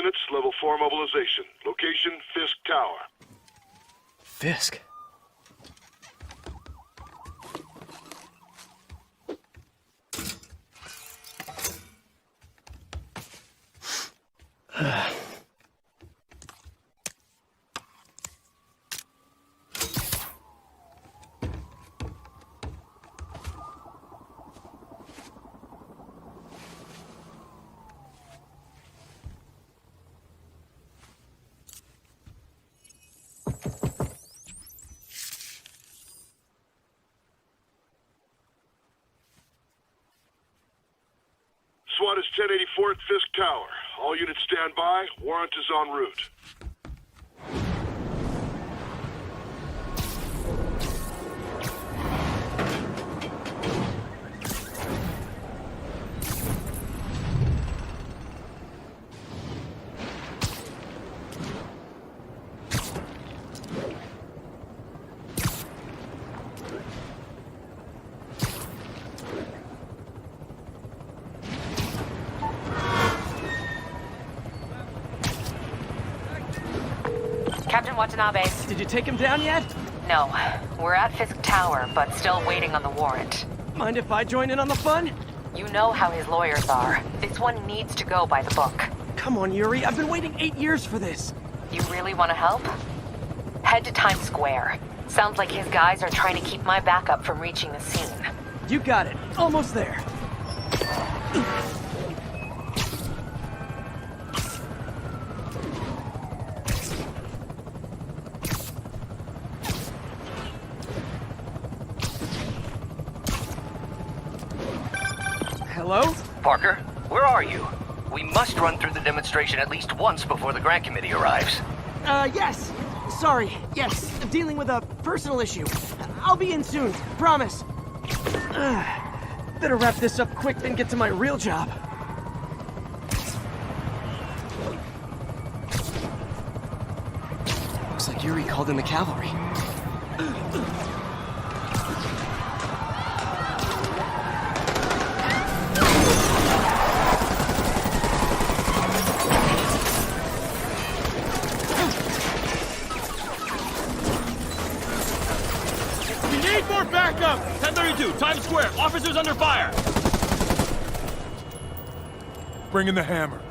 units, level 4 mobilization. Location, Fisk Tower. Fisk? SWAT is 1084 at Fisk Tower. All units stand by. Warrant is en route. Captain Watanabe. Did you take him down yet? No. We're at Fisk Tower, but still waiting on the warrant. Mind if I join in on the fun? You know how his lawyers are. This one needs to go by the book. Come on, Yuri. I've been waiting 8 years for this. You really want to help? Head to Times Square. Sounds like his guys are trying to keep my backup from reaching the scene. You got it. Almost there. Hello? Parker, where are you? We must run through the demonstration at least once before the grant committee arrives. Yes. Sorry. Yes. Dealing with a personal issue. I'll be in soon. Promise. Better wrap this up quick than get to my real job. Looks like Yuri called in the cavalry. Backup! 1032, Times Square. Officers under fire. Bring in the hammer.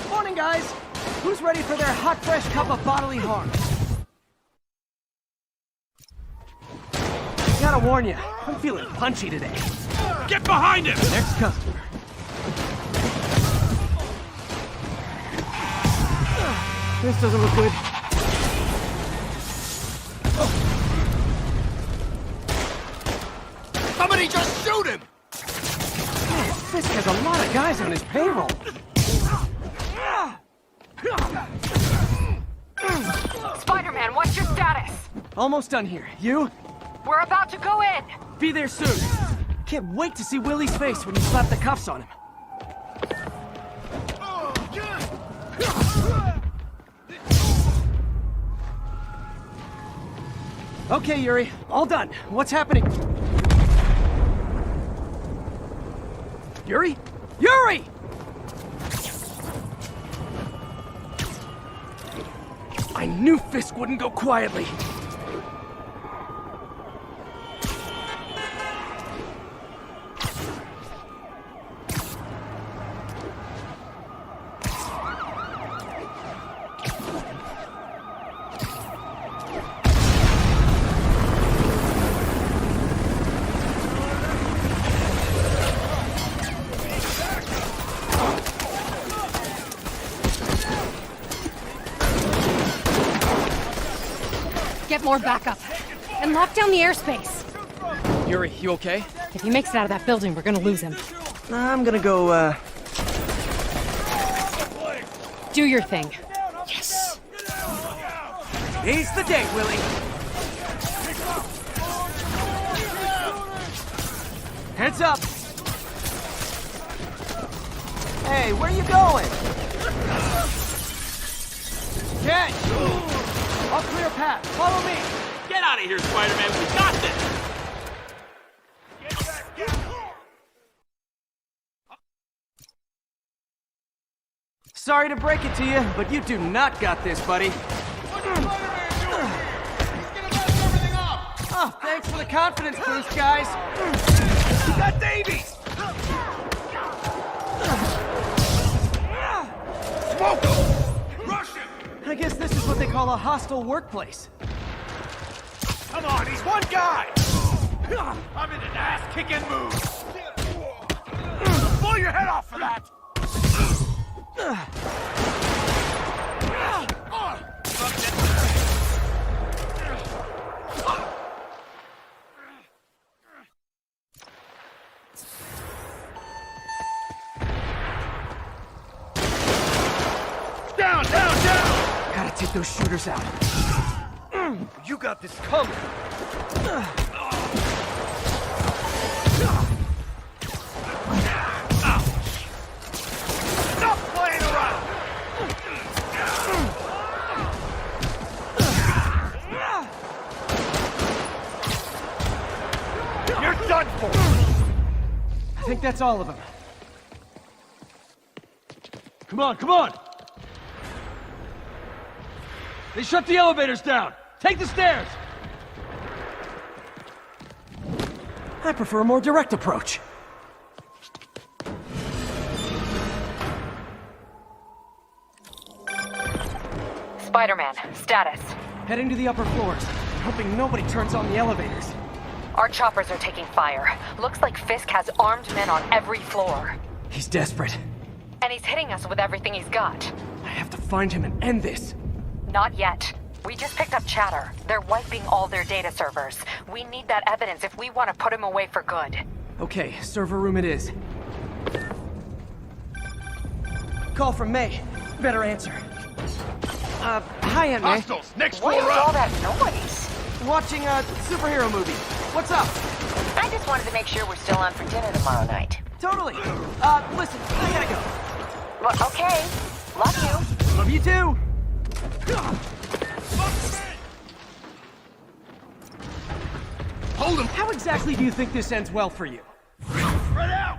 Morning, guys! Who's ready for their hot, fresh cup of bodily harm? Gotta warn you, I'm feeling punchy today. Get behind him! Next customer. This doesn't look good. Somebody just shoot him! Fisk has a lot of guys on his payroll. Spider-Man, what's your status? Almost done here. You? We're about to go in! Be there soon. Can't wait to see Willie's face when you slap the cuffs on him. Okay, Yuri. All done. What's happening? Yuri? Yuri! I knew Fisk wouldn't go quietly. Get more backup. And lock down the airspace. Yuri, you okay? If he makes it out of that building, we're gonna lose him. I'm gonna go, Do your thing. Yes. He's the day, Willie. Heads up. Hey, where you going? Catch! I'll clear a path. Follow me. Get out of here, Spider-Man. We got this. Sorry to break it to you, but you do not got this, buddy. Oh, thanks for the confidence boost, guys. You got Davies. Smoke him. Rush him. I guess this is what they call a hostile workplace. Come on, he's one guy. I'm in an ass-kicking mood. Blow your head off for that. Down, down, down! Gotta take those shooters out. You got this coming. Stop playing around! You're done for! I think that's all of them. Come on, come on! They shut the elevators down! Take the stairs! I prefer a more direct approach. Spider-Man, status. Heading to the upper floors, hoping nobody turns on the elevators. Our choppers are taking fire. Looks like Fisk has armed men on every floor. He's desperate. And he's hitting us with everything he's got. I have to find him and end this. Not yet. We just picked up chatter. They're wiping all their data servers. We need that evidence if we want to put him away for good. Okay, server room it is. Call from May. Better answer. Hi, Aunt May. Hostiles, next What floor is all up! that noise? Watching a superhero movie. What's up? I just wanted to make sure we're still on for dinner tomorrow night. Totally. Listen, I gotta go. Well, okay. Love you. Love you too. Hold him! How exactly do you think this ends well for you? Spread out!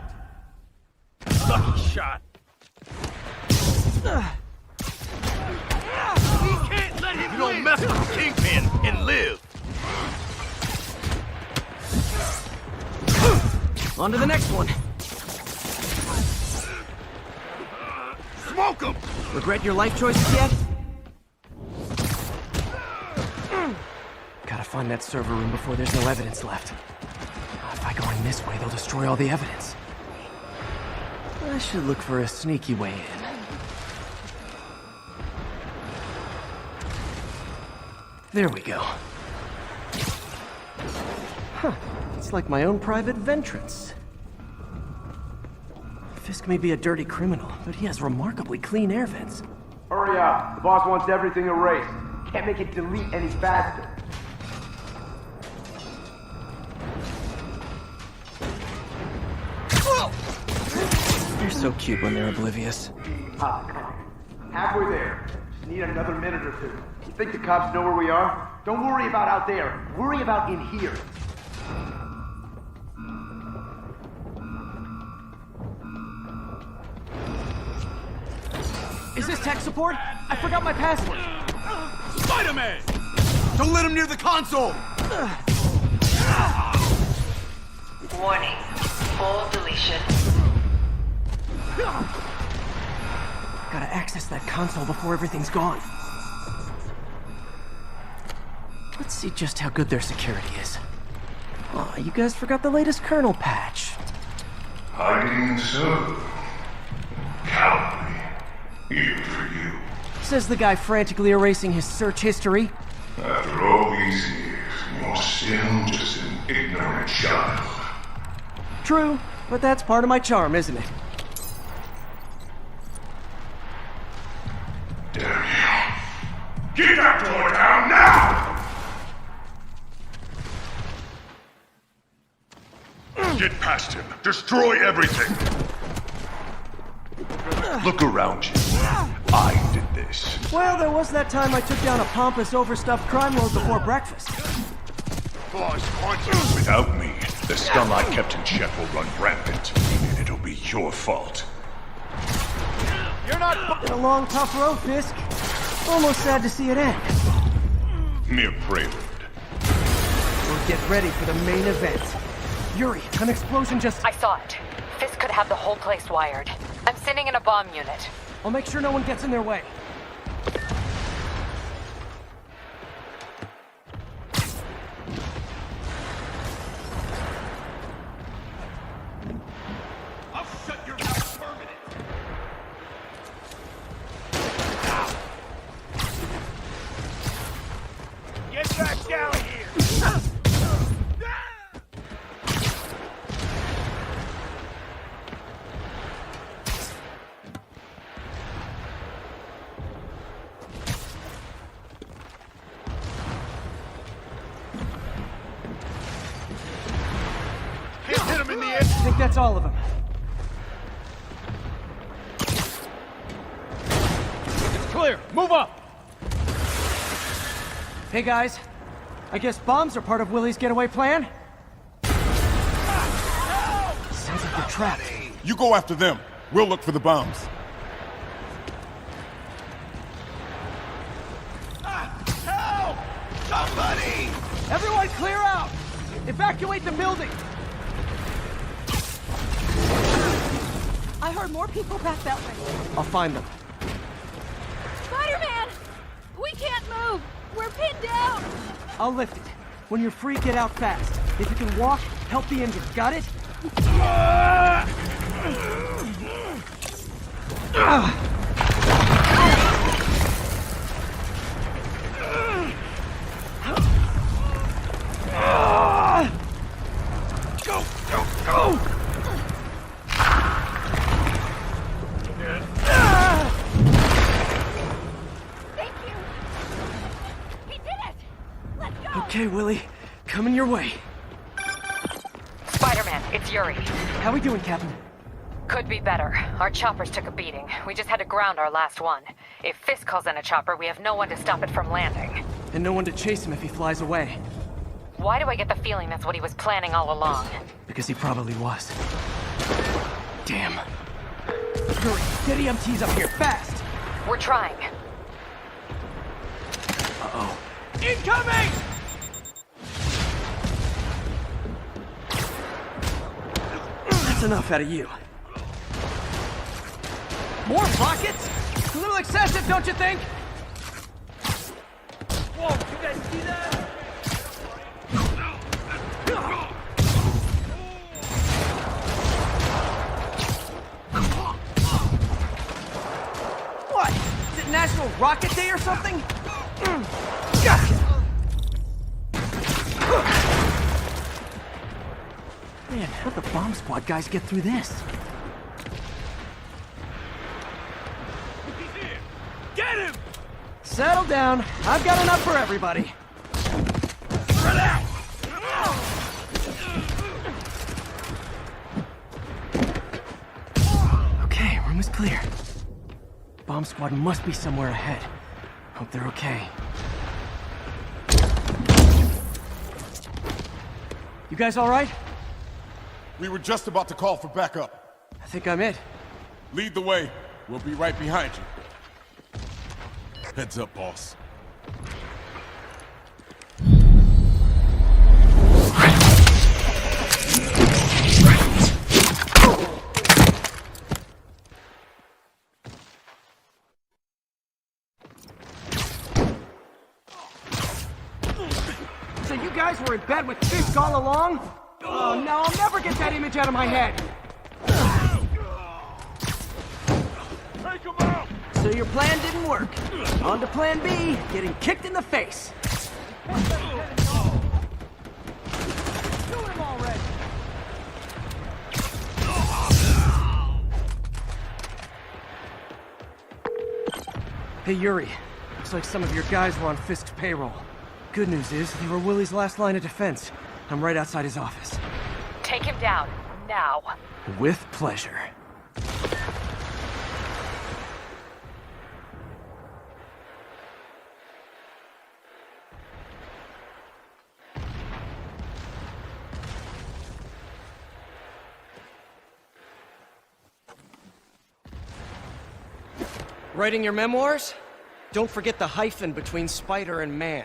Lucky shot! We can't let him. You don't mess with Kingpin and live! On to the next one. Smoke him! Regret your life choices yet? Gotta find that server room before there's no evidence left. If I go in this way, they'll destroy all the evidence. I should look for a sneaky way in. There we go. Huh. It's like my own private ventrance. Fisk may be a dirty criminal, but he has remarkably clean air vents. Hurry up. The boss wants everything erased. Can't make it delete any faster. They're so cute when they're oblivious. Halfway there. Just need another minute or two. You think the cops know where we are? Don't worry about out there. Worry about in here. Is this tech support? I forgot my password. Spider-Man! Don't let him near the console! Warning. Full deletion. Gotta access that console before everything's gone. Let's see just how good their security is. Aw, you guys forgot the latest kernel patch. Hiding so. Cowardly. Even for you. Says the guy frantically erasing his search history. After all these years, you're still just an ignorant child. True, But that's part of my charm, isn't it? Damn you. Get that door down now! Get past him. Destroy everything. Look around you. I did this. Well, there was that time I took down a pompous, overstuffed crime lord before breakfast. Without me, the scum I kept in check will run rampant. And it'll be your fault. You're not... Been a long, tough road, Fisk. Almost sad to see it end. Mere prelude. We'll get ready for the main event. Yuri, an explosion just... I saw it. Fisk could have the whole place wired. I'm sending in a bomb unit. I'll make sure no one gets in their way. I'll shut your mouth permanent. Get back down here. Hit him in the I head. think that's all of them. It's clear. Move up. Hey guys, I guess bombs are part of Willie's getaway plan? Sounds like they're trapped. You go after them. We'll look for the bombs. Help! Somebody! Everyone clear out! Evacuate the building! I heard more people back that way. I'll find them. Spider-Man! We can't move! We're pinned down! I'll lift it. When you're free, get out fast. If you can walk, help the injured. Got it? Go, go, go! Thank you! He did it! Let's go! Okay, Willie. Coming your way. Spider-Man, it's Yuri. How we doing, Captain? Could be better. Our choppers took a beating. We just had to ground our last one. If Fisk calls in a chopper, we have no one to stop it from landing. And no one to chase him if he flies away. Why do I get the feeling that's what he was planning all along? Because he probably was. Damn. Yuri, get EMTs up here, fast! We're trying. Uh-oh. Incoming! That's enough out of you. More rockets? A little excessive, don't you think? Whoa, you guys see that? What? Is it National Rocket Day or something? Gotcha! Man, how'd the bomb squad guys get through this? He's here! Get him! Settle down. I've got enough for everybody. Relax! Okay, room is clear. Bomb squad must be somewhere ahead. Hope they're okay. You guys all right? We were just about to call for backup. I think I'm it. Lead the way. We'll be right behind you. Heads up, boss. So you guys were in bed with Fisk all along? Oh no, I'll never get that image out of my head. Take him out! So your plan didn't work. On to plan B, getting kicked in the face. Do him already! Hey, Yuri. Looks like some of your guys were on Fisk's payroll. Good news is, they were Willie's last line of defense. I'm right outside his office. Take him down, now. With pleasure. Writing your memoirs? Don't forget the hyphen between spider and man.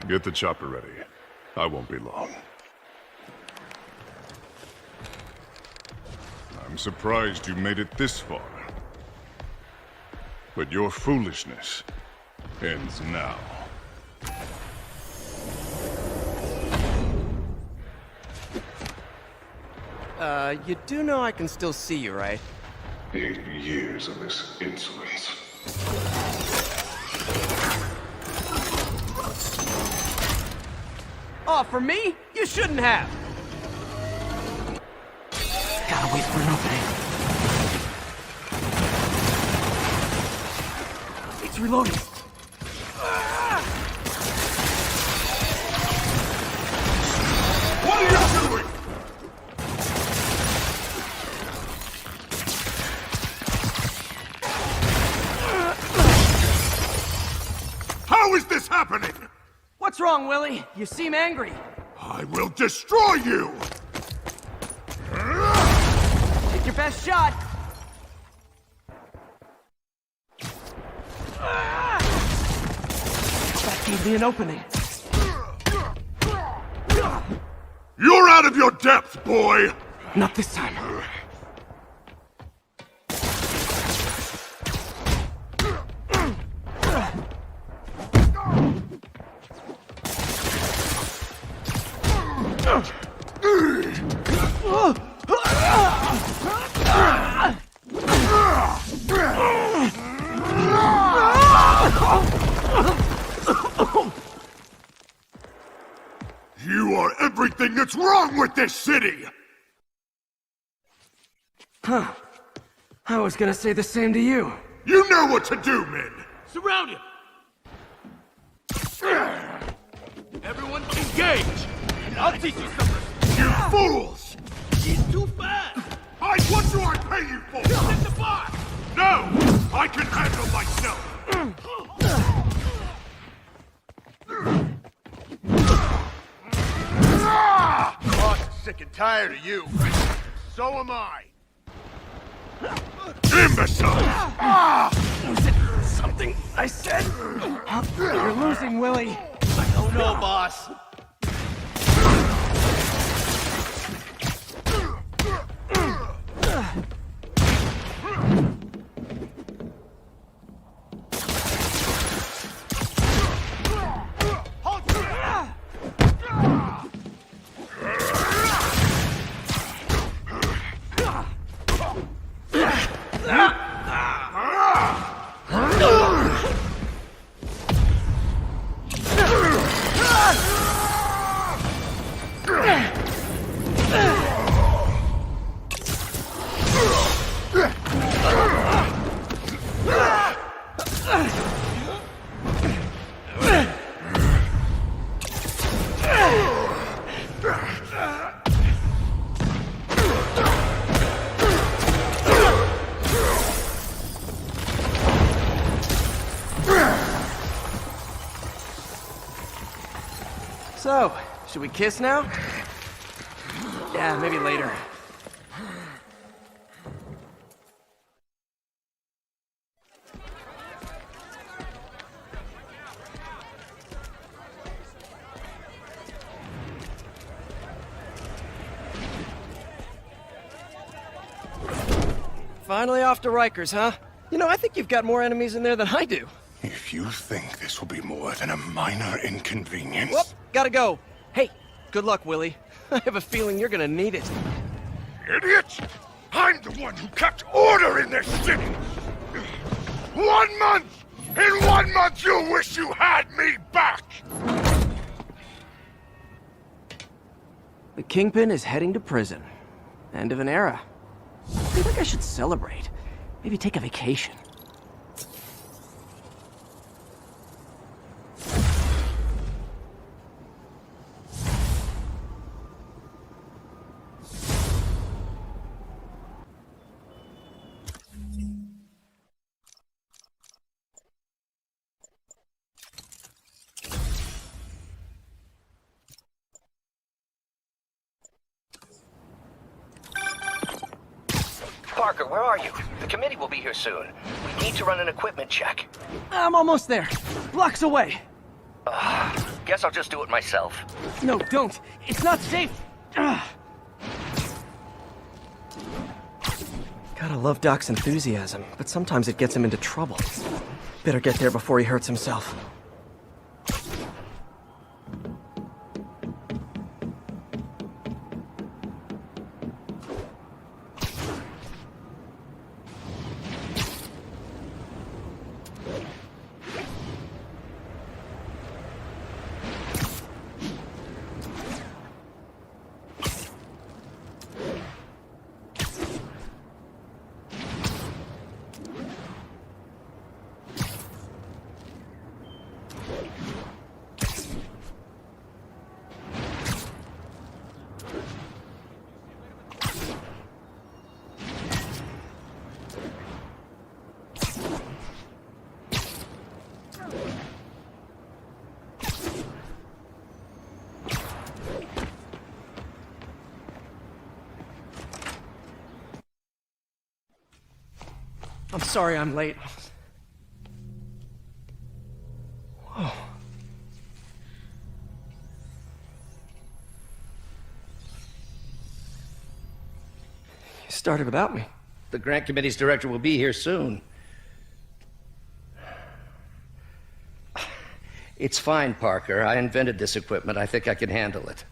Get the chopper ready. I won't be long. I'm surprised you made it this far. But your foolishness ends now. You do know I can still see you, right? 8 years of this insolence. Oh, for me? You shouldn't have! Gotta wait for an opening. It's reloading. What are you doing? How is this happening? What's wrong, Willie? You seem angry. I will destroy you! Take your best shot. That gave me an opening. You're out of your depth, boy! Not this time. You are everything that's wrong with this city! Huh. I was gonna say the same to you. You know what to do, men! Surround him! Everyone engage! I'll teach you something! You fools! He's too fast! What do I pay you for? Hit the bar! No! I can handle myself! Boss is sick and tired of you. So am I. Imbecile! Was it something I said? You're losing, Willie. I don't know, boss. So, should we kiss now? Yeah, maybe later. Finally off to Rikers, huh? You know, I think you've got more enemies in there than I do. If you think this will be more than a minor inconvenience... Whoop, gotta go. Hey, good luck, Willie. I have a feeling you're gonna need it. Idiot! I'm the one who kept order in this city! 1 month! In 1 month you'll wish you had me back! The Kingpin is heading to prison. End of an era. I feel like I should celebrate. Maybe take a vacation. Parker, where are you? The committee will be here soon. We need to run an equipment check. I'm almost there. Blocks away. Guess I'll just do it myself. No, don't. It's not safe. Gotta love Doc's enthusiasm, but sometimes it gets him into trouble. Better get there before he hurts himself. I'm sorry I'm late. Whoa. You started without me. The grant committee's director will be here soon. It's fine, Parker. I invented this equipment. I think I can handle it.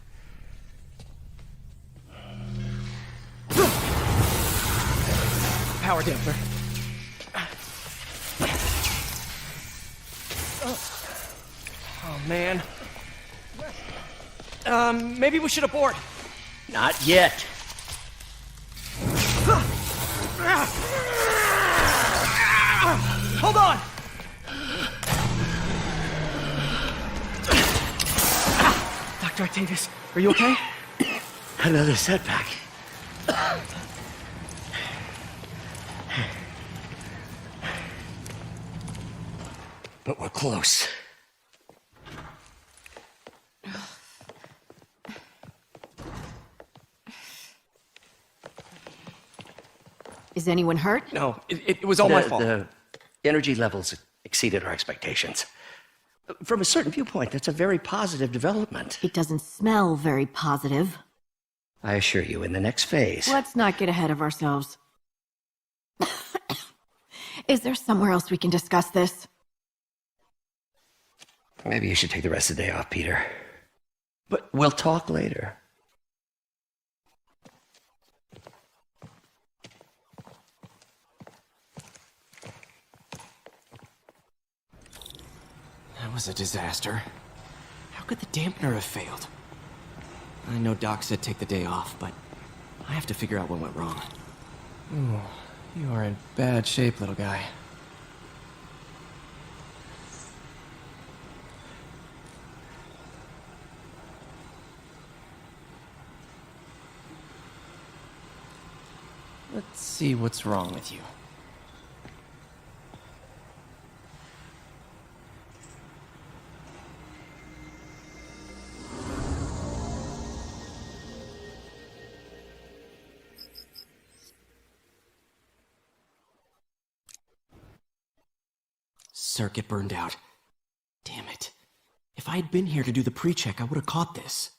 Power damper. Oh, man. Maybe we should abort. Not yet. Hold on! Dr. Octavius, are you okay? Another setback. But we're close. Is anyone hurt? No, it was all my fault. The energy levels exceeded our expectations. From a certain viewpoint, that's a very positive development. It doesn't smell very positive. I assure you, in the next phase... Let's not get ahead of ourselves. Is there somewhere else we can discuss this? Maybe you should take the rest of the day off, Peter. But we'll talk later. That was a disaster. How could the dampener have failed? I know Doc said take the day off, but I have to figure out what went wrong. Ooh, you are in bad shape, little guy. Let's see what's wrong with you. Circuit burned out. Damn it. If I had been here to do the pre-check, I would have caught this.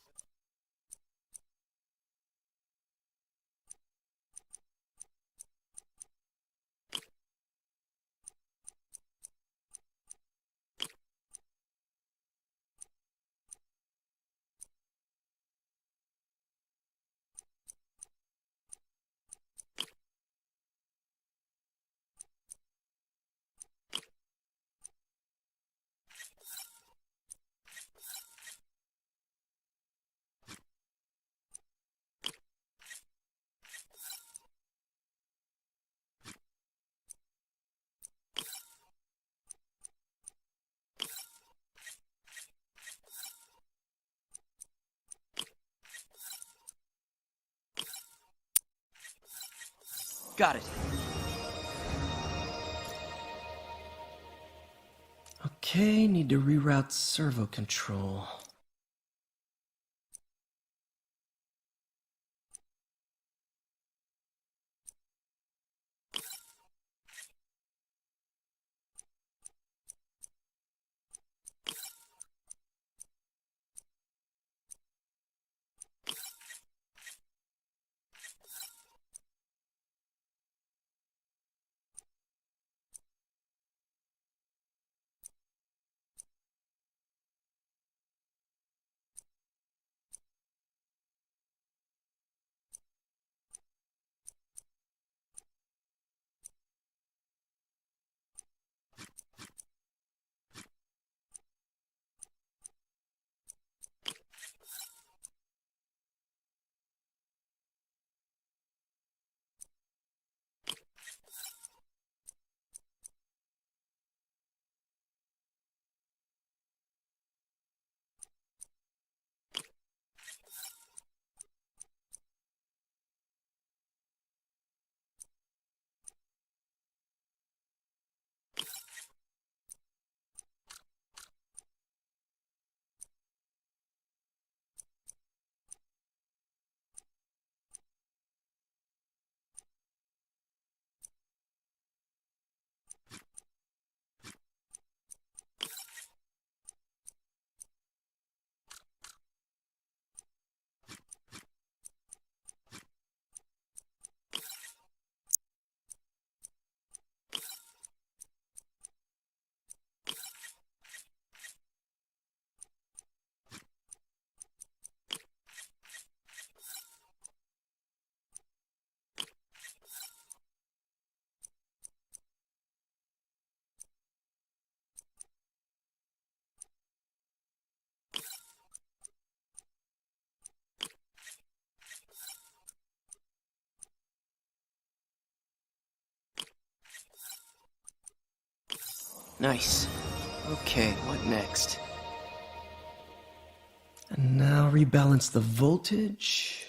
Got it. Okay, need to reroute servo control. Nice. Okay, what next? And now rebalance the voltage.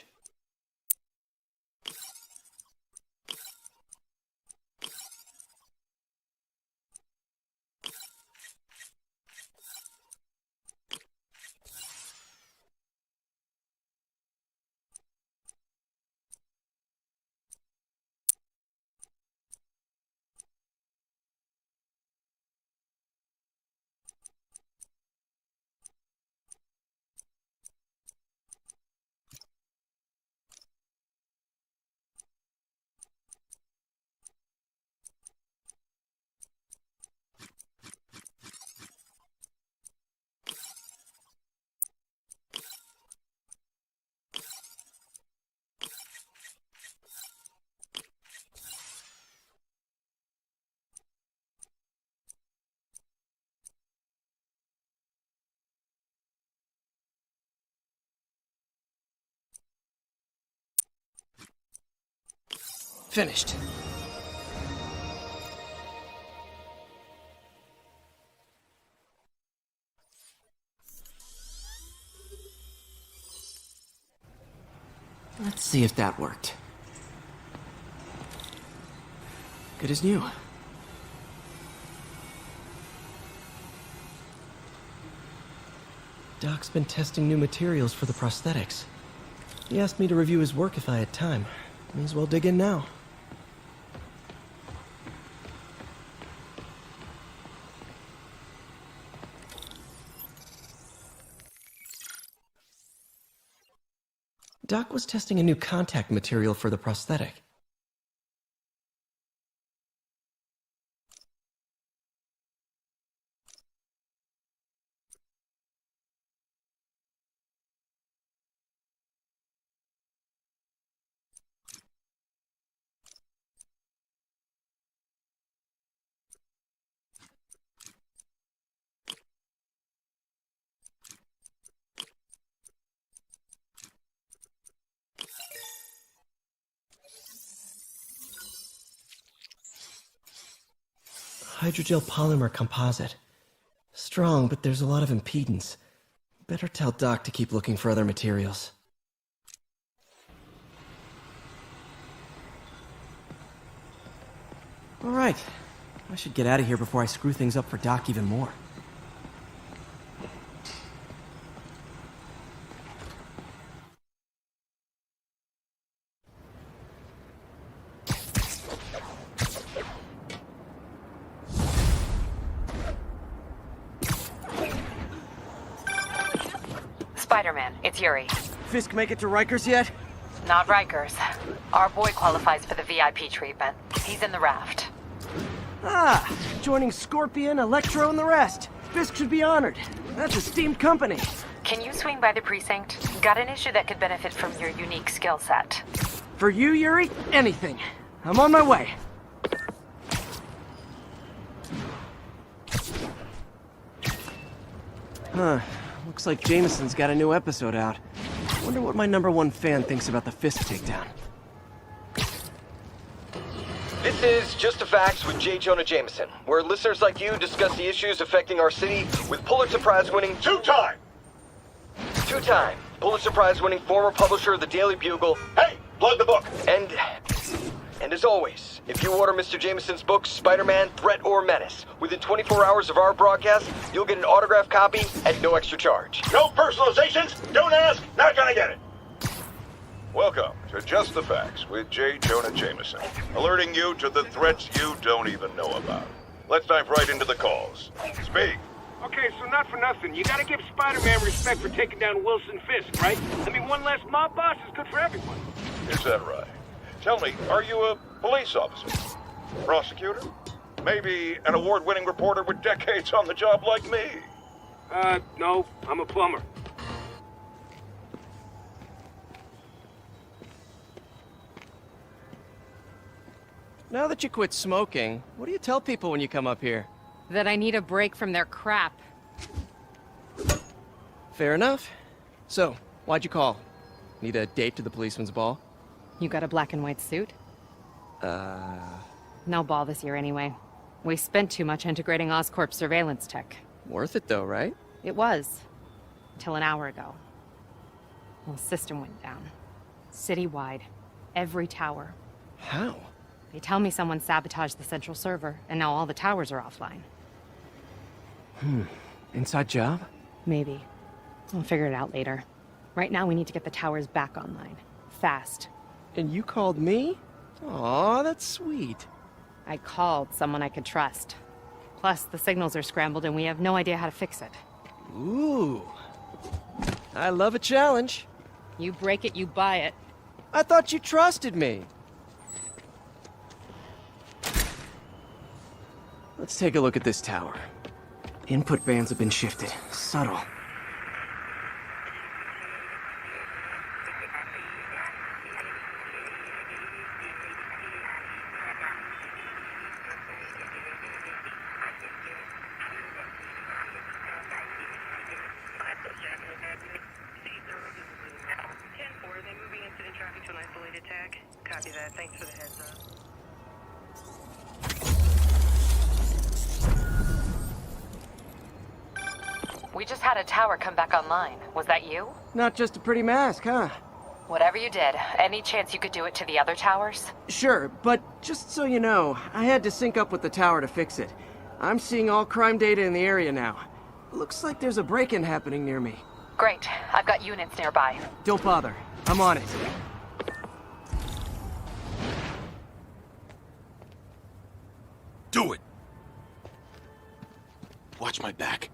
Finished. Let's see if that worked. Good as new. Doc's been testing new materials for the prosthetics. He asked me to review his work if I had time. May as well dig in now. Doc was testing a new contact material for the prosthetic. Hydrogel polymer composite. Strong, but there's a lot of impedance. Better tell Doc to keep looking for other materials. Alright. I should get out of here before I screw things up for Doc even more. Spider-Man, it's Yuri. Fisk make it to Rikers yet? Not Rikers. Our boy qualifies for the VIP treatment. He's in the raft. Ah, joining Scorpion, Electro, and the rest. Fisk should be honored. That's a steamed company. Can you swing by the precinct? Got an issue that could benefit from your unique skill set. For you, Yuri, anything. I'm on my way. Huh. Looks like Jameson's got a new episode out. Wonder what my #1 fan thinks about the Fisk takedown. This is Just the Facts with J. Jonah Jameson, where listeners like you discuss the issues affecting our city with Pulitzer Prize-winning two-time Pulitzer Prize-winning former publisher of the Daily Bugle. Hey, plug the book. And as always, if you order Mr. Jameson's book, Spider-Man, Threat or Menace, within 24 hours of our broadcast, you'll get an autographed copy at no extra charge. No personalizations. Don't ask. Not gonna get it. Welcome to Just the Facts with J. Jonah Jameson, alerting you to the threats you don't even know about. Let's dive right into the calls. Speak. Okay, so not for nothing. You gotta give Spider-Man respect for taking down Wilson Fisk, right? I mean, one less mob boss is good for everyone. Is that right? Tell me, are you a police officer? Prosecutor? Maybe an award-winning reporter with decades on the job like me? No, I'm a plumber. Now that you quit smoking, what do you tell people when you come up here? That I need a break from their crap. Fair enough. So, why'd you call? Need a date to the policeman's ball? You got a black and white suit? No ball this year anyway. We spent too much integrating Oscorp surveillance tech. Worth it though, right? It was. Till an hour ago. The system went down. Citywide. Every tower. How? They tell me someone sabotaged the central server, and now all the towers are offline. Inside job? Maybe. I'll figure it out later. Right now, we need to get the towers back online. Fast. And you called me? Aw, that's sweet. I called someone I could trust. Plus, the signals are scrambled and we have no idea how to fix it. Ooh. I love a challenge. You break it, you buy it. I thought you trusted me. Let's take a look at this tower. Input bands have been shifted. Subtle. Copy that. Thanks for the heads up. We just had a tower come back online. Was that you? Not just a pretty mask, huh? Whatever you did, any chance you could do it to the other towers? Sure, but just so you know, I had to sync up with the tower to fix it. I'm seeing all crime data in the area now. Looks like there's a break-in happening near me. Great. I've got units nearby. Don't bother. I'm on it. Do it! Watch my back.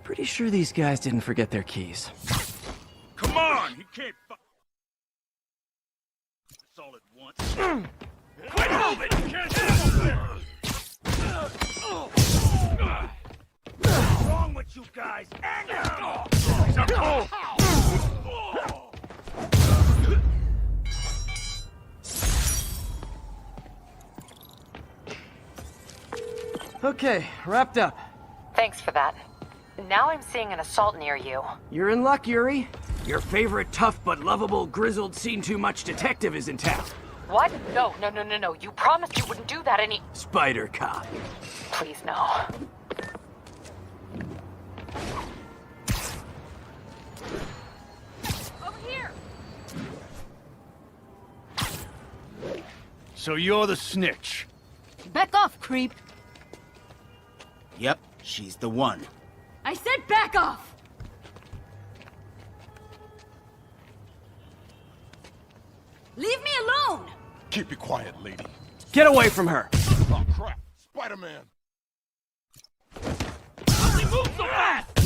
Pretty sure these guys didn't forget their keys. Come on! He can't That's all at once. Quit moving! You can't hit him up there! What's wrong with you guys? Okay, wrapped up. Thanks for that. Now I'm seeing an assault near you. You're in luck, Yuri. Your favorite tough but lovable, grizzled, seen-too-much detective is in town. What? No. You promised you wouldn't do that any— Spider Cop. Please, no. Over here! So you're the snitch? Back off, creep. Yep, she's the one. I said back off! Leave me alone! Keep it quiet, lady. Get away from her! Oh, crap. Spider-Man! How's he move so fast?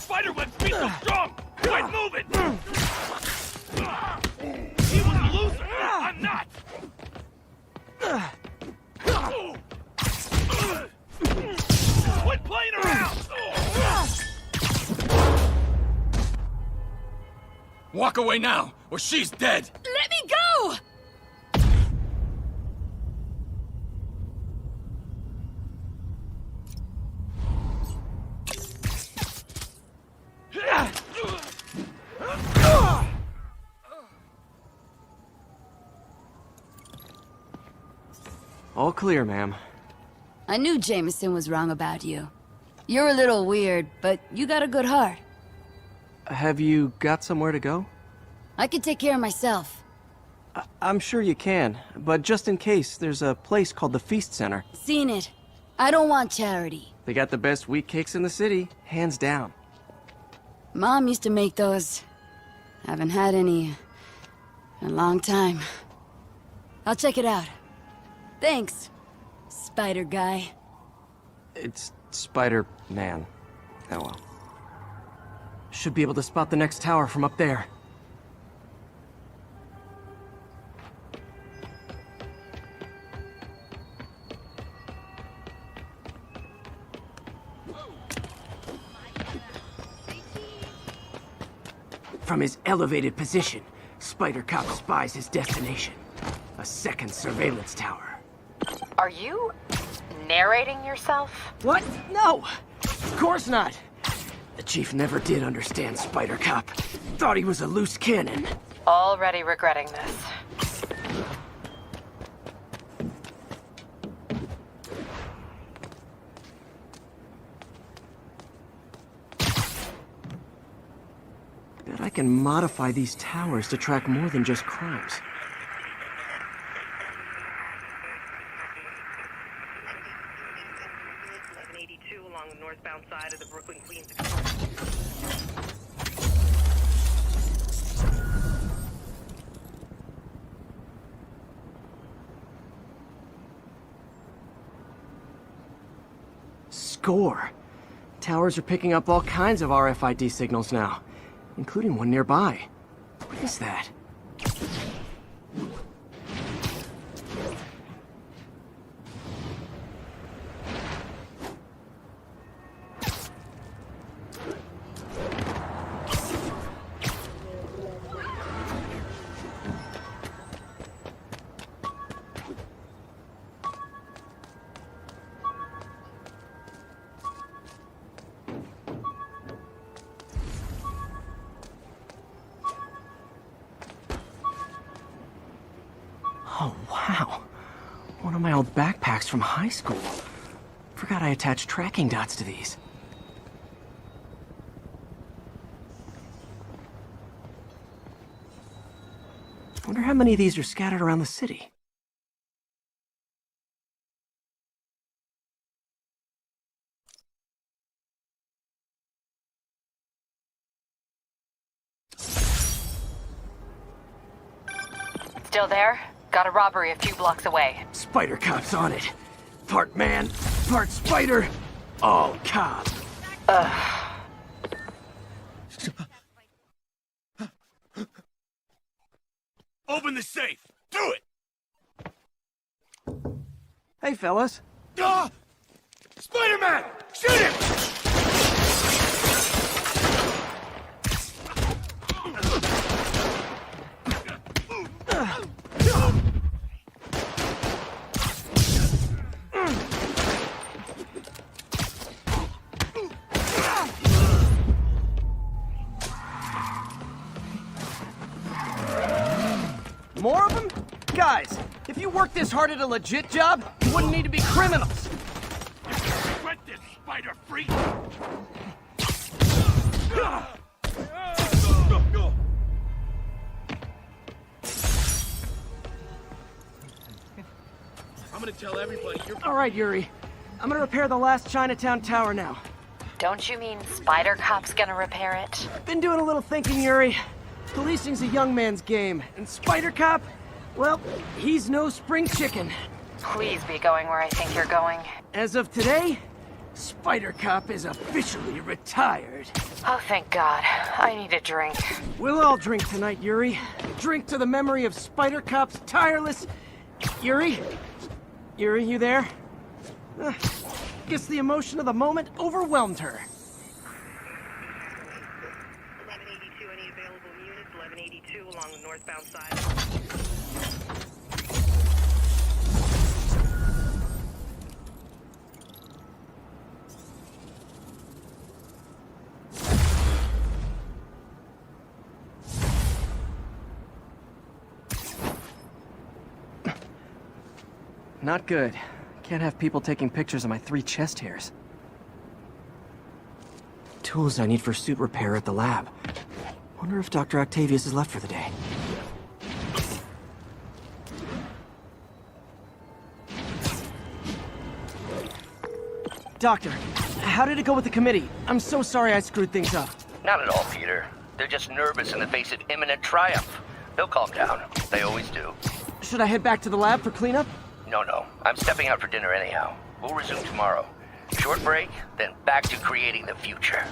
Spiderweb's be so strong! Quit moving! He was a loser! I'm not! Quit playing around! Walk away now, or she's dead! Let me go! All clear, ma'am. I knew Jameson was wrong about you. You're a little weird, but you got a good heart. Have you got somewhere to go? I can take care of myself. I'm sure you can, but just in case, there's a place called the Feast Center. Seen it. I don't want charity. They got the best wheat cakes in the city, hands down. Mom used to make those. Haven't had any in a long time. I'll check it out. Thanks, Spider Guy. It's Spider-Man. Oh well. Should be able to spot the next tower from up there. From his elevated position, Spider Cop spies his destination. A second surveillance tower. Are you Narrating yourself? What? No! Of course not! The chief never did understand Spider Cop. Thought he was a loose cannon. Already regretting this. Bet I can modify these towers to track more than just crimes. Along the northbound side of the Brooklyn-Queens. Score! Towers are picking up all kinds of RFID signals now, including one nearby. What is that? Oh, wow. One of my old backpacks from high school. Forgot I attached tracking dots to these. Wonder how many of these are scattered around the city. Still there? Got a robbery a few blocks away. Spider Cop's on it. Part man, part spider, all cop. Open the safe! Do it! Hey, fellas. Ah! Spider-Man! Shoot him! More of them? Guys, if you worked this hard at a legit job, you wouldn't need to be criminals. Quit this, spider freak! I'm gonna tell everybody you're... All right, Yuri. I'm gonna repair the last Chinatown tower now. Don't you mean Spider Cop's gonna repair it? Been doing a little thinking, Yuri. Policing's a young man's game, and Spider Cop, well, he's no spring chicken. Please be going where I think you're going. As of today, Spider Cop is officially retired. Oh, thank God. I need a drink. We'll all drink tonight, Yuri. Drink to the memory of Spider Cop's tireless... Yuri? Yuri, you there? Guess the emotion of the moment overwhelmed her. 1182, any available units? 1182 along the northbound side. Not good. Can't have people taking pictures of my 3 chest hairs. Tools I need for suit repair at the lab. Wonder if Dr. Octavius is left for the day. Doctor, how did it go with the committee? I'm so sorry I screwed things up. Not at all, Peter. They're just nervous in the face of imminent triumph. They'll calm down. They always do. Should I head back to the lab for cleanup? No. I'm stepping out for dinner anyhow. We'll resume tomorrow. Short break, then back to creating the future.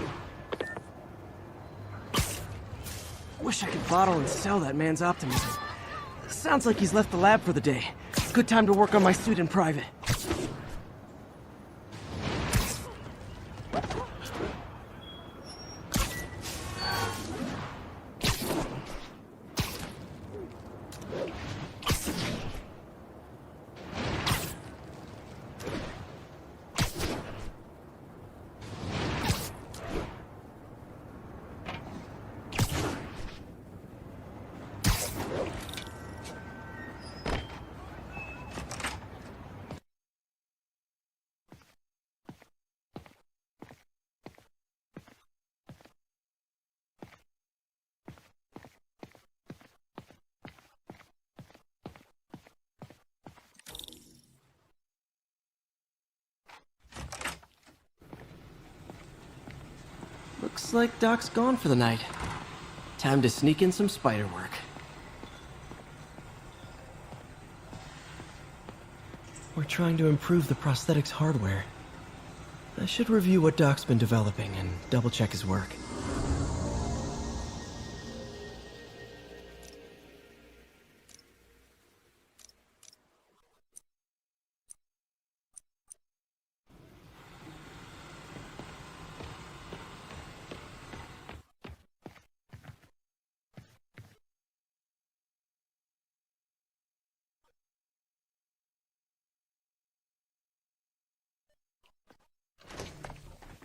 Wish I could bottle and sell that man's optimism. Sounds like he's left the lab for the day. Good time to work on my suit in private. Looks like Doc's gone for the night. Time to sneak in some spider work. We're trying to improve the prosthetics hardware. I should review what Doc's been developing and double-check his work.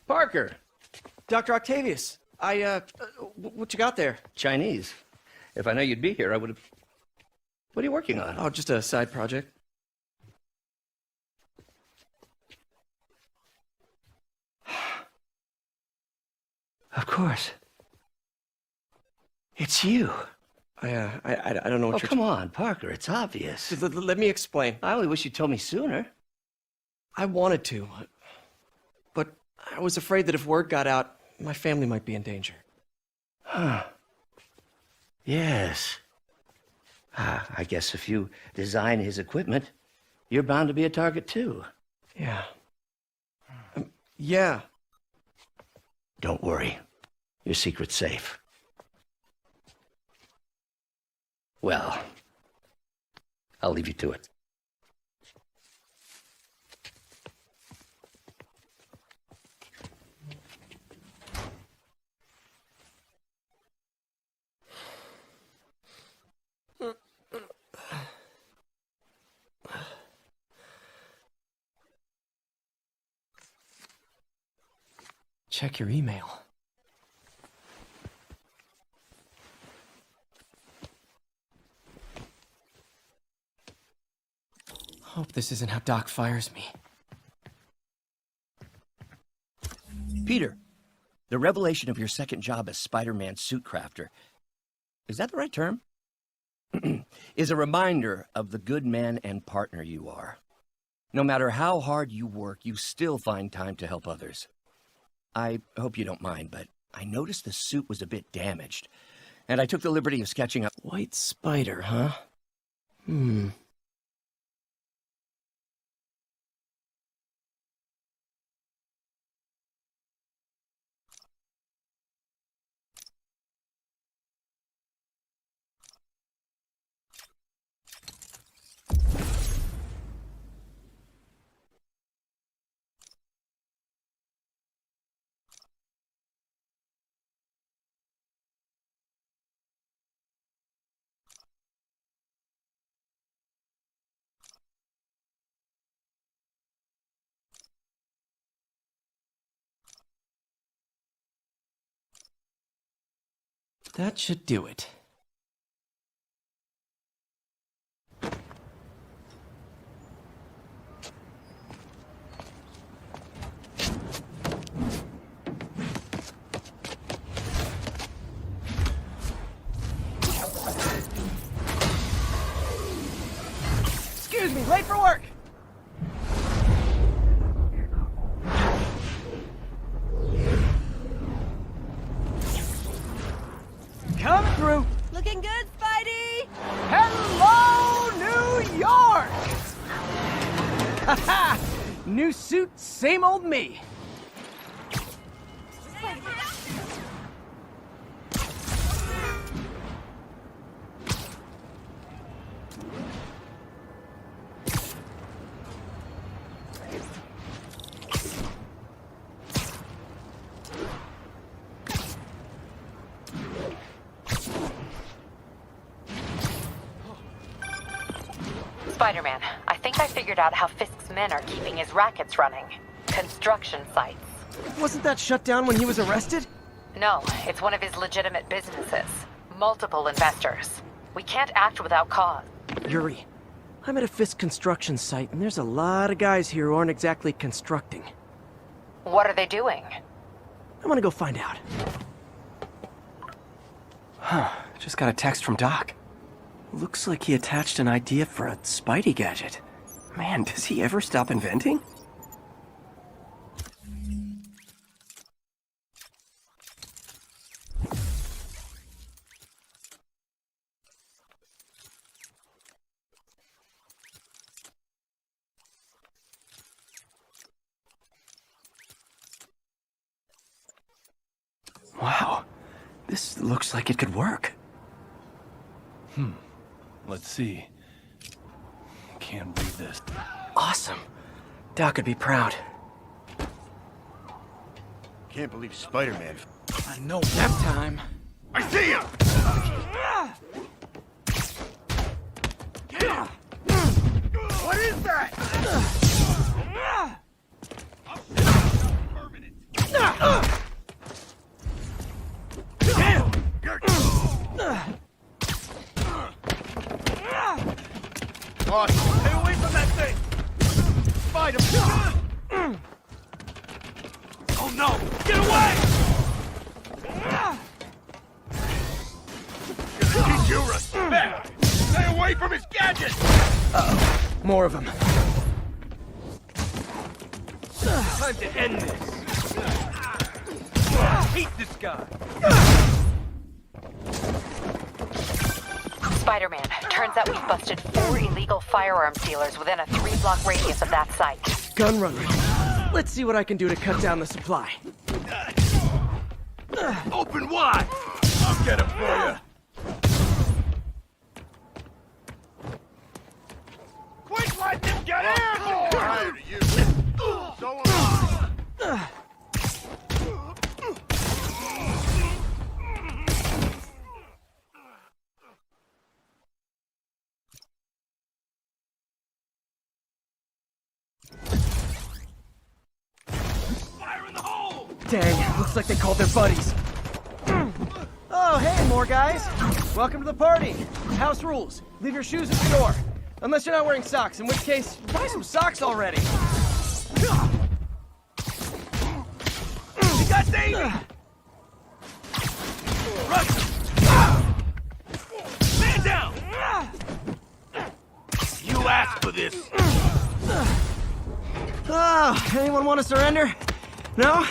Parker! Dr. Octavius, what you got there? Chinese. If I know you'd be here, I would have... What are you working on? Oh, just a side project. Of course. It's you. I don't know what you're... come on, Parker, it's obvious. Let me explain. I only wish you told me sooner. I wanted to, but I was afraid that if word got out, my family might be in danger. Huh. Yes. I guess if you design his equipment, you're bound to be a target too. Yeah. Yeah. Don't worry. Your secret's safe. Well, I'll leave you to it. Check your email. Hope this isn't how Doc fires me. Peter, the revelation of your second job as Spider-Man suit crafter, is that the right term? Is a reminder of the good man and partner you are. No matter how hard you work, you still find time to help others. I hope you don't mind, but I noticed the suit was a bit damaged, and I took the liberty of sketching up... White spider, huh? That should do it. Excuse me, late for work! Coming through. Looking good, Spidey! Hello, New York! Haha! New suit, same old me. Spider-Man, I think I figured out how Fisk's men are keeping his rackets running. Construction sites. Wasn't that shut down when he was arrested? No, it's one of his legitimate businesses. Multiple investors. We can't act without cause. Yuri, I'm at a Fisk construction site, and there's a lot of guys here who aren't exactly constructing. What are they doing? I want to go find out. Huh, just got a text from Doc. Looks like he attached an idea for a Spidey gadget. Man, does he ever stop inventing? This looks like it could work. Let's see. Can't read this. Awesome. Doc would be proud. Can't believe Spider-Man. I know. Nap time. I see him! What is that? Awesome. Stay away from that thing! Spider-Man! Oh no! Get away! Gonna teach you respect! Stay away from his gadgets! Uh-oh. More of them. Time to end this. Hate this guy. Spider-Man, turns out we've busted 4 illegal firearms dealers within a 3-block radius of that site. Gun runner. Let's see what I can do to cut down the supply. Open wide! I'll get him for you! Quick, let them get airborne! Tired of you. So am I. Dang, looks like they called their buddies. Oh, hey, more guys. Welcome to the party. House rules. Leave your shoes at the door. Unless you're not wearing socks, in which case, buy some socks already. You got Davey! Man down! You asked for this. Oh, anyone want to surrender? No?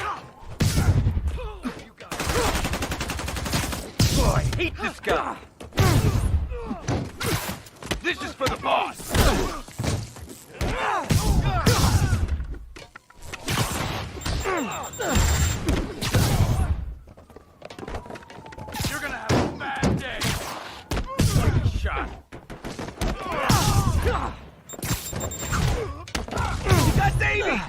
Oh, I hate this guy. This is for the boss. You're gonna have a bad day. Shot. You got Davey!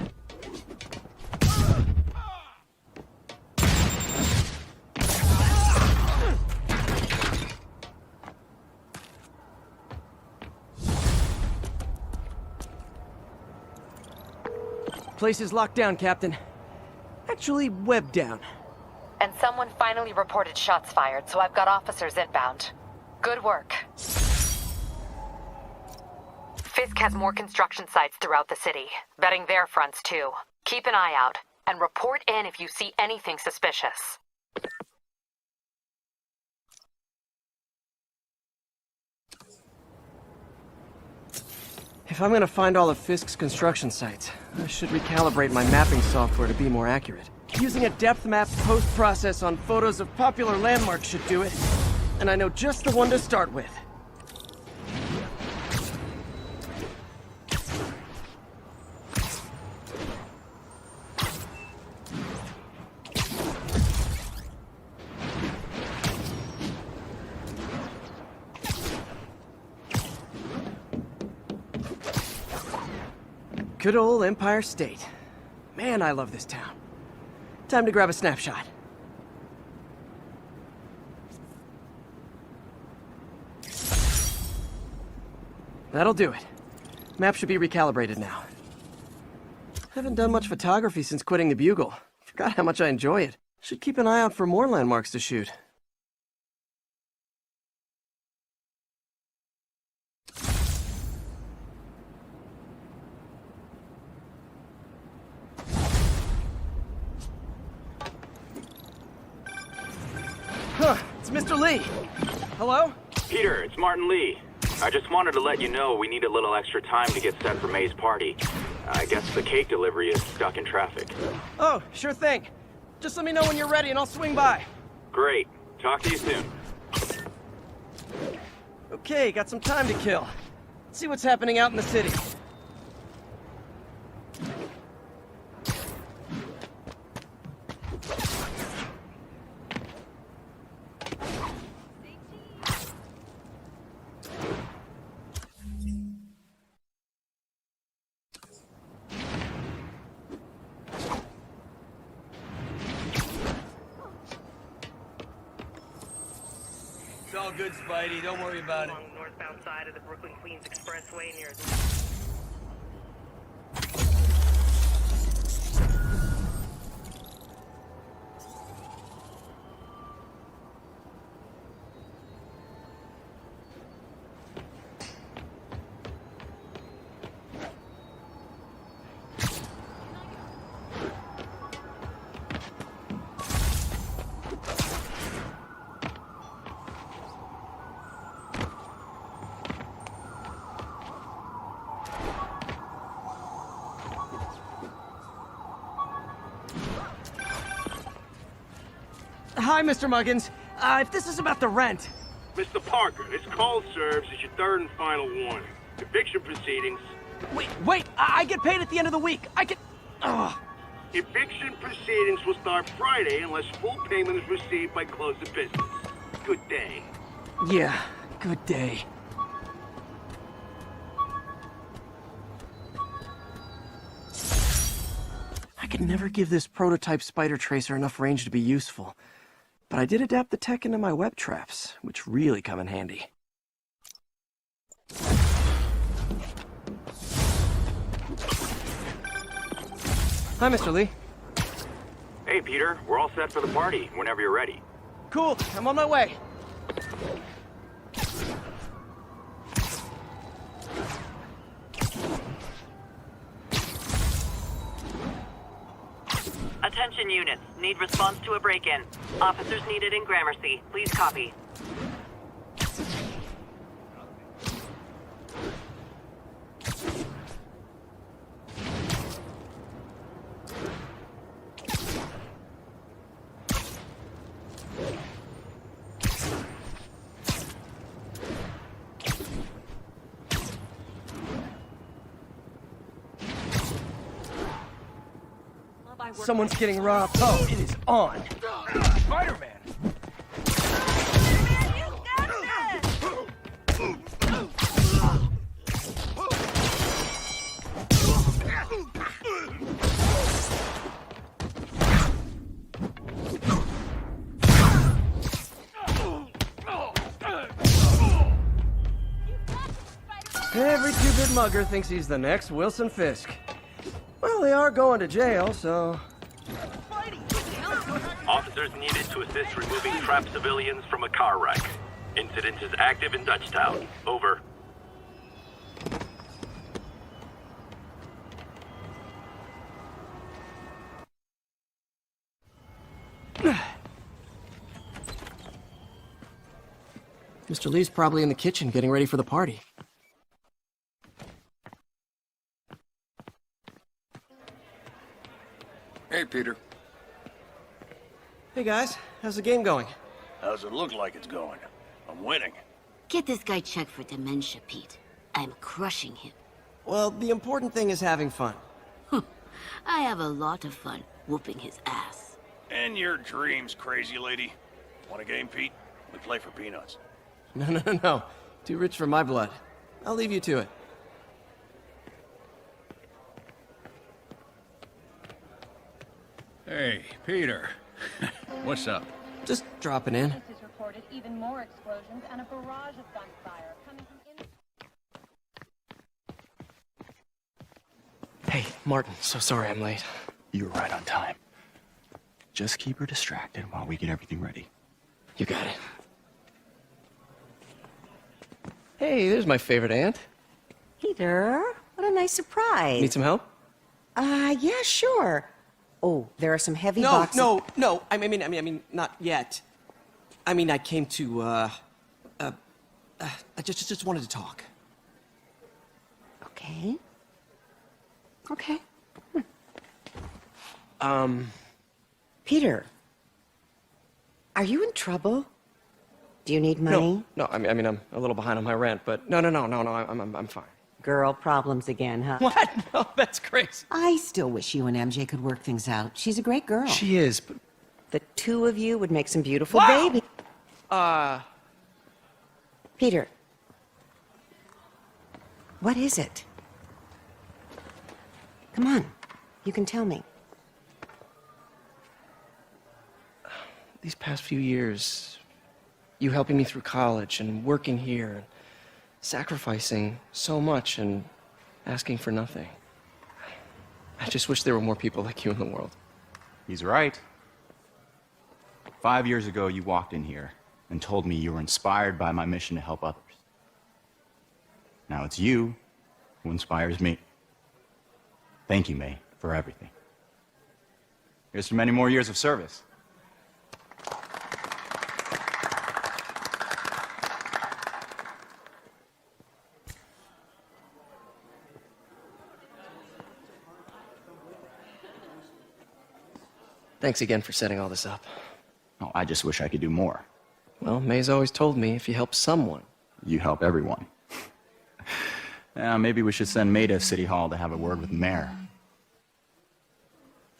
Place is locked down, Captain. Actually, webbed down. And someone finally reported shots fired, so I've got officers inbound. Good work. Fisk has more construction sites throughout the city, vetting their fronts too. Keep an eye out, and report in if you see anything suspicious. If I'm gonna find all of Fisk's construction sites, I should recalibrate my mapping software to be more accurate. Using a depth map post-process on photos of popular landmarks should do it. And I know just the one to start with. Good old Empire State. Man, I love this town. Time to grab a snapshot. That'll do it. Map should be recalibrated now. Haven't done much photography since quitting the Bugle. Forgot how much I enjoy it. Should keep an eye out for more landmarks to shoot. Huh, it's Mr. Lee. Hello? Peter, it's Martin Lee. I just wanted to let you know we need a little extra time to get set for May's party. I guess the cake delivery is stuck in traffic. Oh, sure thing. Just let me know when you're ready and I'll swing by. Great. Talk to you soon. Okay, got some time to kill. Let's see what's happening out in the city. all good, Spidey. Don't worry about it. Along the northbound side of the Brooklyn-Queens Expressway near Hi, Mr. Muggins. If this is about the rent... Mr. Parker, this call serves as your third and final warning. Eviction proceedings... Wait! I get paid at the end of the week. I get... Ugh. Eviction proceedings will start Friday unless full payment is received by close of business. Good day. Yeah, good day. I could never give this prototype spider tracer enough range to be useful. But I did adapt the tech into my web traps, which really come in handy. Hi, Mr. Lee. Hey, Peter. We're all set for the party whenever you're ready. Cool. I'm on my way. Attention units. Need response to a break-in. Officers needed in Gramercy. Please copy. Someone's getting robbed. Oh, it is on. Spider-Man! Every two-bit mugger thinks he's the next Wilson Fisk. Well, they are going to jail, so... Officers needed to assist removing trapped civilians from a car wreck. Incident is active in Dutchtown. Over. Mr. Lee's probably in the kitchen getting ready for the party. Hey, Peter. Hey, guys. How's the game going? How's it look like it's going? I'm winning. Get this guy checked for dementia, Pete. I'm crushing him. Well, the important thing is having fun. I have a lot of fun whooping his ass. And your dreams, crazy lady. Want a game, Pete? We play for peanuts. No. Too rich for my blood. I'll leave you to it. Hey, Peter. What's up? Just dropping in. Has reported even more explosions and a barrage of gunfire coming from Hey, Martin, so sorry I'm late. You were right on time. Just keep her distracted while we get everything ready. You got it. Hey, there's my favorite aunt. Peter, what a nice surprise. Need some help? Yeah, sure. Oh, there are some heavy No, boxes. no. I mean, not yet. I mean, I came to, I just wanted to talk. Okay. Okay. Peter, are you in trouble? Do you need money? No, I mean, I'm a little behind on my rent, but no, I'm fine. Girl problems again, huh? What? No, that's crazy. I still wish you and MJ could work things out. She's a great girl. She is, but... The two of you would make some beautiful Wow! baby. Peter. What is it? Come on. You can tell me. These past few years, You helping me through college and working here, and sacrificing so much and asking for nothing. I just wish there were more people like you in the world. He's right. 5 years ago, you walked in here and told me you were inspired by my mission to help others. Now it's you who inspires me. Thank you, May, for everything. Here's to many more years of service. Thanks again for setting all this up. Oh, I just wish I could do more. Well, May's always told me if you help someone, you help everyone. Maybe we should send May to City Hall to have a word with the mayor.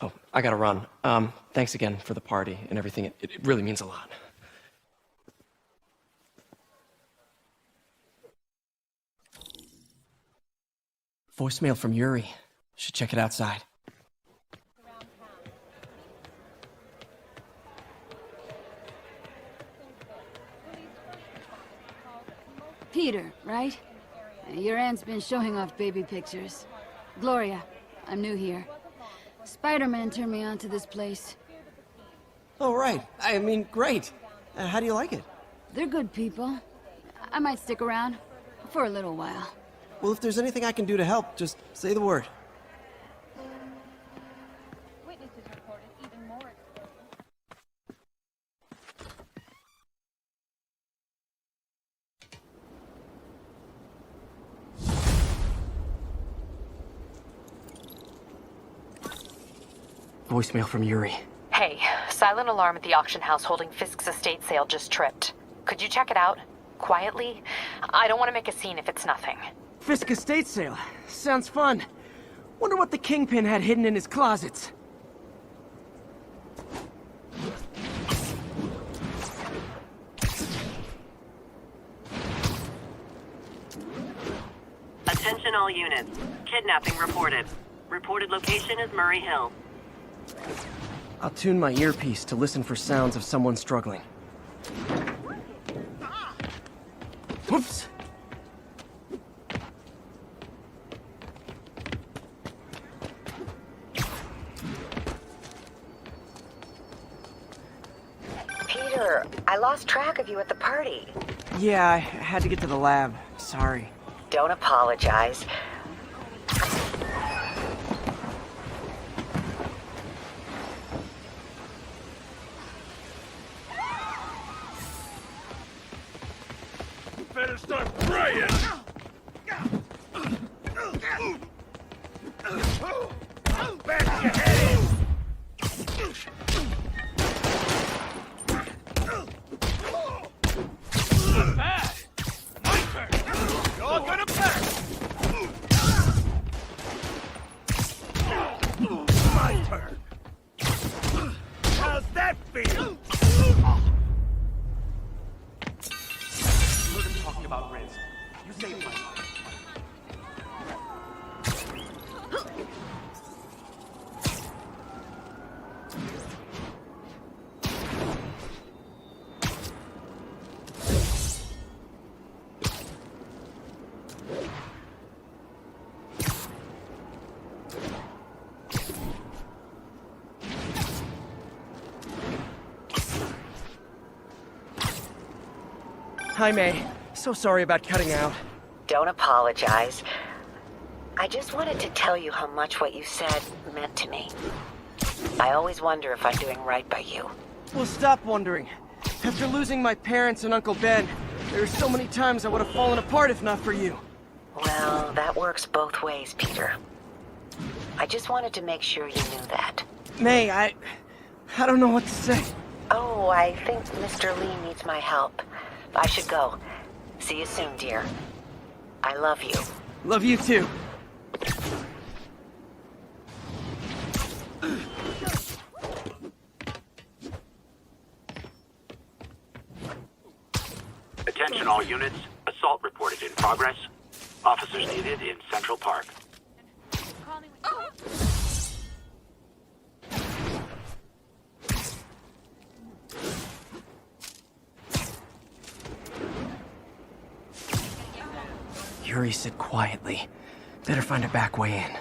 Oh, I gotta run. Thanks again for the party and everything. It really means a lot. Voicemail from Yuri. Should check it outside. Peter, right? Your aunt's been showing off baby pictures. Gloria, I'm new here. Spider-Man turned me on to this place. Oh, right. I mean, great. How do you like it? They're good people. I might stick around for a little while. Well, if there's anything I can do to help, just say the word. Voicemail from Yuri. Hey, silent alarm at the auction house holding Fisk's estate sale just tripped. Could you check it out? Quietly? I don't want to make a scene if it's nothing. Fisk estate sale. Sounds fun. Wonder what the Kingpin had hidden in his closets. Attention all units. Kidnapping reported. Reported location is Murray Hill. I'll tune my earpiece to listen for sounds of someone struggling. Whoops! Peter, I lost track of you at the party. Yeah, I had to get to the lab. Sorry. Don't apologize. Better start praying! Back your head in! Bad! My turn! You're gonna pass! My turn! How's that feel? Talking about ransom. You saved my life. Hi, May. So sorry about cutting out. Don't apologize. I just wanted to tell you how much what you said meant to me. I always wonder if I'm doing right by you. Well, stop wondering. After losing my parents and Uncle Ben, there are so many times I would have fallen apart if not for you. Well, that works both ways, Peter. I just wanted to make sure you knew that. May, I don't know what to say. Oh, I think Mr. Lee needs my help. I should go. See you soon, dear. I love you. Love you too. Attention all units. Assault reported in progress. Officers needed in Central Park. hurry sit quietly. Better find a back way in.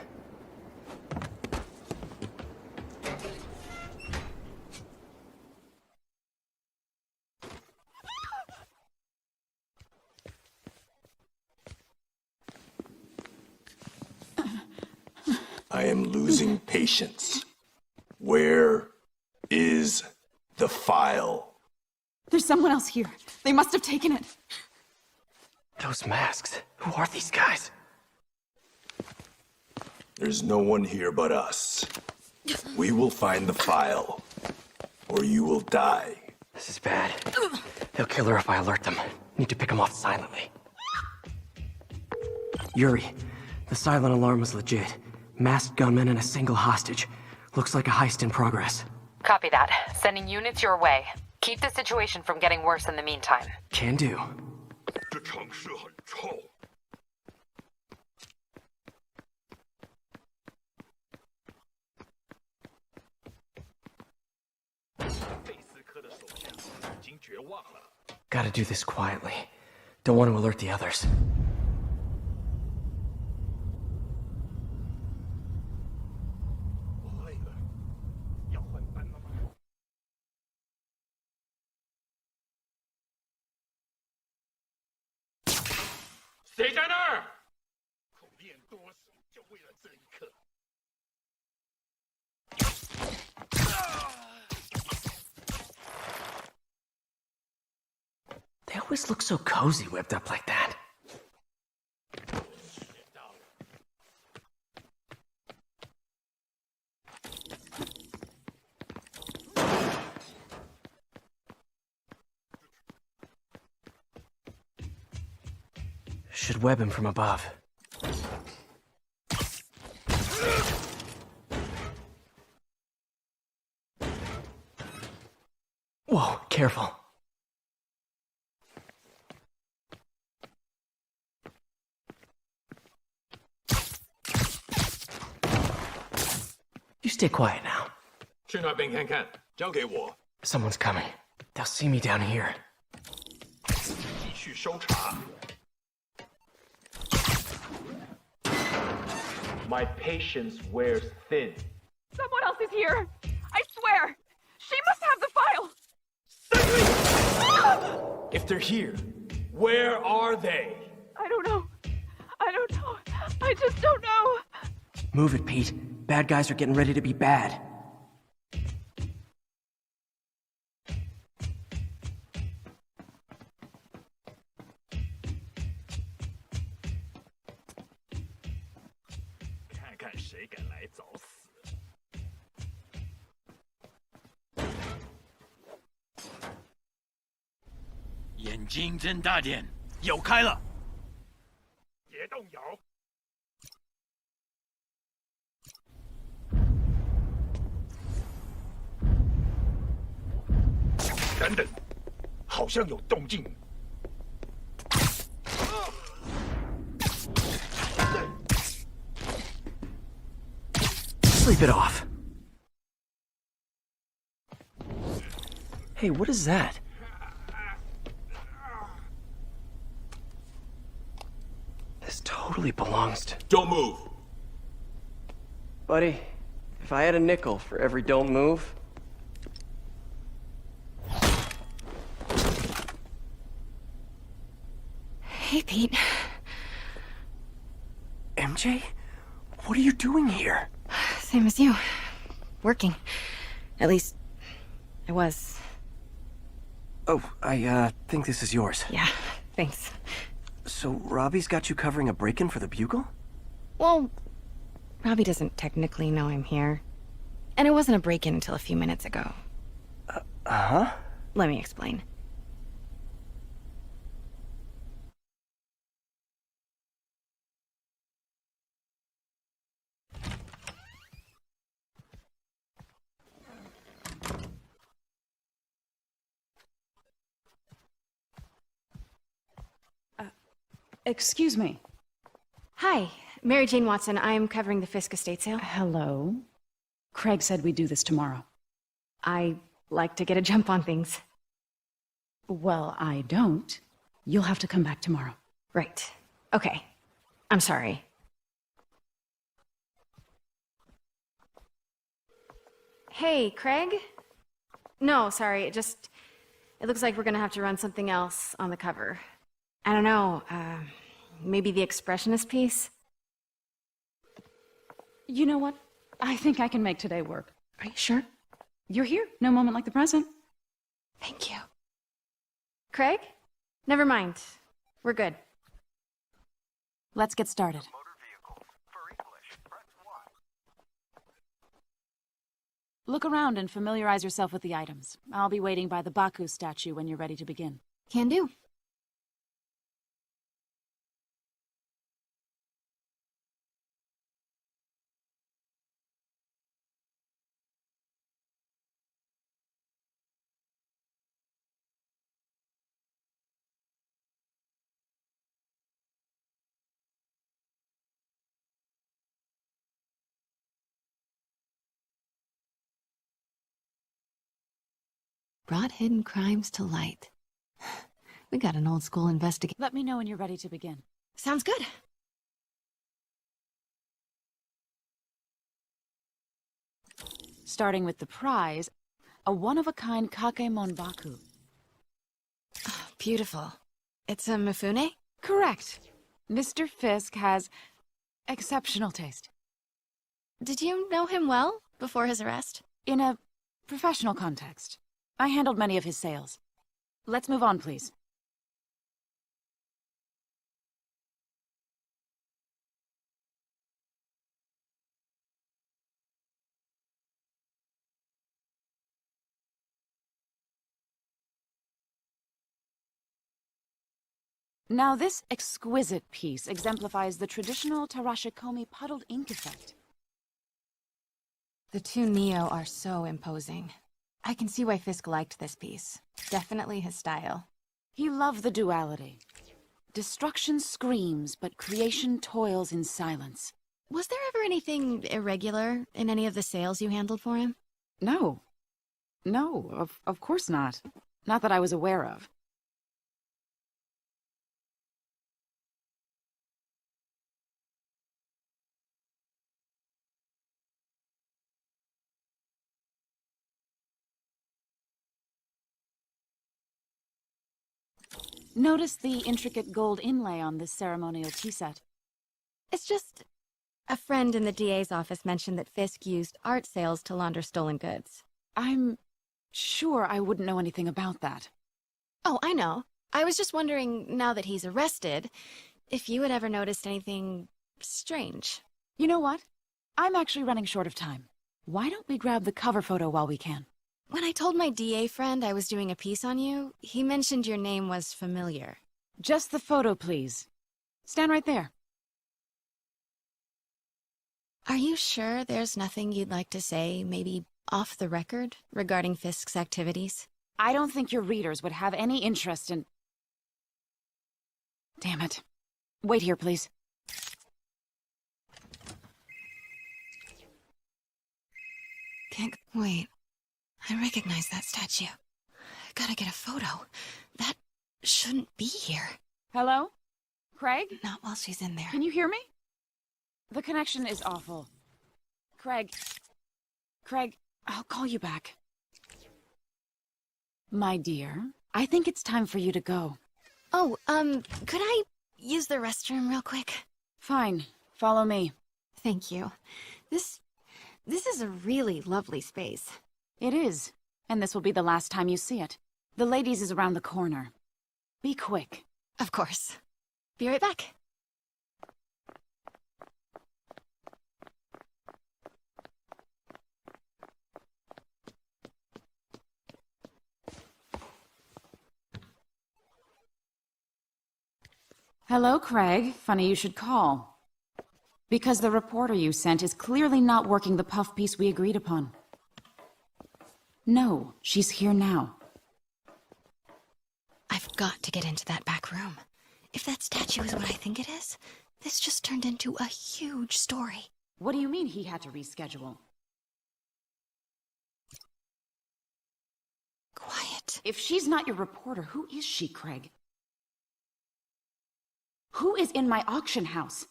I am losing patience. Where is the file? There's someone else here. They must have taken it. Those masks. Who are these guys? There's no one here but us. We will find the file, or you will die. This is bad. They'll kill her if I alert them. Need to pick them off silently. Yuri, the silent alarm was legit. Masked gunmen and a single hostage. Looks like a heist in progress. Copy that. Sending units your way. Keep the situation from getting worse in the meantime. Can do. 这城市很臭。贝斯科的手下已经绝望了。 Gotta do this quietly. Don't want to alert the others. They always look so cozy whipped up like that. Should web him from above. Whoa, careful. You stay quiet now. 去那边看看，交给我。 Someone's coming. They'll see me down here. 继续搜查。My patience wears thin. Someone else is here. I swear. She must have the file. If they're here, where are they? I don't know. I don't know. I just don't know. Move it, Pete. Bad guys are getting ready to be bad. "眼睛睁大点，有开了！别动摇。等等，好像有动静。Sleep it off. Hey, what is that? This totally belongs to... Don't move. Buddy, if I had a nickel for every don't move... Hey, Pete. MJ? What are you doing here? Same as you. Working. At least, I was. Oh, I think this is yours. Yeah, thanks. So, Robbie's got you covering a break-in for the Bugle? Well, Robbie doesn't technically know I'm here. And it wasn't a break-in until a few minutes ago. Uh-huh? Let me explain. Excuse me. Hi, Mary Jane Watson. I'm covering the Fisk estate sale. Hello. Craig said we'd do this tomorrow. I like to get a jump on things. Well, I don't. You'll have to come back tomorrow. Right. Okay. I'm sorry. Hey, Craig? No, sorry, it looks like we're gonna have to run something else on the cover. I don't know, maybe the expressionist piece? You know what? I think I can make today work. Are you sure? You're here. No moment like the present. Thank you. Craig? Never mind. We're good. Let's get started. Look around and familiarize yourself with the items. I'll be waiting by the Baku statue when you're ready to begin. Can do. Brought hidden crimes to light. We got an old school investigation. Let me know when you're ready to begin. Sounds good. Starting with the prize, a one-of-a-kind Kakemon Baku. Oh, beautiful. It's a Mifune? Correct. Mr. Fisk has exceptional taste. Did you know him well before his arrest? In a professional context. I handled many of his sales. Let's move on, please. Now, this exquisite piece exemplifies the traditional Tarashikomi puddled ink effect. The two Neo are so imposing. I can see why Fisk liked this piece. Definitely his style. He loved the duality. Destruction screams, but creation toils in silence. Was there ever anything irregular in any of the sales you handled for him? No. No, of course not. Not that I was aware of. Notice the intricate gold inlay on this ceremonial tea set. It's just... a friend in the DA's office mentioned that Fisk used art sales to launder stolen goods. I'm sure I wouldn't know anything about that. Oh, I know. I was just wondering, now that he's arrested, if you had ever noticed anything strange. You know what? I'm actually running short of time. Why don't we grab the cover photo while we can? When I told my DA friend I was doing a piece on you, he mentioned your name was familiar. Just the photo, please. Stand right there. Are you sure there's nothing you'd like to say, maybe off the record, regarding Fisk's activities? I don't think your readers would have any interest in... Damn it. Wait here, please. Wait. I recognize that statue. Gotta get a photo. That shouldn't be here. Hello? Craig? Not while she's in there. Can you hear me? The connection is awful. Craig, I'll call you back. My dear, I think it's time for you to go. Oh, could I use the restroom real quick? Fine. Follow me. Thank you. This is a really lovely space. It is. And this will be the last time you see it. The ladies is around the corner. Be quick. Of course. Be right back. Hello, Craig. Funny you should call. Because the reporter you sent is clearly not working the puff piece we agreed upon. No, she's here now. I've got to get into that back room. If that statue is what I think it is, this just turned into a huge story. What do you mean he had to reschedule? Quiet. If she's not your reporter, who is she, Craig? Who is in my auction house?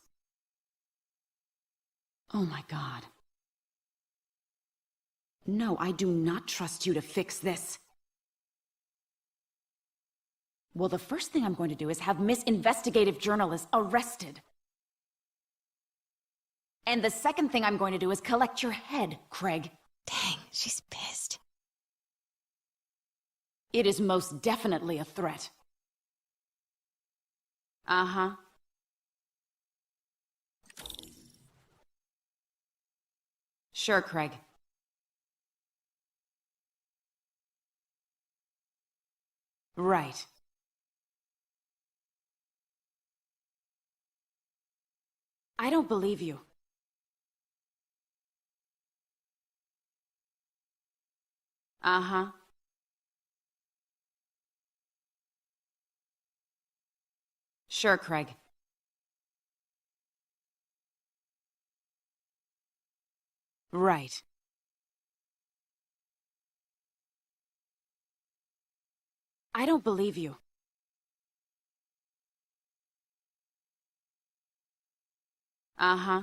Oh my god. No, I do not trust you to fix this. Well, the first thing I'm going to do is have Miss Investigative Journalist arrested. And the second thing I'm going to do is collect your head, Craig. Dang, she's pissed. It is most definitely a threat. Uh-huh. Sure, Craig. Right. I don't believe you. Uh-huh. Sure, Craig. Right. I don't believe you. Uh-huh.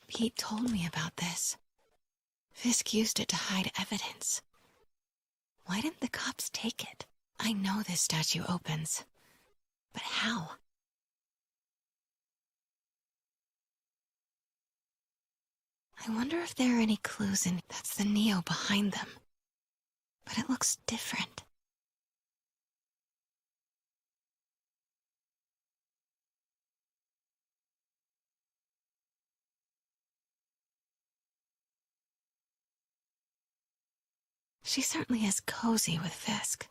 Pete told me about this. Fisk used it to hide evidence. Why didn't the cops take it? I know this statue opens. But how? I wonder if there are any clues in that's the Neo behind them. But it looks different. She certainly is cozy with Fisk.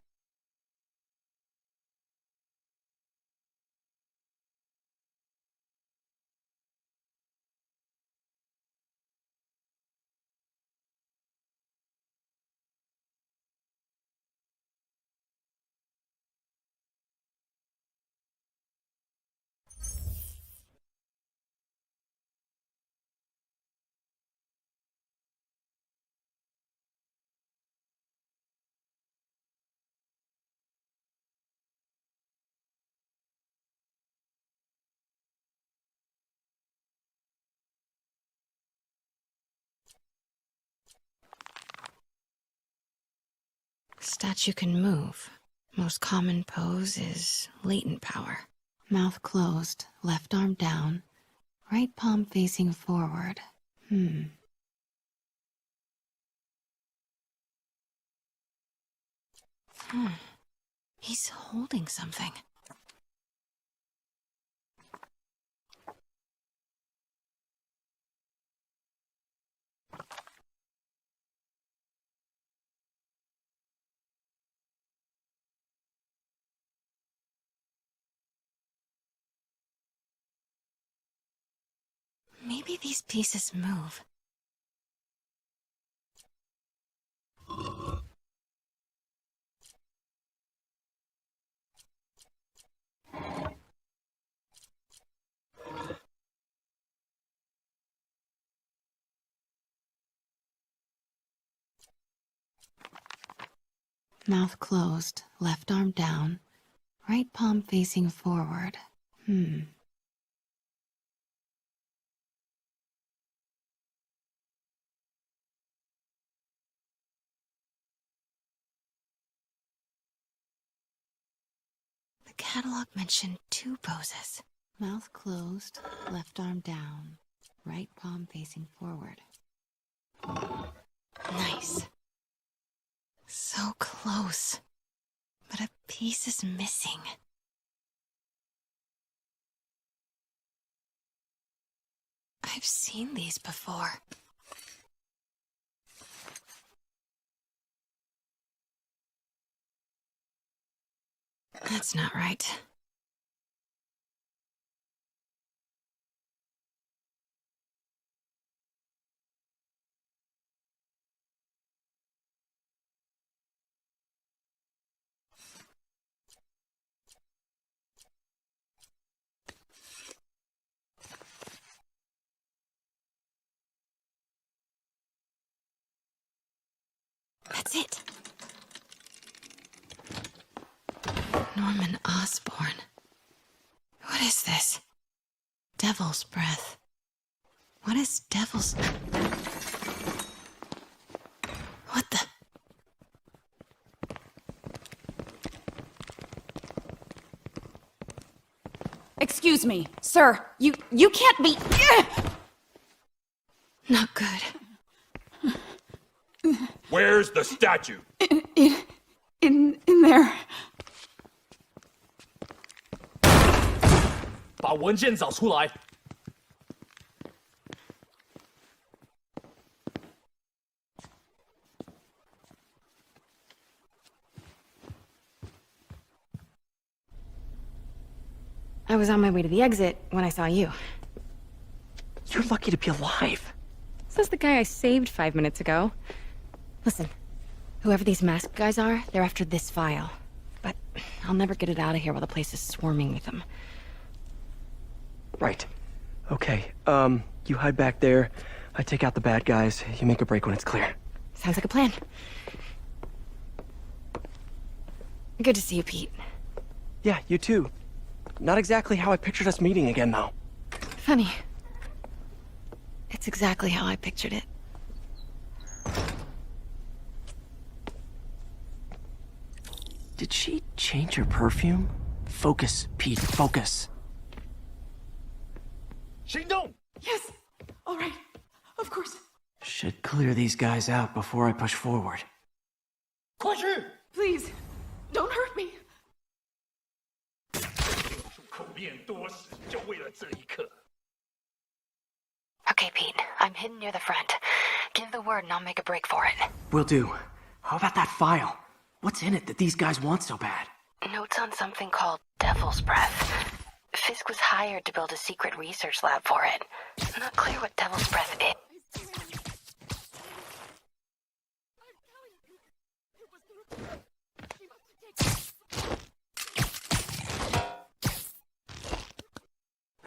Statue can move. Most common pose is latent power. Mouth closed, left arm down, right palm facing forward. He's holding something. Maybe these pieces move. Mouth closed, left arm down, right palm facing forward. The catalog mentioned 2 poses. Mouth closed, left arm down, right palm facing forward. Nice. So close. But a piece is missing. I've seen these before. That's not right. That's it. Norman Osborn. What is this? Devil's breath. What is devil's... What the... Excuse me, sir. You can't be... Not good. Where's the statue? In there. 把文件找出来。 I was on my way to the exit when I saw you. You're lucky to be alive. Says the guy I saved 5 minutes ago. Listen, whoever these masked guys are, they're after this file. But I'll never get it out of here while the place is swarming with them. Right. Okay, you hide back there. I take out the bad guys. You make a break when it's clear. Sounds like a plan. Good to see you, Pete. Yeah, you too. Not exactly how I pictured us meeting again, though. Funny. It's exactly how I pictured it. Did she change her perfume? Focus, Pete, focus. 行动! Yes. All right. Of course. Should clear these guys out before I push forward. 快去! Please, don't hurt me. 口练多时，就为了这一刻。 Okay, Pete. I'm hidden near the front. Give the word and I'll make a break for it. Will do. How about that file? What's in it that these guys want so bad? Notes on something called Devil's Breath. Fisk was hired to build a secret research lab for it. Not clear what Devil's Breath is.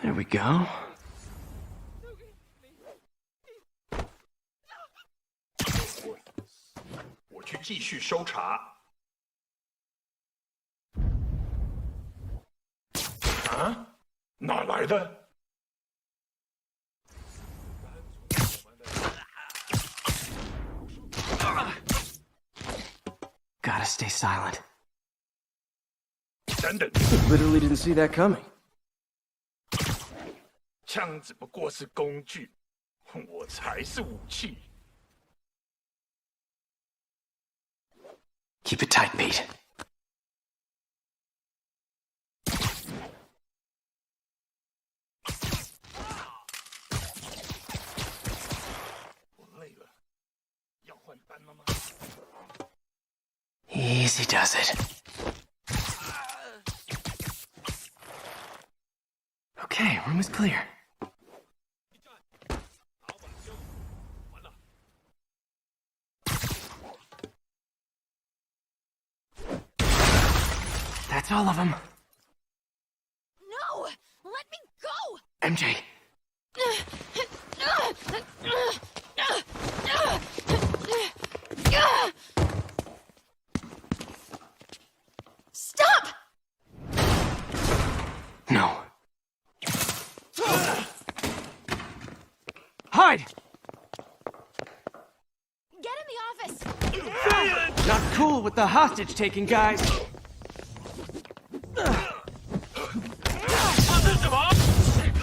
There we go. 我去继续搜查。啊？哪来的？ Gotta stay silent. 等等， Literally didn't see that coming. 枪只不过是工具，我才是武器。 Keep it tight, Pete. 我累了，要换班了吗？ Easy does it. Okay, room is clear. That's all of them. No! Let me go! MJ. Stop! No. Hide! Get in the office! Not cool with the hostage taking, guys.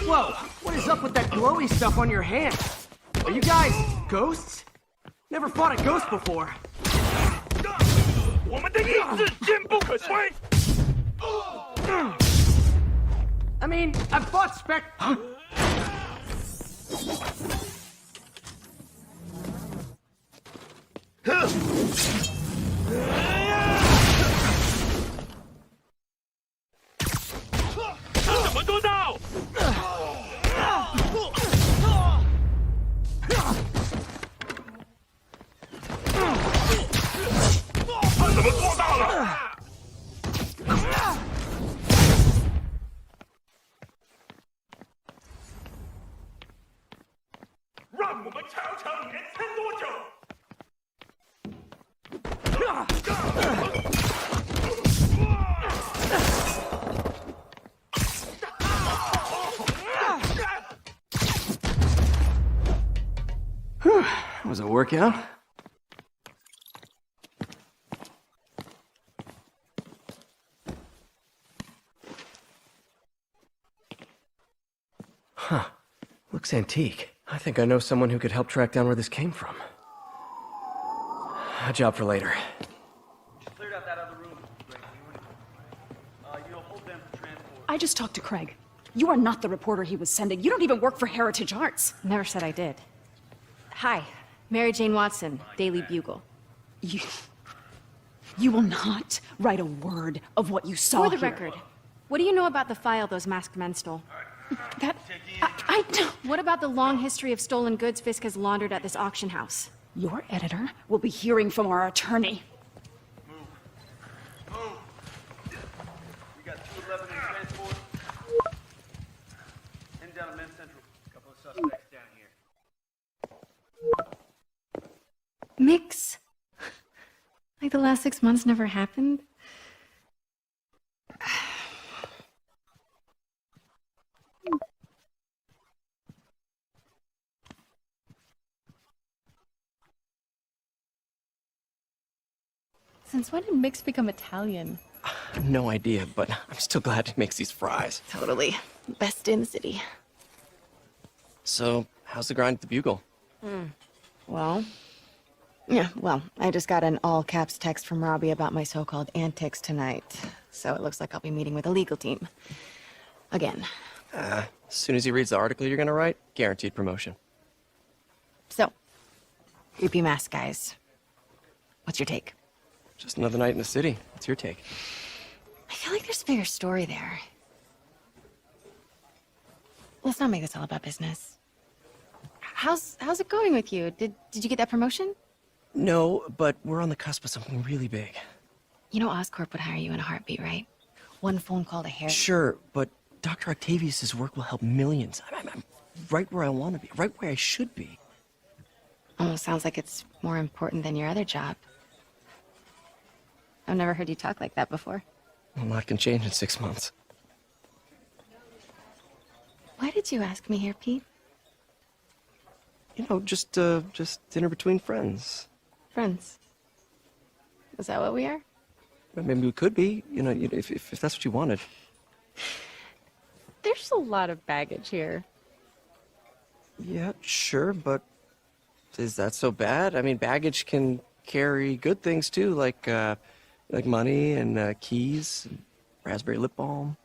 Whoa, what is up with that glowy stuff on your hand? Are you guys ghosts? Never fought a ghost before. 我们的意志坚不可摧。 I mean, I've fought Huh? 怎么做到？他怎么做到了？让我们瞧瞧你能撑多久！ Got was a workout. Huh. Looks antique. I think I know someone who could help track down where this came from. A job for later. Cleared out that other room. You'll hold them for transport. I just talked to Craig. You are not the reporter he was sending. You don't even work for Heritage Arts. Never said I did. Hi, Mary Jane Watson, Daily Bugle. You will not write a word of what you saw For the here. record, what do you know about the file those masked men stole? I don't. What about the long history of stolen goods Fisk has laundered at this auction house? Your editor will be hearing from our attorney. We got 211 in transport. Heading down to Men's Central. A couple of suspects down here. Mix? Like the last 6 months never happened? Since when did Mix become Italian? No idea, but I'm still glad he makes these fries. Totally. Best in the city. So, how's the grind at the Bugle? Well, I just got an all-caps text from Robbie about my so-called antics tonight. So it looks like I'll be meeting with a legal team. Again. As soon as he reads the article you're gonna write, guaranteed promotion. So, creepy mask guys. What's your take? Just another night in the city. What's your take? I feel like there's a bigger story there. Let's not make this all about business. How's it going with you? Did you get that promotion? No, but we're on the cusp of something really big. You know Oscorp would hire you in a heartbeat, right? One phone call to Harry. Sure, but Dr. Octavius's work will help millions. I'm right where I want to be, right where I should be. Almost sounds like it's more important than your other job. I've never heard you talk like that before. A lot can change in 6 months. Why did you ask me here, Pete? You know, just dinner between friends. Friends. Is that what we are? Maybe we could be, you know, if that's what you wanted. There's a lot of baggage here. Yeah, sure, but is that so bad? I mean, baggage can carry good things too, like money and keys, and raspberry lip balm.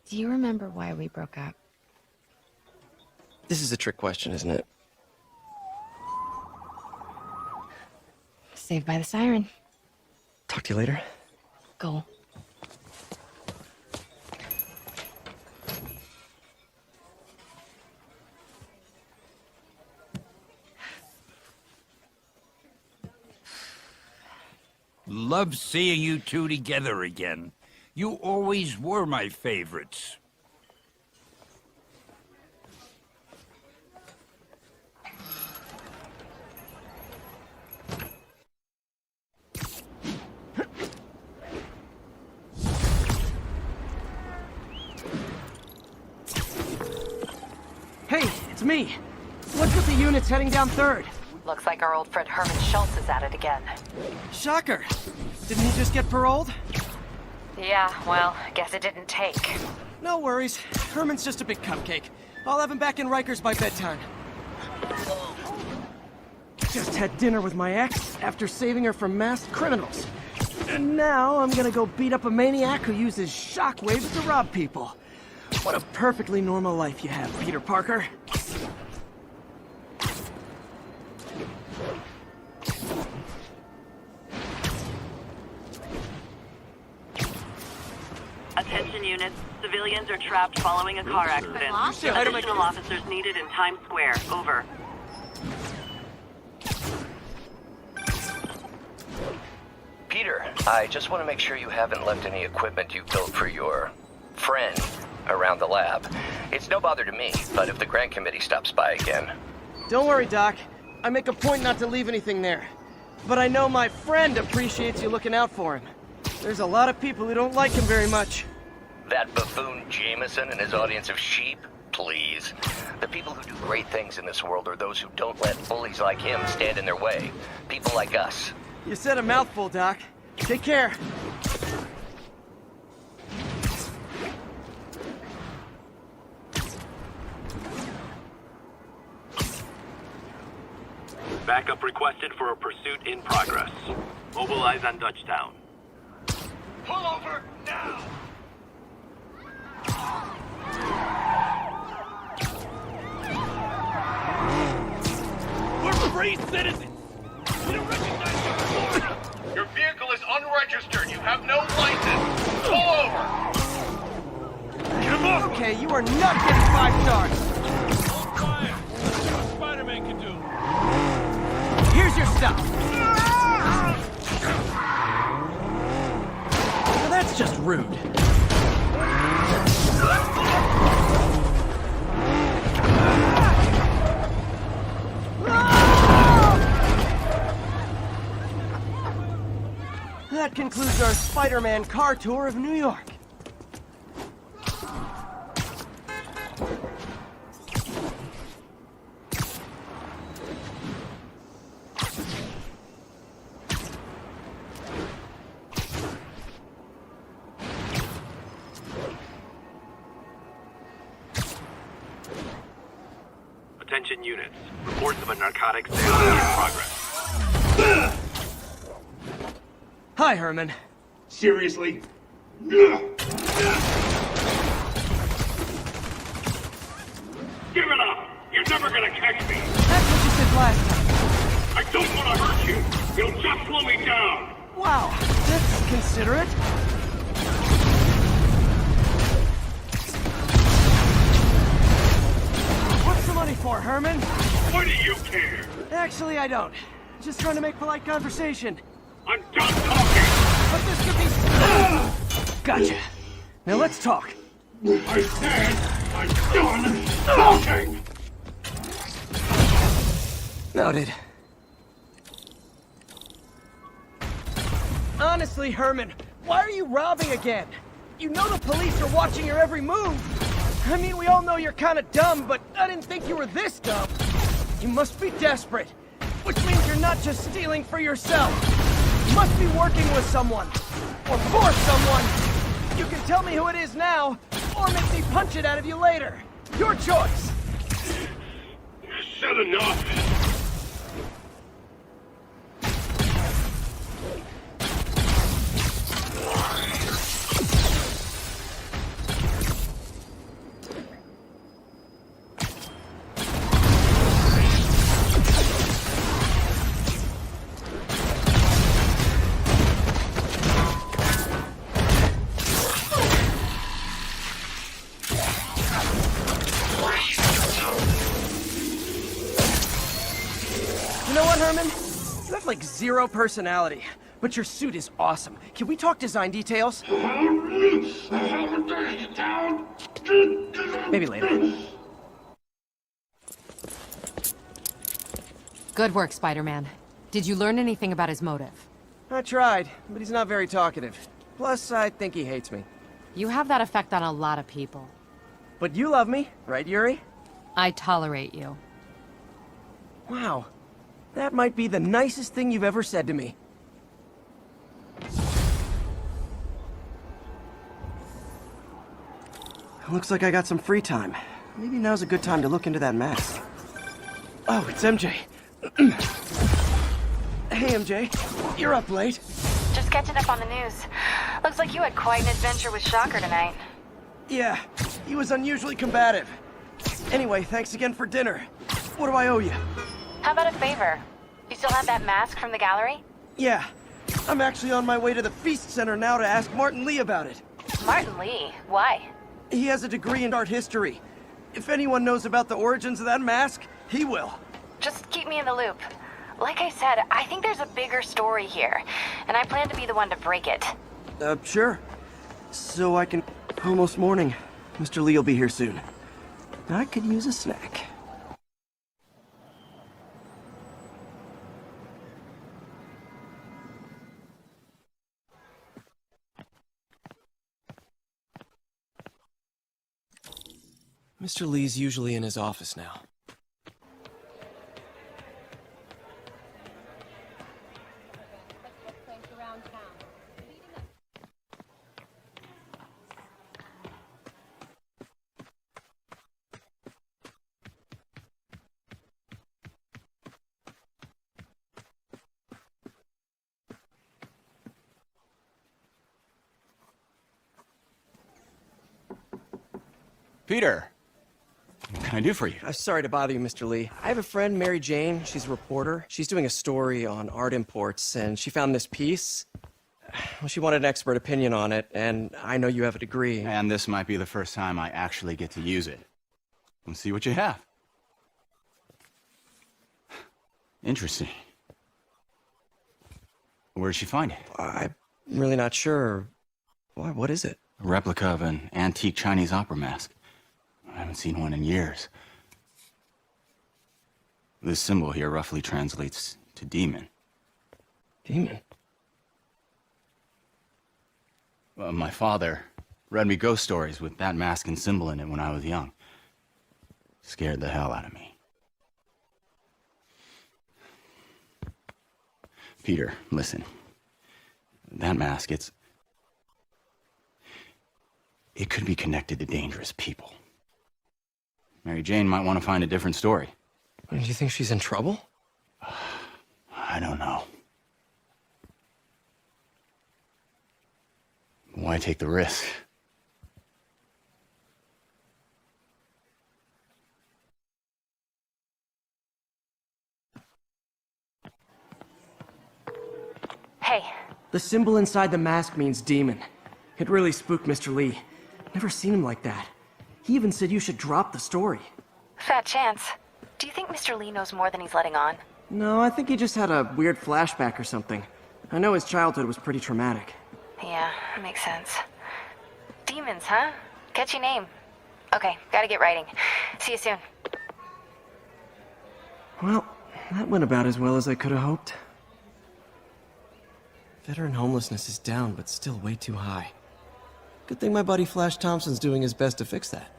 Do you remember why we broke up? This is a trick question, isn't it? Saved by the siren. Talk to you later. Go. Love seeing you two together again. You always were my favorites. Hey, it's me. What's with the units heading down 3rd? Looks like our old friend Herman Schultz is at it again. Shocker. Didn't he just get paroled? Yeah, well, guess it didn't take. No worries. Herman's just a big cupcake. I'll have him back in Rikers by bedtime. Just had dinner with my ex after saving her from masked criminals. And now I'm gonna go beat up a maniac who uses shockwaves to rob people. What a perfectly normal life you have, Peter Parker. Attention units. Civilians are trapped following a car accident. Additional officers needed in Times Square. Over. Peter, I just want to make sure you haven't left any equipment you built for your friend around the lab. It's no bother to me, but if the grant committee stops by again... Don't worry, Doc. I make a point not to leave anything there. But I know my friend appreciates you looking out for him. There's a lot of people who don't like him very much. That buffoon Jameson and his audience of sheep? please. The people who do great things in this world are those who don't let bullies like him stand in their way. People like us. You said a mouthful, Doc. Take care. Backup requested for a pursuit in progress. Mobilize on Dutchtown. Pull over now! We're free citizens! We don't recognize your authority! Your vehicle is unregistered. You have no license. Pull over! Get him off! Okay, you are not getting 5 stars! Hold fire! That's what Spider-Man can do! Here's your stuff! Now that's just rude. That concludes our Spider-Man car tour of New York. Attention units. Reports of a narcotics sale in progress. Hi, Herman. Seriously? Give it up! You're never gonna catch me! That's what you said last time. I don't want to hurt you! You'll just slow me down! Wow, that's considerate. What's the money for, Herman? What do you care? Actually, I don't. Just trying to make polite conversation. I'm done talking! But this could be... Gotcha. Now let's talk. I said I'm done talking! Noted. Honestly, Herman, why are you robbing again? You know the police are watching your every move. I mean, we all know you're kind of dumb, but I didn't think you were this dumb. You must be desperate, which means you're not just stealing for yourself. You must be working with someone, or for someone. You can tell me who it is now, or make me punch it out of you later. Your choice. Said enough. Herman? You have like 0 personality, but your suit is awesome. Can we talk design details? Maybe later. Good work, Spider-Man. Did you learn anything about his motive? I tried, but he's not very talkative. Plus, I think he hates me. You have that effect on a lot of people. But you love me, right, Yuri? I tolerate you. Wow. That might be the nicest thing you've ever said to me. Looks like I got some free time. Maybe now's a good time to look into that mask. Oh, it's MJ. Hey, MJ. You're up late. Just catching up on the news. Looks like you had quite an adventure with Shocker tonight. Yeah, he was unusually combative. Anyway, thanks again for dinner. What do I owe you? How about a favor? You still have that mask from the gallery? Yeah. I'm actually on my way to the Feast Center now to ask Martin Lee about it. Martin Lee? Why? He has a degree in art history. If anyone knows about the origins of that mask, he will. Just keep me in the loop. Like I said, I think there's a bigger story here, and I plan to be the one to break it. Sure. So I can... Almost morning. Mr. Lee will be here soon. I could use a snack. Mr. Lee's usually in his office now. Peter! What can I do for you? Sorry to bother you, Mr. Lee. I have a friend, Mary Jane. She's a reporter. She's doing a story on art imports, and she found this piece. Well, she wanted an expert opinion on it, and I know you have a degree. And this might be the first time I actually get to use it. Let's see what you have. Interesting. Where did she find it? I'm really not sure. Why, what is it? A replica of an antique Chinese opera mask. I haven't seen one in years. This symbol here roughly translates to demon. Demon? My father read me ghost stories with that mask and symbol in it when I was young. Scared the hell out of me. Peter, listen. That mask, it could be connected to dangerous people. Mary Jane might want to find a different story. Do you think she's in trouble? I don't know. Why take the risk? Hey. The symbol inside the mask means demon. It really spooked Mr. Lee. Never seen him like that. He even said you should drop the story. Fat chance. Do you think Mr. Lee knows more than he's letting on? No, I think he just had a weird flashback or something. I know his childhood was pretty traumatic. Yeah, makes sense. Demons, huh? Catchy name. Okay, gotta get writing. See you soon. Well, that went about as well as I could have hoped. Veteran homelessness is down, but still way too high. Good thing my buddy Flash Thompson's doing his best to fix that.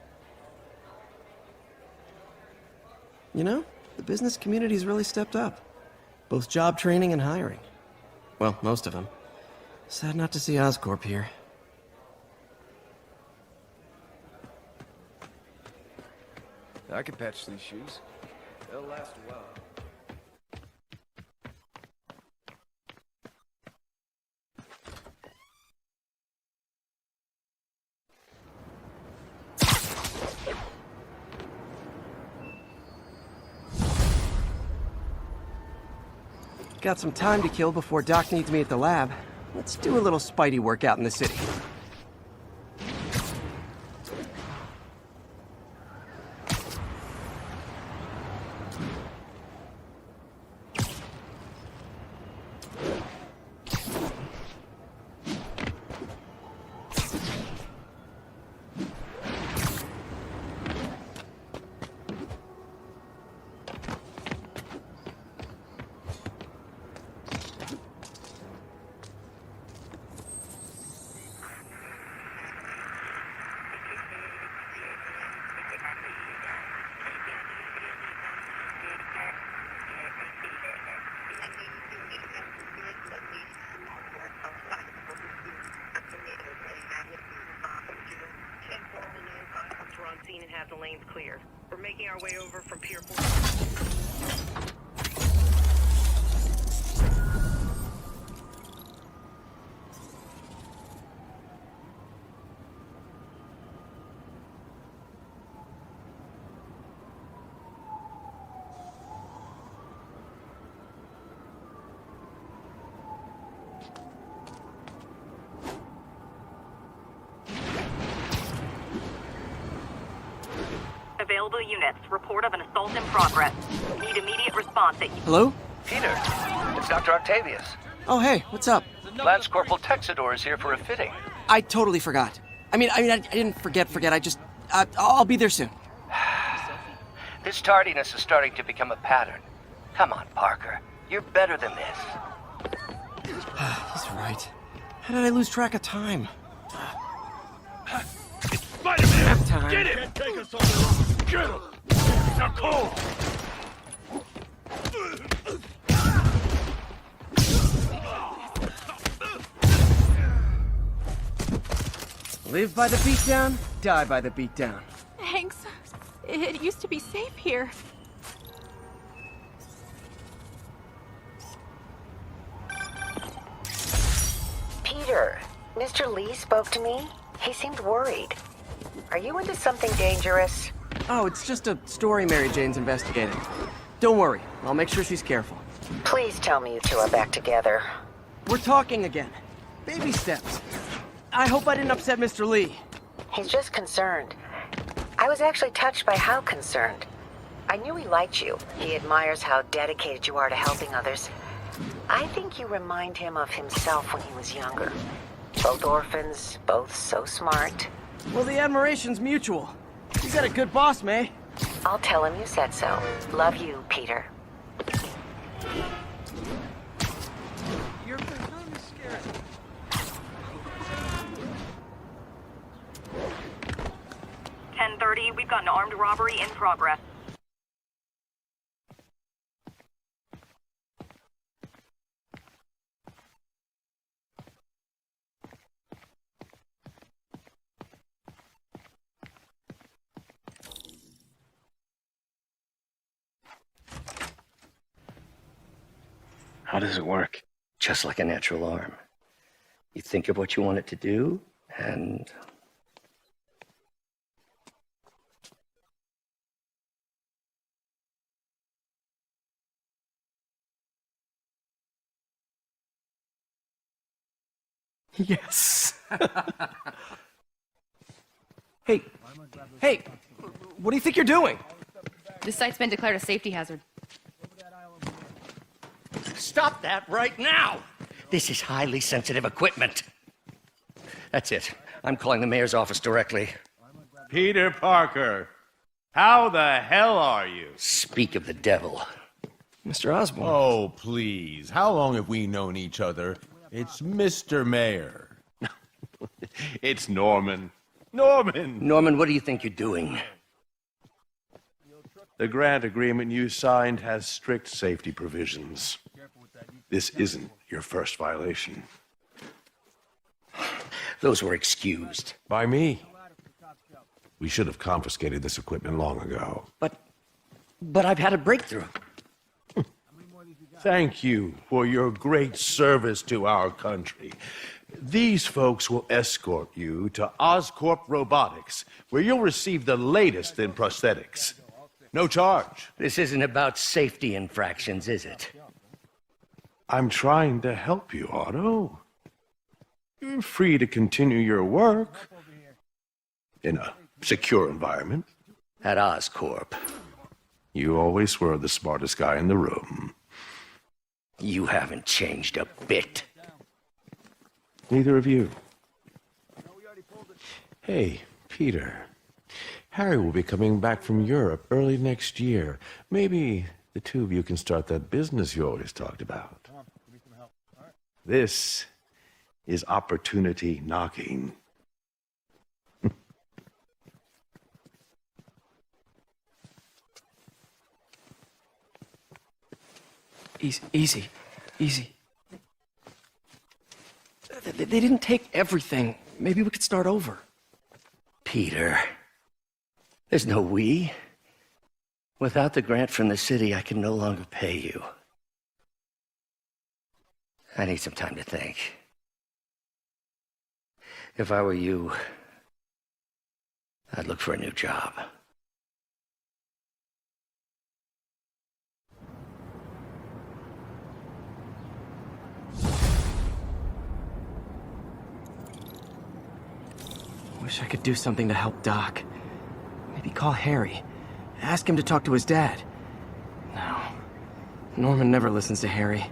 You know, the business community's really stepped up. Both job training and hiring. Well, most of them. Sad not to see Oscorp here. I can patch these shoes. They'll last a while. Got some time to kill before Doc needs me at the lab. Let's do a little Spidey workout in the city. And have the lanes clear. We're making our way over from Pier 4. Available units. Report of an assault in progress. Need immediate response at... Hello? Peter, it's Dr. Octavius. Oh, hey, what's up? Lance Corporal Texador is here for a fitting. I totally forgot. I didn't forget. I just... I'll be there soon. This tardiness is starting to become a pattern. Come on, Parker. You're better than this. He's right. How did I lose track of time? Spider-Man! Nap time. time. Get him! Take us all along. Get him! Now call! Live by the beatdown, die by the beatdown. Thanks. It used to be safe here. Peter, Mr. Lee spoke to me. He seemed worried. Are you into something dangerous? Oh, it's just a story Mary Jane's investigating. Don't worry, I'll make sure she's careful. Please tell me you two are back together. We're talking again. Baby steps. I hope I didn't upset Mr. Lee. He's just concerned. I was actually touched by how concerned. I knew he liked you. He admires how dedicated you are to helping others. I think you remind him of himself when he was younger. Both orphans, both so smart. Well, the admiration's mutual. You got a good boss, May. I'll tell him you said so. Love you, Peter. You're becoming scary. 10:30, we've got an armed robbery in progress. How does it work? Just like a natural arm. You think of what you want it to do, and... Yes. Hey, what do you think you're doing? This site's been declared a safety hazard. Stop that right now! This is highly sensitive equipment. That's it. I'm calling the mayor's office directly. Peter Parker, how the hell are you? Speak of the devil. Mr. Osborn. Oh, please. How long have we known each other? It's Mr. Mayor. It's Norman. Norman! Norman, what do you think you're doing? The grant agreement you signed has strict safety provisions. This isn't your first violation. Those were excused. By me. We should have confiscated this equipment long ago. But I've had a breakthrough. Thank you for your great service to our country. These folks will escort you to Oscorp Robotics, where you'll receive the latest in prosthetics. No charge. This isn't about safety infractions, is it? I'm trying to help you, Otto. You're free to continue your work in a secure environment. At Oscorp. You always were the smartest guy in the room. You haven't changed a bit. Neither of you. Hey, Peter. Harry will be coming back from Europe early next year. Maybe the two of you can start that business you always talked about. This is opportunity knocking. Easy. They didn't take everything. Maybe we could start over. Peter, there's no we. Without the grant from the city, I can no longer pay you. I need some time to think. If I were you, I'd look for a new job. Wish I could do something to help Doc. Maybe call Harry. Ask him to talk to his dad. No. Norman never listens to Harry.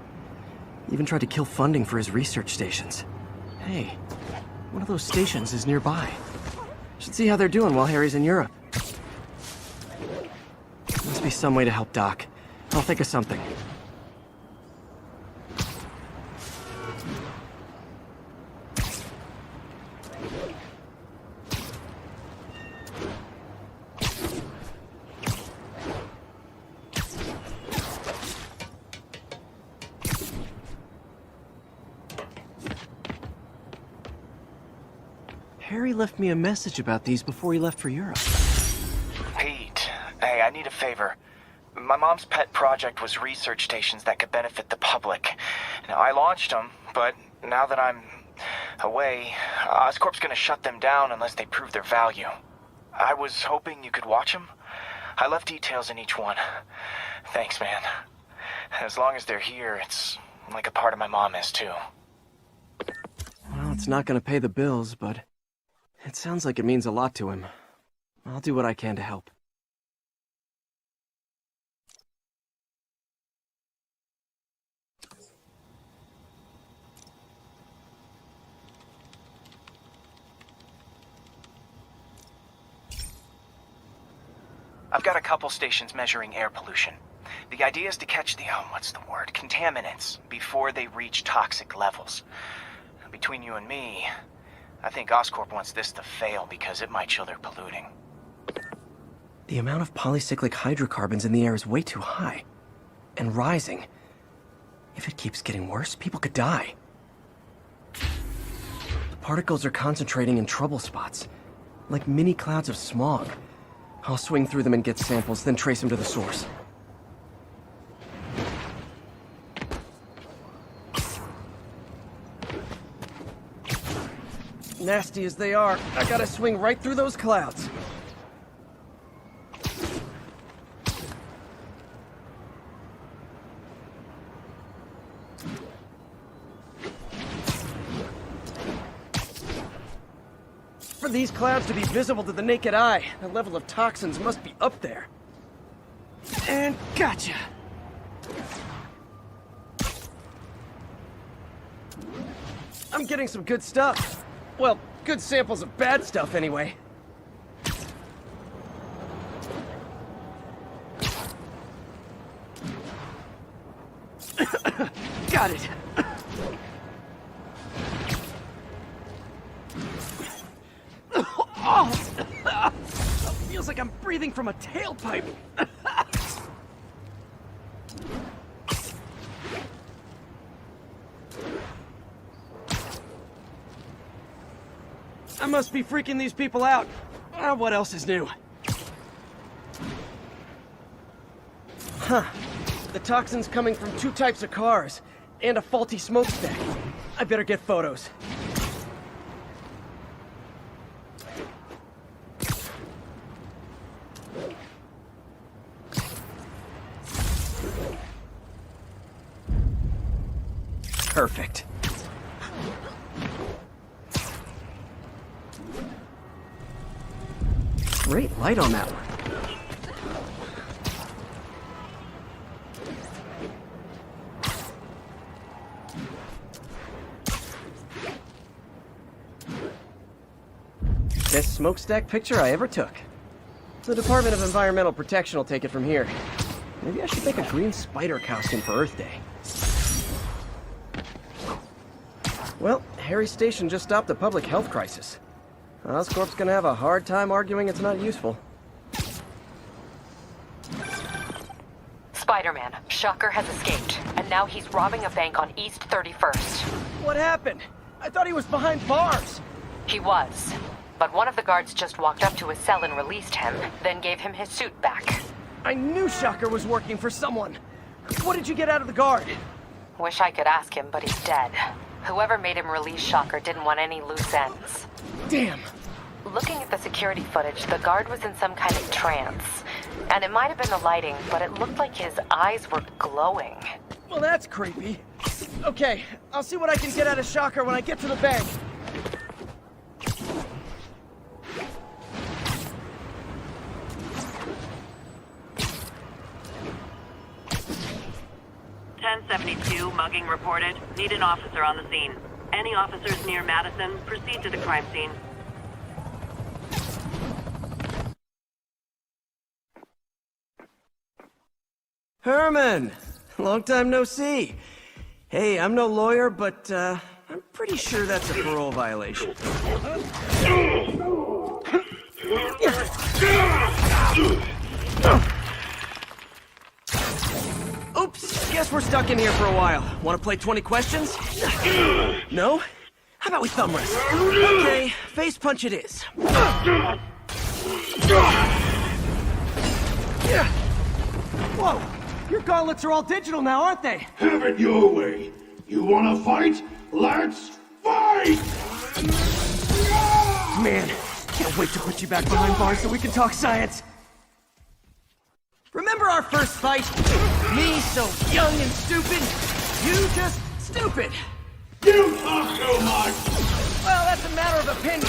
Even tried to kill funding for his research stations. Hey, one of those stations is nearby. Should see how they're doing while Harry's in Europe. Must be some way to help Doc. I'll think of something. Harry left me a message about these before he left for Europe. Pete, hey, I need a favor. My mom's pet project was research stations that could benefit the public. Now, I launched them, but now that I'm away, Oscorp's gonna shut them down unless they prove their value. I was hoping you could watch them. I left details in each one. Thanks, man. As long as they're here, it's like a part of my mom is, too. Well, it's not gonna pay the bills, but it sounds like it means a lot to him. I'll do what I can to help. I've got a couple stations measuring air pollution. The idea is to catch the, contaminants before they reach toxic levels. Between you and me, I think Oscorp wants this to fail because it might show they're polluting. The amount of polycyclic hydrocarbons in the air is way too high. And rising. If it keeps getting worse, people could die. The particles are concentrating in trouble spots, like mini clouds of smog. I'll swing through them and get samples, then trace them to the source. Nasty as they are, I gotta swing right through those clouds. For these clouds to be visible to the naked eye, the level of toxins must be up there. And gotcha! I'm getting some good stuff. Well, good samples of bad stuff anyway. Got it! Oh! Feels like I'm breathing from a tailpipe. I must be freaking these people out. What else is new? Huh. The toxin's coming from 2 types of cars, and a faulty smokestack. I better get photos. Perfect. Great light on that one. Best smokestack picture I ever took. The Department of Environmental Protection will take it from here. Maybe I should make a green spider costume for Earth Day. Well, Harry's station just stopped a public health crisis. Oscorp's gonna have a hard time arguing it's not useful. Spider-Man, Shocker has escaped, and now he's robbing a bank on East 31st. What happened? I thought he was behind bars! He was, but one of the guards just walked up to his cell and released him, then gave him his suit back. I knew Shocker was working for someone! What did you get out of the guard? Wish I could ask him, but he's dead. Whoever made him release Shocker didn't want any loose ends. Damn! Looking at the security footage, the guard was in some kind of trance. And it might have been the lighting, but it looked like his eyes were glowing. Well, that's creepy. Okay, I'll see what I can get out of Shocker when I get to the bank. .1072, mugging reported. Need an officer on the scene. Any officers near Madison, proceed to the crime scene. Herman! Long time no see. Hey, I'm no lawyer, but, I'm pretty sure that's a parole violation. Oops, guess we're stuck in here for a while. Want to play 20 questions? No? How about we thumb wrestle? Okay, face punch it is. Whoa! Your gauntlets are all digital now, aren't they? Have it your way. You wanna fight? Let's fight! Man, can't wait to put you back behind bars so we can talk science. Remember our first fight? Me so young and stupid, you just stupid. You talk too much! Well, that's a matter of opinion.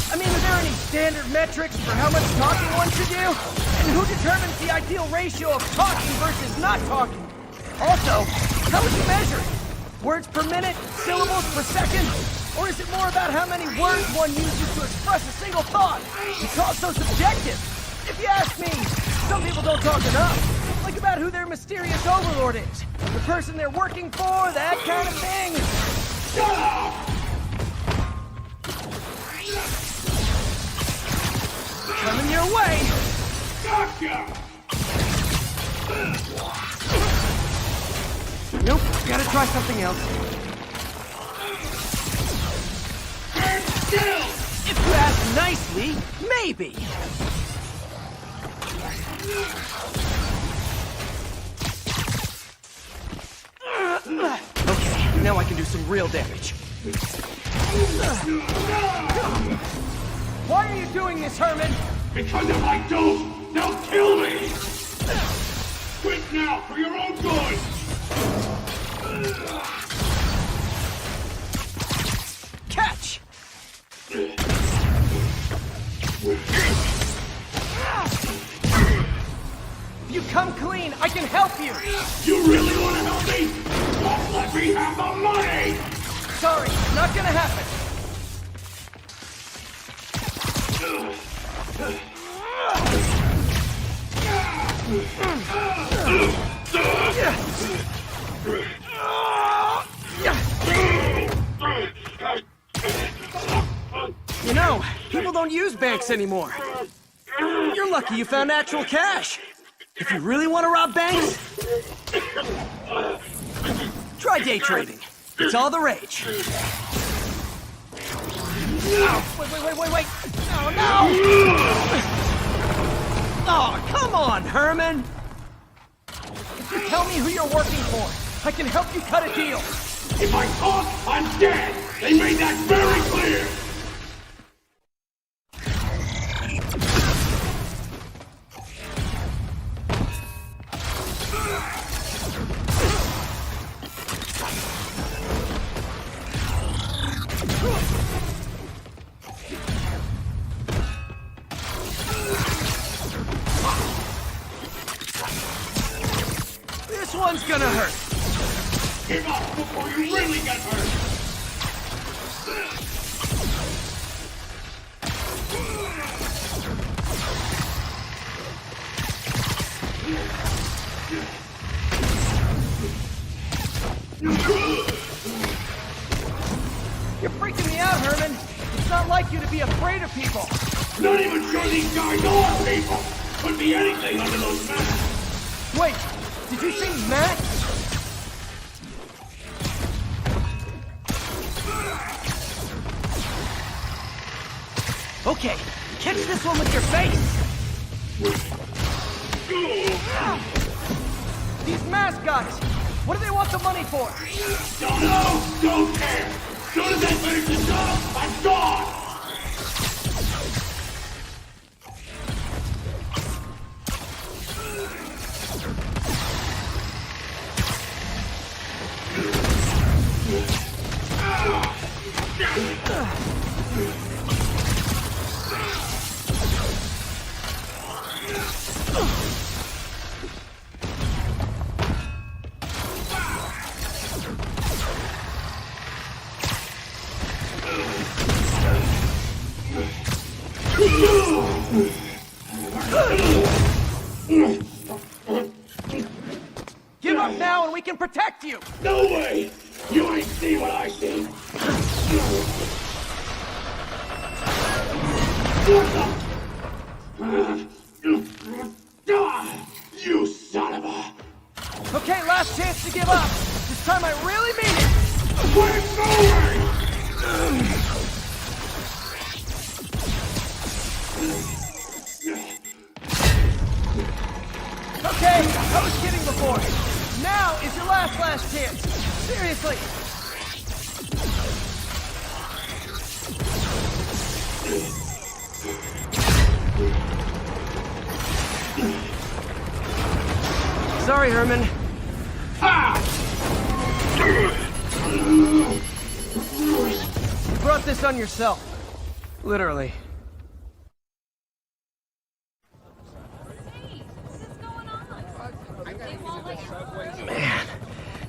I mean, are there any standard metrics for how much talking one should do? And who determines the ideal ratio of talking versus not talking? Also, how would you measure it? Words per minute? Syllables per second? Or is it more about how many words one uses to express a single thought? It's all so subjective. If you ask me, some people don't talk enough. Like about who their mysterious overlord is. The person they're working for, that kind of thing. Shut up! Coming your way! Gotcha! Nope, gotta try something else. Stand still! If you ask nicely, maybe. Okay, now I can do some real damage. Why are you doing this, Herman? Because if I don't, they'll kill me! Quit now, for your own good! Catch! If you come clean, I can help you! You really want to help me? Don't let me have the money! Sorry, not gonna happen. You know, people don't use banks anymore. You're lucky you found actual cash. If you really want to rob banks, try day trading. It's all the rage. Wait. No, no! Oh, come on, Herman! If you tell me who you're working for, I can help you cut a deal. If I talk, I'm dead! They made that very clear! This one's gonna hurt. Give up before you really get hurt! You're freaking me out, Herman. It's not like you to be afraid of people. Not even sure these guys are people! Could be anything under those masks! Wait, did you say Matt? Okay, catch this one with your face! These mask guys, what do they want the money for? Don't know! Don't care! As soon as I finish the job, I'm gone! Give up now and we can protect you! No way! You ain't see what I see! You son of a... Okay, last chance to give up! This time I really mean it! We're going! okay. I was kidding before. Now is your last chance. Seriously. Sorry, Herman. You brought this on yourself. Literally. Man,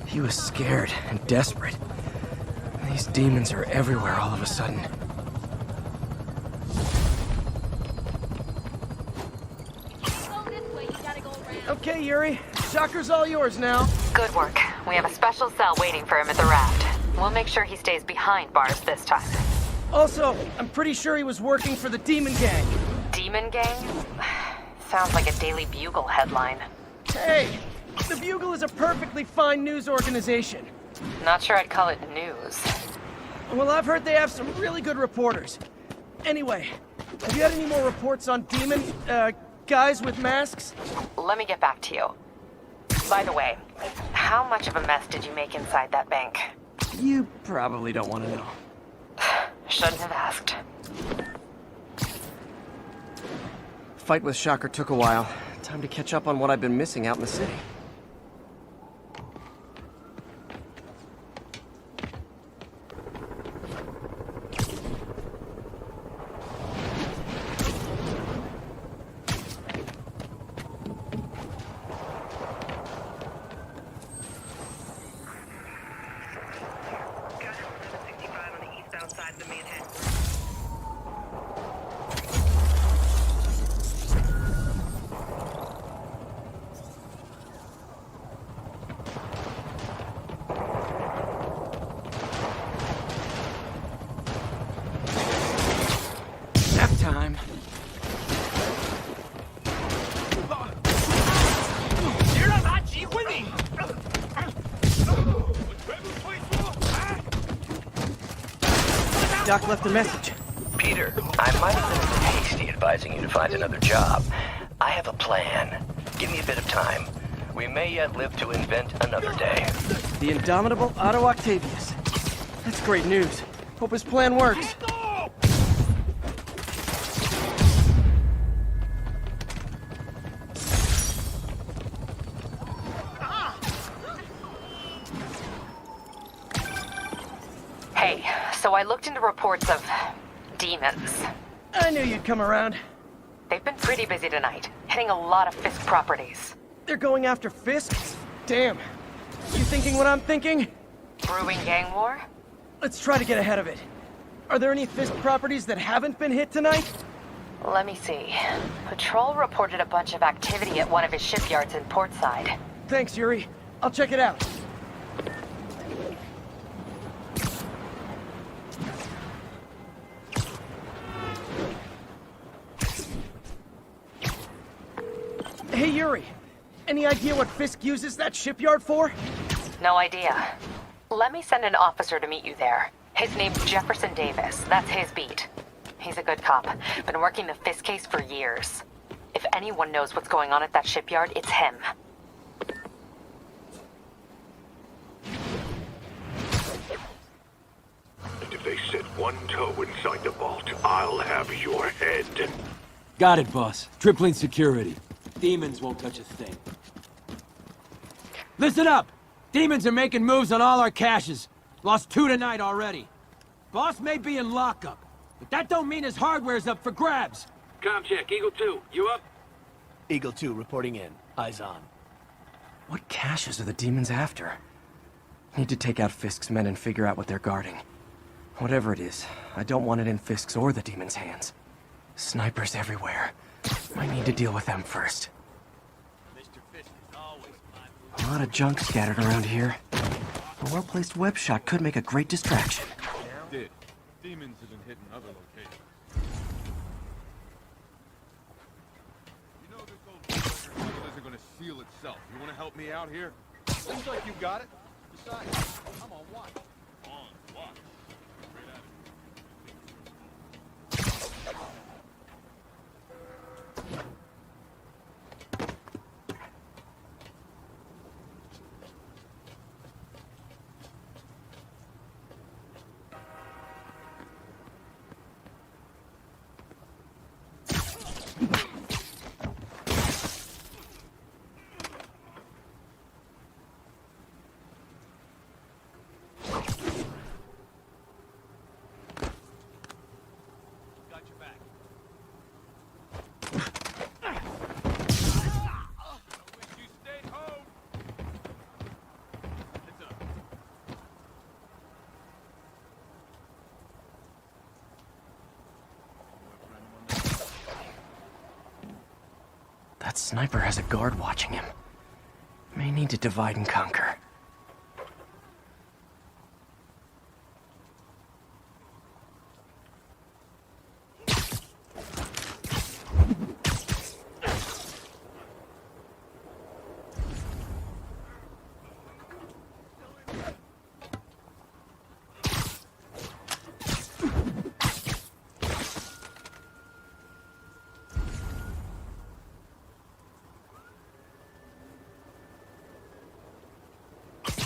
he was scared and desperate. These demons are everywhere all of a sudden. Okay, Yuri. Shocker's all yours now. Good work. We have a special cell waiting for him at the raft. We'll make sure he stays behind bars this time. Also, I'm pretty sure he was working for the Demon Gang. Demon Gang? Sounds like a Daily Bugle headline. Hey, the Bugle is a perfectly fine news organization. Not sure I'd call it news. Well, I've heard they have some really good reporters. Anyway, have you had any more reports on demon, guys with masks? Let me get back to you. By the way, how much of a mess did you make inside that bank? You probably don't want to know. Shouldn't have asked. Fight with Shocker took a while. Time to catch up on what I've been missing out in the city. Doc left a message. Peter, I might have been a bit hasty advising you to find another job. I have a plan. Give me a bit of time. We may yet live to invent another day. The indomitable Otto Octavius. That's great news. Hope his plan works. Hey, so I looked into reports of demons. I knew you'd come around. They've been pretty busy tonight, hitting a lot of Fisk properties. They're going after Fisk? Damn. You thinking what I'm thinking? Brewing gang war? Let's try to get ahead of it. Are there any Fisk properties that haven't been hit tonight? Let me see. Patrol reported a bunch of activity at one of his shipyards in Portside. Thanks, Yuri. I'll check it out. Hey, Yuri. Any idea what Fisk uses that shipyard for? No idea. Let me send an officer to meet you there. His name's Jefferson Davis. That's his beat. He's a good cop. Been working the Fisk case for years. If anyone knows what's going on at that shipyard, it's him. And if they set one toe inside the vault, I'll have your head. Got it, boss. Tripling security. Demons won't touch a thing. Listen up! Demons are making moves on all our caches. Lost 2 tonight already. Boss may be in lockup, but that don't mean his hardware's up for grabs. Com check, Eagle 2, you up? Eagle 2 reporting in. Eyes on. What caches are the demons after? Need to take out Fisk's men and figure out what they're guarding. Whatever it is, I don't want it in Fisk's or the demons' hands. Snipers everywhere. I need to deal with them first. A lot of junk scattered around here. A well-placed web shot could make a great distraction. Demons have been hitting other locations. You know this old tunnel isn't gonna seal itself. You wanna help me out here? Seems like you got it. Besides, I'm on watch. On watch. Straight at it. That sniper has a guard watching him. May need to divide and conquer.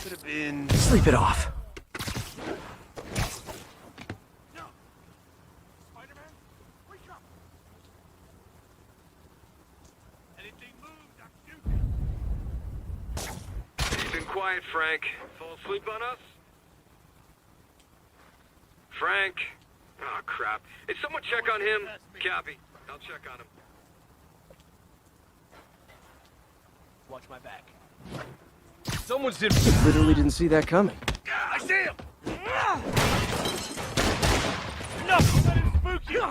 Could have been... Sleep it off. Spider-Man, wake up! Anything moves, I shoot you! You've been quiet, Frank. Fall asleep on us? Frank? Oh, crap. Hey, someone check on him. Copy. I'll check on him. Watch my back. Someone's did... Literally didn't see that coming. I see him! Enough! Let him spook you!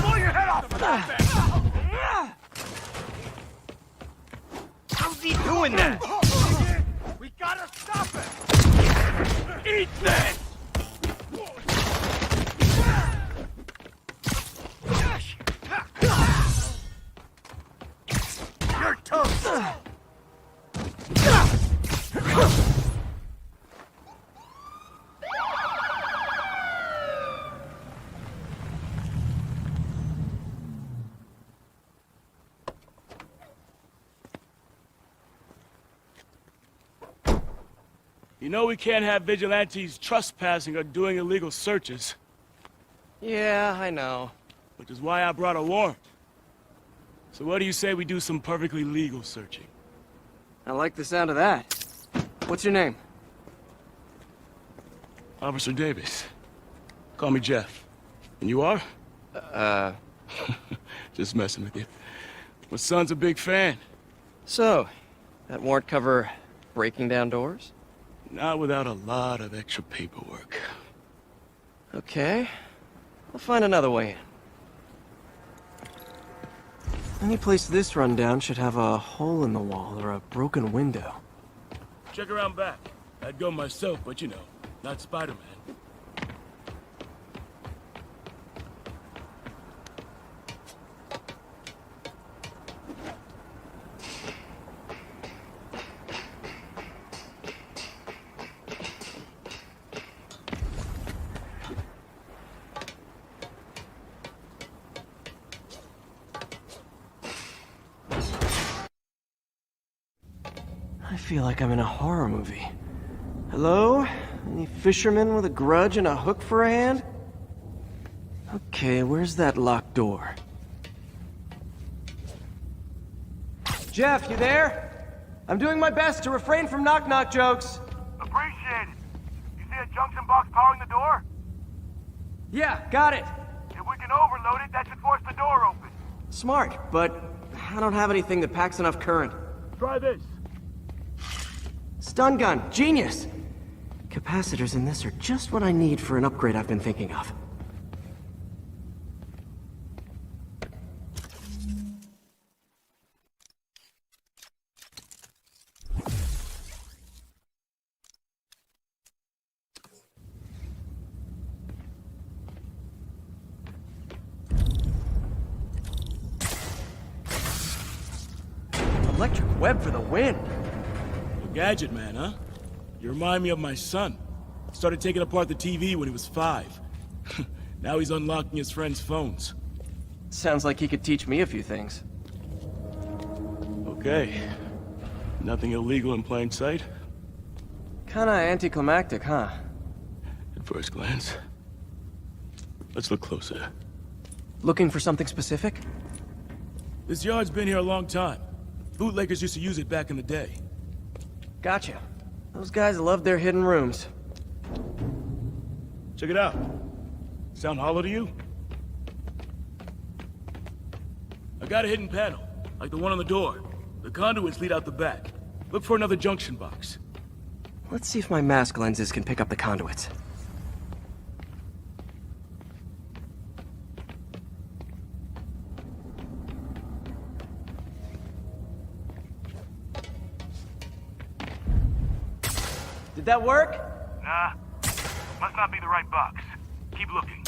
Blow your head off for that thing! How's he doing that? We gotta stop it! Eat this! You're toast! You know we can't have vigilantes trespassing or doing illegal searches. Yeah, I know. Which is why I brought a warrant. So what do you say we do some perfectly legal searching? I like the sound of that. What's your name? Officer Davis. Call me Jeff. And you are? Just messing with you. My son's a big fan. So, that warrant cover breaking down doors? Not without a lot of extra paperwork. Okay. I'll find another way in. Any place this rundown should have a hole in the wall or a broken window. Check around back. I'd go myself, but you know, not Spider-Man. I feel like I'm in a horror movie. Hello? Any fisherman with a grudge and a hook for a hand? Okay, where's that locked door? Jeff, you there? I'm doing my best to refrain from knock-knock jokes. Appreciate it. You see a junction box powering the door? Yeah, got it. If we can overload it, that should force the door open. Smart, but I don't have anything that packs enough current. Try this. Stun gun, genius! Capacitors in this are just what I need for an upgrade I've been thinking of. Electric web for the win! Gadget man, huh? You remind me of my son. Started taking apart the TV when he was 5. Now he's unlocking his friends' phones. Sounds like he could teach me a few things. Okay. Nothing illegal in plain sight? Kinda anticlimactic, huh? At first glance. Let's look closer. Looking for something specific? This yard's been here a long time. Bootleggers used to use it back in the day. Gotcha. Those guys love their hidden rooms. Check it out. Sound hollow to you? I got a hidden panel, like the one on the door. The conduits lead out the back. Look for another junction box. Let's see if my mask lenses can pick up the conduits. Did that work? Nah. Must not be the right box. Keep looking.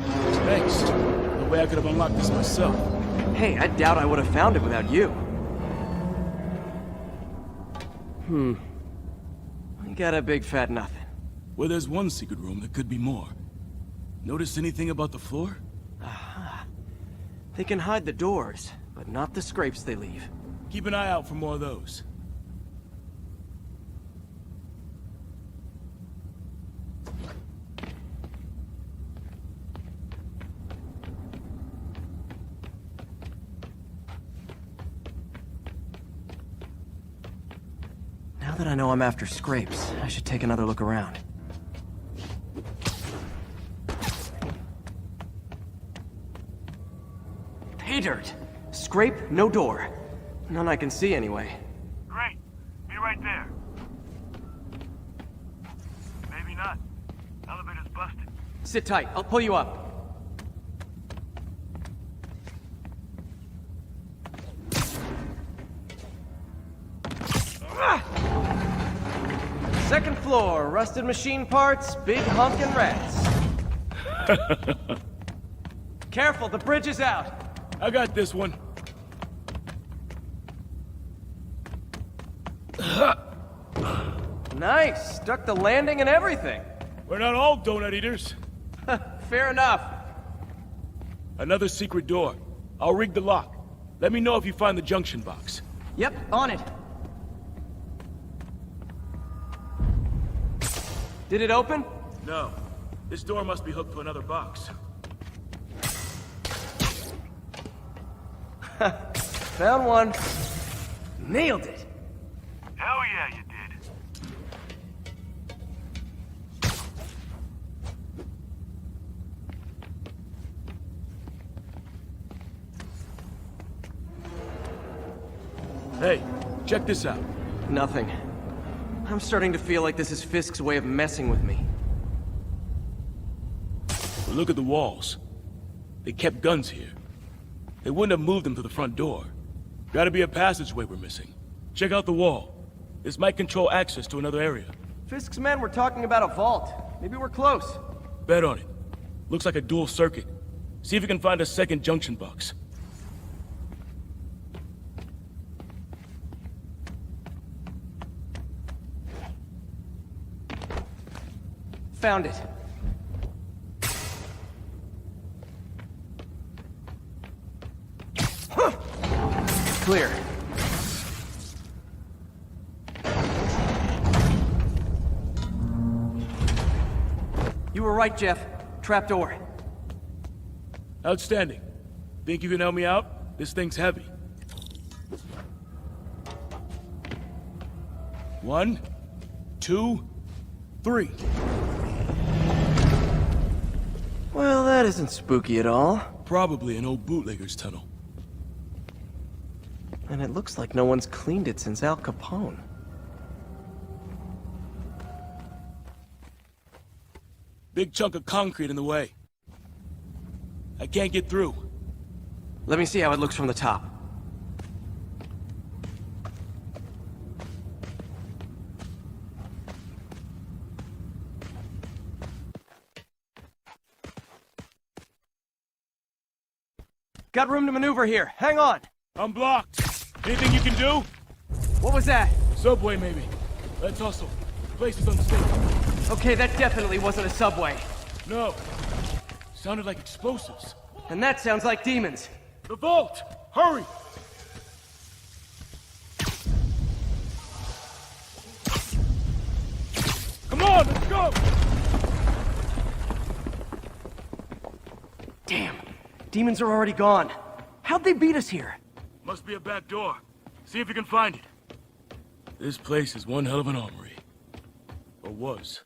What's next? No way I could have unlocked this myself. Hey, I doubt I would have found it without you. I got a big fat nothing. Well, there's one secret room, there could be more. Notice anything about the floor? Aha. They can hide the doors, but not the scrapes they leave. Keep an eye out for more of those. Now that I know I'm after scrapes, I should take another look around. Pay dirt! Scrape, no door. None I can see anyway. Great. Be right there. Maybe not. Elevator's busted. Sit tight, I'll pull you up. Second floor, rusted machine parts, big honkin' rats. Careful, the bridge is out. I got this one. Nice, stuck the landing and everything. We're not all donut eaters. Fair enough. Another secret door. I'll rig the lock. Let me know if you find the junction box. Yep, on it. Did it open? No. This door must be hooked to another box. Found one. Nailed it. Hell yeah, you did. Hey, check this out. Nothing. I'm starting to feel like this is Fisk's way of messing with me. But look at the walls. They kept guns here. They wouldn't have moved them to the front door. Gotta be a passageway we're missing. Check out the wall. This might control access to another area. Fisk's men were talking about a vault. Maybe we're close. Bet on it. Looks like a dual circuit. See if you can find a second junction box. Found it. Huh. Clear. You were right, Jeff. Trapdoor. Outstanding. Think you can help me out? This thing's heavy. 1, 2, 3. Well, that isn't spooky at all. Probably an old bootlegger's tunnel. And it looks like no one's cleaned it since Al Capone. Big chunk of concrete in the way. I can't get through. Let me see how it looks from the top. Got room to maneuver here. Hang on. I'm blocked. Anything you can do? What was that? Subway, maybe. Let's hustle. The place is unstable. Okay, that definitely wasn't a subway. No. Sounded like explosives. And that sounds like demons. The vault! Hurry! Come on, let's go! Damn. Demons are already gone. How'd they beat us here? Must Must be a back door. See if you can find it. This place is one hell of an armory. Or was.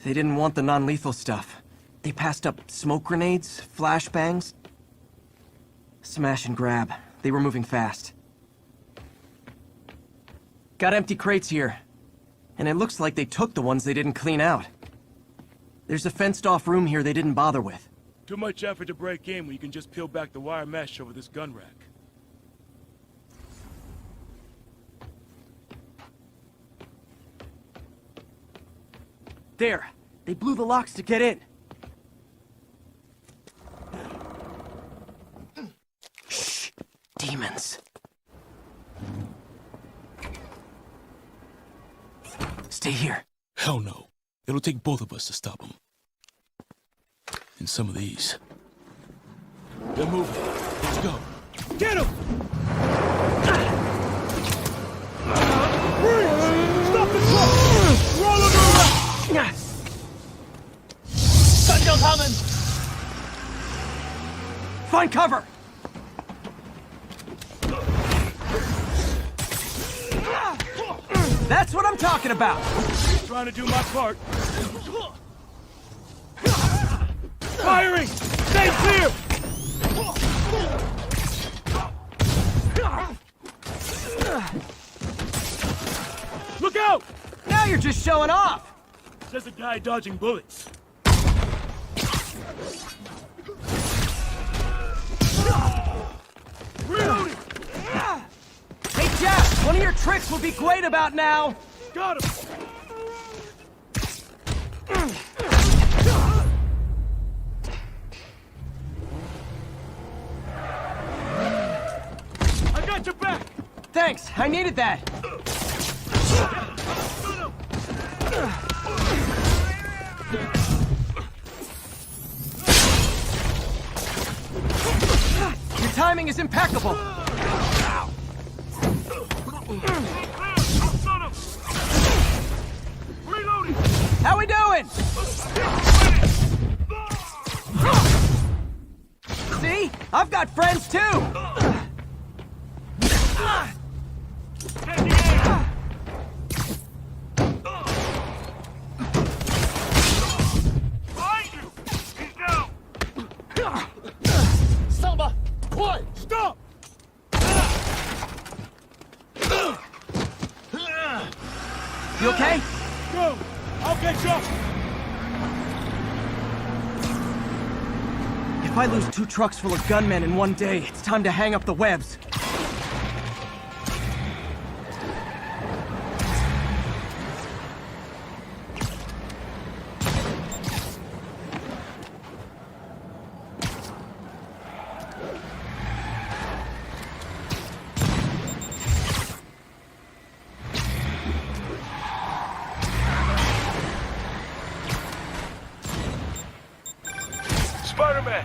They didn't want the non-lethal stuff. They passed up smoke grenades, flashbangs. Smash and grab. They were moving fast. Got empty crates here. And it looks like they took the ones they didn't clean out. There's a fenced-off room here they didn't bother with. Too much effort to break in when you can just peel back the wire mesh over this gun rack. There! They blew the locks to get in! Shh! Demons. Stay here. Hell no. It'll take both of us to stop them. And some of these. They're moving. Let's go. Get him! Stop the truck! Roll him around! Gun coming! Find cover! That's what I'm talking about! Trying to do my part. Firing! Stay clear! Look out! Now you're just showing off! Says a guy dodging bullets. Reloading! Hey, Jeff! One of your tricks will be great about now! Got him! I got your back! Thanks, I needed that! Your timing is impeccable! How we doing? See? I've got friends too! Samba! Quiet! Stop! You okay? Go! I'll catch up! If I lose 2 trucks full of gunmen in one day, it's time to hang up the webs. Spider-Man!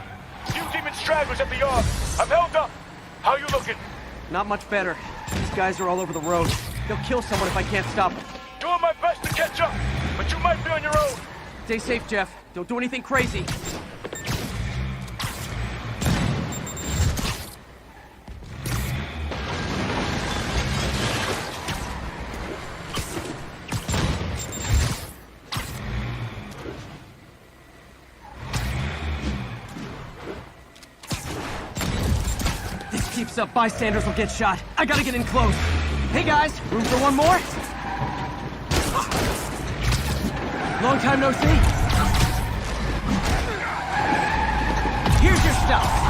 You demon stragglers at the yard! I'm held up! How you looking? Not much better. These guys are all over the road. They'll kill someone if I can't stop them. Doing my best to catch up, but you might be on your own. Stay safe, Jeff. Don't do anything crazy. Keeps up, bystanders will get shot. I gotta get in close. Hey guys, room for one more? Long time no see. Here's your stuff.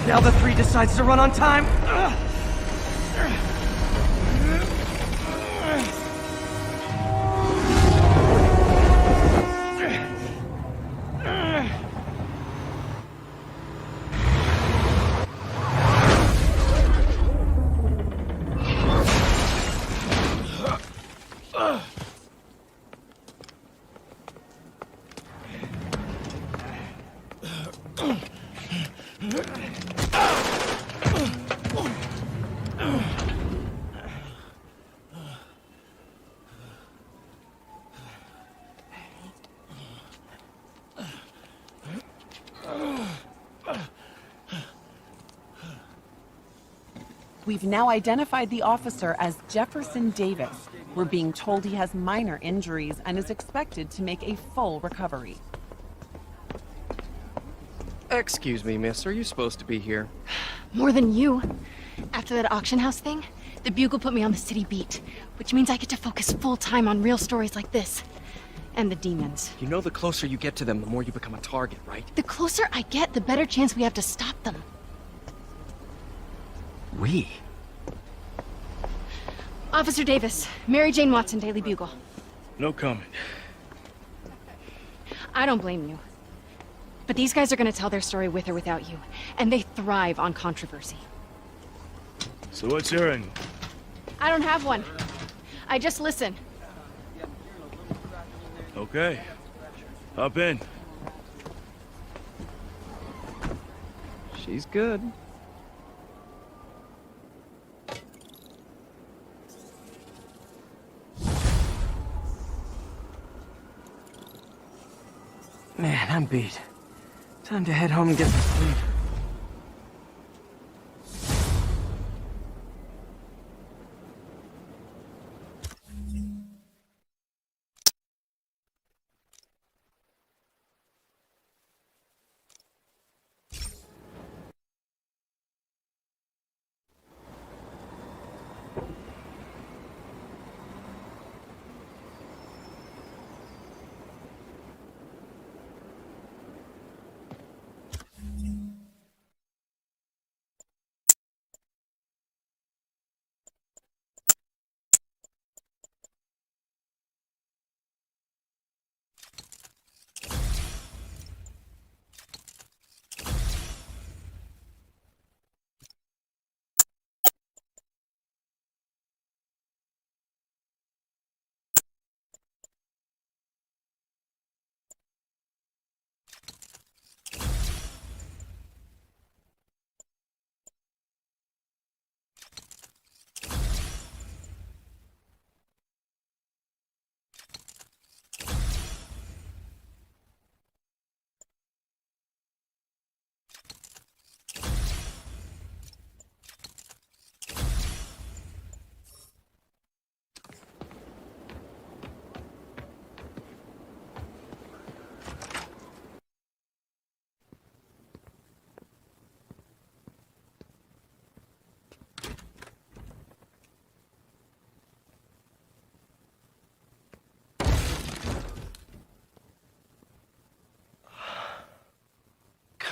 Now the 3 decides to run on time. We've now identified the officer as Jefferson Davis. We're being told he has minor injuries and is expected to make a full recovery. Excuse me, miss. Are you supposed to be here? More than you. After that auction house thing, the Bugle put me on the city beat, which means I get to focus full-time on real stories like this. And the demons. You know the closer you get to them, the more you become a target, right? The closer I get, the better chance we have to stop them. We? Officer Davis, Mary Jane Watson, Daily Bugle. No comment. I don't blame you. But these guys are gonna tell their story with or without you, and they thrive on controversy. So what's your angle? I don't have one. I just listen. Okay. Hop in. She's good. Man, I'm beat. Time to head home and get some sleep.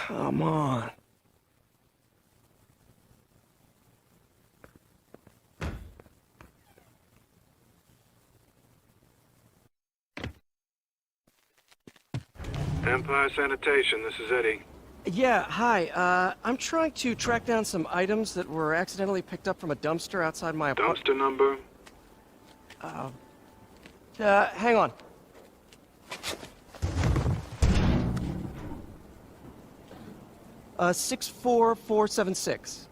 Come on. Empire Sanitation, this is Eddie. Yeah, hi. I'm trying to track down some items that were accidentally picked up from a dumpster outside my apartment. Dumpster number? Hang on. Uh, 64476.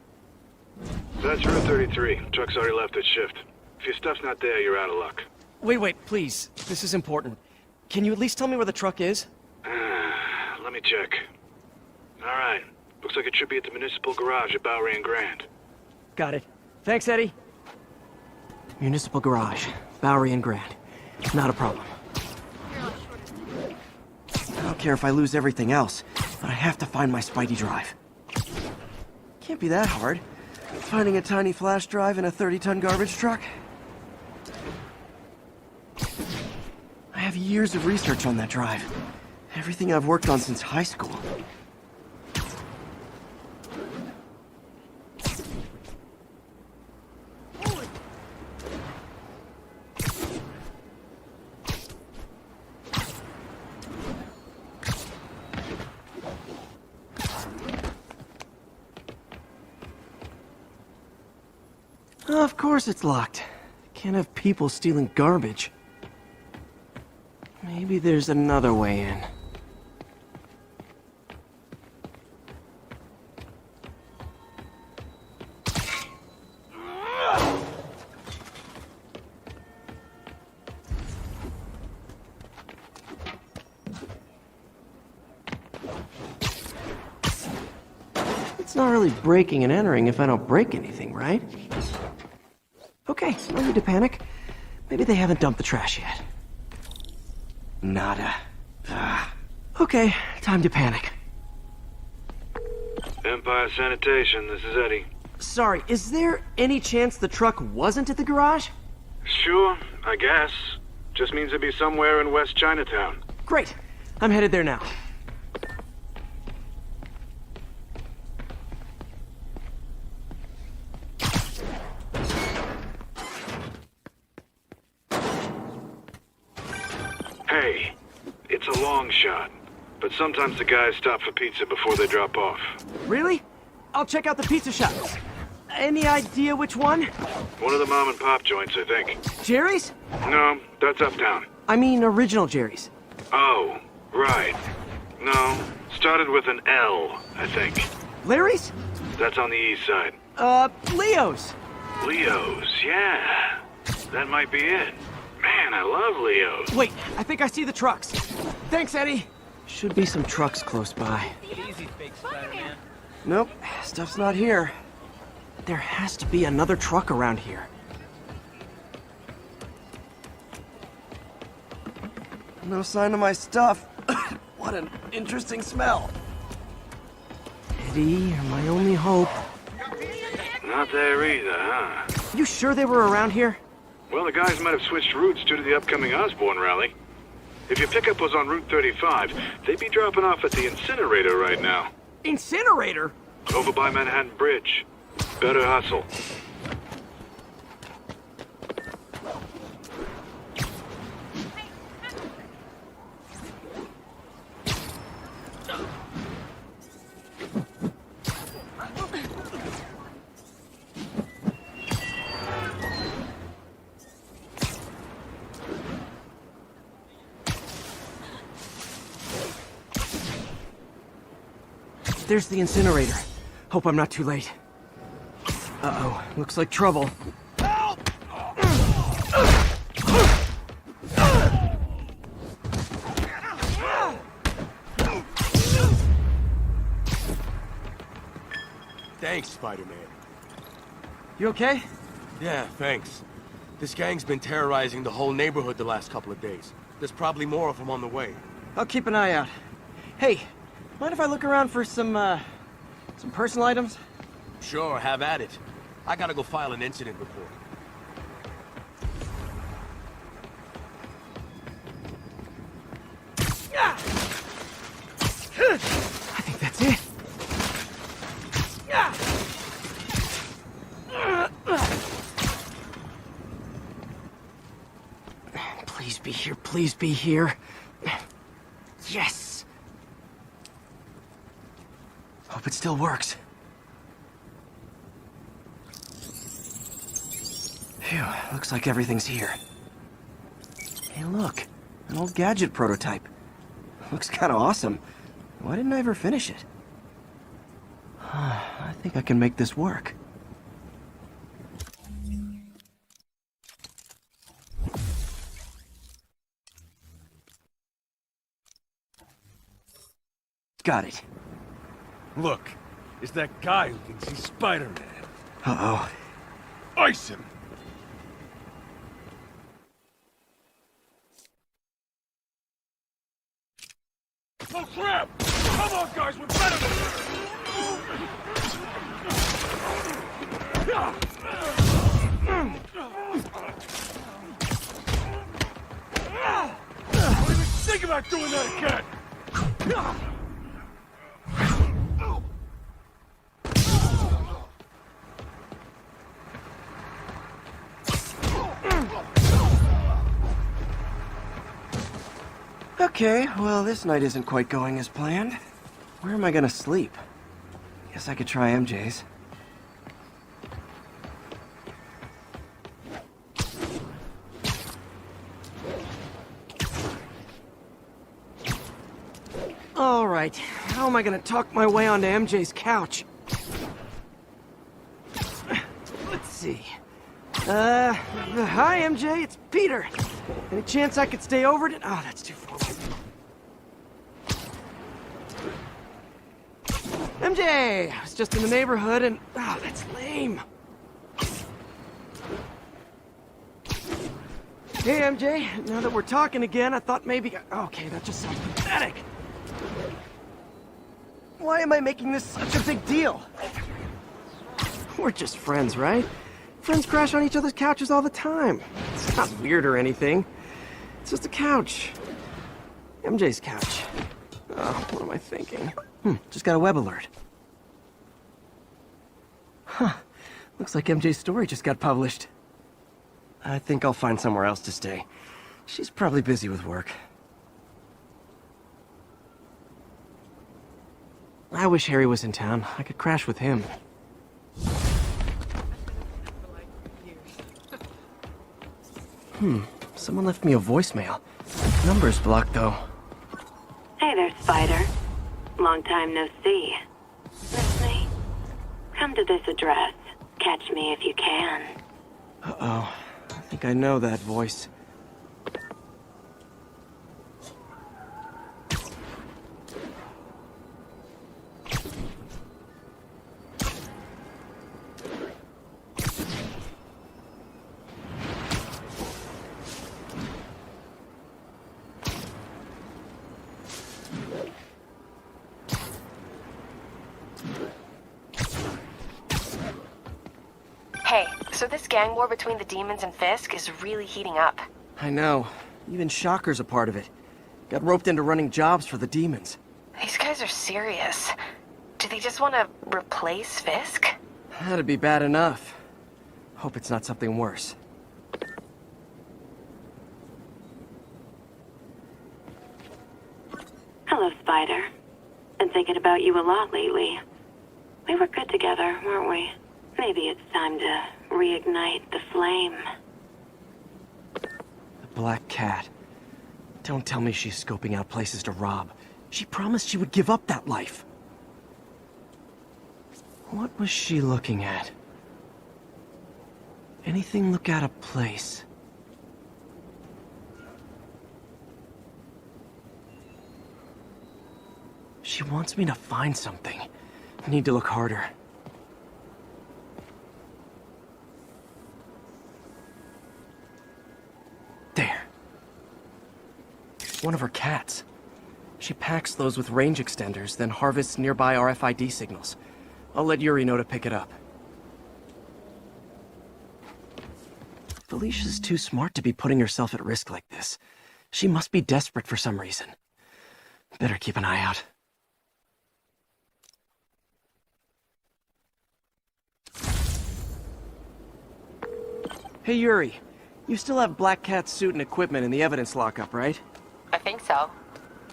That's Route 33. Truck's already left its shift. If your stuff's not there, you're out of luck. Wait, please. This is important. Can you at least tell me where the truck is? Let me check. Alright. Looks like it should be at the municipal garage at Bowery and Grand. Got it. Thanks, Eddie. Municipal garage, Bowery and Grand. Not a problem. I don't care if I lose everything else, but I have to find my Spidey drive. Can't be that hard. Finding a tiny flash drive in a 30-ton garbage truck? I have years of research on that drive. Everything I've worked on since high school. Of course it's locked. Can't have people stealing garbage. Maybe there's another way in. It's not really breaking and entering if I don't break anything, right? Okay, no need to panic. Maybe they haven't dumped the trash yet. Nada. Okay, time to panic. Empire Sanitation, this is Eddie. Sorry, is there any chance the truck wasn't at the garage? Sure, I guess. Just means it'd be somewhere in West Chinatown. Great. I'm headed there now. Hey, it's a long shot, but sometimes the guys stop for pizza before they drop off. Really? I'll check out the pizza shops. Any idea which one? One of the mom and pop joints, I think. Jerry's? No, that's uptown. I mean original Jerry's. Oh, right. No, started with an L, I think. Larry's? That's on the east side. Leo's. Leo's, yeah. That might be it. Man, I love Leo's. Wait, I think I see the trucks. Thanks, Eddie. Should be some trucks close by. Easy, big Spider-Man. Nope, stuff's not here. There has to be another truck around here. No sign of my stuff. What an interesting smell. Eddie, you're my only hope. Not there either, huh? You sure they were around here? Well, the guys might have switched routes due to the upcoming Osborn rally. If your pickup was on Route 35, they'd be dropping off at the incinerator right now. Incinerator? Over by Manhattan Bridge. Better hustle. There's the incinerator. Hope I'm not too late. Uh-oh, looks like trouble. Thanks, Spider-Man. You okay? Yeah, thanks. This gang's been terrorizing the whole neighborhood the last couple of days. There's probably more of them on the way. I'll keep an eye out. Hey, mind if I look around for some personal items? Sure, have at it. I gotta go file an incident report. I think that's it. Please be here, please be here. Yes! Hope it still works. Phew, looks like everything's here. Hey look, an old gadget prototype. Looks kinda awesome. Why didn't I ever finish it? I think I can make this work. Got it. Look, it's that guy who thinks he's Spider-Man. Uh-oh. Ice him! Oh crap! Come on, guys, we're better than this! Don't even think about doing that again! Okay, well, this night isn't quite going as planned. Where am I gonna sleep? Guess I could try MJ's. All right, how am I gonna talk my way onto MJ's couch? Let's see. Hi, MJ, it's Peter. Any chance I could stay over to... Oh, that's too far. MJ! I was just in the neighborhood and... Oh, that's lame. Hey, MJ. Now that we're talking again, I thought maybe... Okay, that just sounds pathetic. Why am I making this such a big deal? We're just friends, right? Friends crash on each other's couches all the time. It's not weird or anything. It's just a couch. MJ's couch. Oh, what am I thinking? Just got a web alert. Huh. Looks like MJ's story just got published. I think I'll find somewhere else to stay. She's probably busy with work. I wish Harry was in town. I could crash with him. Someone left me a voicemail. Number's blocked, though. Hey there, Spider. Long time no see. Miss me? Come to this address. Catch me if you can. Uh-oh. I think I know that voice. Hey, so this gang war between the demons and Fisk is really heating up. I know. Even Shocker's a part of it. Got roped into running jobs for the demons. These guys are serious. Do they just want to replace Fisk? That'd be bad enough. Hope it's not something worse. Hello, Spider. Been thinking about you a lot lately. We were good together, weren't we? Maybe it's time to reignite the flame. The Black Cat. Don't tell me she's scoping out places to rob. She promised she would give up that life. What was she looking at? Anything look out of place? She wants me to find something. I need to look harder. There. One of her cats. She packs those with range extenders, then harvests nearby RFID signals. I'll let Yuri know to pick it up. Felicia's too smart to be putting herself at risk like this. She must be desperate for some reason. Better keep an eye out. Hey, Yuri. You still have Black Cat's suit and equipment in the evidence lockup, right? I think so.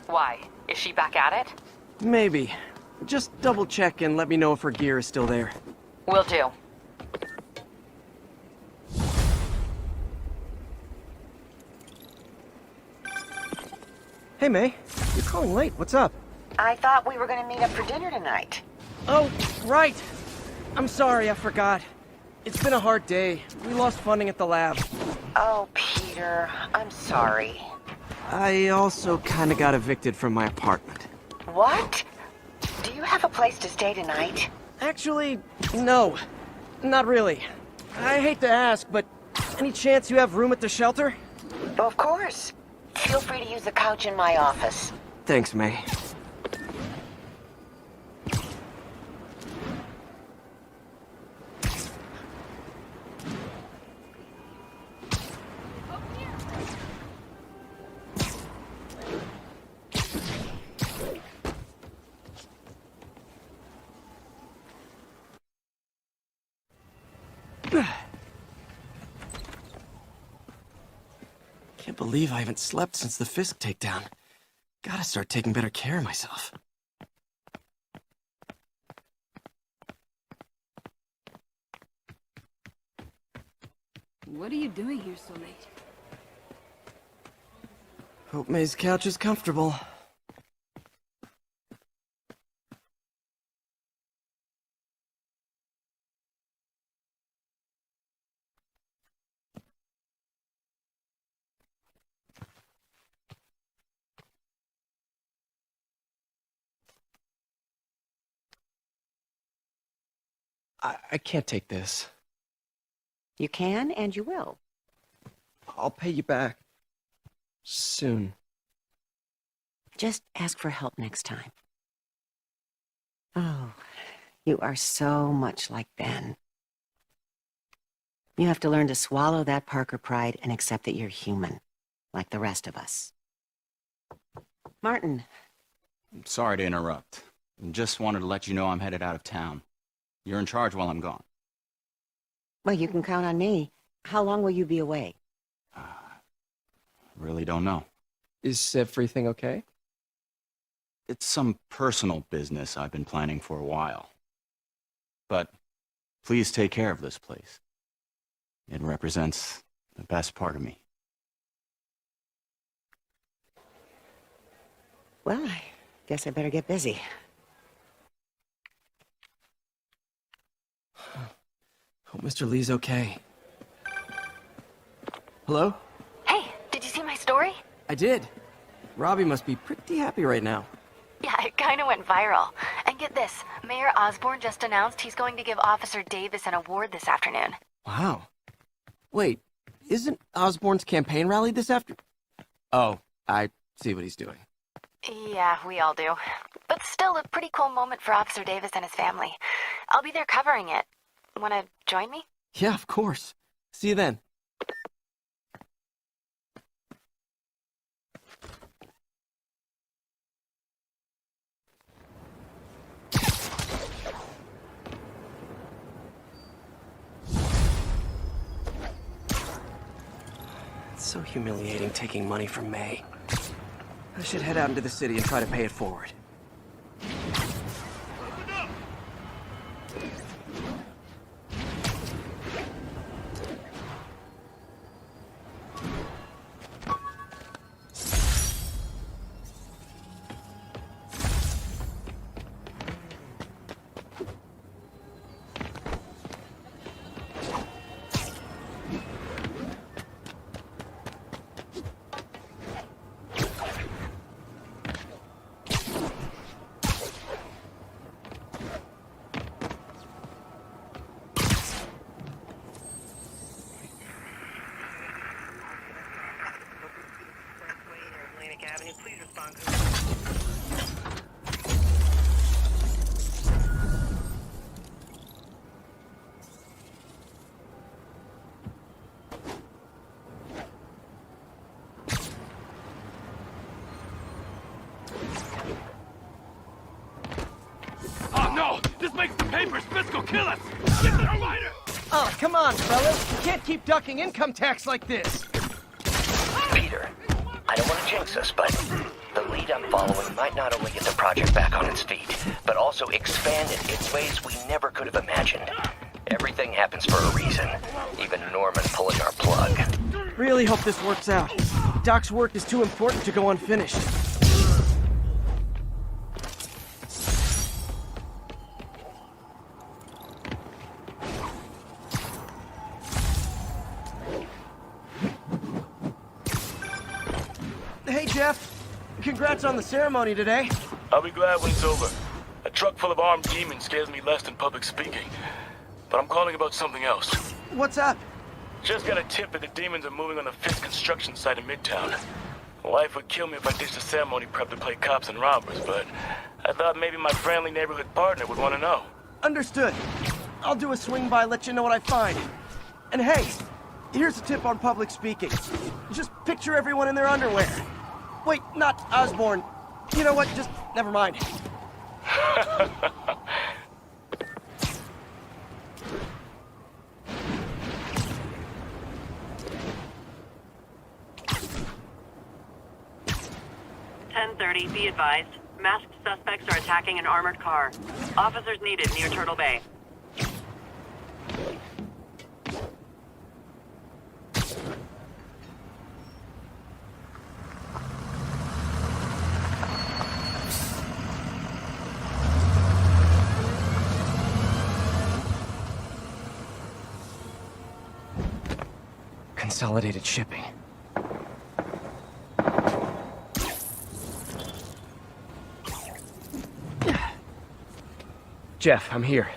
Why? Is she back at it? Maybe. Just double check and let me know if her gear is still there. Will do. Hey, May. You're calling late. What's up? I thought we were going to meet up for dinner tonight. Oh, right. I'm sorry, I forgot. It's been a hard day. We lost funding at the lab. Oh, Peter, I'm sorry. I also kinda got evicted from my apartment. What? Do you have a place to stay tonight? Actually, no. Not really. I hate to ask, but any chance you have room at the shelter? Of course. Feel free to use the couch in my office. Thanks, May. Can't believe I haven't slept since the Fisk takedown. Gotta start taking better care of myself. What are you doing here so late? Hope May's couch is comfortable. I can't take this. You can and you will. I'll pay you back. Soon. Just ask for help next time. Oh, you are so much like Ben. You have to learn to swallow that Parker pride and accept that you're human, like the rest of us. Martin. Sorry to interrupt. Just wanted to let you know I'm headed out of town. You're in charge while I'm gone. Well, you can count on me. How long will you be away? Really don't know. Is everything okay? It's some personal business I've been planning for a while. But please take care of this place. It represents the best part of me. Well, I guess I better get busy. Hope Mr. Lee's okay. Hello? Hey, did you see my story? I did. Robbie must be pretty happy right now. Yeah, it kind of went viral. And get this, Mayor Osborne just announced he's going to give Officer Davis an award this afternoon. Wow. Wait, isn't Osborne's campaign rally this after? Oh, I see what he's doing. Yeah, we all do. But still a pretty cool moment for Officer Davis and his family. I'll be there covering it. Wanna join me? Yeah, of course. See you then. It's so humiliating taking money from May. I should head out into the city and try to pay it forward. This makes the papers! Fiscal kill us! Get the rider! Oh, come on, fellas. You can't keep ducking income tax like this. Peter, I don't want to jinx us, but the lead I'm following might not only get the project back on its feet, but also expand it in ways we never could have imagined. Everything happens for a reason, even Norman pulling our plug. Really hope this works out. Doc's work is too important to go unfinished. Hey, Jeff. Congrats on the ceremony today. I'll be glad when it's over. A truck full of armed demons scares me less than public speaking. But I'm calling about something else. What's up? Just got a tip that the demons are moving on the 5th construction site in Midtown. Wife would kill me if I ditched the ceremony prep to play cops and robbers, but I thought maybe my friendly neighborhood partner would want to know. Understood. I'll do a swing by, let you know what I find. And hey, here's a tip on public speaking. Just picture everyone in their underwear. Wait, not Osborne. You know what? Just never mind. Be advised. Masked suspects are attacking an armored car. Officers needed near Turtle Bay. Consolidated shipping. Jeff, I'm here.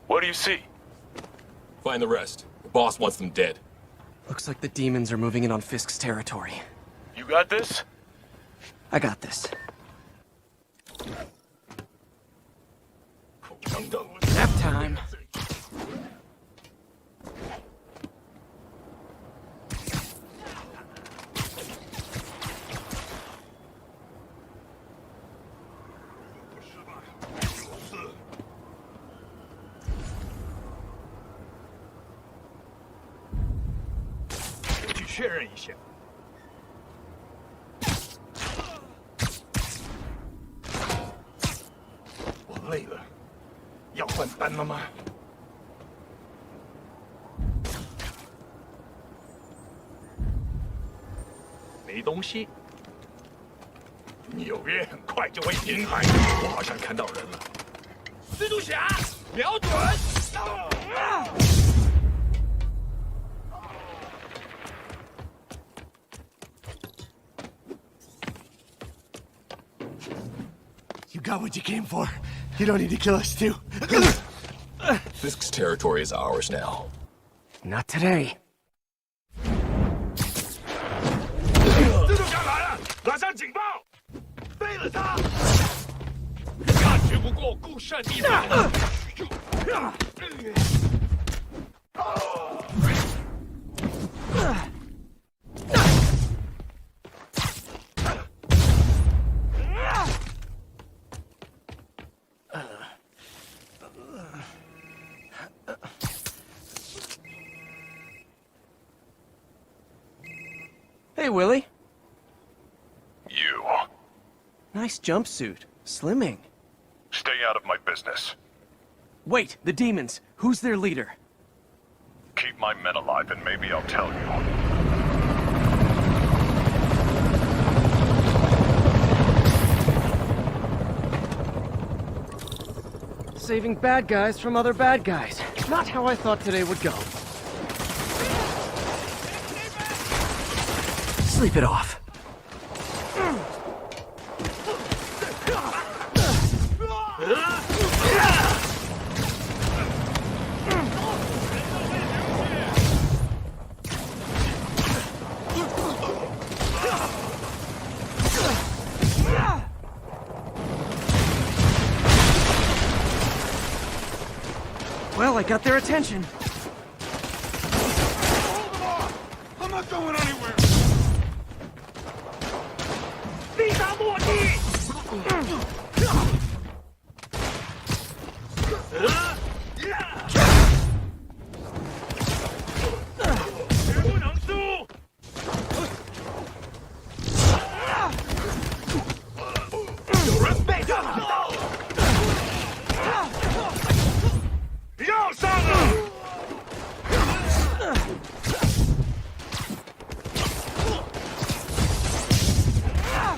What you see? Find the rest. The boss wants them dead. Looks like the demons are moving in on Fisk's territory. You got this? I got this. Nap time. You got what you came for. You don't need to kill us too. Fisk's territory is ours now. Not today. 蜘蛛侠来了，拉上警报，飞了他！大局不过顾善地大。Hey, Willie. You. Nice jumpsuit. Slimming. Stay out of my business. Wait, the demons. Who's their leader? Keep my men alive and maybe I'll tell you. Saving bad guys from other bad guys. Not how I thought today would go. Sleep it off. Well, I got their attention. I'm not going anywhere.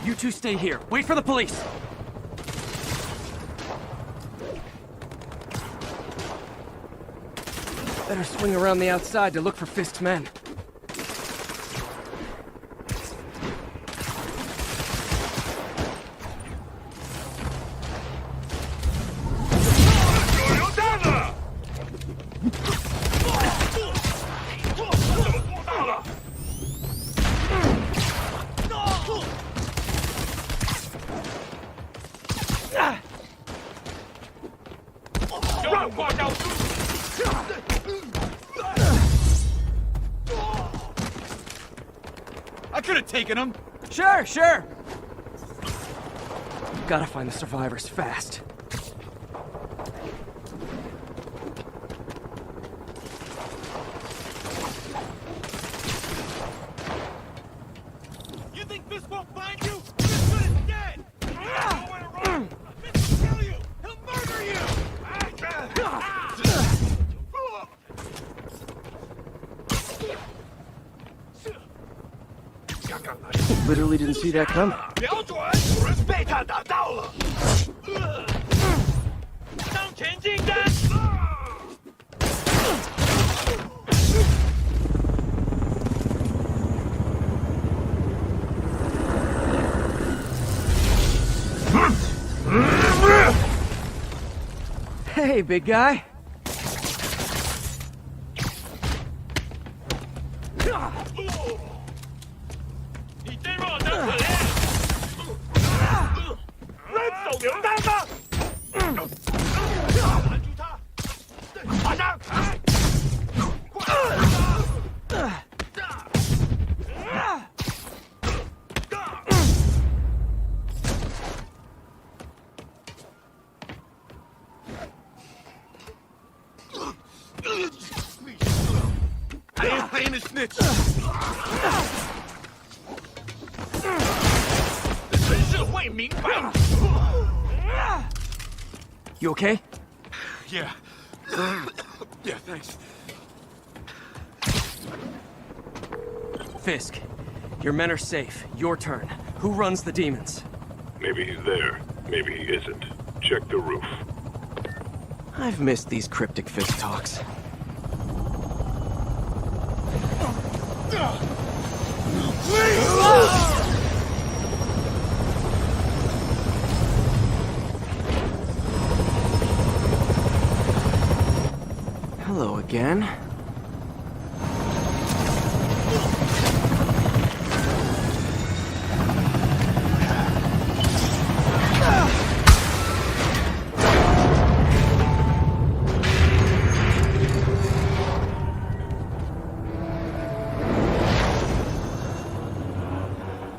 You two stay here. Wait for the police. Better swing around the outside to look for Fisk's men. I could have taken him. Sure. Gotta find the survivors fast. You think Fisk won't find you? Fisk is dead. Nowhere to run. Fisk will kill you. He'll murder you. Literally didn't see that coming. 瞄准，主人被他打到了。向前进攻！ Hey, big guy. 手榴弹吗？拦住他！马上！I ain't a snitch. 绅士会明白。You okay? Yeah. Yeah, thanks. Fisk, your men are safe. Your turn. Who runs the demons? Maybe he's there. Maybe he isn't. Check the roof. I've missed these cryptic Fisk talks. Hello again.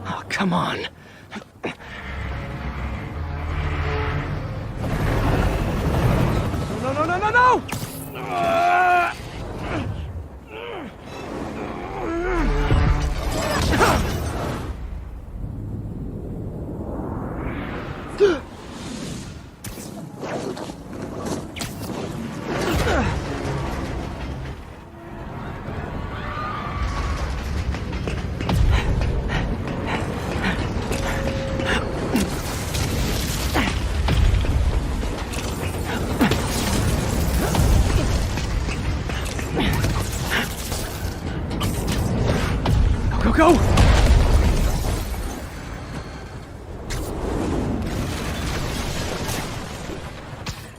Oh, come on. No, no, no, no, no! Go!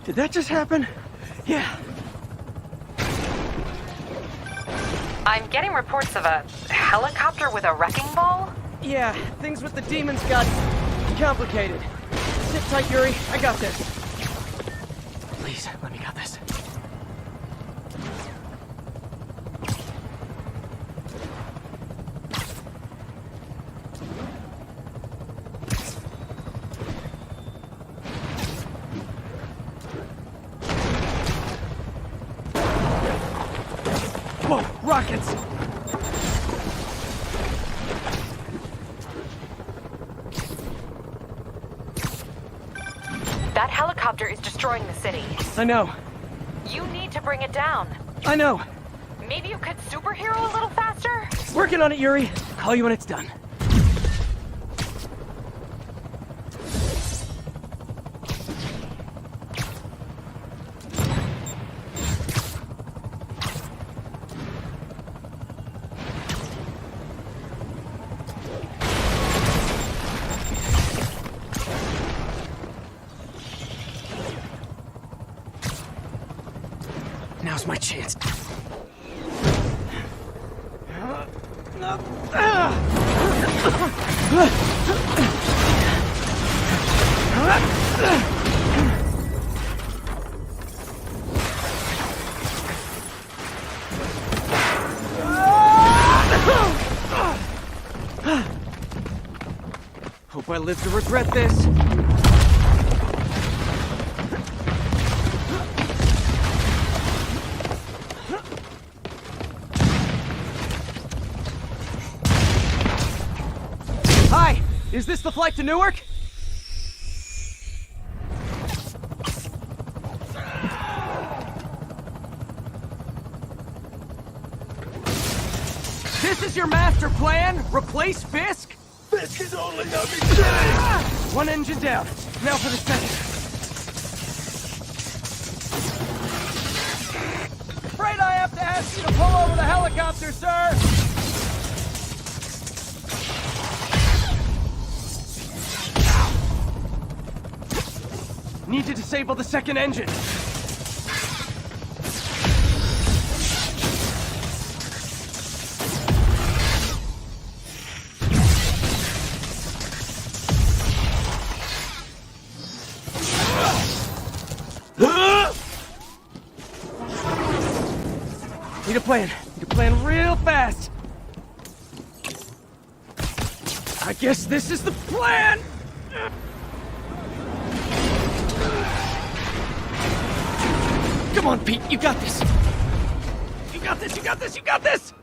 Did that just happen? Yeah. I'm getting reports of a helicopter with a wrecking ball? Yeah, things with the demons got complicated. Sit tight, Yuri. I got this. Please, let me got this. Whoa, rockets! That helicopter is destroying the city. I know. You need to bring it down. I know. Maybe you could superhero a little faster? Working on it, Yuri. Call you when it's done. Now's my chance. Hope I live to regret this. Hi! Is this the flight to Newark? This is your master plan? Replace Fisk? Fisk is only a beginning! One engine down. Now for the second. Afraid I have to ask you to pull over the helicopter, sir! Need to disable the second engine. plan. Need to plan real fast. I guess this is the plan! Come on, Pete, you got this! You got this, you got this, you got this!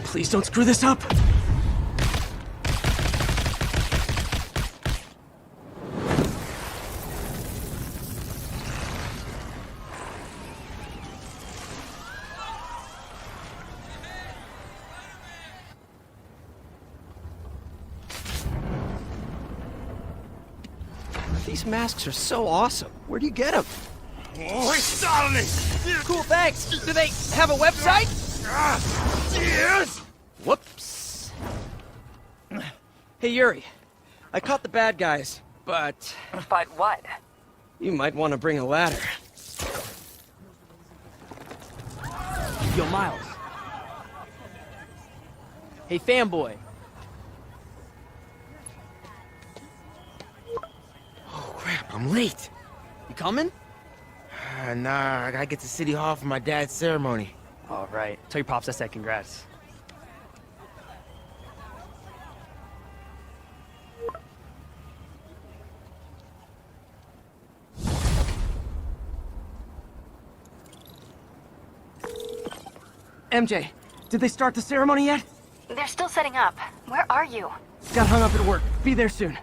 Please don't screw this up! These masks are so awesome. Where do you get them? Oh, it's startling! Cool, thanks. Do they have a website? Yes! Whoops. Hey, Yuri. I caught the bad guys, but... But what? You might want to bring a ladder. Yo, Miles. Hey, fanboy. Oh, crap, I'm late. You coming? Nah, I gotta get to City Hall for my dad's ceremony. All right. Tell your pops I said congrats. MJ, did they start the ceremony yet? They're still setting up. Where are you? Got hung up at work. Be there soon.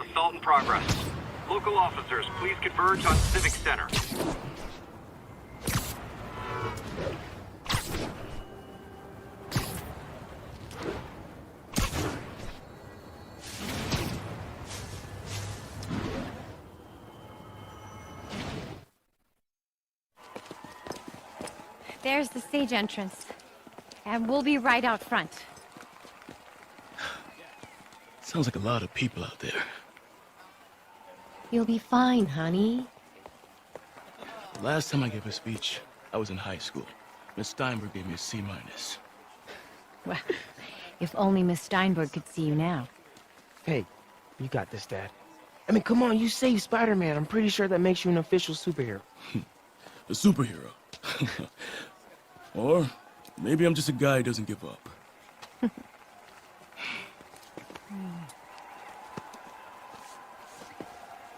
Assault in progress. Local officers, please converge on Civic Center. There's the stage entrance. And we'll be right out front. Sounds like a lot of people out there. You'll be fine, honey. Last time I gave a speech, I was in high school. Miss Steinberg gave me a C-. Well, if only Miss Steinberg could see you now. Hey, you got this, Dad. I mean, come on, you saved Spider-Man. I'm pretty sure that makes you an official superhero. A superhero. Or maybe I'm just a guy who doesn't give up.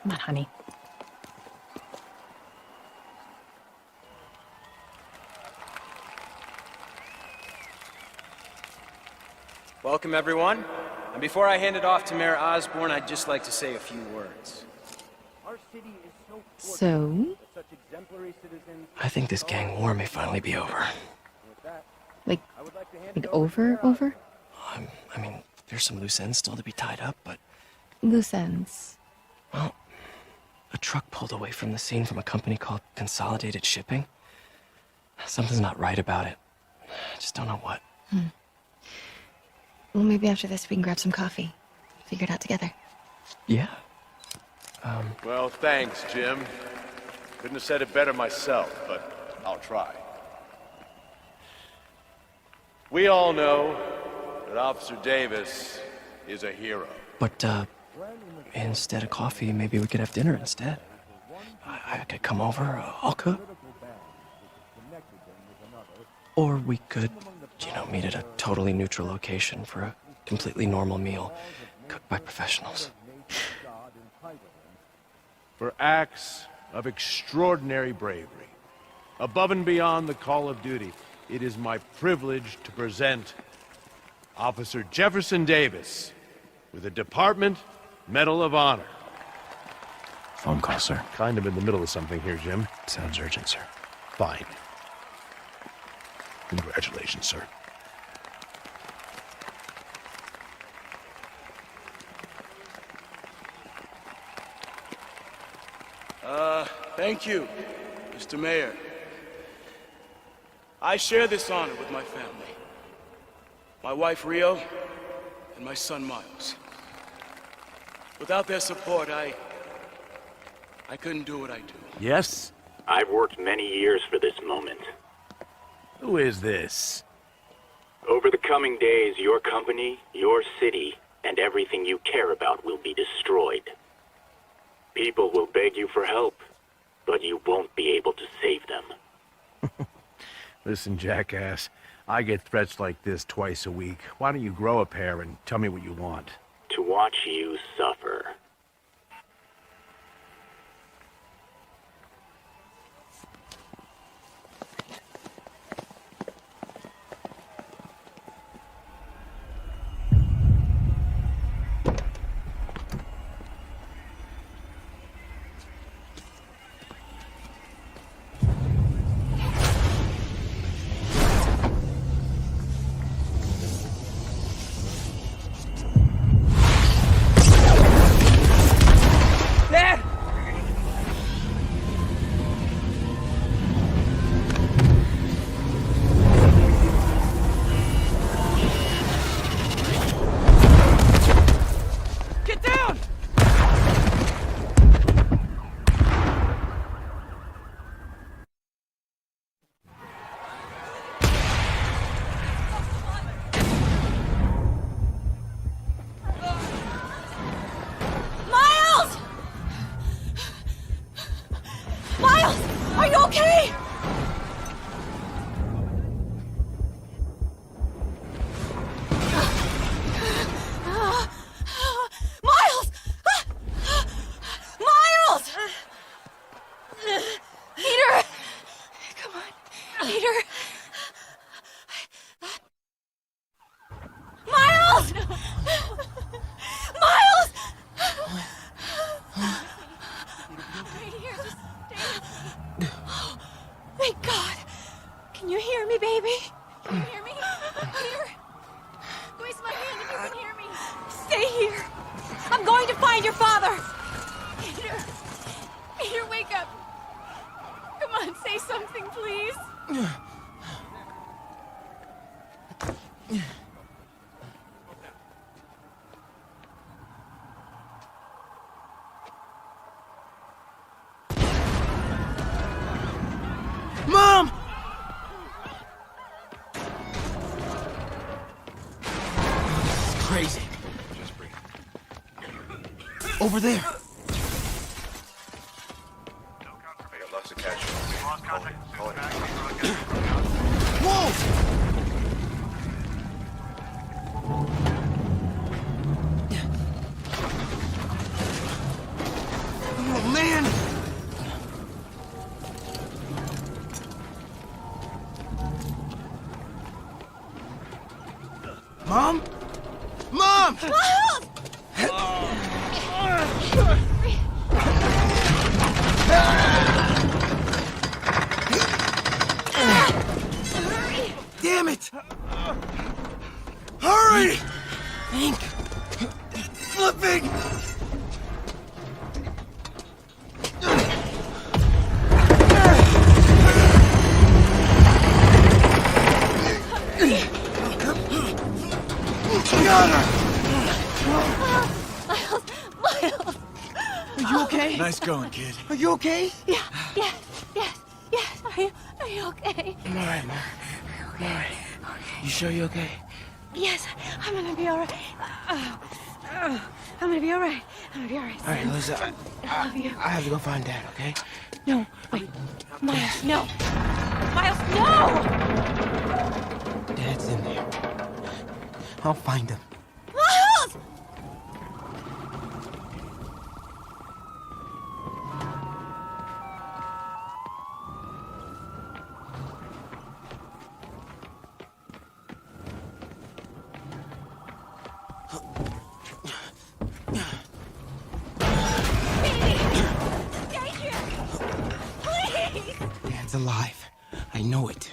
Come on, honey. Welcome, everyone. And before I hand it off to Mayor Osborne, I'd just like to say a few words. So? I think this gang war may finally be over. Like over? I mean, there's some loose ends still to be tied up, but... Loose ends. Well, a truck pulled away from the scene from a company called Consolidated Shipping. Something's not right about it. I just don't know what. Well, maybe after this we can grab some coffee. Figure it out together. Yeah. Well, thanks, Jim. Couldn't have said it better myself, but I'll try. We all know that Officer Davis is a hero. But, instead of coffee, maybe we could have dinner instead. I could come over, I'll cook. Or we could, meet at a totally neutral location for a completely normal meal, cooked by professionals. For acts of extraordinary bravery, above and beyond the call of duty, it is my privilege to present Officer Jefferson Davis with the Department Medal of Honor. Phone call, sir. Kind of in the middle of something here, Jim. Sounds urgent, sir. Fine. Congratulations, sir. Thank you, Mr. Mayor. I share this honor with my family. My wife, Rio, and my son, Miles. Without their support, I couldn't do what I do. Yes? I've worked many years for this moment. Who is this? Over the coming days, your company, your city, and everything you care about will be destroyed. People will beg you for help, but you won't be able to save them. Listen, jackass, I get threats like this twice a week. Why don't you grow a pair and tell me what you want? To watch you suffer. Mom! This is crazy. Just breathe. Over there. I got lots of cash. Whoa! Oh, man! Mom? Mom! Damn it! Hurry! Ink! Flipping! Miles! Are you okay? Nice going, kid. Are you okay? Yeah, yes. Are you okay? I'm alright, Mom. I'm alright. You sure you okay? Yes, I'm gonna be alright. I'm gonna be alright. I'm gonna be alright. All right, Lisa. I love you. I have to go find Dad, okay? No, wait. Miles, no. Miles, no! Dad's in there. I'll find him. Miles! Dad's alive. I know it.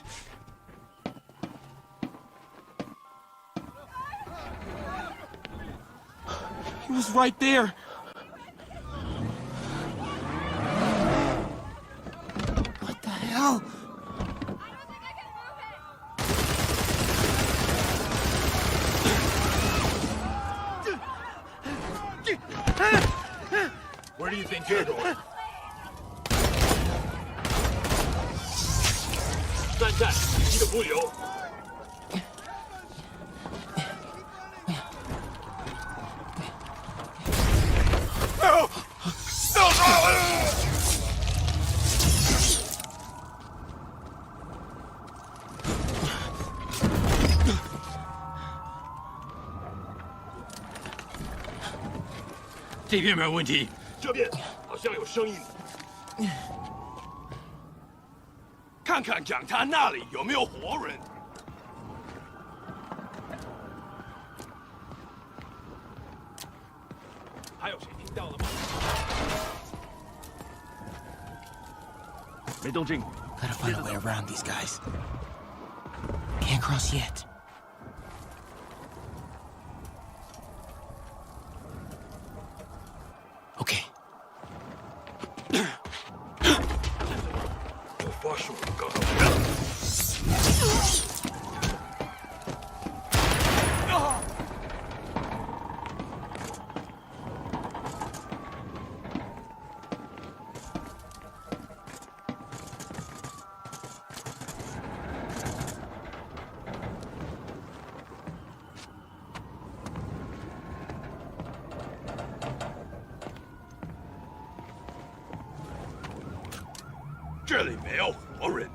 He was right there. What the hell? Where do you think you're going? 站站，记得不留。这边没问题，这边好像有声音。看看讲台那里有没有活人。还有谁听到了吗？没动静。Gotta find a way around these guys. Can't cross yet. Okay. 我发誓我刚刚没了。这里没有活人，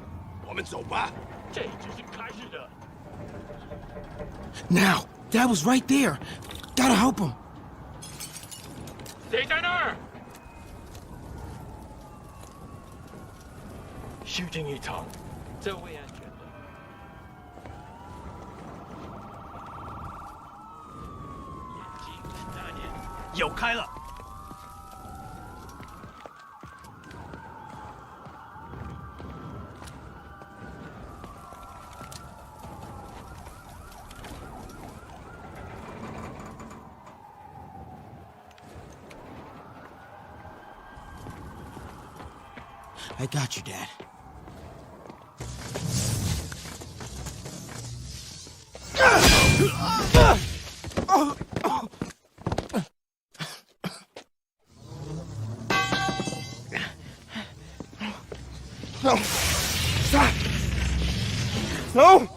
我们走吧。这只是开始的。Now, Dad was right there. Gotta help him. 谁在那儿？虚惊一场，真为安全的。眼睛那里有开了。I got you, Dad. No! Stop! No!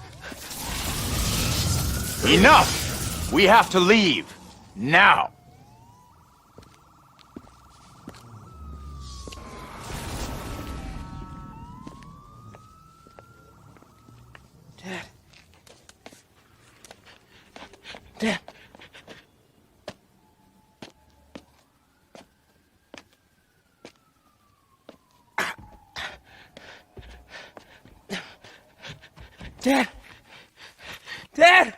Enough! We have to leave. Now! Dad. Dad. Dad! Dad!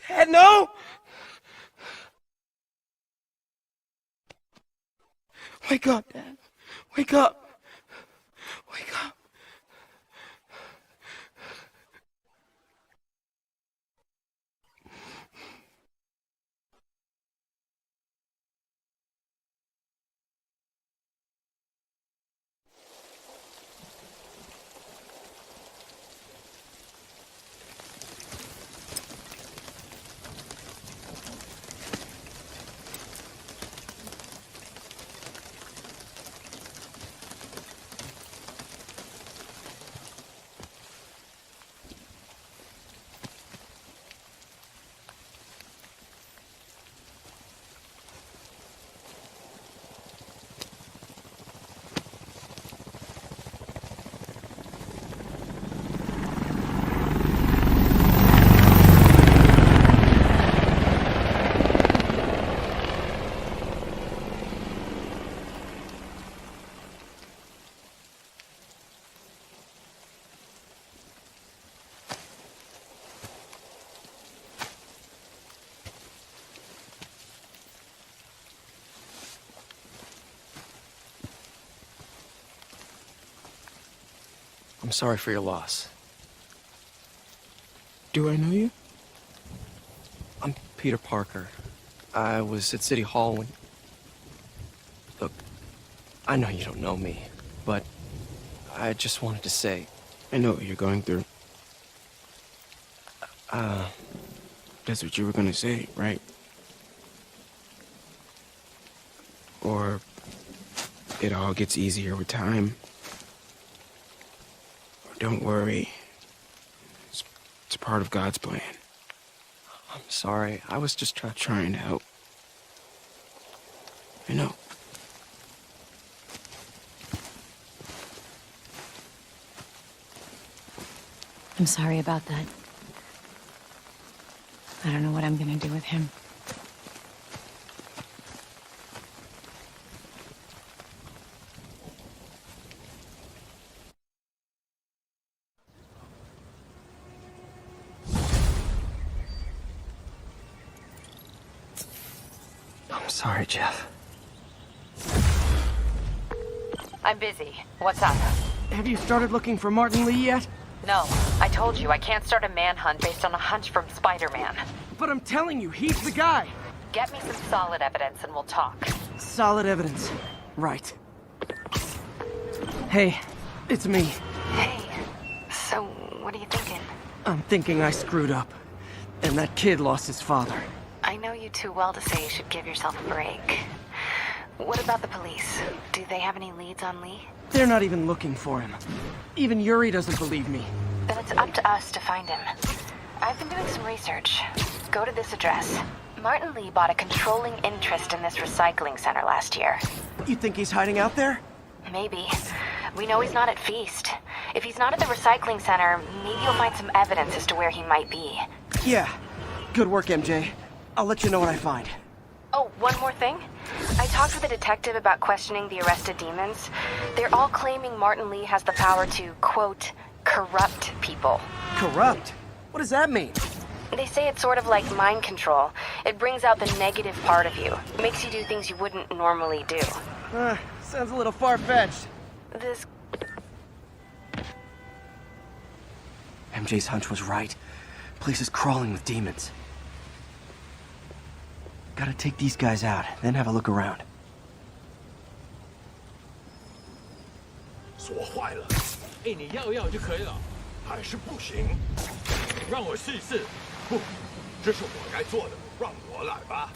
Dad, no! Wake up, Dad. Wake up. Wake up. I'm sorry for your loss. Do I know you? I'm Peter Parker. I was at City Hall when... Look, I know you don't know me, but I just wanted to say... I know what you're going through. That's what you were gonna say, right? Or it all gets easier with time. Or don't worry. It's part of God's plan. I'm sorry. I was just trying to help. I know. I'm sorry about that. I don't know what I'm gonna do with him. I'm sorry, Jeff. I'm busy. What's up? Have you started looking for Martin Lee yet? No. I told you, I can't start a manhunt based on a hunch from Spider-Man. But I'm telling you, he's the guy! Get me some solid evidence and we'll talk. Solid evidence. Right. Hey, it's me. Hey, so what are you thinking? I'm thinking I screwed up. And that kid lost his father. I know you too well to say you should give yourself a break. What about the police? Do they have any leads on Lee? They're not even looking for him. Even Yuri doesn't believe me. Then it's up to us to find him. I've been doing some research. Go to this address. Martin Lee bought a controlling interest in this recycling center last year. You think he's hiding out there? Maybe. We know he's not at Feast. If he's not at the recycling center, maybe you'll find some evidence as to where he might be. Yeah. Good work, MJ. I'll let you know what I find. Oh, one more thing. I talked with a detective about questioning the arrested demons. They're all claiming Martin Lee has the power to, quote, corrupt people. Corrupt? What does that mean? They say it's sort of like mind control. It brings out the negative part of you. Makes you do things you wouldn't normally do. Sounds a little far-fetched. This... MJ's hunch was right. Place is crawling with demons. Gotta take these guys out, then have a look around. 锁坏了，哎，你要就可以了，还是不行？让我试一试。不，这是我该做的，让我来吧。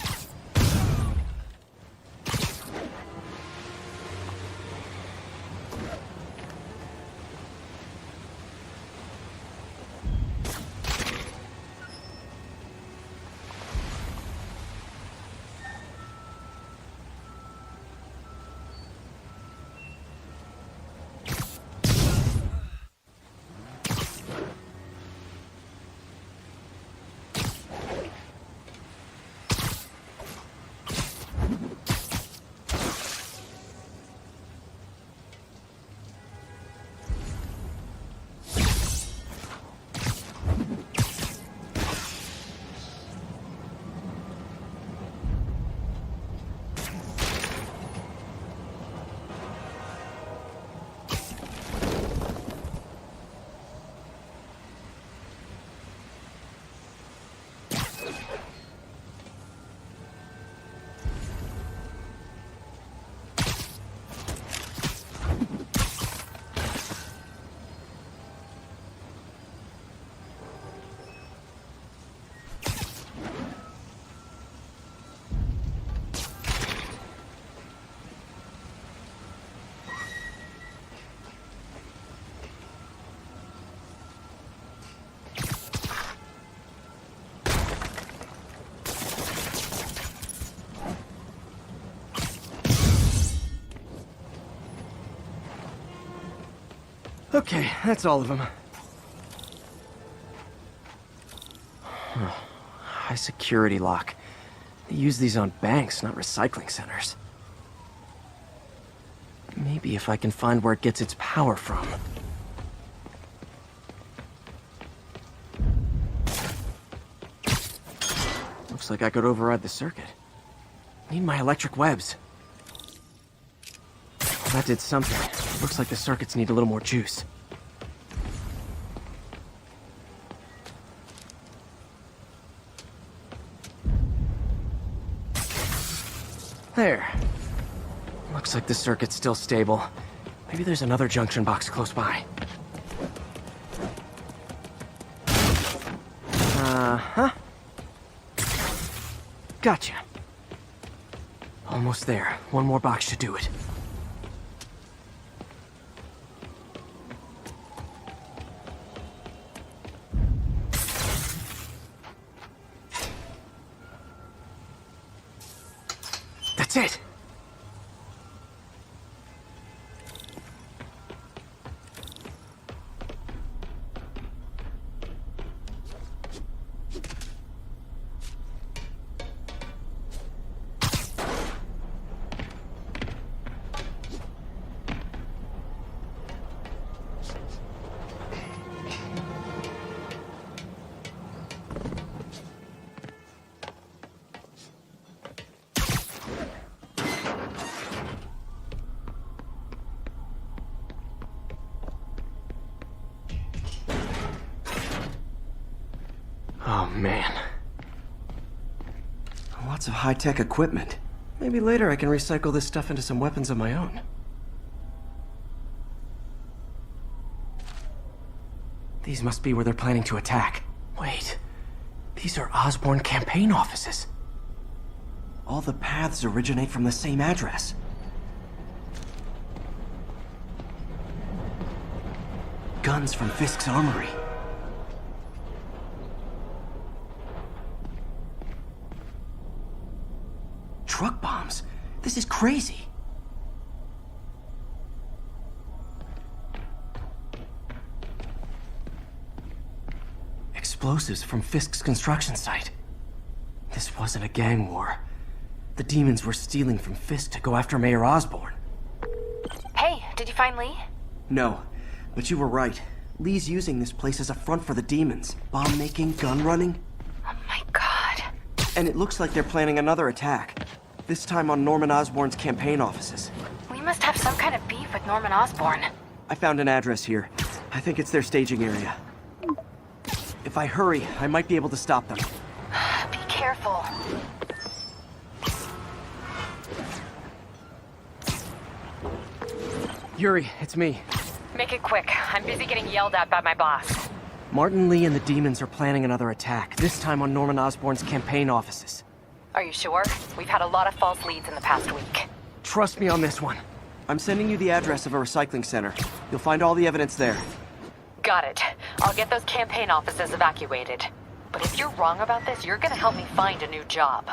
Okay, that's all of them. High security lock. They use these on banks, not recycling centers. Maybe if I can find where it gets its power from. Looks like I could override the circuit. Need my electric webs. That did something. Looks like the circuits need a little more juice. There. Looks like the circuit's still stable. Maybe there's another junction box close by. Uh-huh. Gotcha. Almost there. One more box should do it. That's it! Oh, man. Lots of high-tech equipment. Maybe later I can recycle this stuff into some weapons of my own. These must be where they're planning to attack. Wait, these are Osborn campaign offices. All the paths originate from the same address. Guns from Fisk's armory. Truck bombs? This is crazy. Explosives from Fisk's construction site. This wasn't a gang war. The demons were stealing from Fisk to go after Mayor Osborn. Hey, did you find Lee? No, but you were right. Lee's using this place as a front for the demons. Bomb making, gun running. Oh my god. And it looks like they're planning another attack. This time on Norman Osborn's campaign offices. We must have some kind of beef with Norman Osborn. I found an address here. I think it's their staging area. If I hurry, I might be able to stop them. Be careful. Yuri, it's me. Make it quick. I'm busy getting yelled at by my boss. Martin Lee and the demons are planning another attack, this time on Norman Osborn's campaign offices. Are you sure? We've had a lot of false leads in the past week. Trust me on this one. I'm sending you the address of a recycling center. You'll find all the evidence there. Got it. I'll get those campaign offices evacuated. But if you're wrong about this, you're gonna help me find a new job.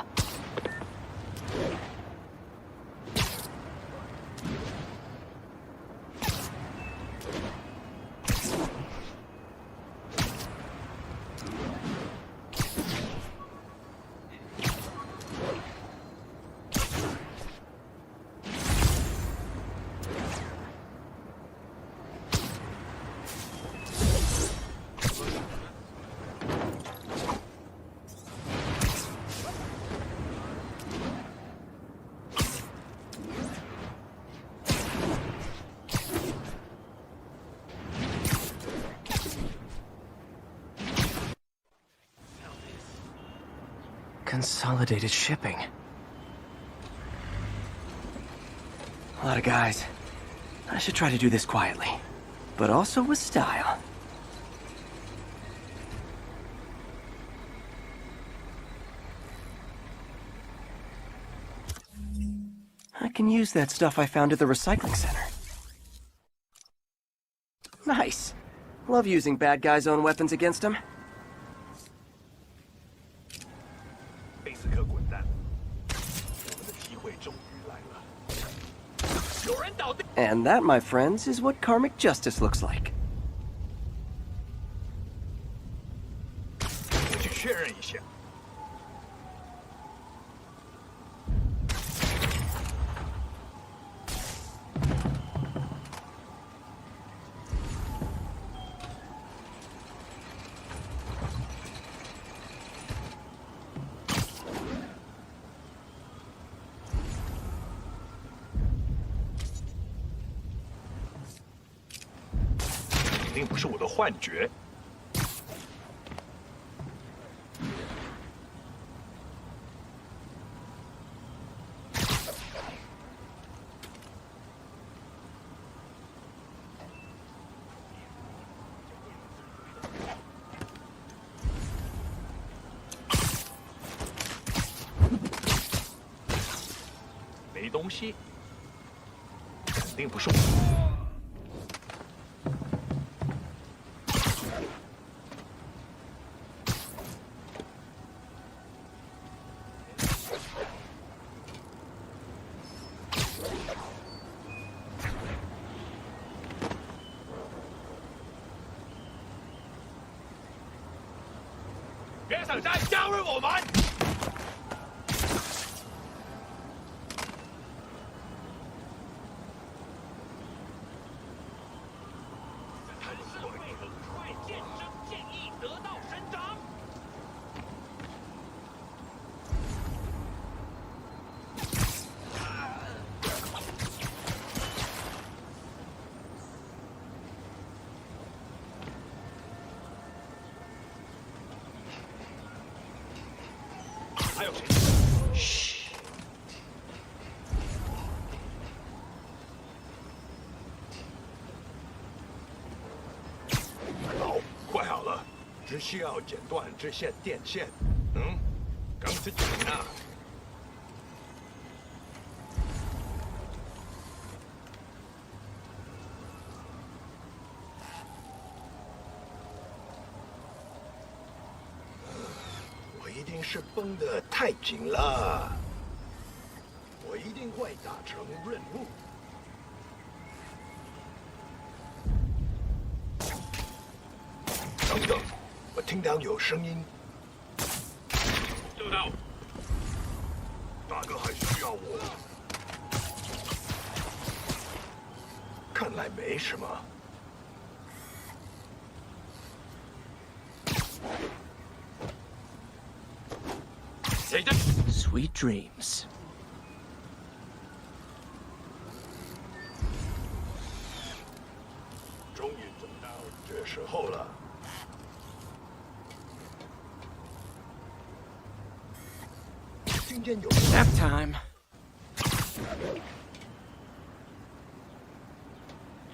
Consolidated shipping. A lot of guys. I should try to do this quietly, but also with style. I can use that stuff I found at the recycling center. Nice. Love using bad guys' own weapons against them. And that, my friends, is what karmic justice looks like. 我去确认一下。肯定不是我的幻觉。东西，肯定不是我。别等待，加入我们！还有谁？嘘。好，快好了，只需要剪断这些电线。钢丝紧啊！一定是绷得太紧了，我一定会达成任务。等等，我听到有声音。收到。大哥还需要我？看来没什么。Sweet dreams. 终于等到这时候了。今天有 Nap time.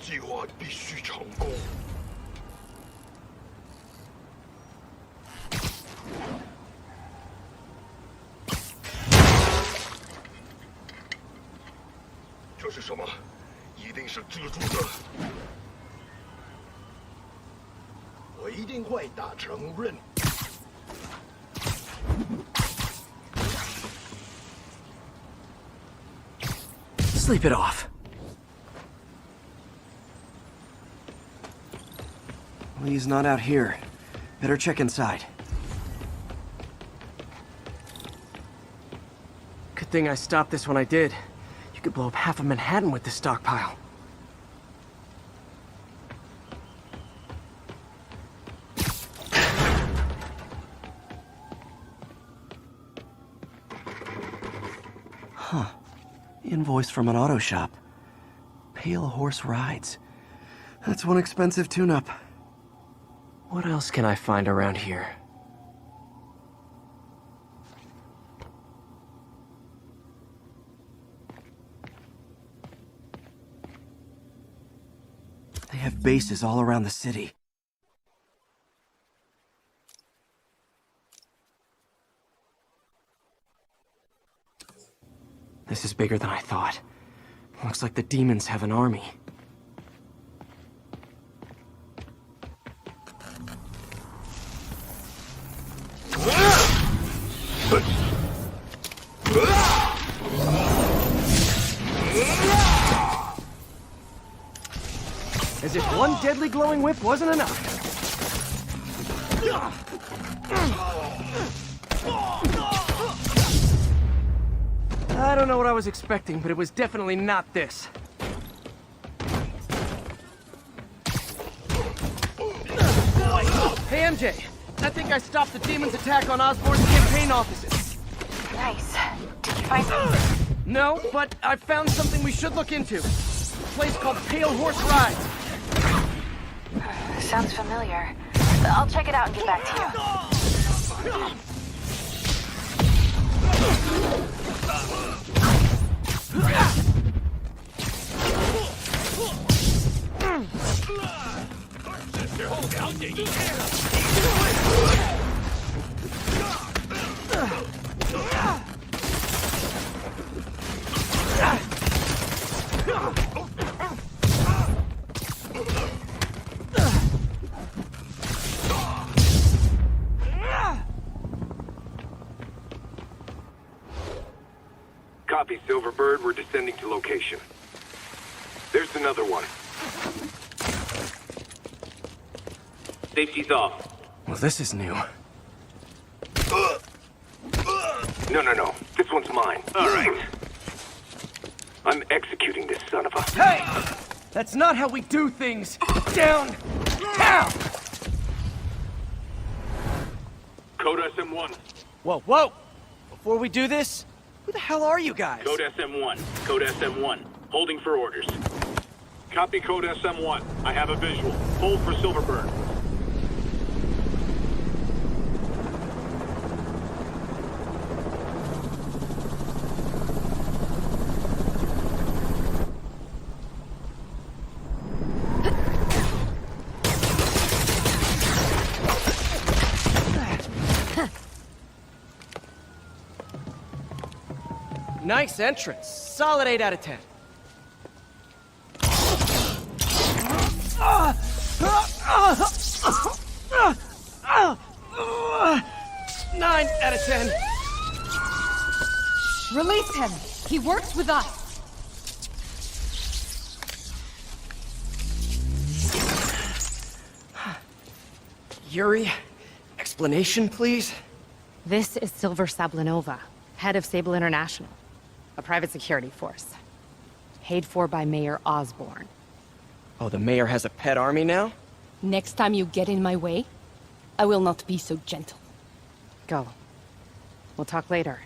计划必须成功。这是什么？一定是蜘蛛的。我一定会达成任务。Sleep it off. Lee's not out here. Better check inside. Good thing I stopped this when I did. You could blow up half of Manhattan with this stockpile. Huh. Invoice from an auto shop. Pale Horse Rides. That's one expensive tune-up. What else can I find around here? They have bases all around the city. This is bigger than I thought. Looks like the demons have an army. As if one deadly glowing whip wasn't enough. I don't know what I was expecting, but it was definitely not this. Hey, MJ. I think I stopped the demon's attack on Osborn's campaign offices. Nice. Did you find something? No, but I found something we should look into. A place called Pale Horse Rides. Sounds familiar. I'll check it out and get back to you. Copy, Silverbird. We're descending to location. There's another one. Safety's off. Well, this is new. No. This one's mine. All right. I'm executing this son of a... Hey! That's not how we do things! Down! Down! Code SM-1. Whoa! Before we do this, who the hell are you guys? Code SM-1. Code SM-1. Holding for orders. Copy Code SM-1. I have a visual. Hold for Silverbird. Nice entrance. Solid 8 out of 10. 9 out of 10. Release him. He works with us. Yuri, explanation, please? This is Silver Sablinova, head of Sable International, a private security force. Paid for by Mayor Osborn. Oh, the mayor has a pet army now? Next time you get in my way, I will not be so gentle. Go. We'll talk later.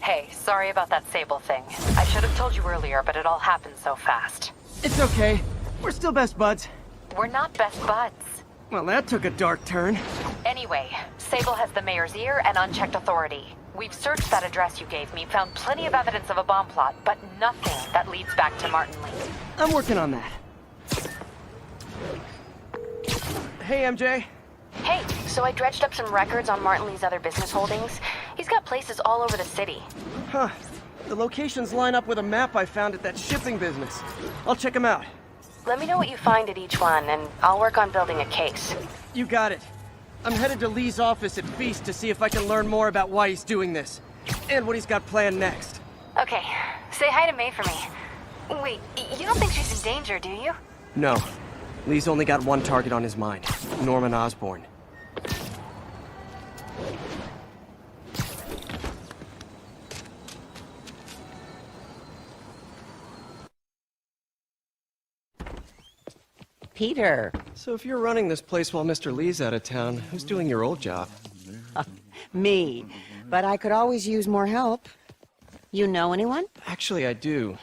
Hey, sorry about that Sable thing. I should have told you earlier, but it all happened so fast. It's okay. We're still best buds. We're not best buds. Well, that took a dark turn. Anyway, Sable has the mayor's ear and unchecked authority. We've searched that address you gave me, found plenty of evidence of a bomb plot, but nothing that leads back to Martin Lee. I'm working on that. Hey, MJ. Hey, so I dredged up some records on Martin Lee's other business holdings. He's got places all over the city. Huh. The locations line up with a map I found at that shipping business. I'll check them out. Let me know what you find at each one, and I'll work on building a case. You got it. I'm headed to Lee's office at Feast to see if I can learn more about why he's doing this. And what he's got planned next. Okay, say hi to May for me. Wait, you don't think she's in danger, do you? No. Lee's only got one target on his mind. Norman Osborn. Peter. So if you're running this place while Mr. Lee's out of town, who's doing your old job? Me. But I could always use more help. You know anyone? Actually, I do.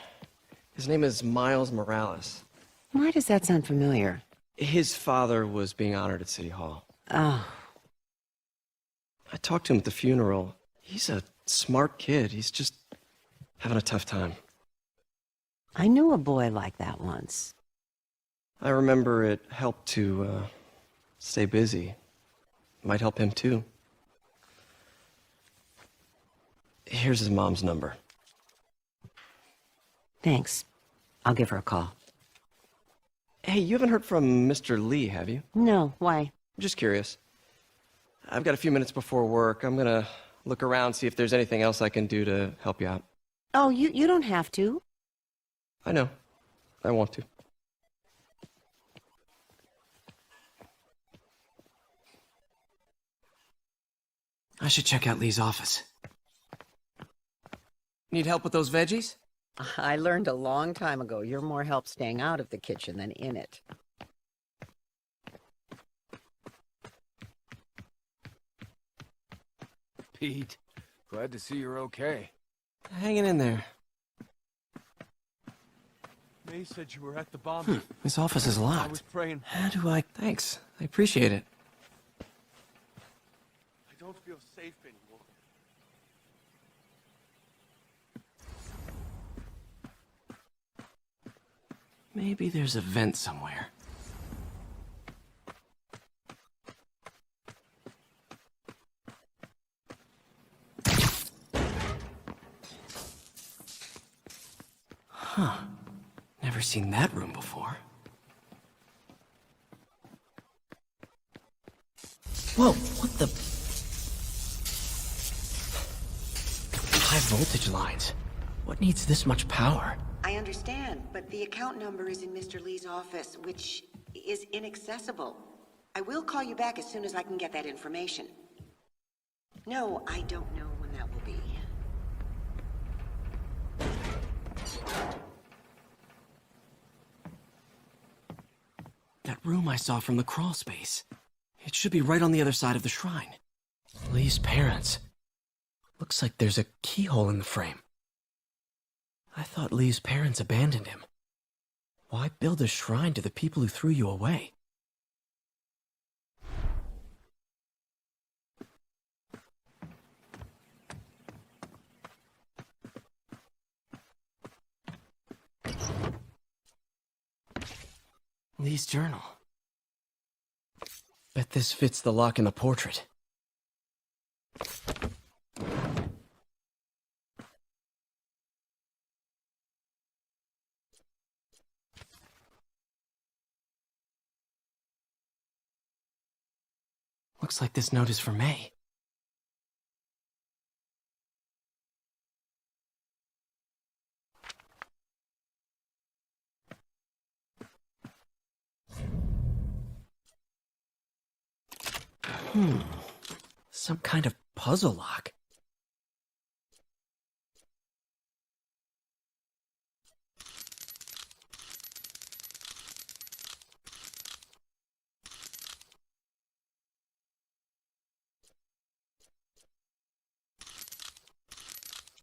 His name is Miles Morales. Why does that sound familiar? His father was being honored at City Hall. Oh. I talked to him at the funeral. He's a smart kid. He's just having a tough time. I knew a boy like that once. I remember it helped to stay busy. Might help him too. Here's his mom's number. Thanks. I'll give her a call. Hey, you haven't heard from Mr. Lee, have you? No, why? Just curious. I've got a few minutes before work. I'm gonna look around, see if there's anything else I can do to help you out. Oh, you don't have to. I know. I want to. I should check out Lee's office. Need help with those veggies? I learned a long time ago you're more help staying out of the kitchen than in it. Pete, glad to see you're okay. Hanging in there. May said you were at the bomb. His office is I locked. was praying. How do I... Thanks. I appreciate it. I don't feel safe anymore. Maybe there's a vent somewhere. Huh. Never seen that room before. Whoa, what the... High voltage lines. What needs this much power? I understand, but the account number is in Mr. Lee's office, which is inaccessible. I will call you back as soon as I can get that information. No, I don't know when that will be. That room I saw from the crawl space. It should be right on the other side of the shrine. Lee's parents. Looks like there's a keyhole in the frame. I thought Lee's parents abandoned him. Why build a shrine to the people who threw you away? Lee's journal. Bet this fits the lock in the portrait. Looks like this note is for May. Some kind of puzzle lock.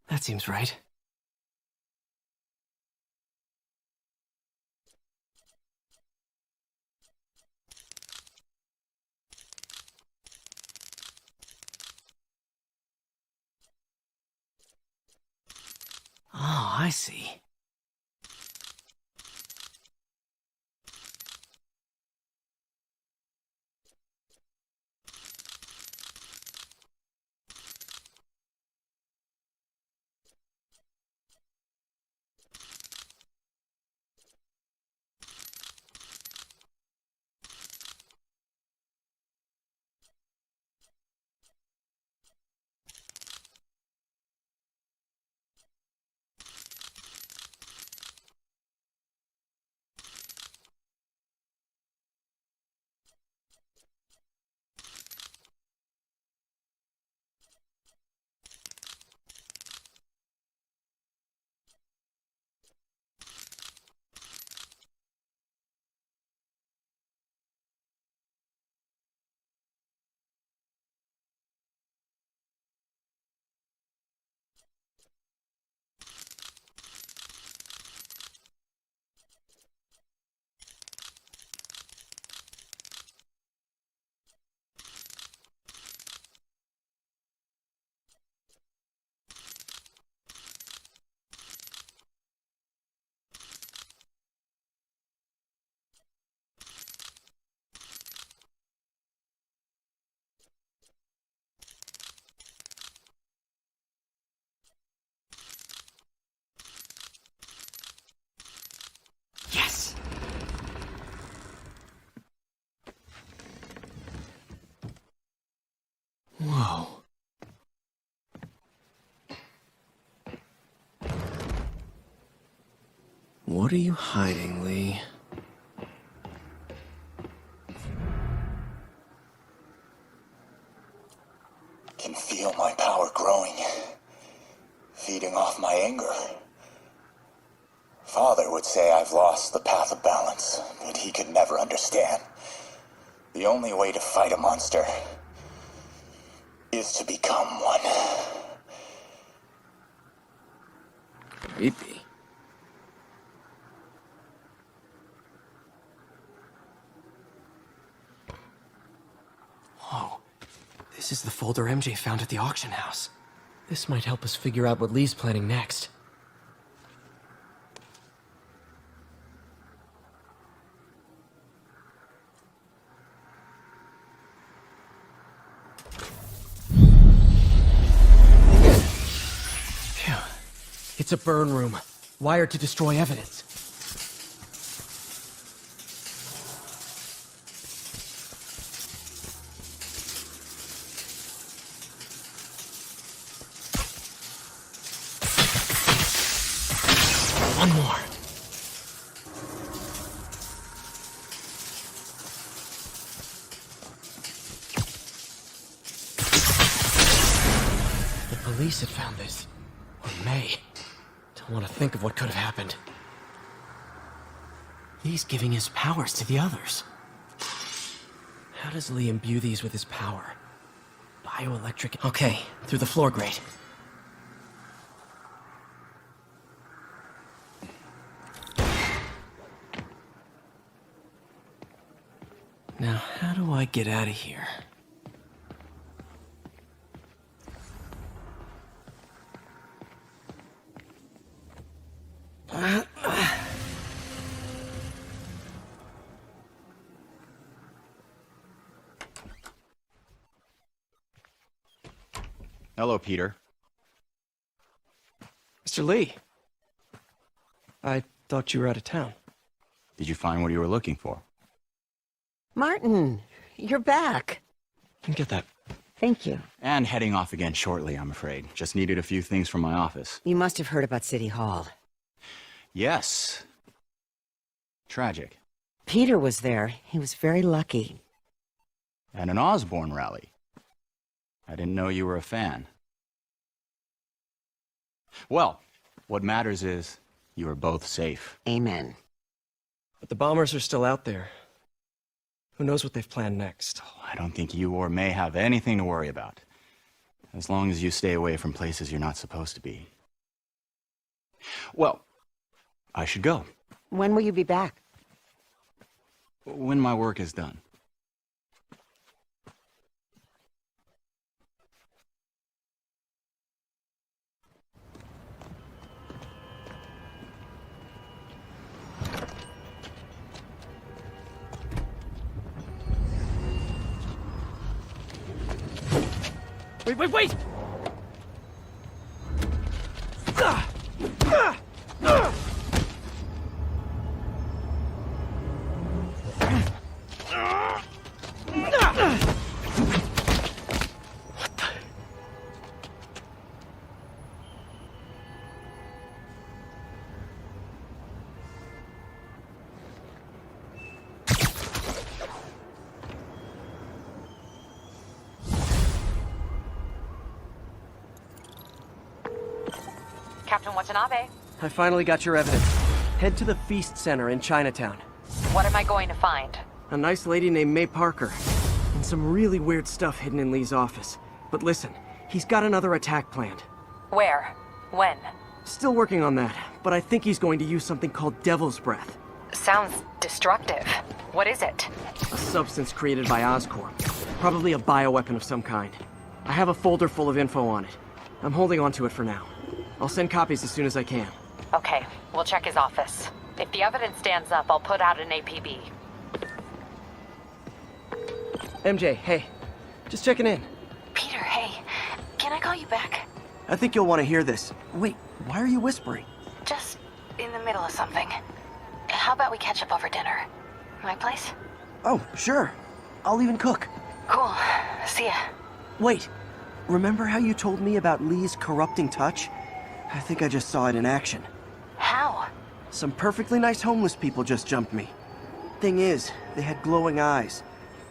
That seems right. Oh, I see. Yes! Whoa. What are you hiding, Lee? Can feel my power growing, feeding off my anger. Father would say I've lost the path of balance, but he could never understand. The only way to fight a monster is to become one. Creepy. Whoa. This is the folder MJ found at the auction house. This might help us figure out what Lee's planning next. Phew. It's a burn room. Wired to destroy evidence. One more. The police had found this. Or may. Don't want to think of what could have happened. He's giving his powers to the others. How does Lee imbue these with his power? Bioelectric... Okay, through the floor grate. Now, how do I get out of here? Hello, Peter. Mr. Lee. I thought you were out of town. Did you find what you were looking for? Martin, you're back. Get that. Thank you. And heading off again shortly, I'm afraid. Just needed a few things from my office. You must have heard about City Hall. Yes. Tragic. Peter was there. He was very lucky. And an Osborn rally. I didn't know you were a fan. Well, what matters is you are both safe. Amen. But the bombers are still out there. Who knows what they've planned next? I don't think you or May have anything to worry about. As long as you stay away from places you're not supposed to be. Well, I should go. When will you be back? When my work is done. Wait! Captain Watanabe. I finally got your evidence. Head to the Feast Center in Chinatown. What am I going to find? A nice lady named May Parker. And some really weird stuff hidden in Lee's office. But listen, he's got another attack planned. Where? When? Still working on that, but I think he's going to use something called Devil's Breath. Sounds destructive. What is it? A substance created by Oscorp. Probably a bioweapon of some kind. I have a folder full of info on it. I'm holding on to it for now. I'll send copies as soon as I can. Okay, we'll check his office. If the evidence stands up, I'll put out an APB. MJ, hey. Just checking in. Peter, hey. Can I call you back? I think you'll want to hear this. Wait, why are you whispering? Just in the middle of something. How about we catch up over dinner? My place? Oh, sure. I'll even cook. Cool. See ya. Wait. Remember how you told me about Lee's corrupting touch? I think I just saw it in action. How? Some perfectly nice homeless people just jumped me. Thing is, they had glowing eyes.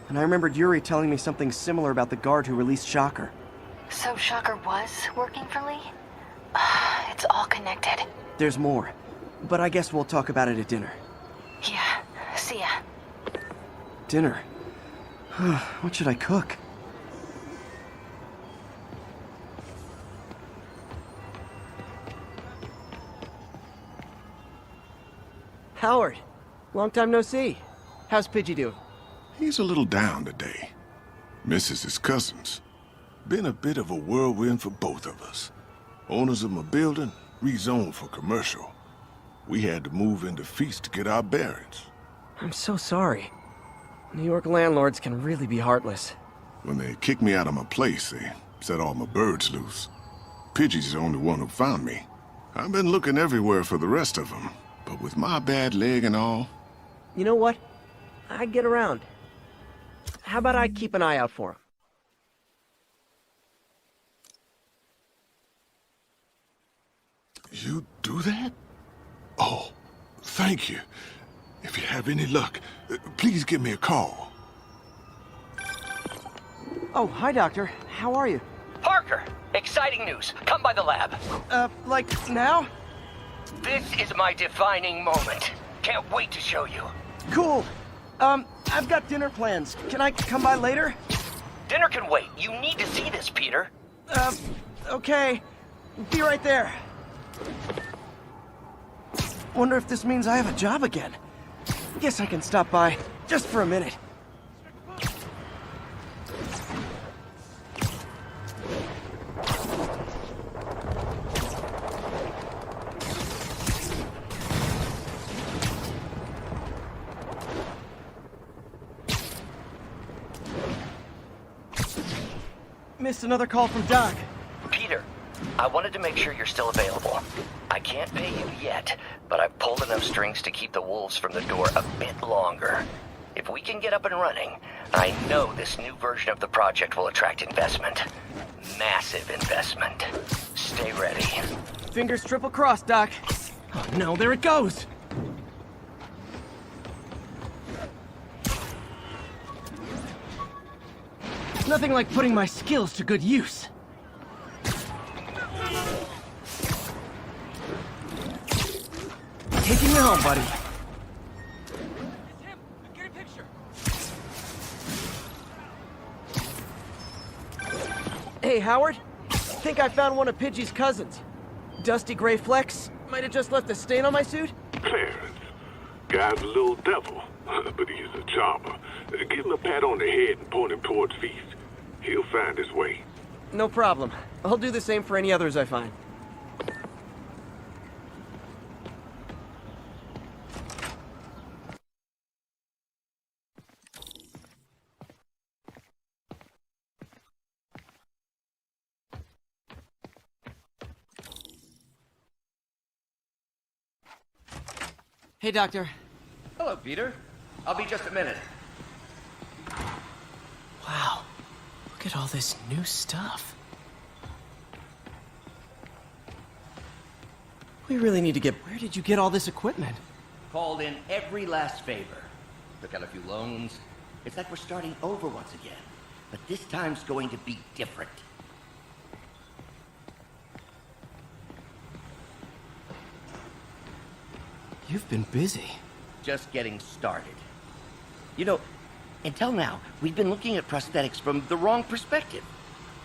And I remembered Yuri telling me something similar about the guard who released Shocker. So Shocker was working for Lee? It's all connected. There's more. But I guess we'll talk about it at dinner. Yeah. See ya. Dinner? What should I cook? Howard, long time no see. How's Pidgey doing? He's a little down today. Misses his cousins. Been a bit of a whirlwind for both of us. Owners of my building rezoned for commercial. We had to move into Feast to get our bearings. I'm so sorry. New York landlords can really be heartless. When they kicked me out of my place, they set all my birds loose. Pidgey's the only one who found me. I've been looking everywhere for the rest of them, but with my bad leg and all... You know what? I get around. How about I keep an eye out for him? You do that? Oh, thank you. If you have any luck, please give me a call. Oh, hi, Doctor. How are you? Parker, exciting news. Come by the lab. Like now? This is my defining moment. Can't wait to show you. Cool. I've got dinner plans. Can I come by later? Dinner can wait. You need to see this, Peter. Okay. Be right there. Wonder if this means I have a job again. Guess I can stop by, just for a minute. Missed another call from Doc. Peter, I wanted to make sure you're still available. I can't pay you yet, but I've pulled enough strings to keep the wolves from the door a bit longer. If we can get up and running, I know this new version of the project will attract investment. Massive investment. Stay ready. Fingers triple crossed, Doc. Oh no, there it goes! Nothing like putting my skills to good use. Taking you home, buddy. Hey, Howard. Think I found one of Pidgey's cousins. Dusty gray flecks. Might have just left a stain on my suit. Clarence, guy's a little devil, but he's a charmer. Give him a pat on the head and point him towards Feast. He'll find his way. No problem. I'll do the same for any others I find. Hey, Doctor. Hello, Peter. I'll be just a minute. Wow. Look at all this new stuff. We really need to get... Where did you get all this equipment? Called in every last favor. Took out a few loans. It's like we're starting over once again. But this time's going to be different. You've been busy. Just getting started. You know, until now, we've been looking at prosthetics from the wrong perspective.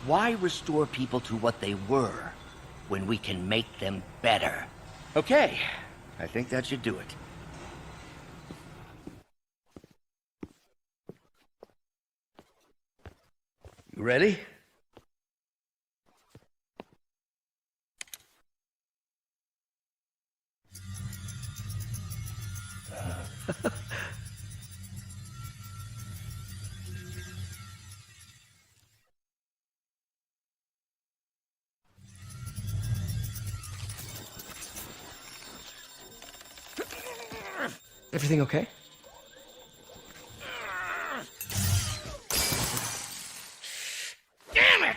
Why restore people to what they were when we can make them better? Okay, I think that should do it. You ready? Everything okay? Damn it!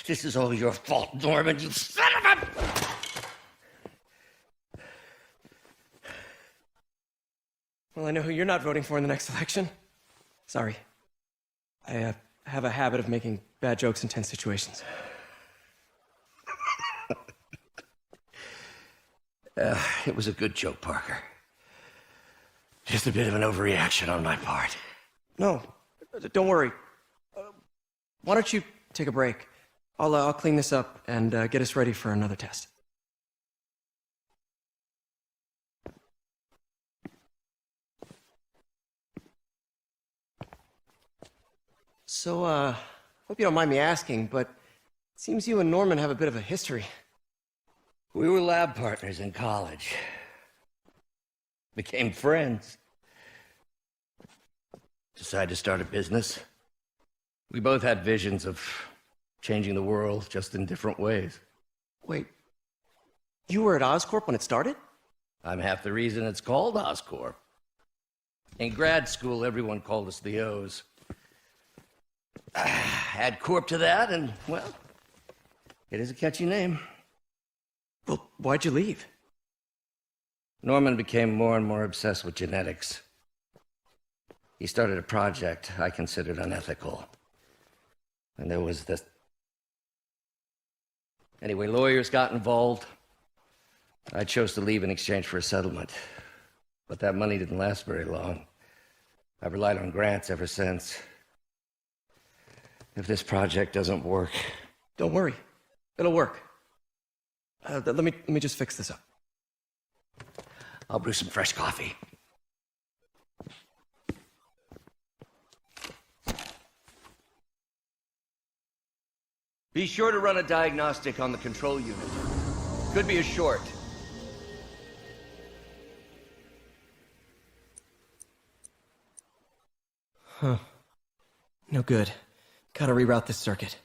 This is all your fault, Norman, you son of a... Well, I know who you're not voting for in the next election. Sorry. I have a habit of making bad jokes in tense situations. It was a good joke, Parker. Just a bit of an overreaction on my part. No, don't worry. Why don't you take a break? I'll clean this up and get us ready for another test. So, hope you don't mind me asking, but it seems you and Norman have a bit of a history. We were lab partners in college. Became friends. Decided to start a business. We both had visions of changing the world, just in different ways. Wait, You were at Oscorp when it started? I'm half the reason it's called Oscorp. In grad school, everyone called us the O's. Add Corp to that, and, well, it is a catchy name. Well, why'd you leave? Norman became more and more obsessed with genetics. He started a project I considered unethical. And there was this... Anyway, lawyers got involved. I chose to leave in exchange for a settlement. But that money didn't last very long. I've relied on grants ever since. If this project doesn't work... Don't worry. It'll work. Let me just fix this up. I'll brew some fresh coffee. Be sure to run a diagnostic on the control unit. Could be a short. Huh. No good. Gotta reroute this circuit.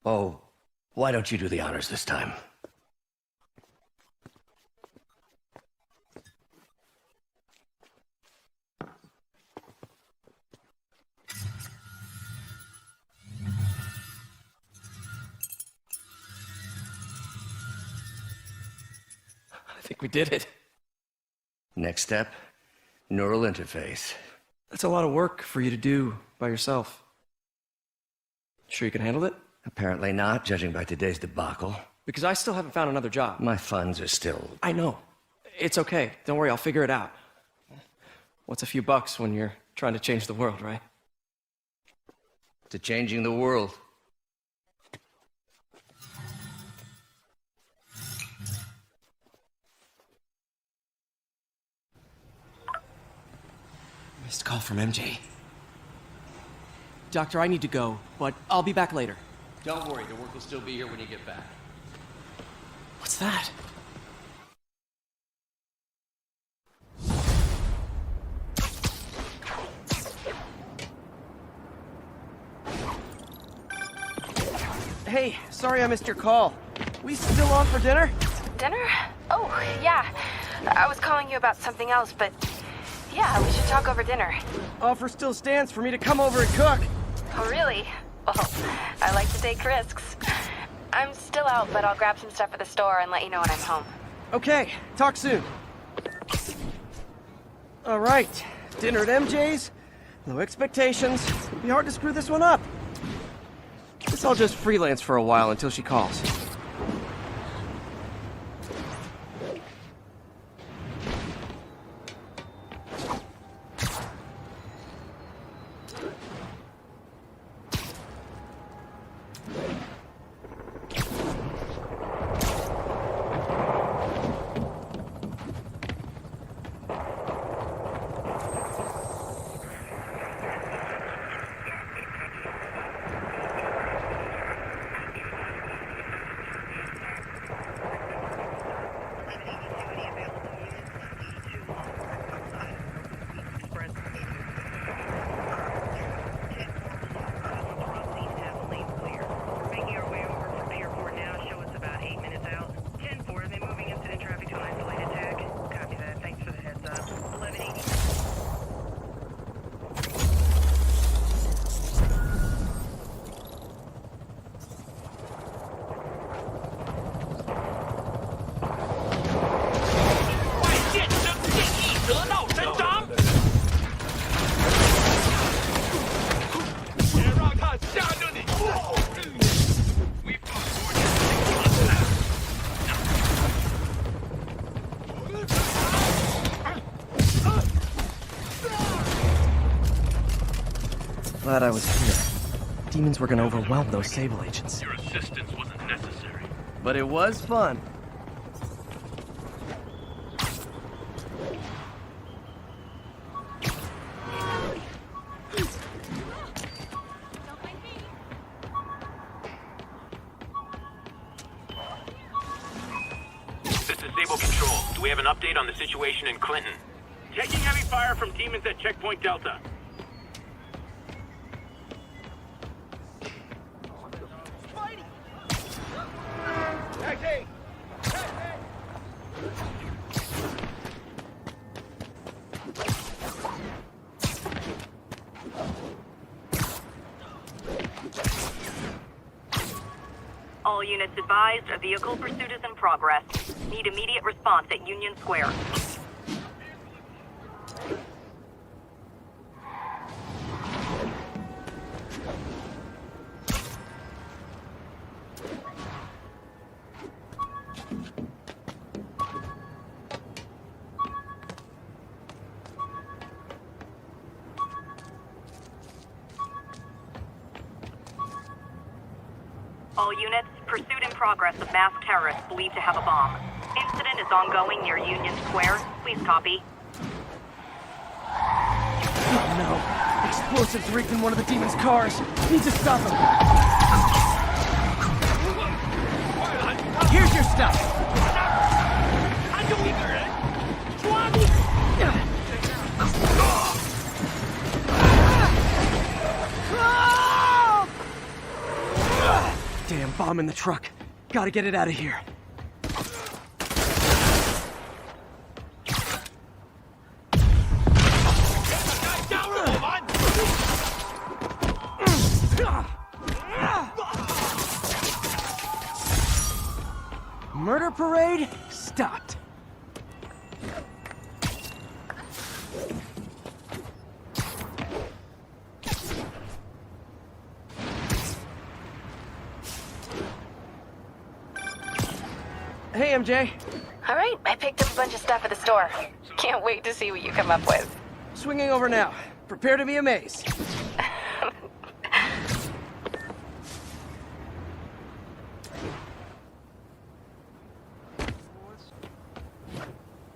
Oh, why don't you do the honors this time? I think we did it. Next step, neural interface. That's a lot of work for you to do by yourself. Sure you can handle it? Apparently not, judging by today's debacle. Because I still haven't found another job. My funds are still... I know. It's okay. Don't worry, I'll figure it out. What's a few bucks when you're trying to change the world, right? To changing the world. Missed call from MJ. Doctor, I need to go, but I'll be back later. Don't worry, the work will still be here when you get back. What's that? Hey, sorry I missed your call. We still on for dinner? Dinner? Oh, yeah. I was calling you about something else, but yeah, we should talk over dinner. Offer still stands for me to come over and cook. Oh, really? Well, I like to take risks. I'm still out, but I'll grab some stuff at the store and let you know when I'm home. Okay, talk soon. All right, dinner at MJ's. Low expectations. It'll be hard to screw this one up. Guess I'll just freelance for a while until she calls. Glad I was here. Demons were gonna overwhelm those Sable agents. Your assistance wasn't necessary. But it was fun. This is Sable Control. Do we have an update on the situation in Clinton? Taking heavy fire from demons at Checkpoint Delta. All units advised, a vehicle pursuit is in progress. Need immediate response at Union Square. All units, pursuit in progress of masked terrorists believed to have a bomb. Incident is ongoing near Union Square. Please copy. Oh no! Explosives rigged in one of the demons' cars. Need to stop them. Here's your stuff. Damn bomb in the truck. Gotta get it out of here. Murder parade stopped. Hey, MJ. All right, I picked up a bunch of stuff at the store. Can't wait to see what you come up with. Swinging over now. Prepare to be amazed.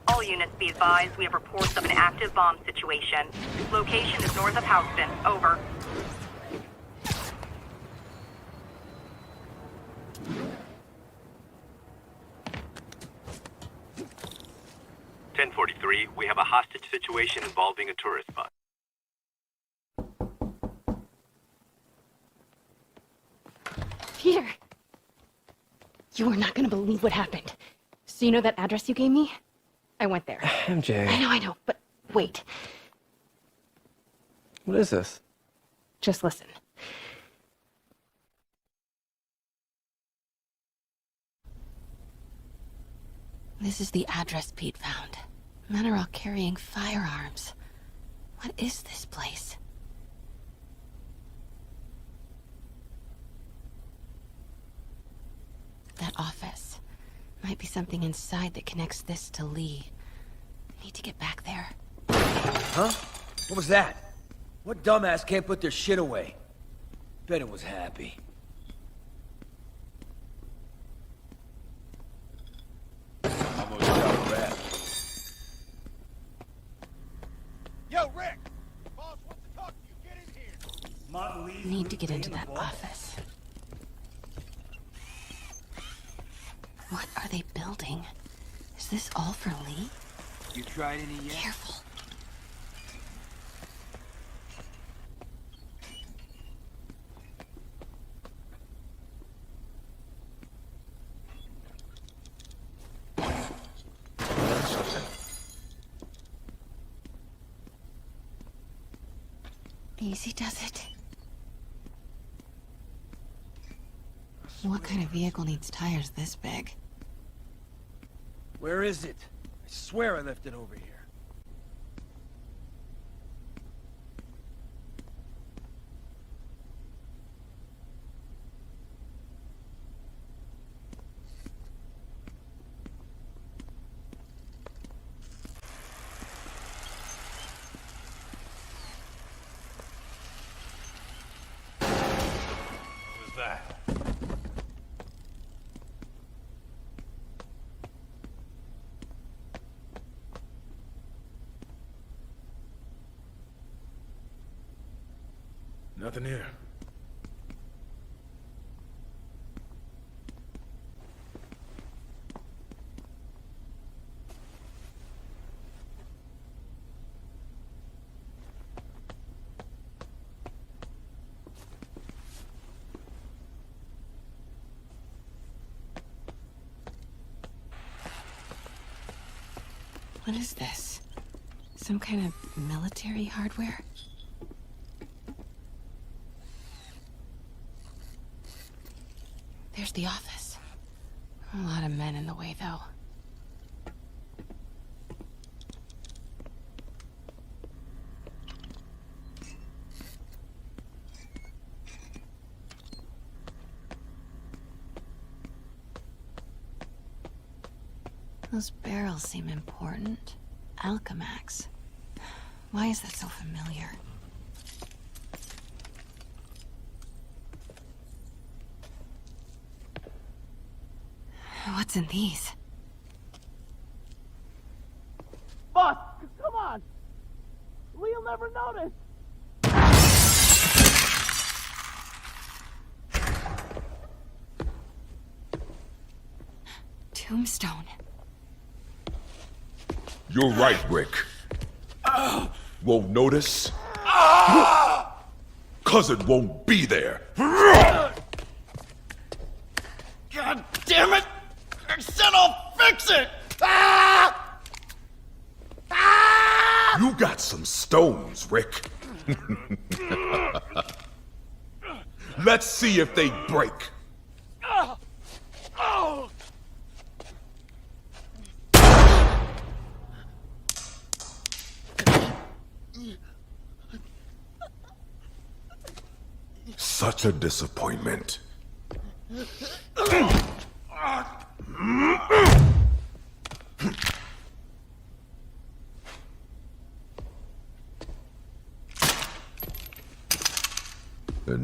All units be advised, we have reports of an active bomb situation. Location is north of Houston. Over. We have a hostage situation involving a tourist bus. Peter! You are not gonna believe what happened. So you know that address you gave me? I went there. MJ. I know, but wait. What is this? Just listen. This is the address Pete found. Men are all carrying firearms. What is this place? That office. Might be something inside that connects this to Lee. Need to get back there. Huh? What was that? What dumbass can't put their shit away? Bet it was Happy. Almost got that. Yo, Rick! Boss wants to talk to you. Get in here. Need to get into that office. What are they building? Is this all for Lee? You tried any yet? Careful. Easy does it. What kind of vehicle needs tires this big? Where is it? I swear I left it over here. What was that? Nothing here. What is this? Some kind of military hardware? There's the office. A lot of men in the way, though. Those barrels seem important. Alchemax. Why is that so familiar? What's in these? Boss, come on! Lee'll never notice! Tombstone. You're right, Rick. Won't notice? Cousin won't be there. God damn it! I said I'll fix it! You got some stones, Rick. Let's see if they break. Such a disappointment.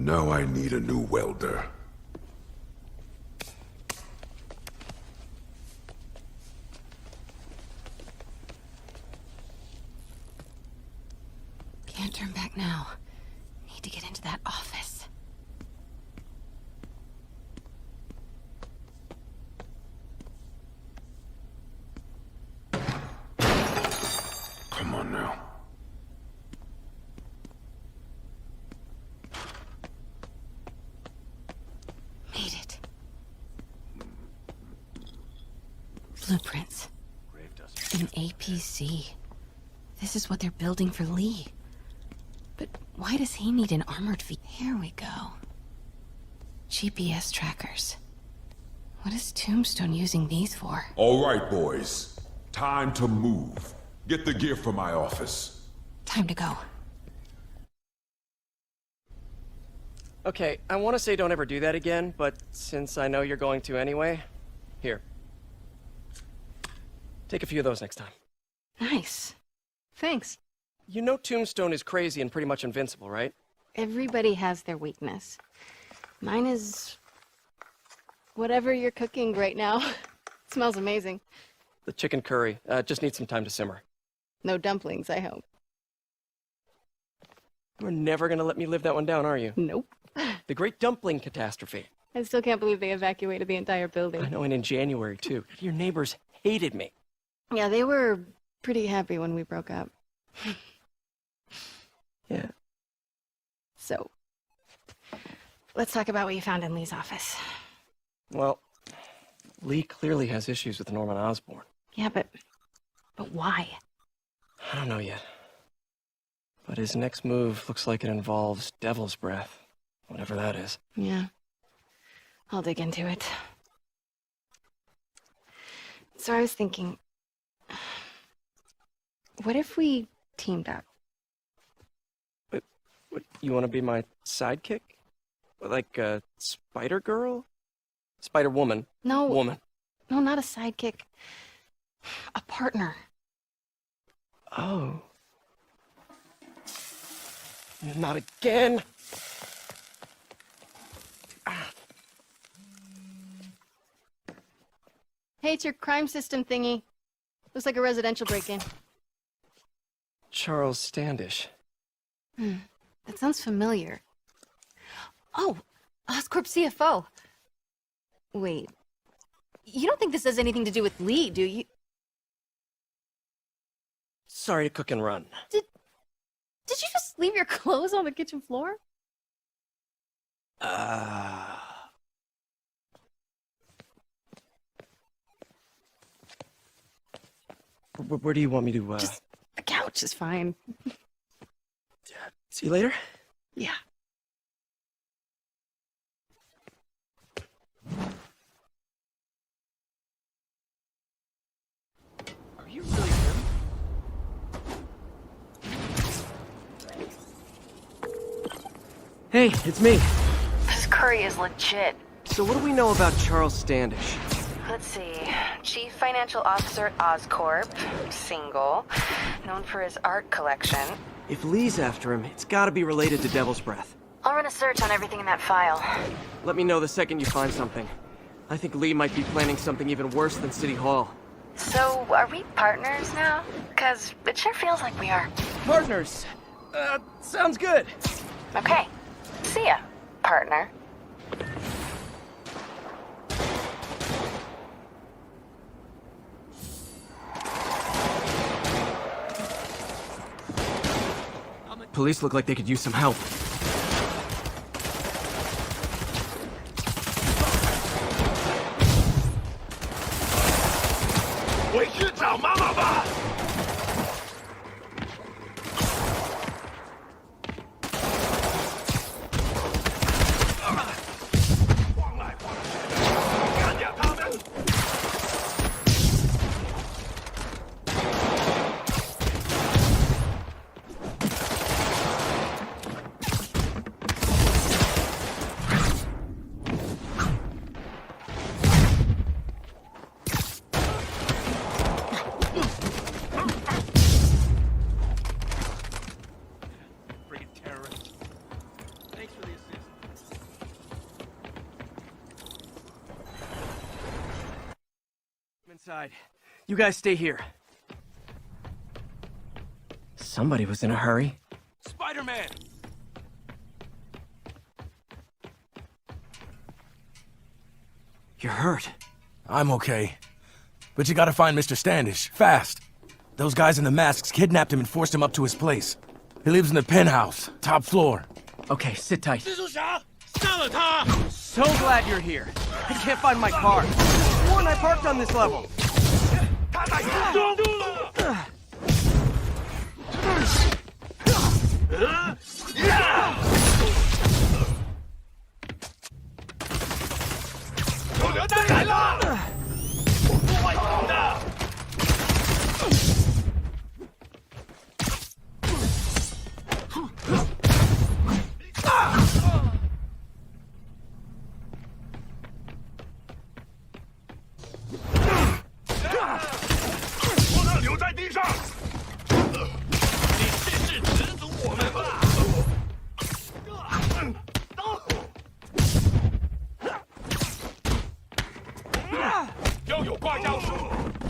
Now I need a new welder. Can't turn back now. Need to get into that office. Come on now. Made it. Blueprints. An APC. This is what they're building for Lee. But why does he need an armored vehicle? Here we go. GPS trackers. What is Tombstone using these for? All right, boys. Time to move. Get the gear from my office. Time to go. Okay, I want to say don't ever do that again, but since I know you're going to anyway, here. Take a few of those next time. Nice. Thanks. You know Tombstone is crazy and pretty much invincible, right? Everybody has their weakness. Mine is... whatever you're cooking right now. It smells amazing. The chicken curry. Just needs some time to simmer. No dumplings, I hope. You're never gonna let me live that one down, are you? Nope. The Great Dumpling Catastrophe. I still can't believe they evacuated the entire building. I know, and in January, too. Your neighbors hated me. Yeah, they were pretty happy when we broke up. Yeah. So, let's talk about what you found in Lee's office. Well, Lee clearly has issues with Norman Osborn. Yeah, but why? I don't know yet. But his next move looks like it involves Devil's Breath. Whatever that is. Yeah. I'll dig into it. So I was thinking, what if we teamed up? What, you want to be my sidekick? Like a spider girl? Spider woman? No. Woman. No, not a sidekick. A partner. Oh. Not again. Hey, it's your crime system thingy. Looks like a residential break-in. Charles Standish. That sounds familiar. Oh, Oscorp CFO. Wait. You don't think this has anything to do with Lee, do you? Sorry to cook and run. Did you just leave your clothes on the kitchen floor? Where do you want me to, Just the couch is fine. See you later? Yeah. Are you really him? Hey, it's me. This curry is legit. So what do we know about Charles Standish? Let's see. Chief Financial Officer at Oscorp. Single. Known for his art collection. If Lee's after him, it's gotta be related to Devil's Breath. I'll run a search on everything in that file. Let me know the second you find something. I think Lee might be planning something even worse than City Hall. So, are we partners now? Because it sure feels like we are. Partners! Sounds good. Okay. See ya, partner. Police look like they could use some help. inside. You guys stay here. Somebody was in a hurry. Spider-Man! You're hurt. I'm okay. But you gotta find Mr. Standish, fast. Those guys in the masks kidnapped him and forced him up to his place. He lives in the penthouse, top floor. Okay, sit tight. 蜘蛛侠，杀了他！ So glad you're here. I can't find my car. One I parked on this level. 他在中毒了！ 手榴弹来了！我不会逃的。我让留在地上。你试试止住我们吧。 要有挂钥匙，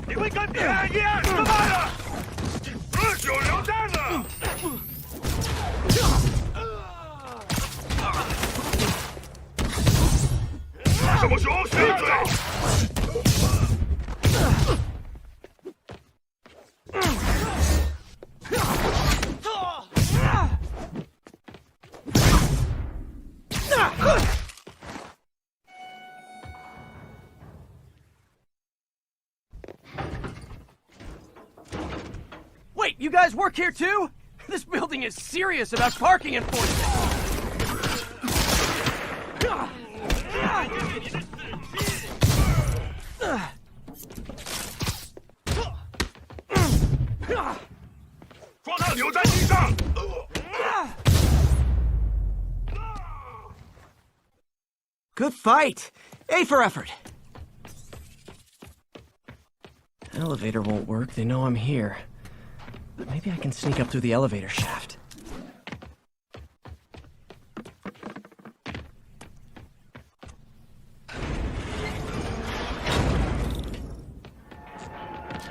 你会跟别人一样失败的。手榴弹呢？什么时候闭嘴？Wait, you guys work here too? This building is serious about parking enforcement. Good fight. A for effort. Elevator won't work. They know I'm here. But maybe I can sneak up through the elevator shaft.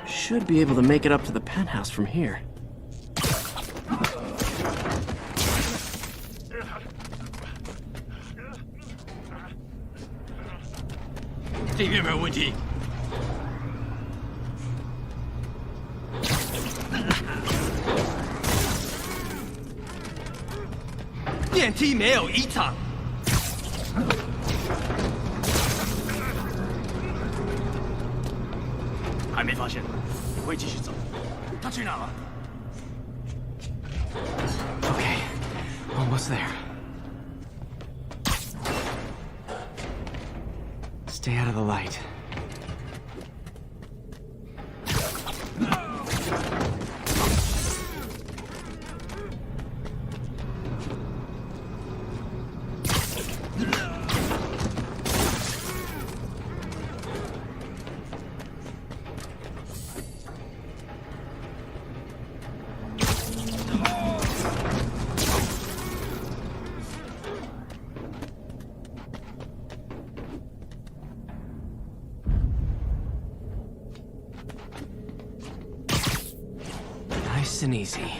Should be able to make it up to the penthouse from here. 这边没有问题。电梯没有异常。还没发现，会继续走。他去哪了 Okay, almost there. Stay out of the light. Nice and easy.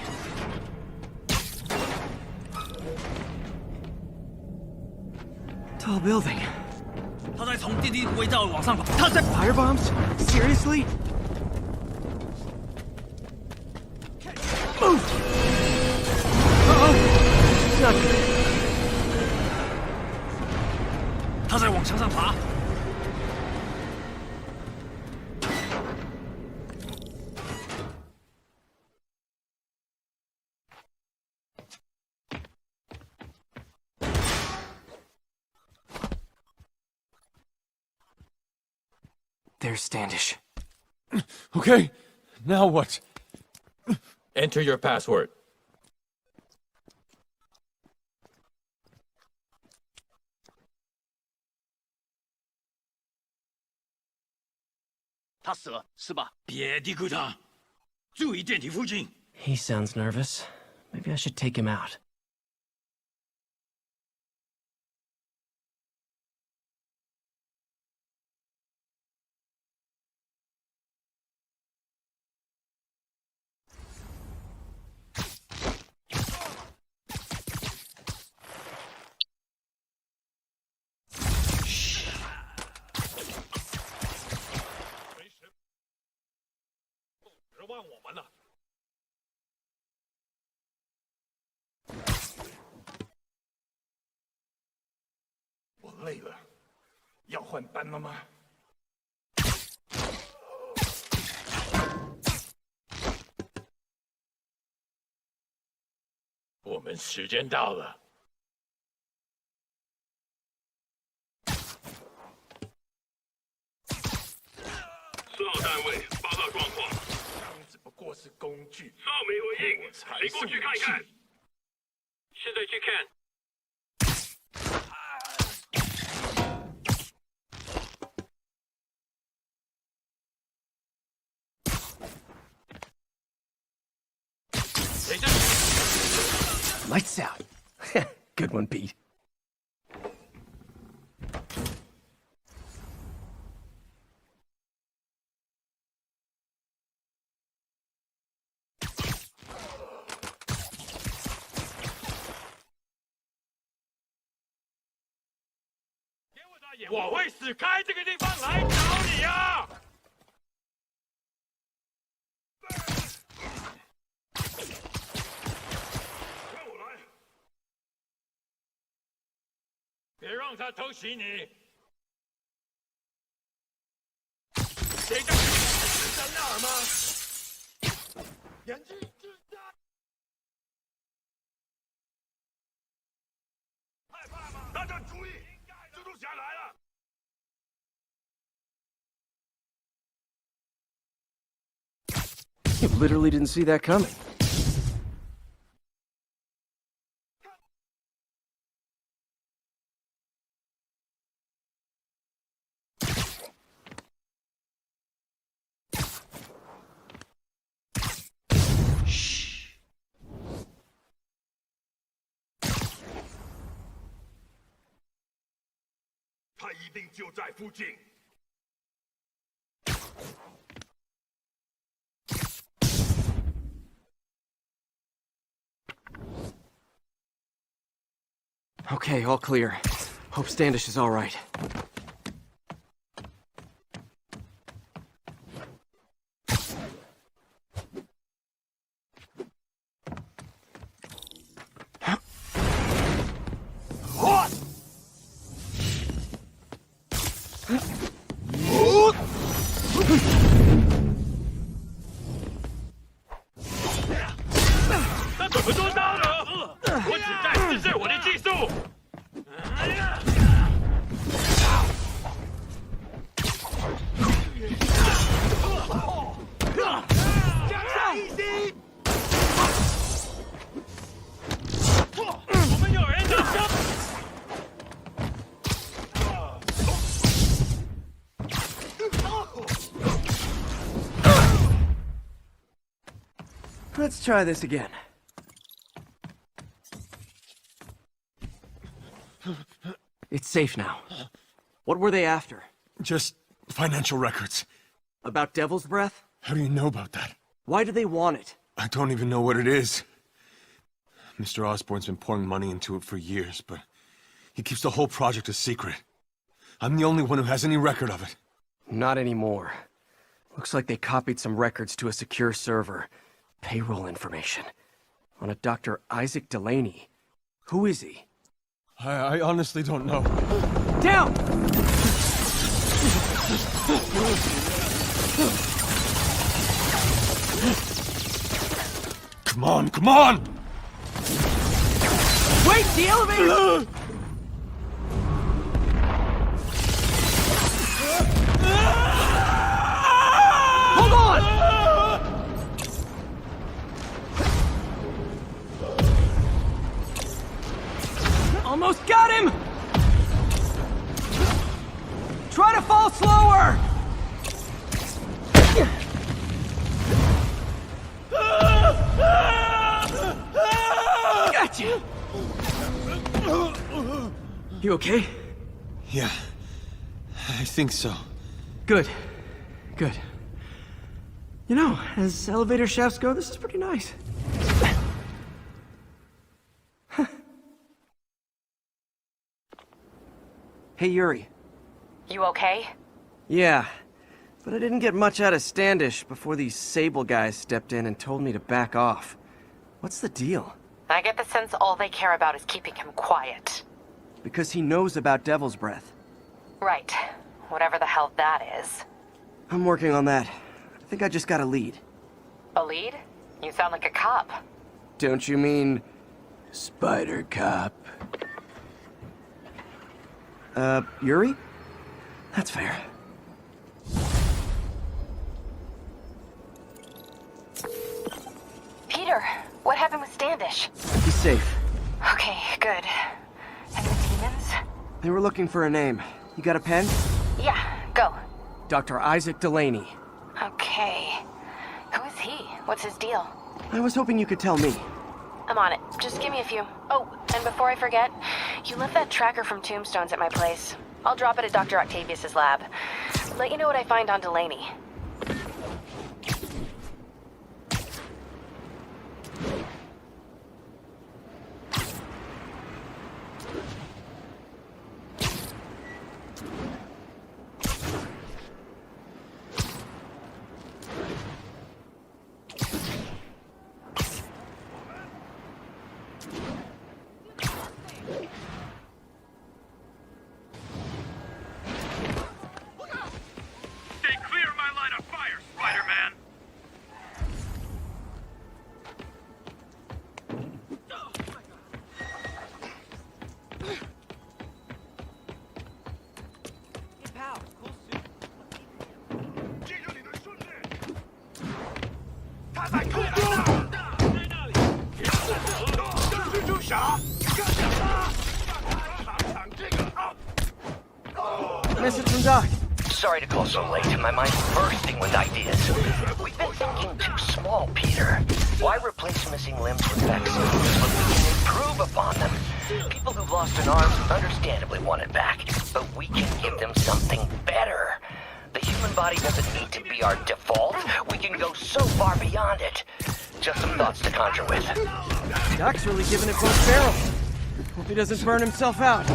Tall building. 他在从电梯轨道往上跑。他在 Fire bombs? Seriously? Move! Uh-oh. Not good. 他在往墙上爬。 There's Standish. Okay, now what? Enter your password. He sounds nervous. Maybe I should take him out. 望我们了。我累了，要换班了吗？我们时间到了。4号单位报告状况。枪只不过是工具。哨没回应，你过去看看。现在去看。 Lights out. Good one, Pete. "我会死开这个地方来找你呀！ 别让他偷袭你！谁敢在那儿吗？眼睛睁大！害怕吗？大家注意，蜘蛛侠来了！ You literally didn't see that coming. Shh. 他一定就在附近。 Okay, all clear. Hope Standish is all right. What? 他怎么做到的？我只在试试我的技术。降下一击！我们有人拿枪。 Let's try this again. It's safe now. What were they after? Just financial records. About Devil's Breath? How do you know about that? Why do they want it? I don't even know what it is. Mr. Osborn's been pouring money into it for years, but he keeps the whole project a secret. I'm the only one who has any record of it. Not anymore. Looks like they copied some records to a secure server. Payroll information. On a Dr. Isaac Delaney. Who is he? I honestly don't know. Down! Come on, come on! Wait, the elevator! Hold on! Almost got him! Try to fall slower! Gotcha! You okay? Yeah, I think so. Good. Good. You know, as elevator shafts go, this is pretty nice. Hey, Yuri. You okay? Yeah, But I didn't get much out of Standish before these Sable guys stepped in and told me to back off. What's the deal? I get the sense all they care about is keeping him quiet. Because he knows about Devil's Breath. Right. Whatever the hell that is. I'm working on that. I think I just got a lead. A lead? You sound like a cop. Don't you mean... Spider Cop? Yuri? That's fair. Peter, what happened with Standish? He's safe. Okay, good. And the demons? They were looking for a name. You got a pen? Yeah, go. Dr. Isaac Delaney. Okay. Who is he? What's his deal? I was hoping you could tell me. I'm on it. Just give me a few. Oh, and before I forget, you left that tracker from Tombstones at my place. I'll drop it at Dr. Octavius's lab. Let you know what I find on Delaney. Message from Doc. Sorry to call so late. My mind's bursting with ideas. We've been thinking too small, Peter. Why replace missing limbs with vaccines when we can improve upon them? People who've lost an arm understandably want it back, but we can give them something better. The human body doesn't need to be our default. We can go so far beyond it. Just some thoughts to conjure with. Doc's really giving it both barrels. Hope he doesn't burn himself out.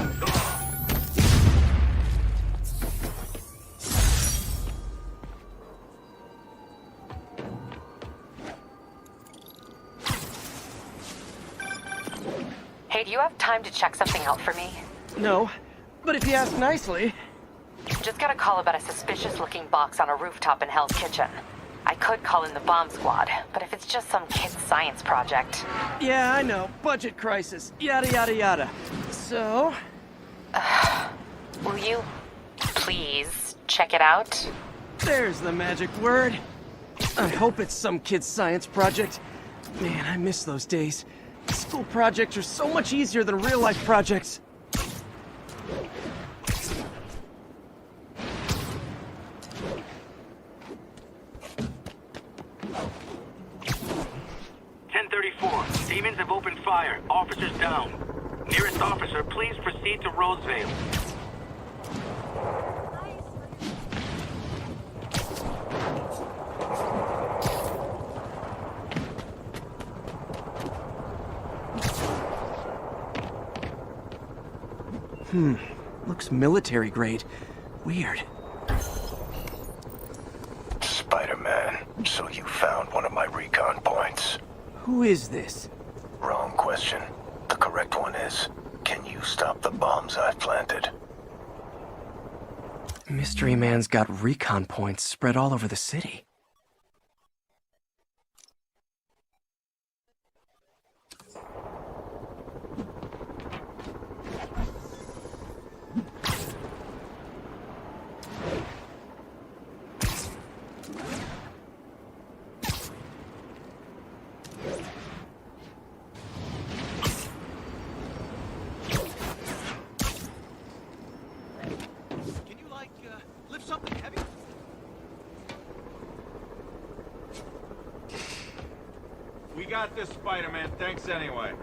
Hey, do you have time to check something out for me? No, but if you ask nicely... Just got a call about a suspicious-looking box on a rooftop in Hell's Kitchen. I could call in the bomb squad, but if it's just some kid's science project... Yeah, I know. Budget crisis. Yada, yada, yada. So... will you please check it out? There's the magic word. I hope it's some kid's science project. Man, I miss those days. School projects are so much easier than real-life projects. Demons have opened fire. Officers down. Nearest officer, please proceed to Rosevale. Looks military grade. Weird. Spider-Man, so you found one of my recon points. Who is this? Wrong question. The correct one is, can you stop the bombs I've planted? Mystery Man's got recon points spread all over the city. We got this, Spider-Man. Thanks anyway.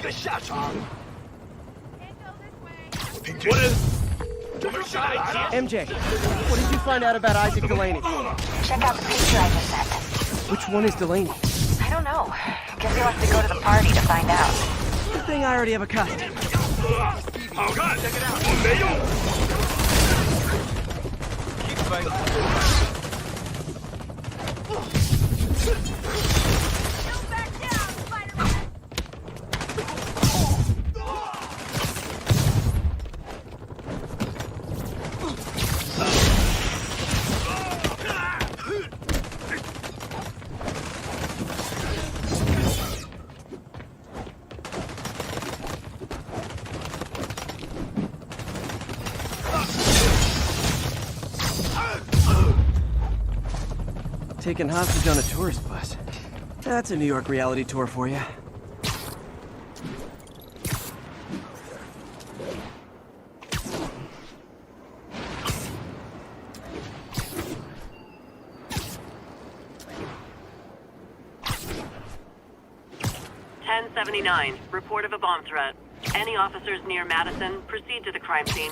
个下场。 MJ, what did you find out about Isaac Delaney? Check out the picture I just sent. Which one is Delaney? I don't know. Guess you'll have to go to the party to find out. Good thing I already have a costume. 好看，我没用。Taken hostage on a tourist bus. That's a New York reality tour for you. .79, report of a bomb threat. Any officers near Madison, proceed to the crime scene.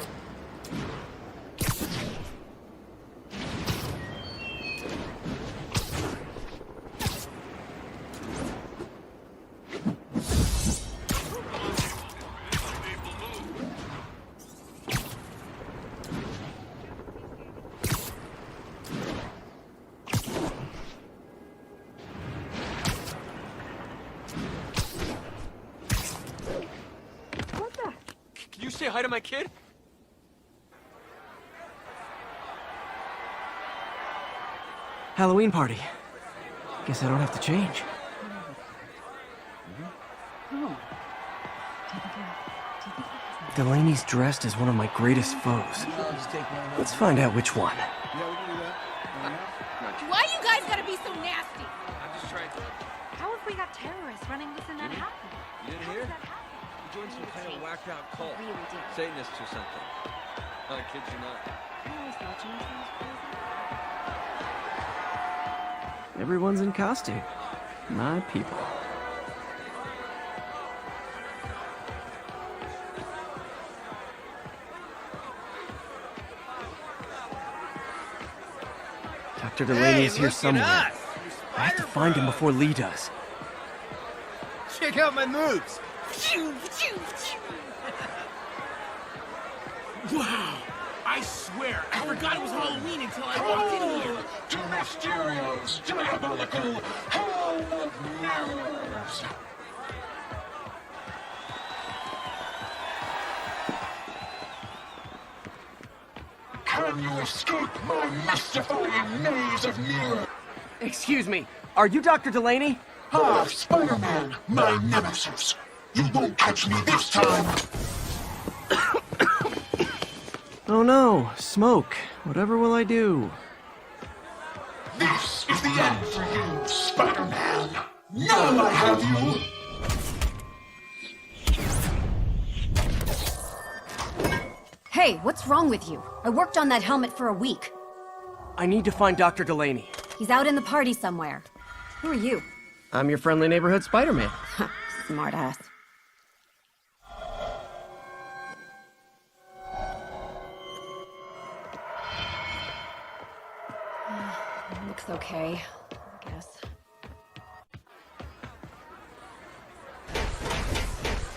Can you say hi to my kid? Halloween party. Guess I don't have to change. Delaney's dressed as one of my greatest foes. Let's find out which one. Why you guys gotta be so nasty? I'm just trying to... How have we got terrorists running this and that happen? You didn't hear? You joined some kind of whacked out cult. Really did. Satanists or something. I kid you not. I always thought you was crazy. Everyone's in costume. My people. Dr. Delaney is here somewhere. I have to find him before Lee does. Check out my moves. Wow! I swear, I forgot it was Halloween until I walked in here. To Mysterio's diabolical Hall of Mirrors. Can you escape my mystifying maze of mirrors? Excuse me, are you Dr. Delaney? Ah, Spider-Man, my nemesis. You won't catch me this time. Oh no, smoke. Whatever will I do? This is the end for you, Spider-Man. Now I have you. Hey, what's wrong with you? I worked on that helmet for a week. I need to find Dr. Delaney. He's out in the party somewhere. Who are you? I'm your friendly neighborhood Spider-Man. Smartass. Looks okay, I guess.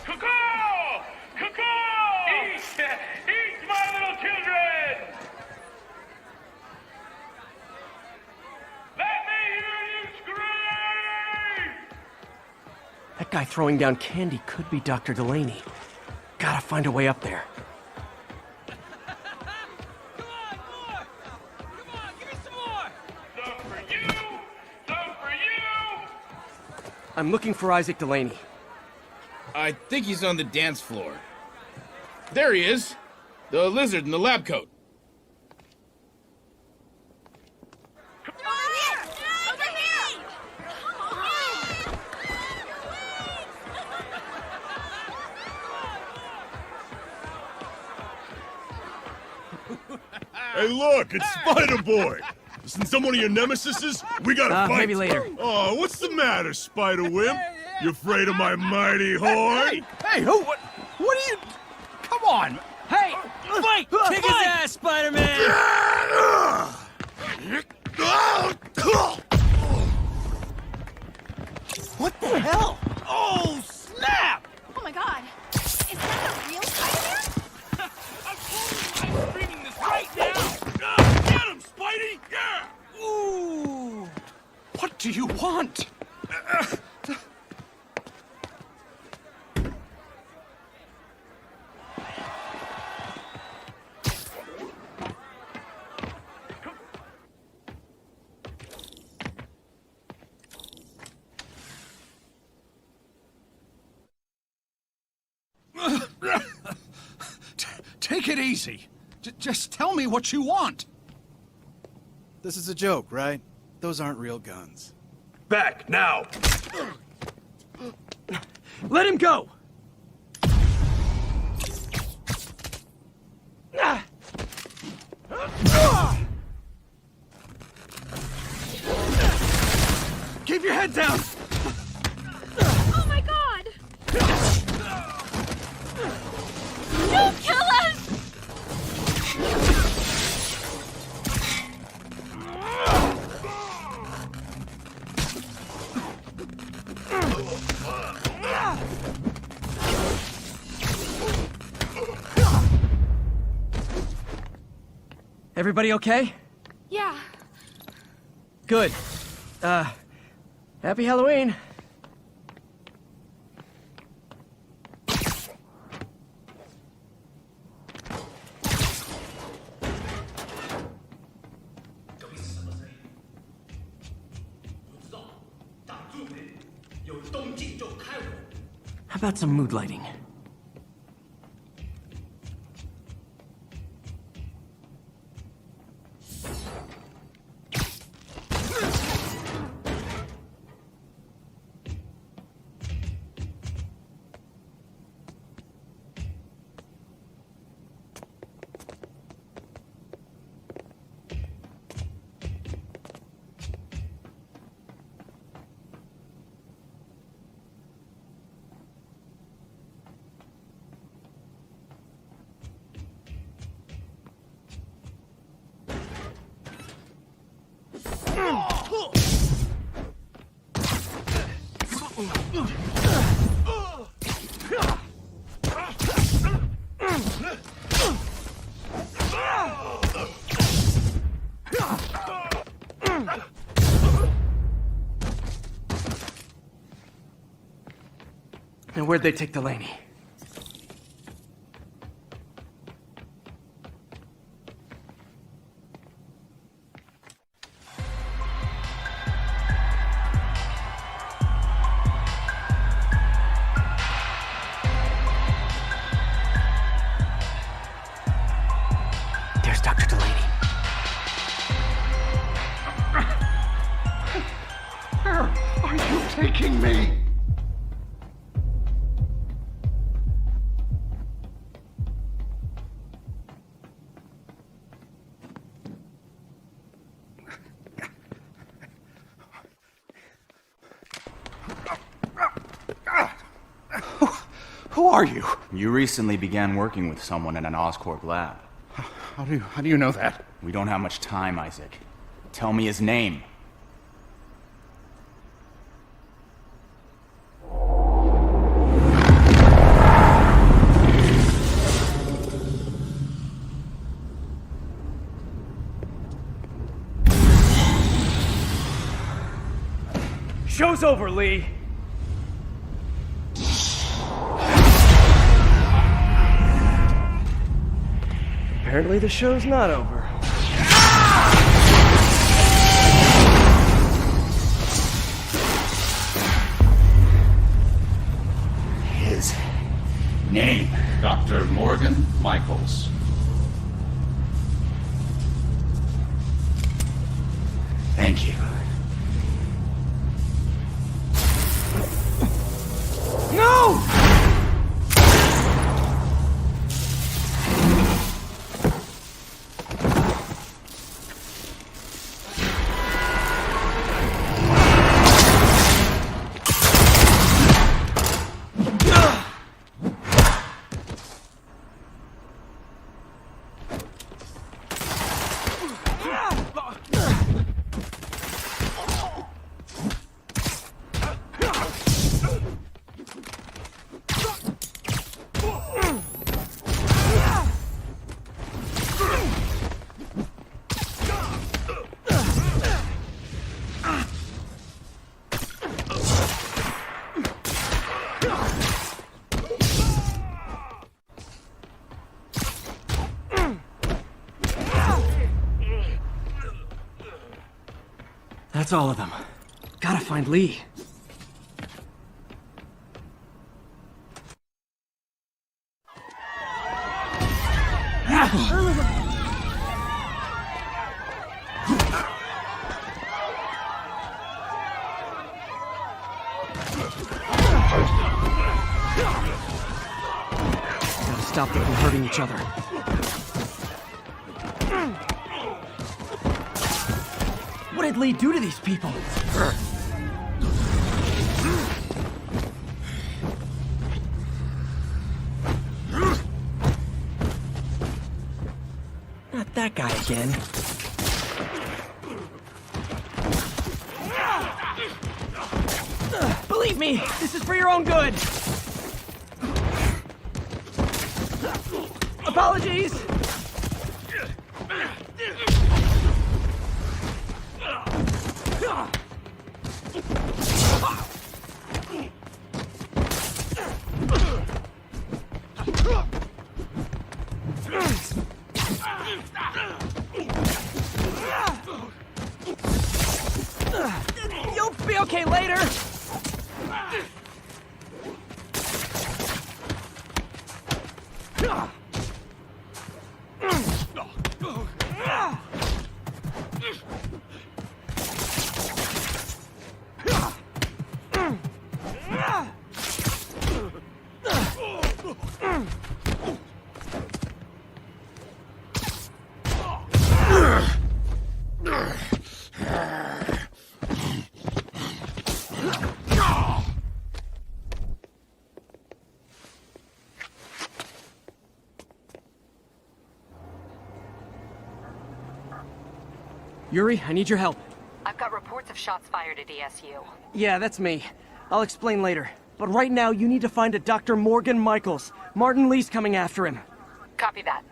Cuckoo! Cuckoo! Eat, my little children! Let me hear you scream! That guy throwing down candy could be Dr. Delaney. Gotta find a way up there. I'm looking for Isaac Delaney. I think he's on the dance floor. There he is! The lizard in the lab coat. Hey, look, it's Spider-Boy! Isn't some one of your nemesises? We gotta fight! Maybe later. Oh, what's the matter, Spider-Wimp? You afraid of my mighty horn? Hey, who? What are you? Come on! Hey! Fight! Kick his ass, Spider-Man! What the hell? Oh, snap! Oh my god. Is that a real Spider-Man? I'm screaming this right now! Get him, Spidey! Yeah! Ooh! What do you want? Take it easy. Just tell me what you want. This is a joke, right? Those aren't real guns. Back, now! Let him go! Keep your head down! Oh my god! Don't kill us! Everybody okay? Yeah. Good. Happy Halloween. How about some mood lighting? And where'd they take Delaney? There's Dr. Delaney. Where are you taking me? Who are you? You recently began working with someone in an Oscorp lab. How do you know that? We don't have much time, Isaac. Tell me his name. Show's over, Lee. Apparently the show's not over. His name, Dr. Morgan Michaels. Thank you. No! That's all of them. Gotta find Lee. Gotta stop them from hurting each other. What did Lee do to these people? Not that guy again. Believe me, this is for your own good. Apologies. You'll be okay later. Yuri, I need your help. I've got reports of shots fired at ESU. Yeah, that's me. I'll explain later. But right now, you need to find a Dr. Morgan Michaels. Martin Lee's coming after him. Copy that.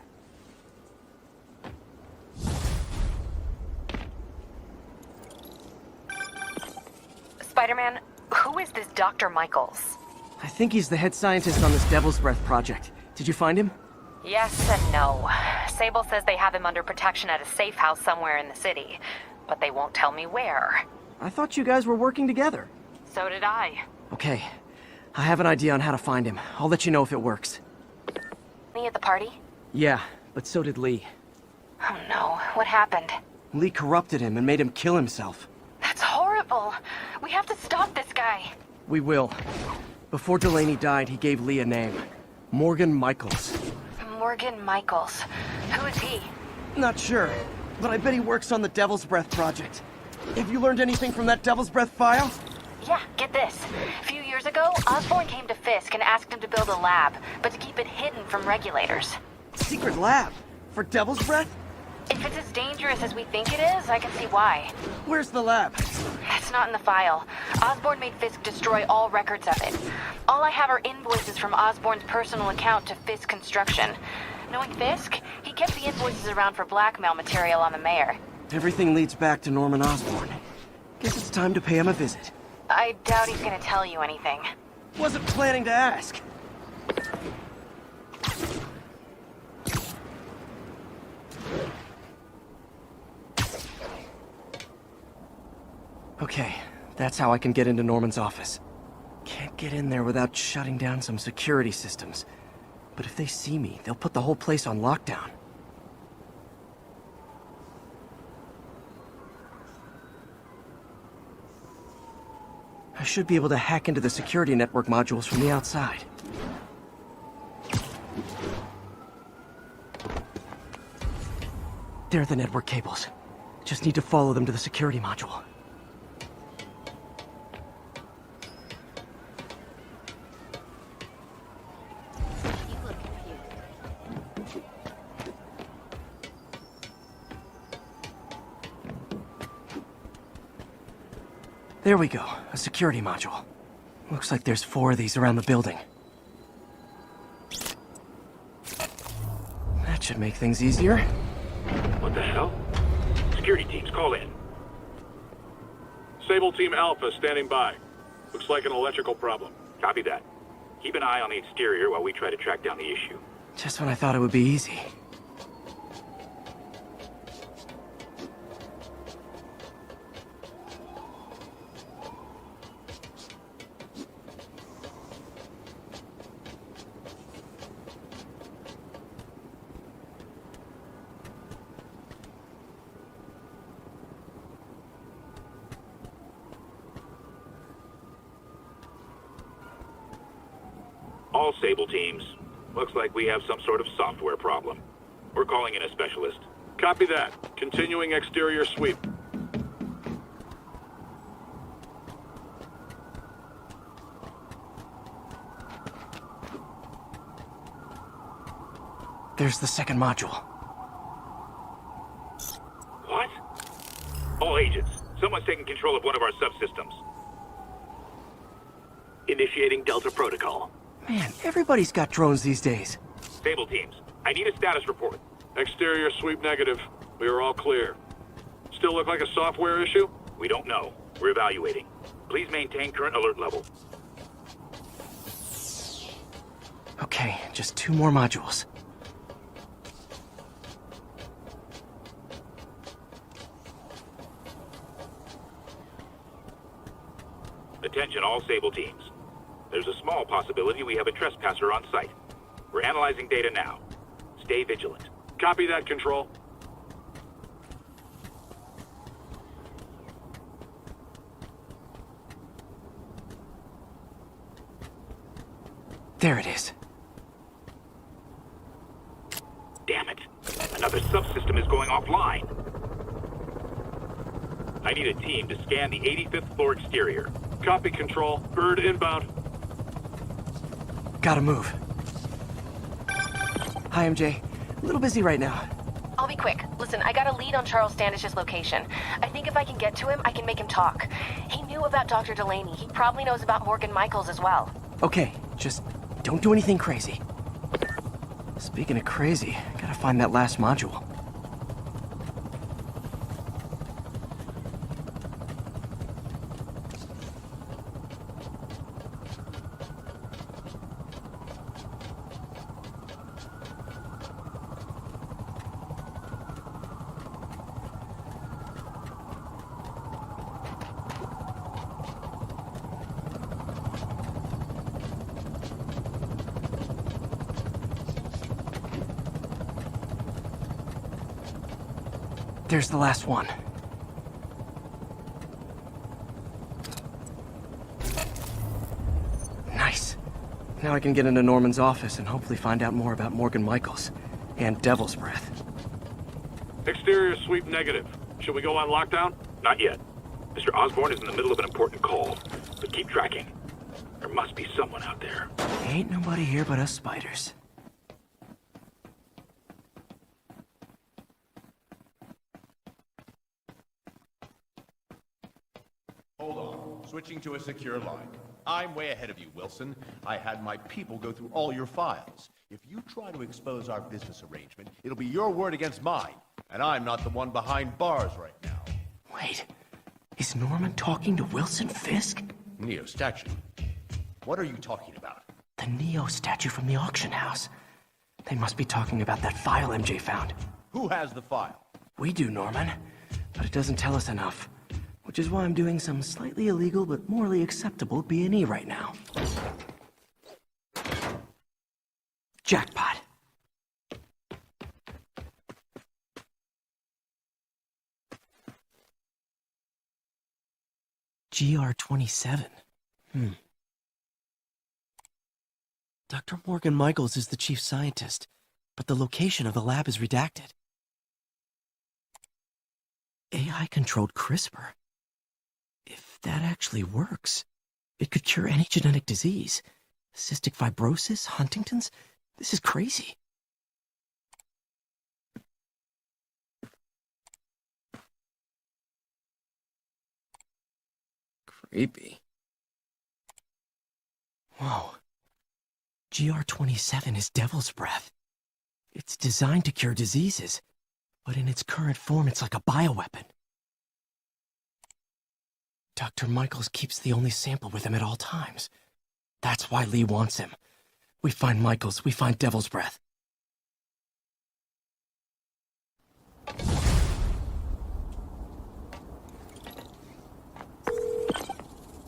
Spider-Man, who is this Dr. Michaels? I think he's the head scientist on this Devil's Breath project. Did you find him? Yes and no. Sable says they have him under protection at a safe house somewhere in the city, but they won't tell me where. I thought you guys were working together. So did I. Okay. I have an idea on how to find him. I'll let you know if it works. Me at the party? Yeah, but so did Lee. Oh no, what happened? Lee corrupted him and made him kill himself. That's horrible. We have to stop this guy. We will. Before Delaney died, he gave Lee a name. Morgan Michaels. Morgan Michaels. Who is he? Not sure, but I bet he works on the Devil's Breath project. Have you learned anything from that Devil's Breath file? Yeah, get this. A few years ago, Osborn came to Fisk and asked him to build a lab, but to keep it hidden from regulators. Secret lab? For Devil's Breath? If it's as dangerous as we think it is, I can see why. Where's the lab? That's not in the file. Osborn made Fisk destroy all records of it. All I have are invoices from Osborn's personal account to Fisk Construction. Knowing Fisk, he kept the invoices around for blackmail material on the mayor. Everything leads back to Norman Osborn. Guess it's time to pay him a visit. I doubt he's gonna tell you anything. Wasn't planning to ask. Okay, that's how I can get into Norman's office. Can't get in there without shutting down some security systems. But if they see me, they'll put the whole place on lockdown. I should be able to hack into the security network modules from the outside. There are the network cables. Just need to follow them to the security module. There we go, a security module. Looks like there's 4 of these around the building. That should make things easier. What the hell? Security teams, call in. Sable Team Alpha standing by. Looks like an electrical problem. Copy that. Keep an eye on the exterior while we try to track down the issue. Just when I thought it would be easy. All Sable teams. Looks like we have some sort of software problem. We're calling in a specialist. Copy that. Continuing exterior sweep. There's the second module. What? All agents, someone's taking control of one of our subsystems. Initiating Delta Protocol. Man, everybody's got drones these days. Sable teams, I need a status report. Exterior sweep negative. We are all clear. Still look like a software issue? We don't know. We're evaluating. Please maintain current alert level. Okay, just 2 more modules. Attention all Sable teams. There's a small possibility we have a trespasser on site. We're analyzing data now. Stay vigilant. Copy that, Control. There it is. Damn it. Another subsystem is going offline. I need a team to scan the 85th floor exterior. Copy, Control. Bird inbound. Gotta move. Hi, MJ. A little busy right now. I'll be quick. Listen, I got a lead on Charles Standish's location. I think if I can get to him, I can make him talk. He knew about Dr. Delaney. He probably knows about Morgan Michaels as well. Okay, just don't do anything crazy. Speaking of crazy, gotta find that last module. There's the last one. Nice. Now I can get into Norman's office and hopefully find out more about Morgan Michaels and Devil's Breath. Exterior sweep negative. Should we go on lockdown? Not yet. Mr. Osborn is in the middle of an important call, but keep tracking. There must be someone out there. Ain't nobody here but us spiders. Hold on. Switching to a secure line. I'm way ahead of you, Wilson. I had my people go through all your files. If you try to expose our business arrangement, it'll be your word against mine. And I'm not the one behind bars right now. Wait. Is Norman talking to Wilson Fisk? Neo statue. What are you talking about? The Neo statue from the auction house. They must be talking about that file MJ found. Who has the file? We do, Norman. But it doesn't tell us enough. Which is why I'm doing some slightly illegal but morally acceptable B&E right now. Jackpot. GR27. Dr. Morgan Michaels is the chief scientist, but the location of the lab is redacted. AI-controlled CRISPR. If that actually works, it could cure any genetic disease. Cystic fibrosis, Huntington's. This is crazy. Creepy. Whoa. GR27 is Devil's Breath. It's designed to cure diseases, but in its current form, it's like a bioweapon. Dr. Michaels keeps the only sample with him at all times. That's why Lee wants him. We find Michaels, we find Devil's Breath.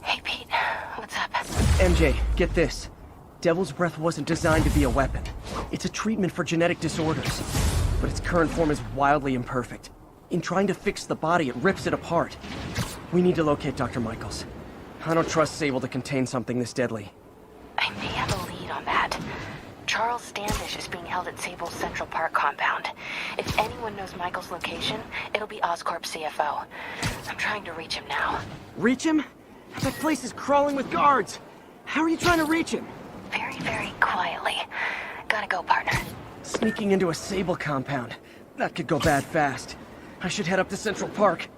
Hey, Pete. What's up? MJ, get this. Devil's Breath wasn't designed to be a weapon. It's a treatment for genetic disorders. But its current form is wildly imperfect. In trying to fix the body, it rips it apart. We need to locate Dr. Michaels. I don't trust Sable to contain something this deadly. I may have a lead on on that. Charles Standish is being held at Sable's Central Park compound. If anyone knows Michael's location, it'll be Oscorp's CFO. I'm trying to reach him now. Reach him? That place is crawling with guards. How are you trying to reach him? Very, very quietly. Gotta go, partner. Sneaking into a Sable compound. That could go bad fast. I should head up to Central Park.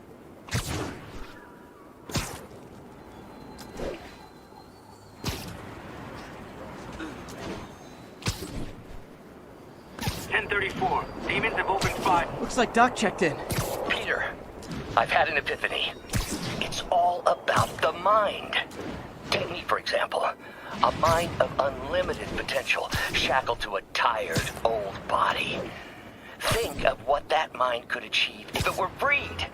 Demons have opened fire. Looks like Doc checked in. Peter, I've had an epiphany. It's all about the mind. Take me, for example. A mind of unlimited potential, shackled to a tired, old body. Think of what that mind could achieve if it were freed.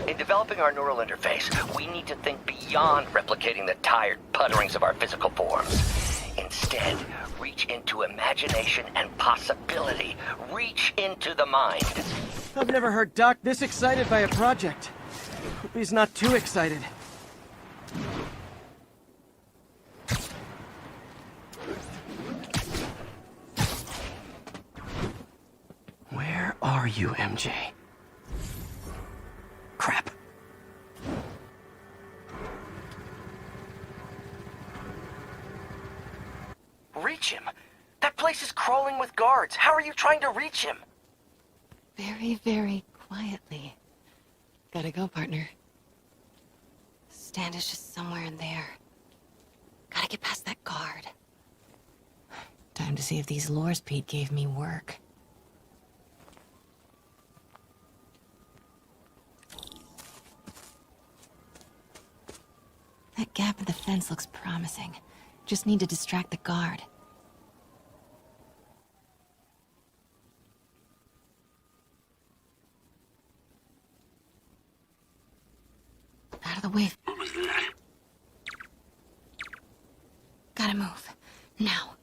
In developing our neural interface, we need to think beyond replicating the tired putterings of our physical forms. Instead, reach into imagination and possibility. Reach into the mind. I've never heard Doc this excited by a project. Hope he's not too excited. Where are you, MJ? Crap. Reach him? That place is crawling with guards. How are you trying to reach him? Very, very quietly. Gotta go, partner. Standish is somewhere in there. Gotta get past that guard. Time to see if these lures Pete gave me work. That gap in the fence looks promising. Just need to distract the guard. Out of the way. What was that? Gotta move. Now.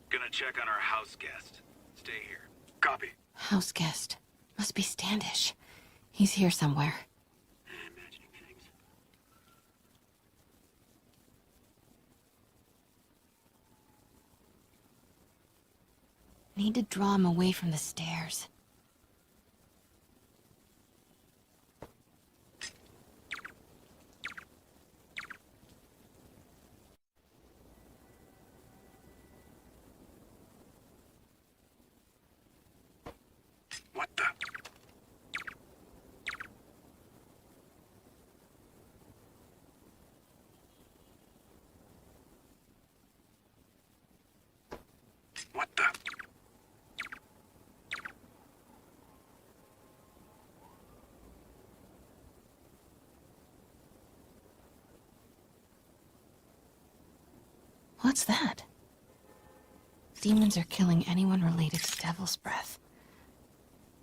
Gonna check on our house guest. Stay here. Copy. House guest. Must be Standish. He's here somewhere. Imagining things. Need to draw him away from the stairs. What the? What the? What's that? Demons are killing anyone related to Devil's Breath.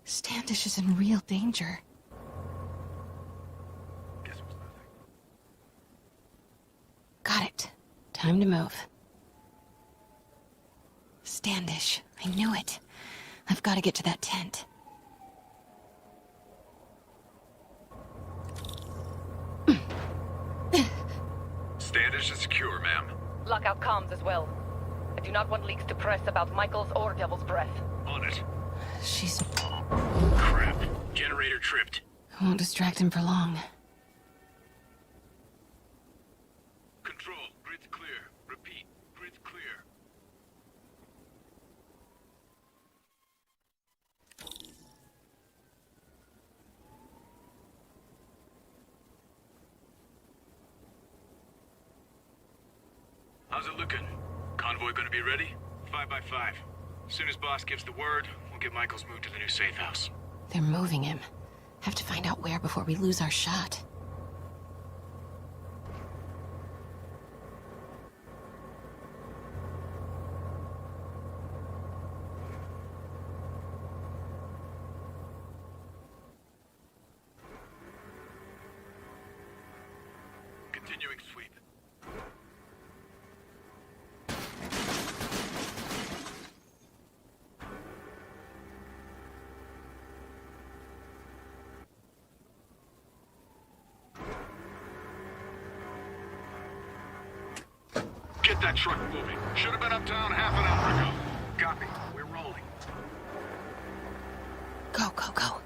Standish is in real danger. Guess it was nothing. Got it. Time to move. Standish. I knew it. I've got to get to that tent. Standish is secure, ma'am. Lockout comms as well. I do not want leaks to press about Michael's or Devil's Breath. On it. She's... Crap. Generator tripped. I won't distract him for long. Control. Grid's clear. Repeat. Grid's clear. How's it looking? Convoy gonna be ready? 5 by 5. As soon as boss gives the word, we'll get Michael's moved to the new safe house. They're moving him. Have to find out where before we lose our shot. Continuing sweep. that truck moving. Should have been uptown half an hour ago. Copy. We're rolling. Go, go, go.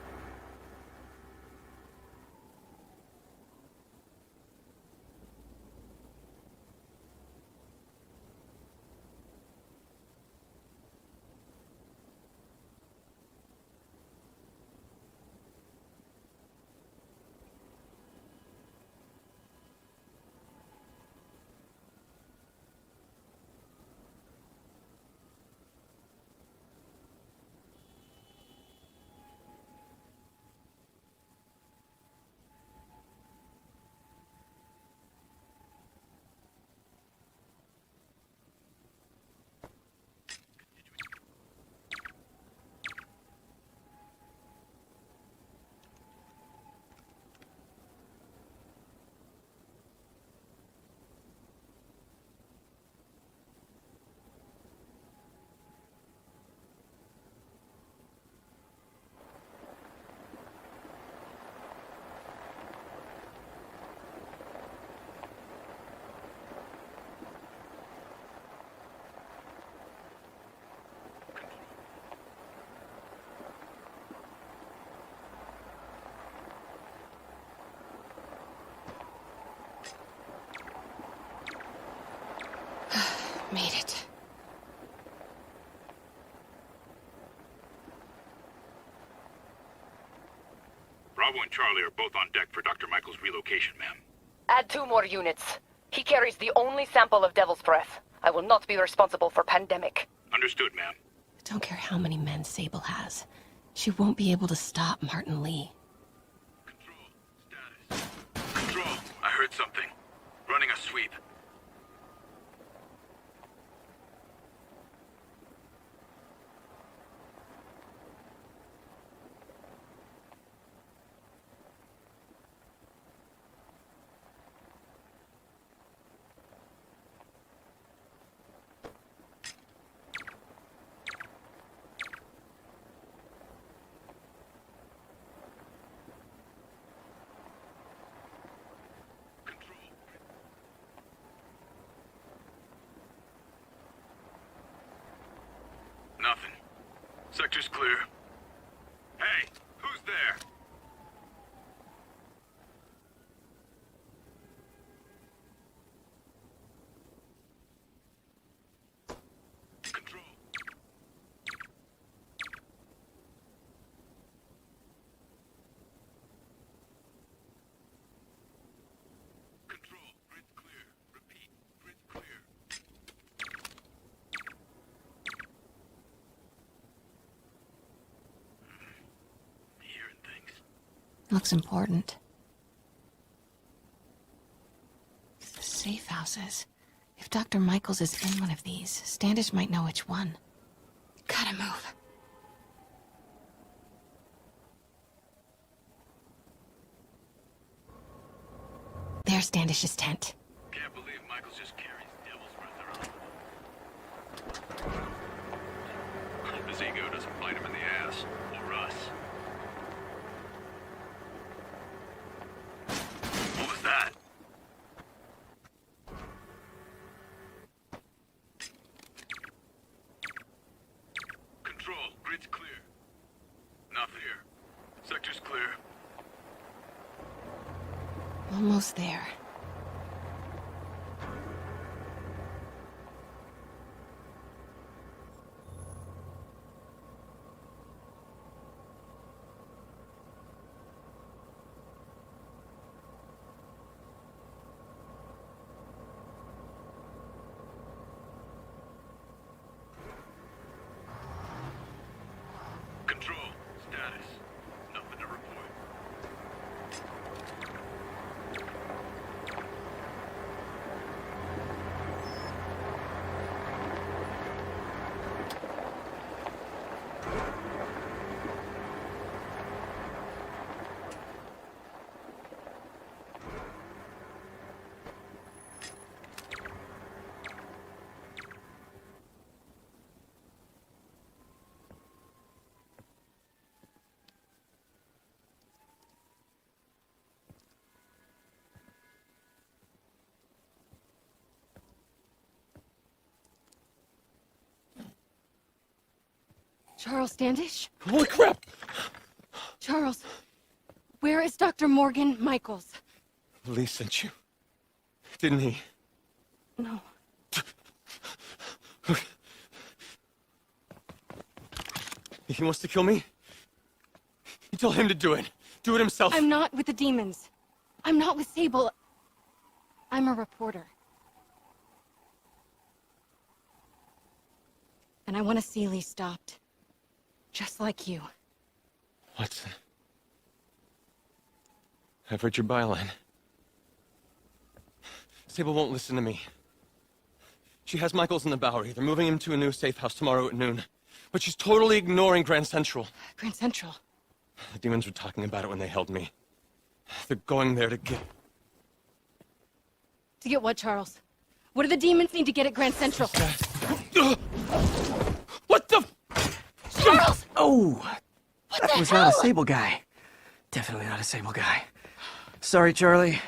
Made it. Bravo and Charlie are both on deck for Dr. Michaels' relocation, ma'am. Add 2 more units. He carries the only sample of Devil's Breath. I will not be responsible for pandemic. Understood, ma'am. Don't care how many men Sable has. She won't be able to stop Martin Lee. Control, I heard something. Running a sweep. Nothing. Sector's clear. Hey, who's there? Control. Control. Grid's clear. Repeat. Grid's clear. Looks important. The safe houses. If Dr. Michaels is in one of these, Standish might know which one. Gotta move. There's Standish's tent. Can't believe Michaels just carries Devil's Breath around. His ego doesn't bite him in the ass. Or us. What was that? Control, grid's clear. Nothing here. Sector's clear. Almost there. Control, status. Nothing to report. Charles Standish? Holy crap! Charles, where is Dr. Morgan Michaels? Lee sent you. Didn't he? No. He wants to kill me? You tell him to do it. Do it himself. I'm not with the demons. I'm not with Sable. I'm a reporter. And I want to see Lee stopped. Just like you. Watson. I've heard your byline. Sable won't listen to me. She has Michaels in the Bowery. They're moving him to a new safe house tomorrow at noon. But she's totally ignoring Grand Central. Grand Central? The demons were talking about it when they held me. They're going there to get... To get what, Charles? What do the demons need to get at Grand Central? What the... Charles! Oh! That was not a Sable guy. Definitely not a Sable guy. Sorry, Charlie.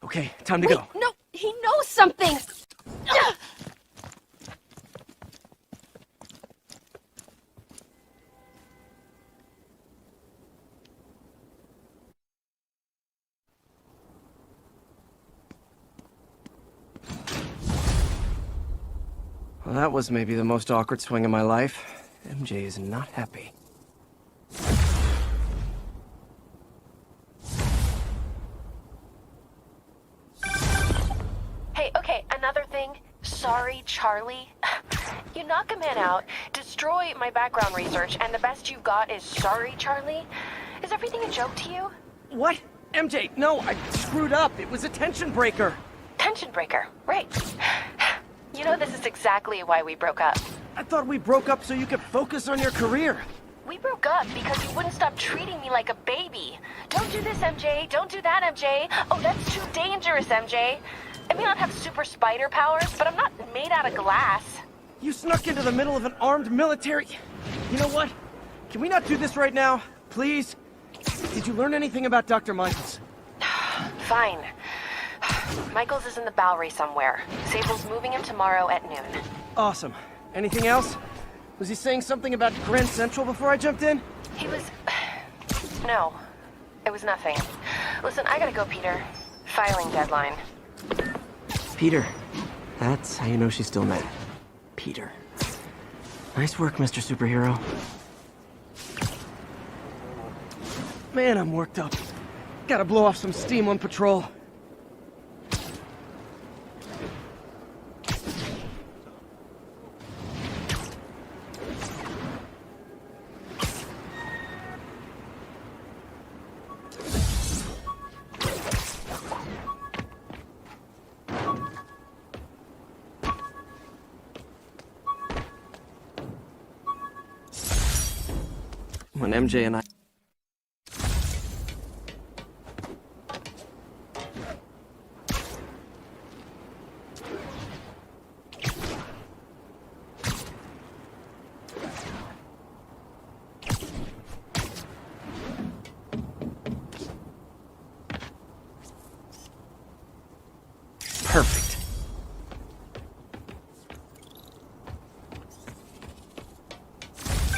Okay, time to go. No, he knows something! Well, that was maybe the most awkward swing of my life. MJ is not happy. Hey, okay, another thing. Sorry, Charlie. You knock a man out, destroy my background research, and the best you got is sorry, Charlie? Is everything a joke to you? What? MJ, no, I screwed up. It was a tension breaker. Tension breaker, right. You know, this is exactly why we broke up. I thought we broke up so you could focus on your career. We broke up because you wouldn't stop treating me like a baby. Don't do this, MJ. Don't do that, MJ. Oh, that's too dangerous, MJ. I may not have super spider powers, but I'm not made out of glass. You snuck into the middle of an armed military... You know what? Can we not do this right now? Please? Did you learn anything about Dr. Michaels? Fine. Michaels is in the Bowery somewhere. Sable's moving him tomorrow at noon. Awesome. Anything else? Was he saying something about Grand Central before I jumped in? He was... No. It was nothing. Listen, I gotta go, Peter. Filing deadline. Peter. That's how you know she's still mad. Peter. Nice work, Mr. Superhero. Man, I'm worked up. Gotta blow off some steam on patrol. When MJ and I... Perfect.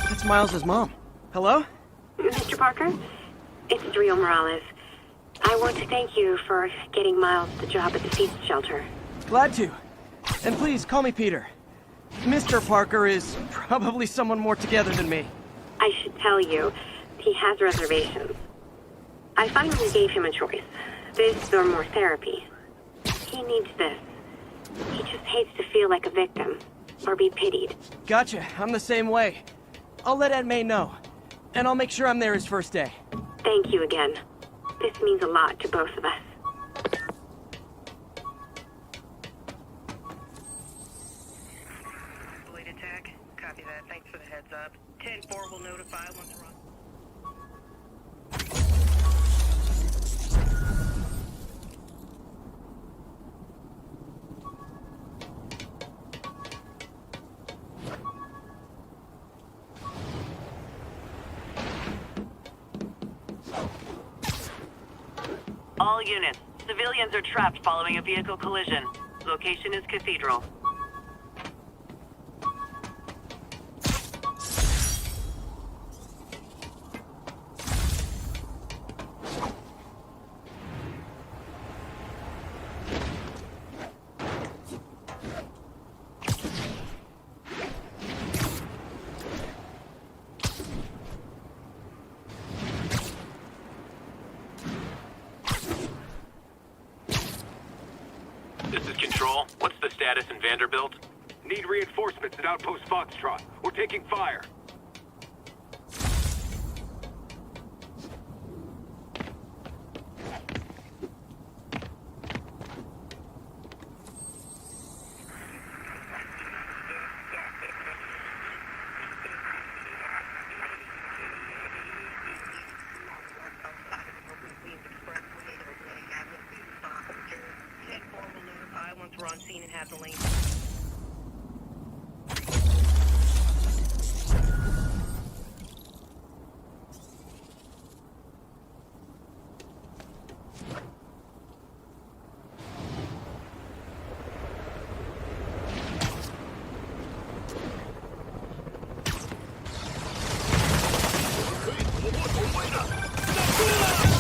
That's Miles' mom. Hello? Mr. Parker, it's Rio Morales. I want to thank you for getting Miles the job at the feast shelter. Glad to. And please, call me Peter. Mr. Parker is probably someone more together than me. I should tell you, he has reservations. I finally gave him a choice. This or more therapy. He needs this. He just hates to feel like a victim, or be pitied. Gotcha. I'm the same way. I'll let Aunt May know. And I'll make sure I'm there his first day. Thank you again. This means a lot to both of us. Blade attack. Copy that. Thanks for the heads up. 10-4 will notify once we're on. All units. Civilians are trapped following a vehicle collision. Location is Cathedral. Control. What's the status in Vanderbilt? Need reinforcements at Outpost Foxtrot. We're taking fire. We're on scene and have the lane.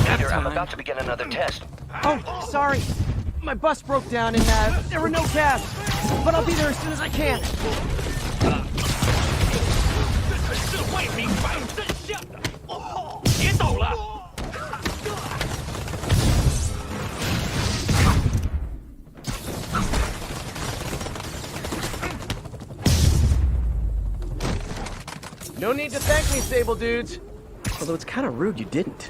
Peter, I'm about to begin another test. Oh, sorry. My bus broke down and there were no cabs. But I'll be there as soon as I can. No need to thank me, Sable dudes. Although it's kind of rude you didn't.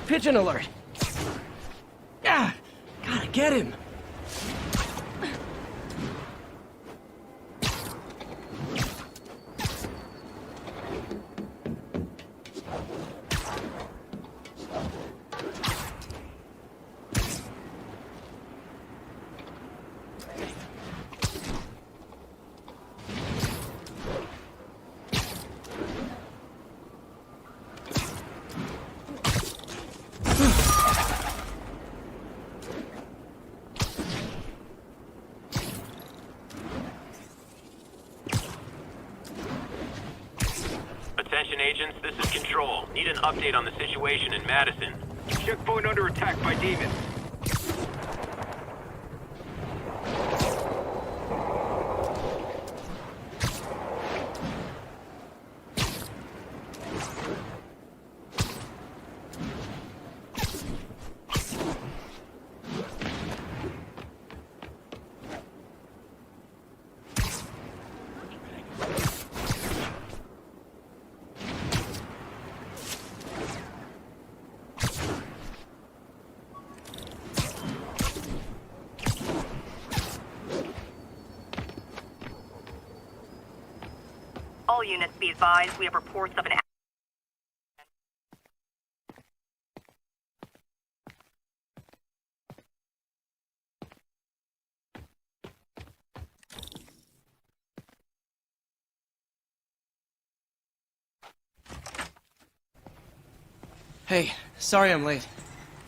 Pigeon alert! Ah! Gotta get him! Attention agents, this is Control. Need an update on the situation in Madison. Checkpoint under attack by demons. All units be advised, we have reports of an... Hey, sorry I'm late.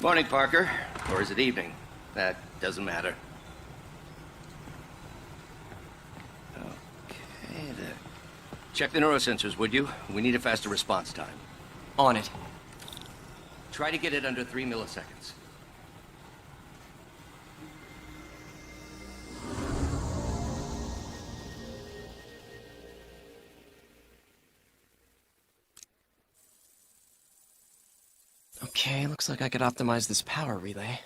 Morning, Parker. Or is it evening? That doesn't matter. Okay, there. Check the neurosensors, would you? We need a faster response time. On it. Try to get it under 3 milliseconds. Okay, looks like I could optimize this power relay.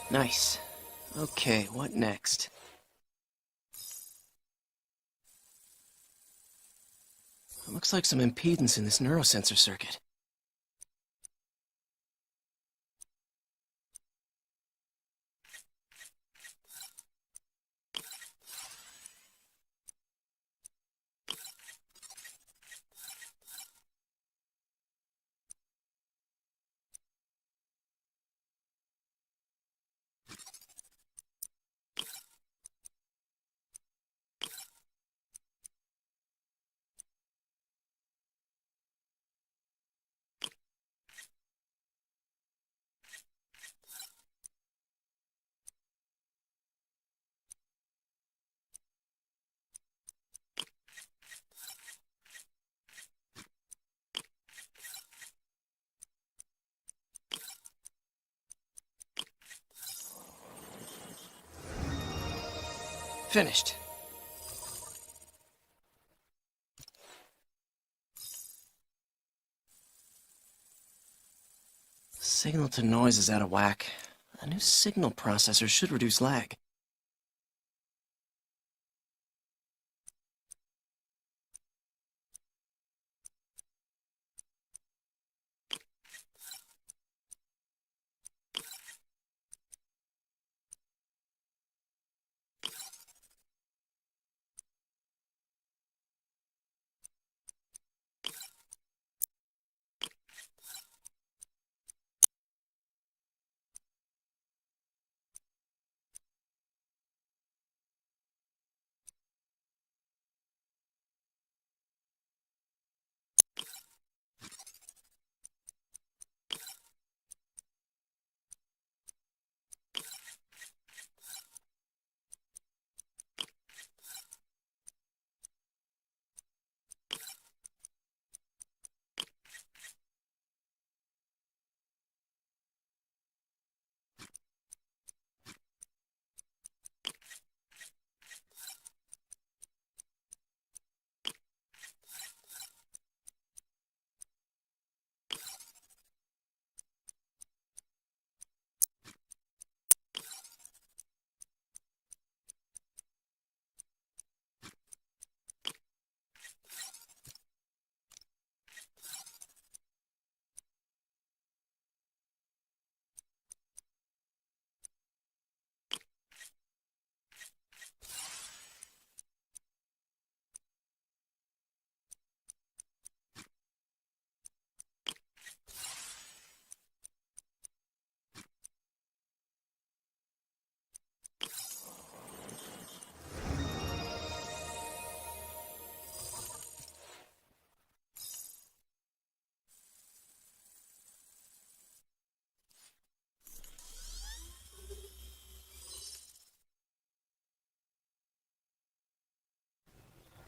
Nice. Okay, what next? Looks like some impedance in this neurosensor circuit. Finished. Signal to noise is out of whack. A new signal processor should reduce lag.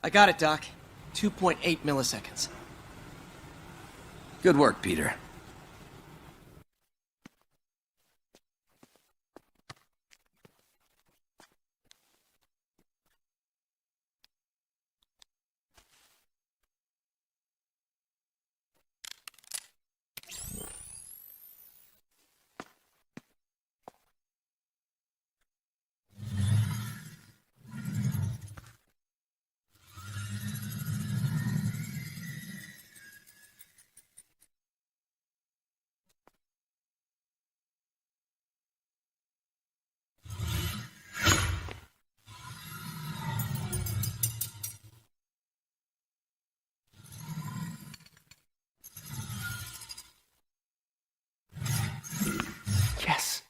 I got it, Doc. 2.8 milliseconds. Good work, Peter. Yes.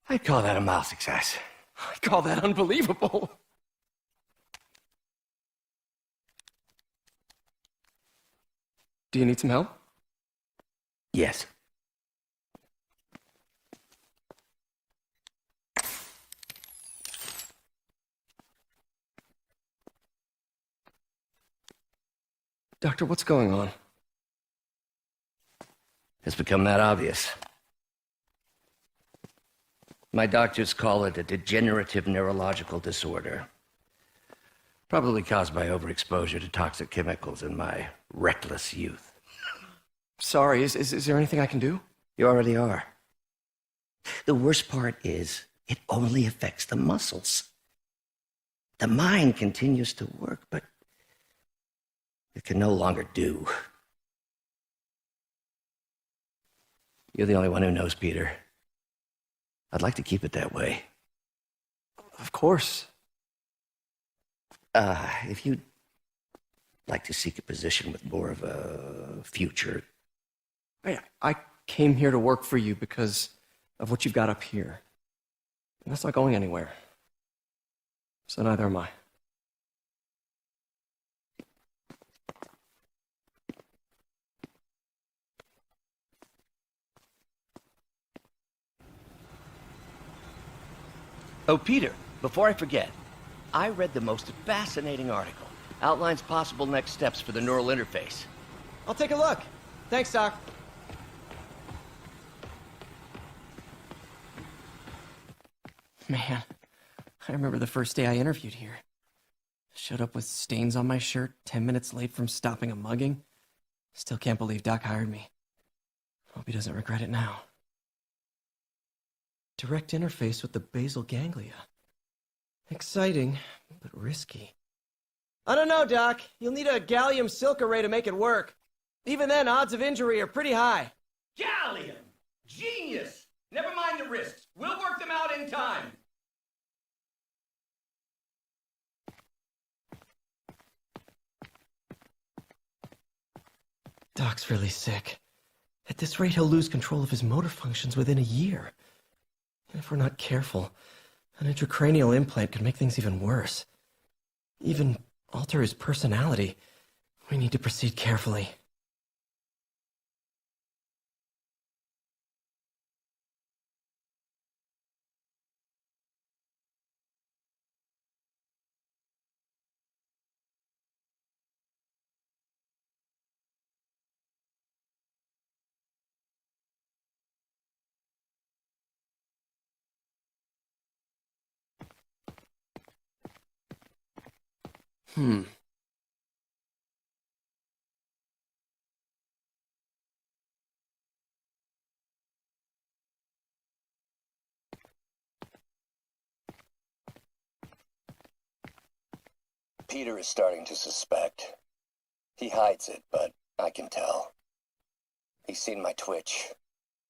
I'd call that a mild success. I'd call that unbelievable. Do you need some help? Yes. Doctor, what's going on? It's become that obvious. My doctors call it a degenerative neurological disorder. Probably caused by overexposure to toxic chemicals in my reckless youth. Sorry, is there anything I can do? You already are. The worst part is, it only affects the muscles. The mind continues to work, but it can no longer do. You're the only one who knows, Peter. I'd like to keep it that way. Of course. If you'd like to seek a position with more of a future. I came here to work for you because of what you've got up here. And that's not going anywhere. So neither am I. Oh, Peter, before I forget, I read the most fascinating article. Outlines possible next steps for the neural interface. I'll take a look. Thanks, Doc. Man, I remember the first day I interviewed here. Showed up with stains on my shirt, 10 minutes late from stopping a mugging. Still can't believe Doc hired me. Hope he doesn't regret it now. Direct interface with the basal ganglia. Exciting, but risky. I don't know, Doc. You'll need a gallium silk array to make it work. Even then, odds of injury are pretty high. Gallium! Genius! Never mind the risks. We'll work them out in time. Doc's really sick. At this rate, he'll lose control of his motor functions within a year. And if we're not careful, an intracranial implant could make things even worse. Even alter his personality. We need to proceed carefully. Peter is starting to suspect. He hides it, but I can tell. He's seen my twitch,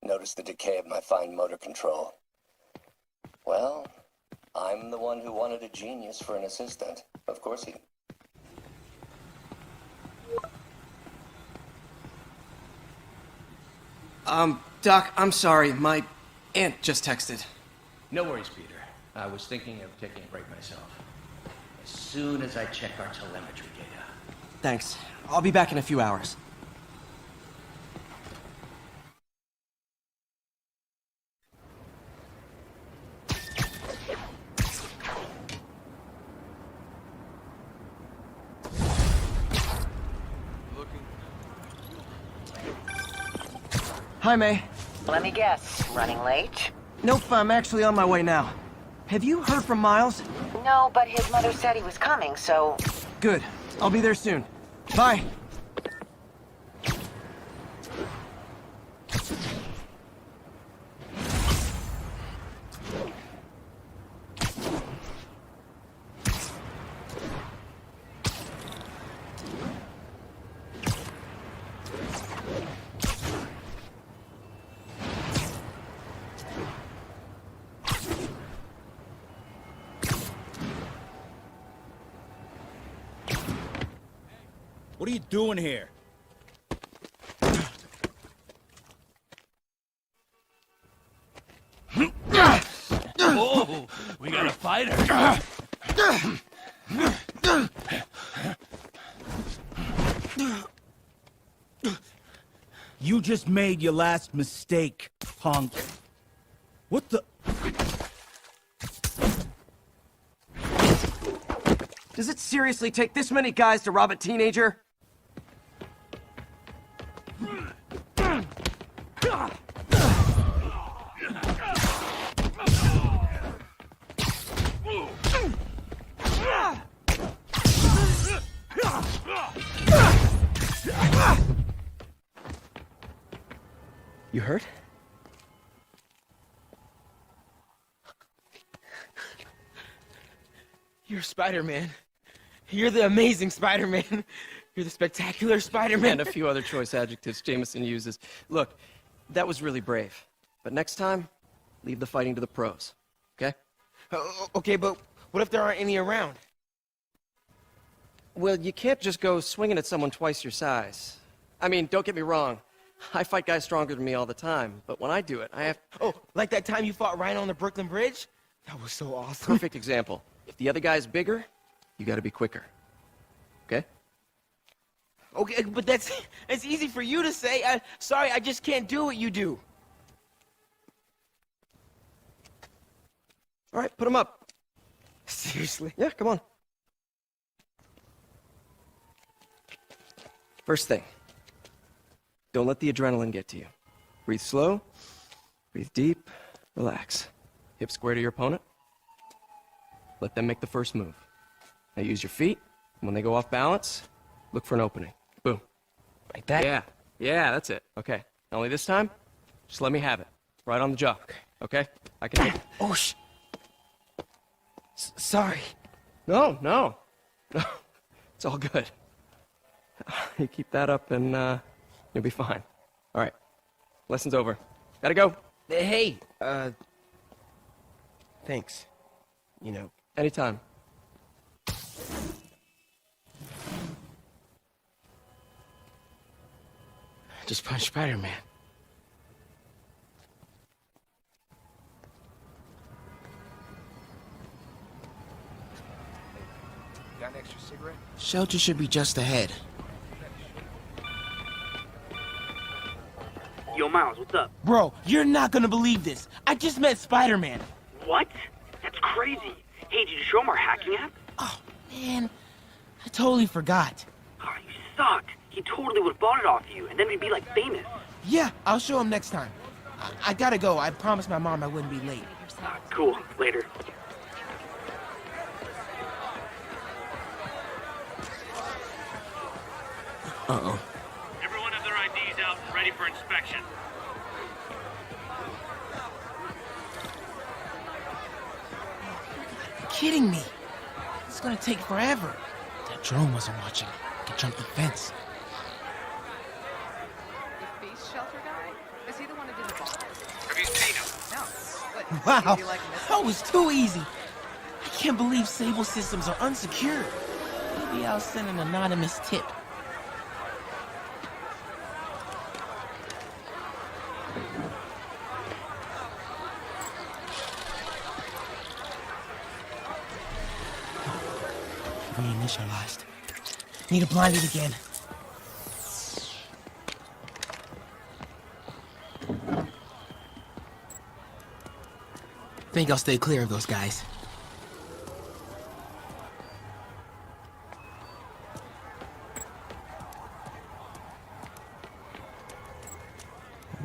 noticed the decay of my fine motor control. Well, I'm the one who wanted a genius for an assistant. Of course he... Doc, I'm sorry. My aunt just texted. No worries, Peter. I was thinking of taking a break myself. As soon as I check our telemetry data. Thanks. I'll be back in a few hours. Hi, May. Let me guess, running late? Nope, I'm actually on my way now. Have you heard from Miles? No, but his mother said he was coming, so... Good. I'll be there soon. Bye. What are you doing here? Oh, we got a fighter. You just made your last mistake, punk. What the... Does it seriously take this many guys to rob a teenager? You hurt? You're Spider-Man. You're the amazing Spider-Man. You're the spectacular Spider-Man. And a few other choice adjectives Jameson uses. Look, that was really brave. But next time, leave the fighting to the pros. Okay? Okay, but what if there aren't any around? Well, you can't just go swinging at someone twice your size. I mean, don't get me wrong. I fight guys stronger than me all the time, but when I do it, I have... Oh, like that time you fought Rhino on the Brooklyn Bridge? That was so awesome. Perfect example. If the other guy's bigger, you gotta be quicker. Okay? Okay, but that's easy for you to say. Sorry, I just can't do what you do. All right, put him up. Seriously? Yeah, come on. First thing. Don't let the adrenaline get to you. Breathe slow, breathe deep, relax. Hip square to your opponent. Let them make the first move. Now use your feet. When they go off balance, look for an opening. Boom. Like that? Yeah. Yeah, that's it. Okay. Only this time, just let me have it. Right on the jaw. Okay? I can take it. Oh, sorry. No. It's all good. You keep that up and, you'll be fine. All right. Lesson's over. Gotta go. Hey, thanks. You know. Anytime. Just punch Spider-Man. Got an extra cigarette? Shelter should be just ahead. Yo, Miles, what's up? Bro, you're not gonna believe this. I just met Spider-Man. What? That's crazy. Hey, did you show him our hacking app? Oh, man. I totally forgot. Oh, you suck. He totally would have bought it off you, and then we'd be, like, famous. Yeah, I'll show him next time. I gotta go. I promised my mom I wouldn't be late. Cool. Later. Uh-oh. Everyone have their IDs out and ready for inspection. You're kidding me. It's gonna take forever. That drone wasn't watching. I could jump the fence. The face shelter guy? Is he the one who did the bomb? Have you seen him? No. What, Wow, did you, like, miss that him? was too easy. I can't believe Sable systems are unsecured. Maybe I'll send an anonymous tip. Reinitialized. Need to blind it again. Think I'll stay clear of those guys.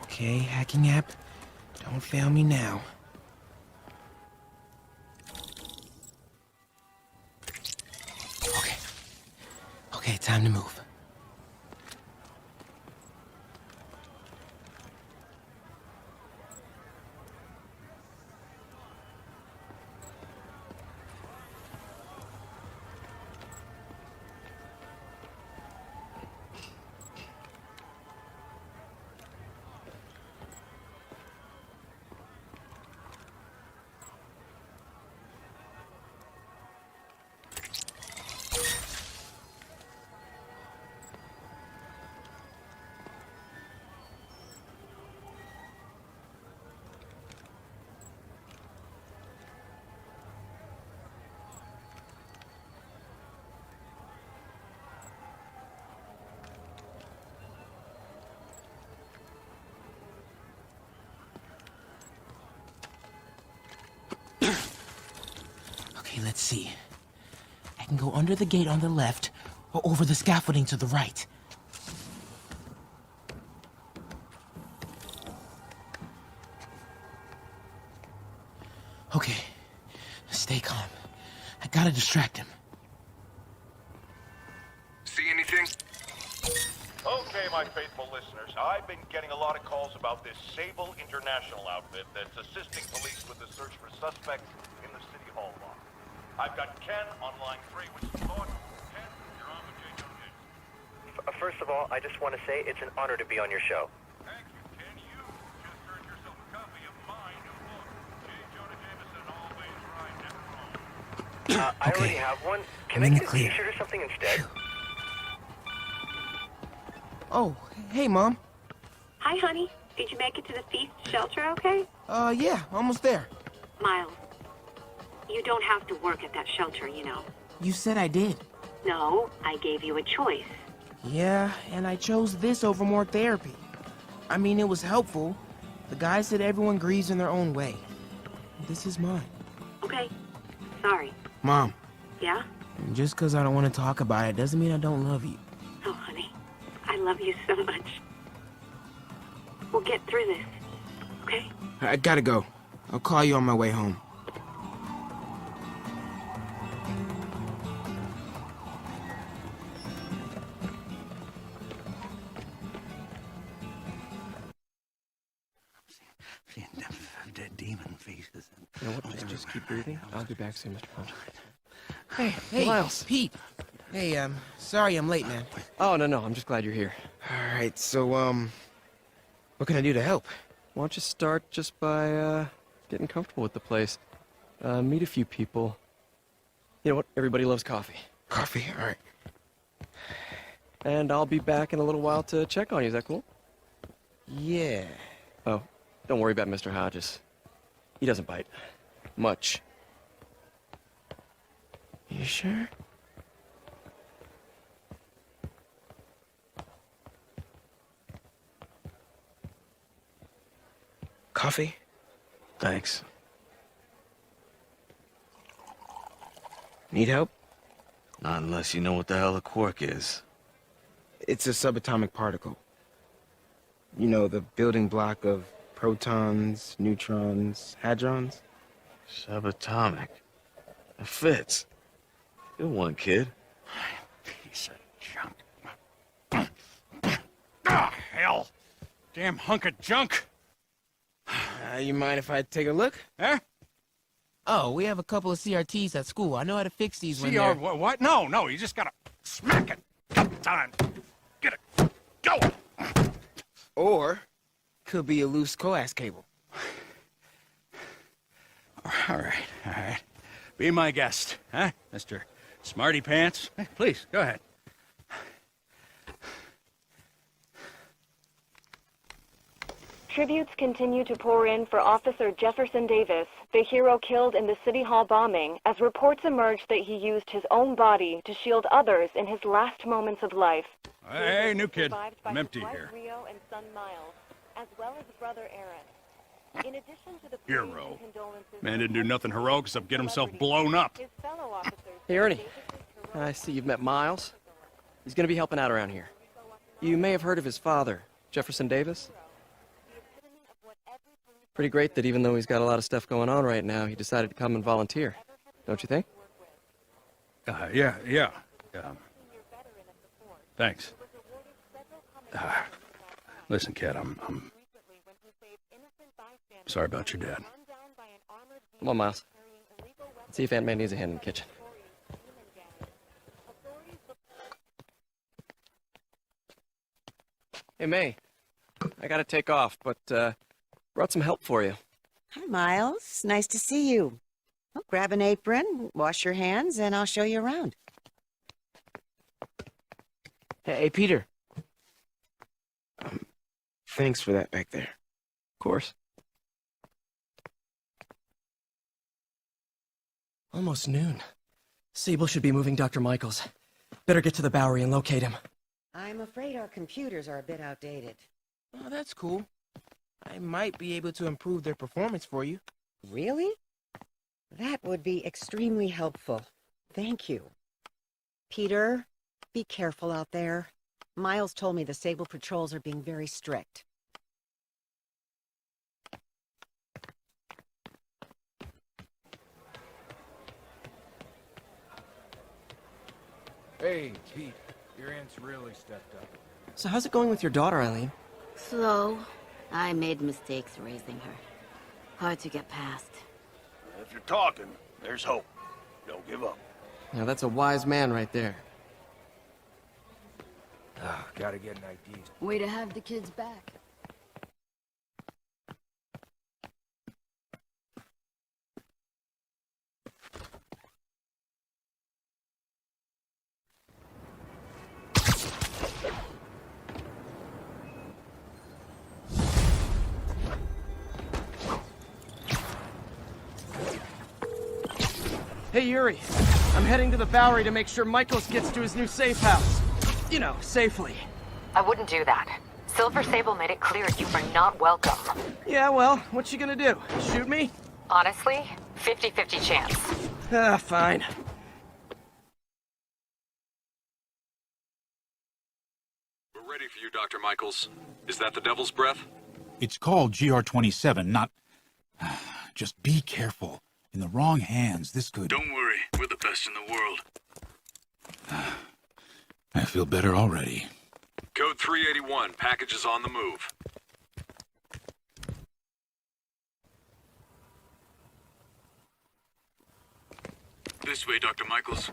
Okay, hacking app. Don't fail me now. Okay, time to move. Okay, let's see. I can go under the gate on the left, or over the scaffolding to the right. Okay, stay calm. I gotta distract him. See anything? Okay, my faithful listeners, I've been getting a lot of calls about this Sable International outfit that's assisting police with the search for suspects in the City Hall lot. I've got Ken on line 3 with some thoughts. Ken, you're on with J. Jonah Jameson. First of all, I just want to say it's an honor to be on your show. Thank you, Ken. You just earned yourself a copy of my new book, J. Jonah Jameson, Always Right, Never Wrong. I already have one. Can I'm in I the get a clear. t-shirt or something instead? Oh, hey, Mom. Hi, honey. Did you make it to the feast shelter okay? Yeah, almost there. Miles, you don't have to work at that shelter, you know. You said I did. No, I gave you a choice. Yeah, and I chose this over more therapy. I mean, it was helpful. The guy said everyone grieves in their own way. This is mine. Okay. Sorry. Mom, Yeah? just because I don't want to talk about it doesn't mean I don't love you. Oh, honey. I love you so much. We'll get through this. Okay? I gotta go. I'll call you on my way home. The demon faces. You know what? Just keep breathing. I'll be back soon, Mr. Hunt. Hey, Miles. Pete. Hey, sorry I'm late, man. Oh, no. I'm just glad you're here. All right, so, what can I do to help? Why don't you start just by, getting comfortable with the place? Meet a few people. You know what? Everybody loves coffee. Coffee? All right. And I'll be back in a little while to check on you. Is that cool? Yeah. Oh, don't worry about Mr. Hodges. He doesn't bite. Much. You sure? Coffee? Thanks. Need help? Not unless you know what the hell a quark is. It's a subatomic particle. You know, the building block of protons, neutrons, hadrons. Subatomic. It fits. Good one, kid. Piece of junk. Ah, hell. Damn hunk of junk. You mind if I take a look? Huh? Oh, we have a couple of CRTs at school. I know how to fix these when CR, they're... what? No, you just gotta smack it a couple times. Get it going. Or, could be a loose coax cable. All right. Be my guest, huh, Mr. Smarty Pants? Please, go ahead. Tributes continue to pour in for Officer Jefferson Davis, the hero killed in the City Hall bombing, as reports emerge that he used his own body to shield others in his last moments of life. Hey, new kid. I'm empty here. Rio and son Miles, as well as brother Aaron. In addition to the Hero. Man didn't do nothing heroic except get himself blown up. his fellow officers, Hey, Ernie. I see you've met Miles. He's gonna be helping out around here. You may have heard of his father, Jefferson Davis. Pretty great that even though he's got a lot of stuff going on right now, he decided to come and volunteer. Don't you think? Yeah. Thanks. Listen, kid, I'm sorry about your dad. Come on, Miles. Let's see if Aunt May needs a hand in the kitchen. Hey, May. I gotta take off, but, brought some help for you. Hi, Miles. Nice to see you. Well, grab an apron, wash your hands, and I'll show you around. Hey, Peter. Thanks for that back there. Of course. Almost noon. Sable should be moving Dr. Michaels. Better get to the Bowery and locate him. I'm afraid our computers are a bit outdated. Oh, that's cool. I might be able to improve their performance for you. Really? That would be extremely helpful. Thank you. Peter, be careful out there. Miles told me the Sable patrols are being very strict. Hey, Pete. Your aunt's really stepped up. So how's it going with your daughter, Eileen? Slow. I made mistakes raising her. Hard to get past. If you're talking, there's hope. Don't give up. Now that's a wise man right there. Gotta get an ID. Way to have the kids back. Hey, Yuri. I'm heading to the Bowery to make sure Michaels gets to his new safe house. You know, safely. I wouldn't do that. Silver Sable made it clear you were not welcome. Yeah, well, what's she gonna do? Shoot me? Honestly, 50-50 chance. Fine. We're ready for you, Dr. Michaels. Is that the Devil's Breath? It's called GR-27, not... Just be careful. In the wrong hands, this could... Don't worry, we're the best in the world. I feel better already. Code 381, package is on the move. This way, Dr. Michaels.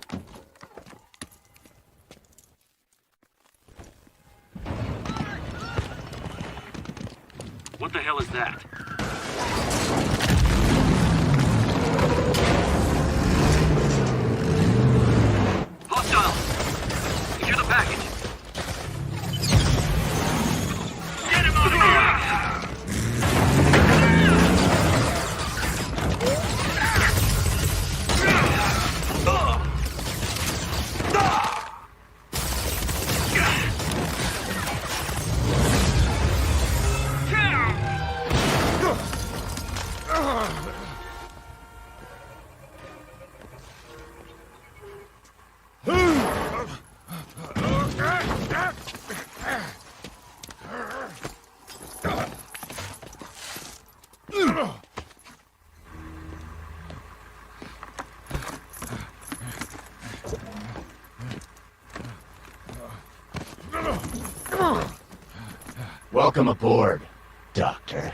What the hell is that? Hostile! Secure the package. Get him out of here! Welcome aboard, Doctor.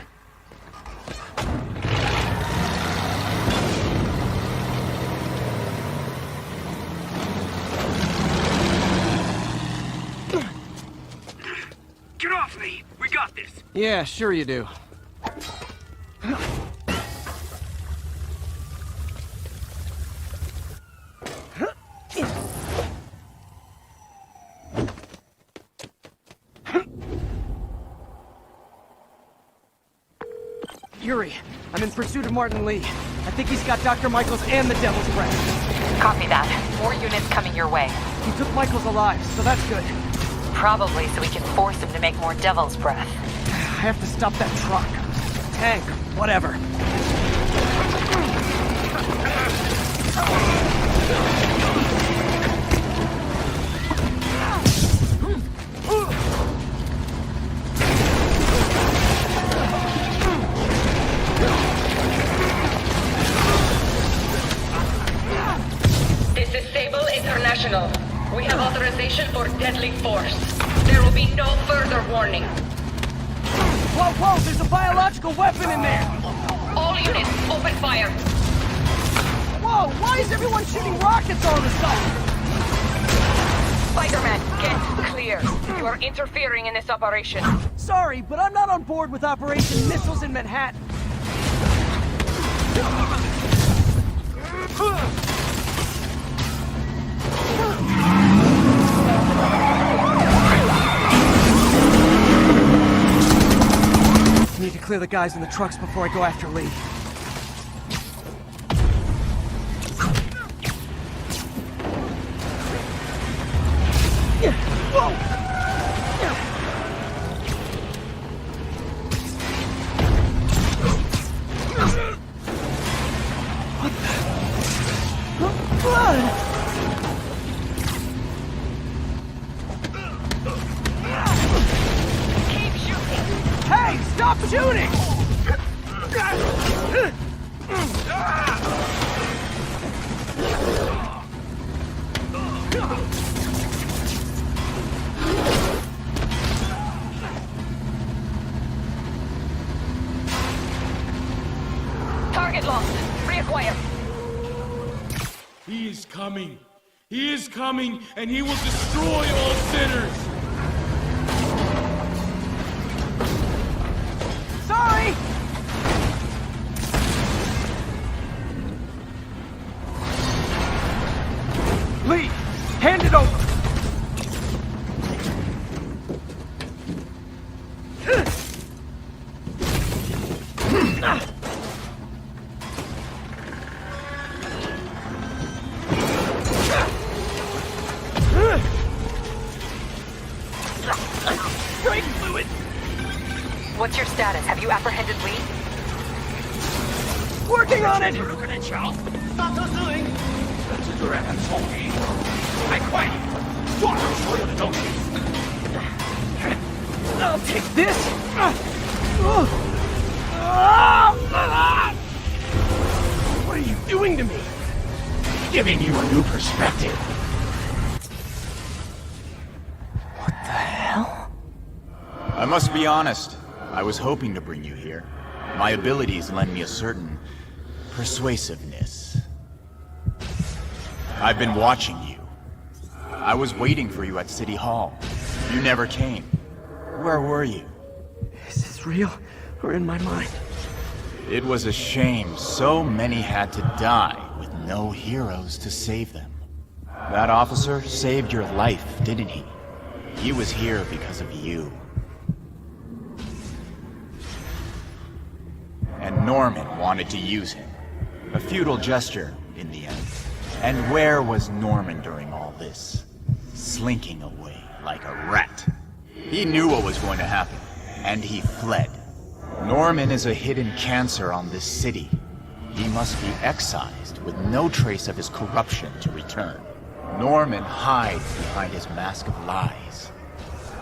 Get off me! We got this! Yeah, sure you do. Yuri, I'm in pursuit of Martin Lee. I think he's got Dr. Michaels and the Devil's Breath. Copy that. More units coming your way. He took Michaels alive, so that's good. Probably so we can force him to make more Devil's Breath. I have to stop that truck. Tank, whatever. This is Sable International. We have authorization for deadly force. There will be no further warning. Whoa, whoa, there's a biological weapon in there! All units, open fire. Whoa, why is everyone shooting rockets all of a sudden? Spider-Man, get clear. You are interfering in this operation. Sorry, but I'm not on board with Operation Missiles in Manhattan. Need to clear the guys in the trucks before I go after Lee. Keep shooting! Hey, stop shooting! Target lost. Reacquire. He is coming. He is coming, and he will destroy all sinners. Sorry! Lee, hand it over! Brake fluid! What's your status? Have you apprehended Lee? Working on it! 大特司令，这个人很聪明，还快点抓住所有的证据。I'll take this! What are you doing to me? Giving you a new perspective. I must be honest. I was hoping to bring you here. My abilities lend me a certain persuasiveness. I've been watching you. I was waiting for you at City Hall. You never came. Where were you? Is this real or in my mind? It was a shame so many had to die with no heroes to save them. That officer saved your life, didn't he? He was here because of you. And Norman wanted to use him. A futile gesture, in the end. And where was Norman during all this? Slinking away like a rat. He knew what was going to happen, and he fled. Norman is a hidden cancer on this city. He must be excised with no trace of his corruption to return. Norman hides behind his mask of lies.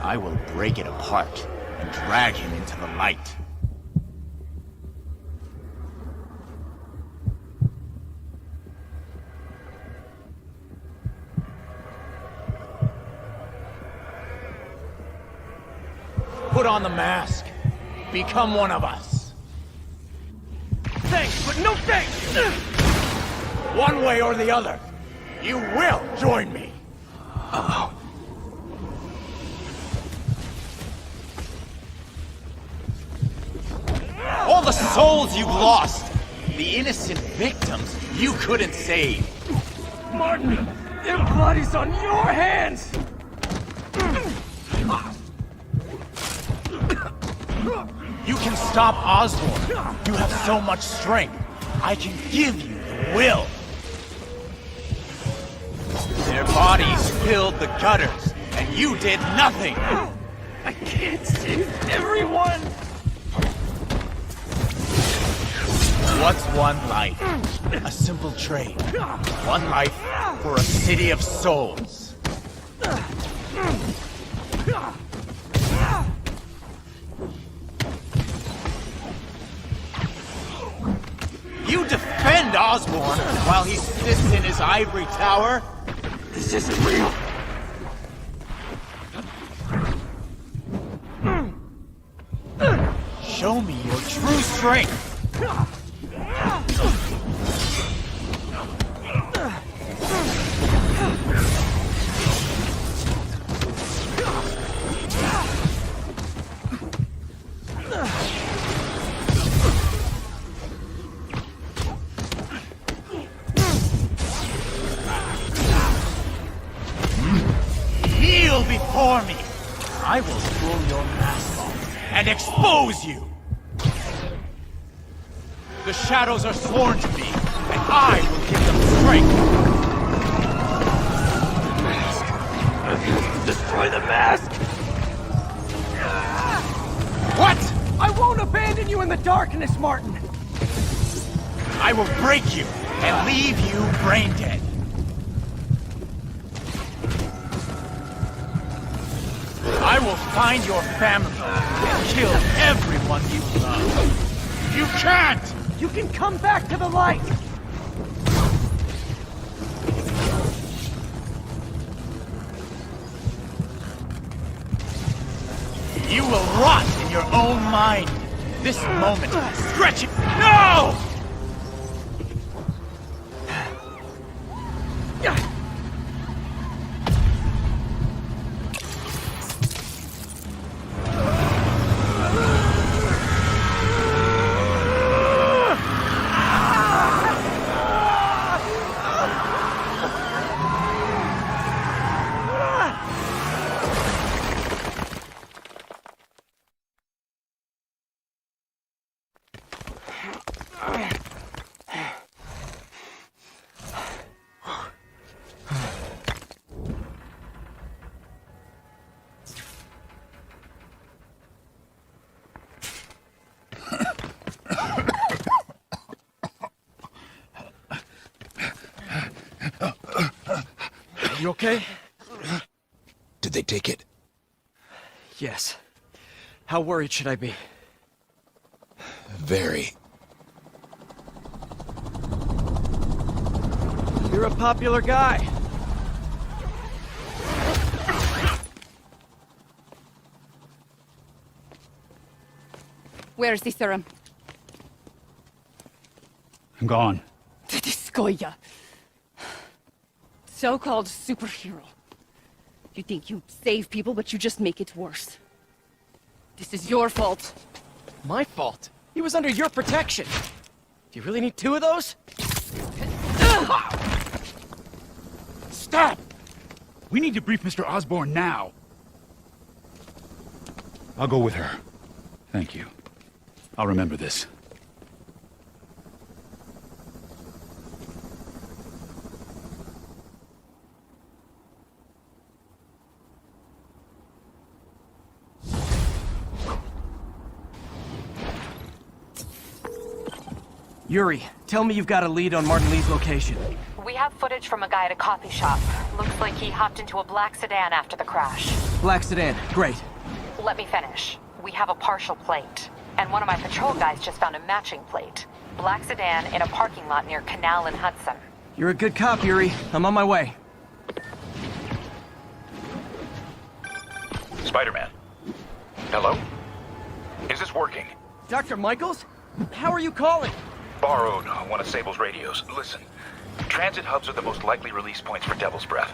I will break it apart and drag him into the light. Put on the mask. Become one of us. Thanks, but no thanks! One way or the other, you will join me. Uh-oh. All the souls you lost, the innocent victims you couldn't save. Martin, their blood is on your hands! You can stop Osborn. You have so much strength. I can give you the will. Their bodies filled the gutters, and you did nothing. I can't save everyone! What's one life? A simple trade. One life for a city of souls. You defend Osborn while he sits in his ivory tower? This isn't real. Show me your true strength. Kneel before me. I will pull your mask off and expose you. The shadows are sworn to me, and I will give them strength. Destroy the mask! What? I won't abandon you in the darkness, Martin! I will break you and leave you brain dead. I will find your family and kill everyone you love. You can't! You can come back to the light! You will rot in your own mind. This moment, stretch it. No! You okay? Did they take it? Yes. How worried should I be? Very. You're a popular guy. Where's the serum? I'm gone. Skoya. So-called superhero. You think you save people, but you just make it worse. This is your fault. My fault? He was under your protection. Do you really need two of those? Stop! We need to brief Mr. Osborn now. I'll go with her. Thank you. I'll remember this. Yuri, tell me you've got a lead on Martin Lee's location. We have footage from a guy at a coffee shop. Looks like he hopped into a black sedan after the crash. Black sedan, great. Let me finish. We have a partial plate. And one of my patrol guys just found a matching plate. Black sedan in a parking lot near Canal and Hudson. You're a good cop, Yuri. I'm on my way. Spider-Man. Hello? Is this working? Dr. Michaels? How are you calling? Borrowed one of Sable's radios. Listen, transit hubs are the most likely release points for Devil's Breath.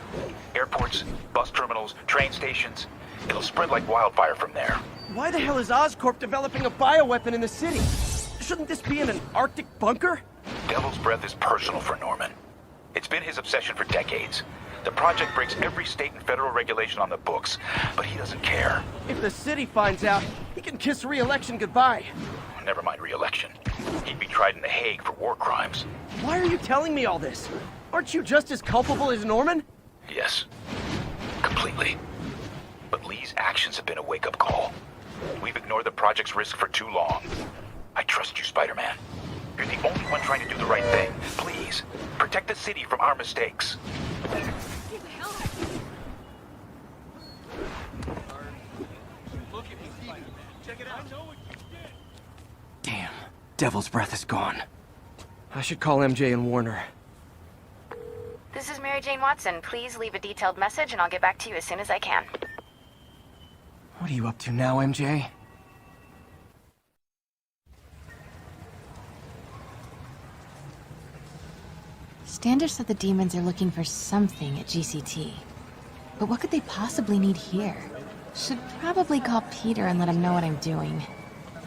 Airports, bus terminals, train stations. It'll spread like wildfire from there. Why the hell is Oscorp developing a bioweapon in the city? Shouldn't this be in an Arctic bunker? Devil's Breath is personal for Norman. It's been his obsession for decades. The project breaks every state and federal regulation on the books, but he doesn't care. If the city finds out, he can kiss re-election goodbye. Never mind re-election. He'd be tried in The Hague for war crimes. Why are you telling me all this? Aren't you just as culpable as Norman? Yes. Completely. But Lee's actions have been a wake-up call. We've ignored the project's risk for too long. I trust you, Spider-Man. You're the only one trying to do the right thing. Please, protect the city from our mistakes. Damn. Devil's Breath is gone. I should call MJ and warn her. This is Mary Jane Watson. Please leave a detailed message and I'll get back to you as soon as I can. What are you up to now, MJ? Standish said the demons are looking for something at GCT. But what could they possibly need here? Should probably call Peter and let him know what I'm doing.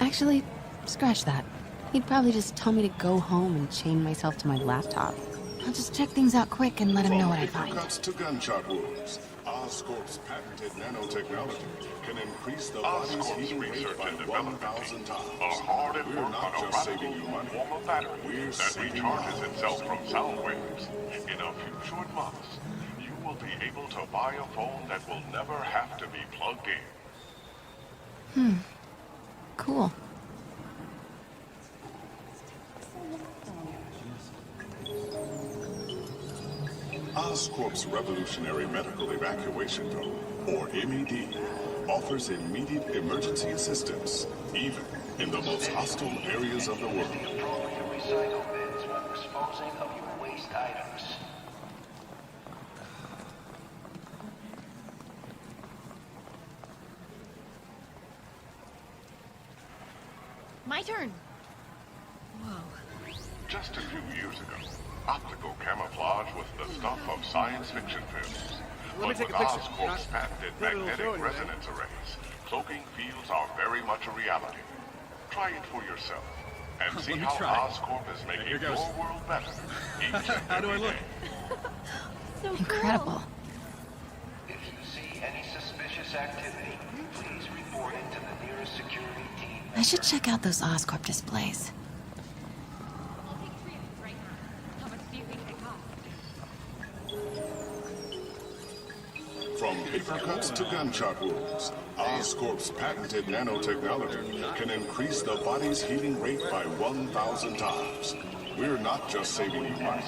Actually, scratch that. He'd probably just tell me to go home and chain myself to my laptop. I'll just check things out quick and let him know what I find. Cuts to gunshot wounds. Oscorp's patented nanotechnology can increase the body's heating rate by 1,000 times. We're not just saving you money. We're saving lives. Itself from sound waves. In a few short months, you will be able to buy a phone that will never have to be plugged in. Cool. Oscorp's Revolutionary Medical Evacuation Drone, or MED, offers immediate emergency assistance, even in the most hostile areas of the world. Recycle bins when disposing of your waste items. My turn. Whoa. Just a few years ago, optical camouflage was the stuff of science fiction films. Let me But take with a picture. Oscorp's patented magnetic resonance arrays, cloaking fields are very much a reality. Try it for yourself, and see how Oscorp is making your world better each and every day. Incredible. If you see any suspicious activity, please report it to the nearest security team. I should check out those Oscorp displays. From paper cuts to gunshot wounds, Oscorp's patented nanotechnology can increase the body's healing rate by 1,000 times. We're not just saving you money.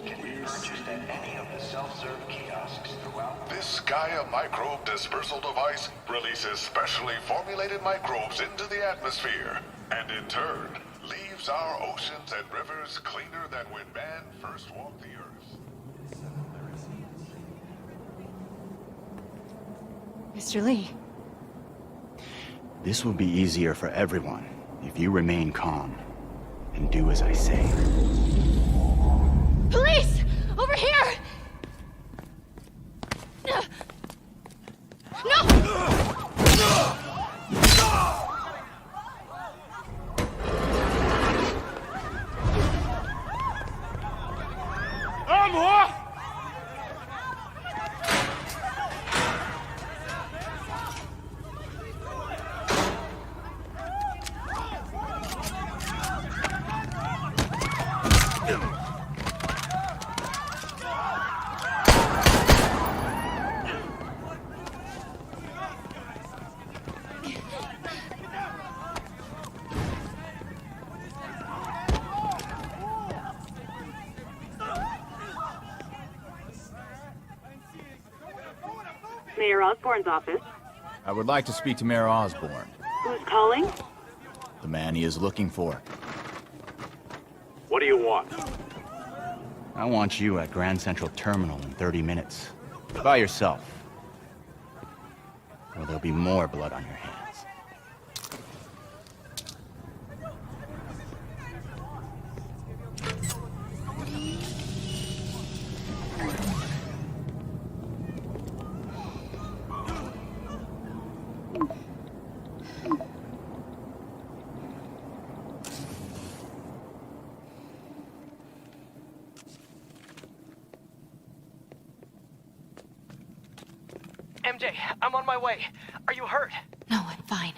Can be purchased at any of the self-serve kiosks throughout. This Gaia microbe dispersal device releases specially formulated microbes into the atmosphere, and in turn, leaves our oceans and rivers cleaner than when man first walked the earth. Mr. Lee. This will be easier for everyone if you remain calm and do as I say. Police! Over here! No! Mayor Osborne's office. I would like to speak to Mayor Osborne, Who's calling? the man he is looking for. What do you want? I want you at Grand Central Terminal in 30 minutes. By yourself. Or there'll be more blood on your hands. MJ, I'm on my way. Are you hurt? No, I'm fine.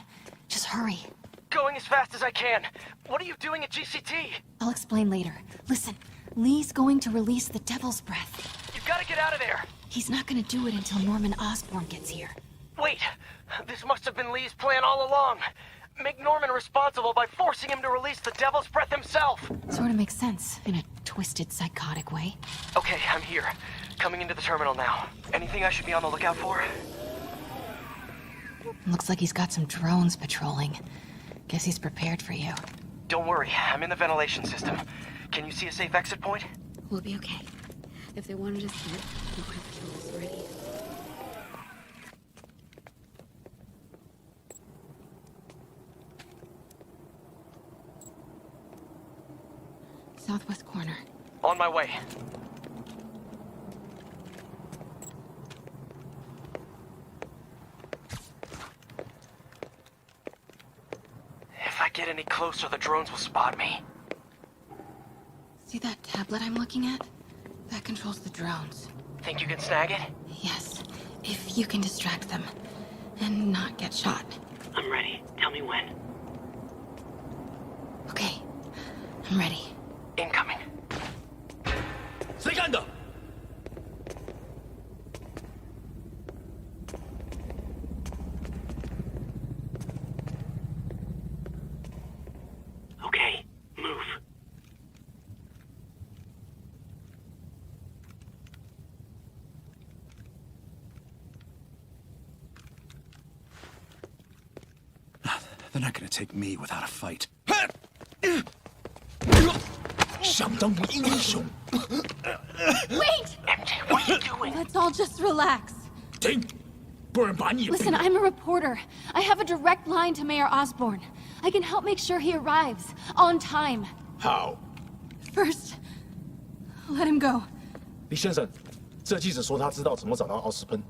Just hurry. Going as fast as I can. What are you doing at GCT? I'll explain later. Listen, Lee's going to release the Devil's Breath. You've got to get out of there. He's not gonna do it until Norman Osborn gets here. Wait, this must have been Lee's plan all along. Make Norman responsible by forcing him to release the Devil's Breath himself. Sort of makes sense, in a twisted, psychotic way. Okay, I'm here. Coming into the terminal now. Anything I should be on the lookout for? Looks like he's got some drones patrolling. Guess he's prepared for you. Don't worry, I'm in the ventilation system. Can you see a safe exit point? We'll be okay. If they wanted us dead, they'll have killed us already. Southwest corner. On my way. If I get any closer, the drones will spot me. See that tablet I'm looking at? That controls the drones. Think you can snag it? Yes, if you can distract them. And not get shot. I'm ready. Tell me when. Okay, I'm ready. Incoming. 谁干的？ Okay, move. They're not gonna take me without a fight. 想当英雄。 Wait! MJ, what are you doing? Let's all just relax. 停，不然把你。 Listen, I'm a reporter. I have a direct line to Mayor Osborn. I can help make sure he arrives on time. 好， First, let him go. 李先生，这记者说他知道怎么找到奥斯喷。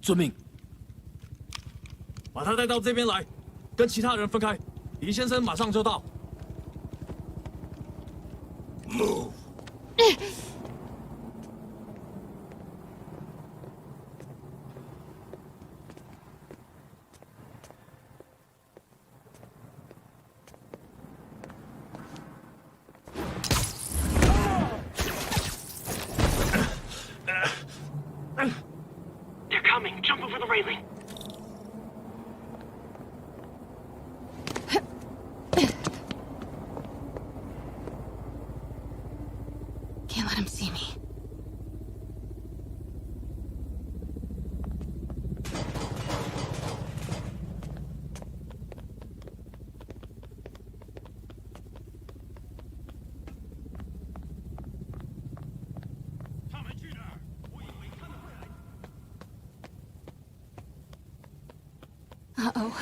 遵命。把他带到这边来，跟其他人分开。李先生马上就到。Move. They're coming. Jump over the railing. Can't let him see me. Uh-oh.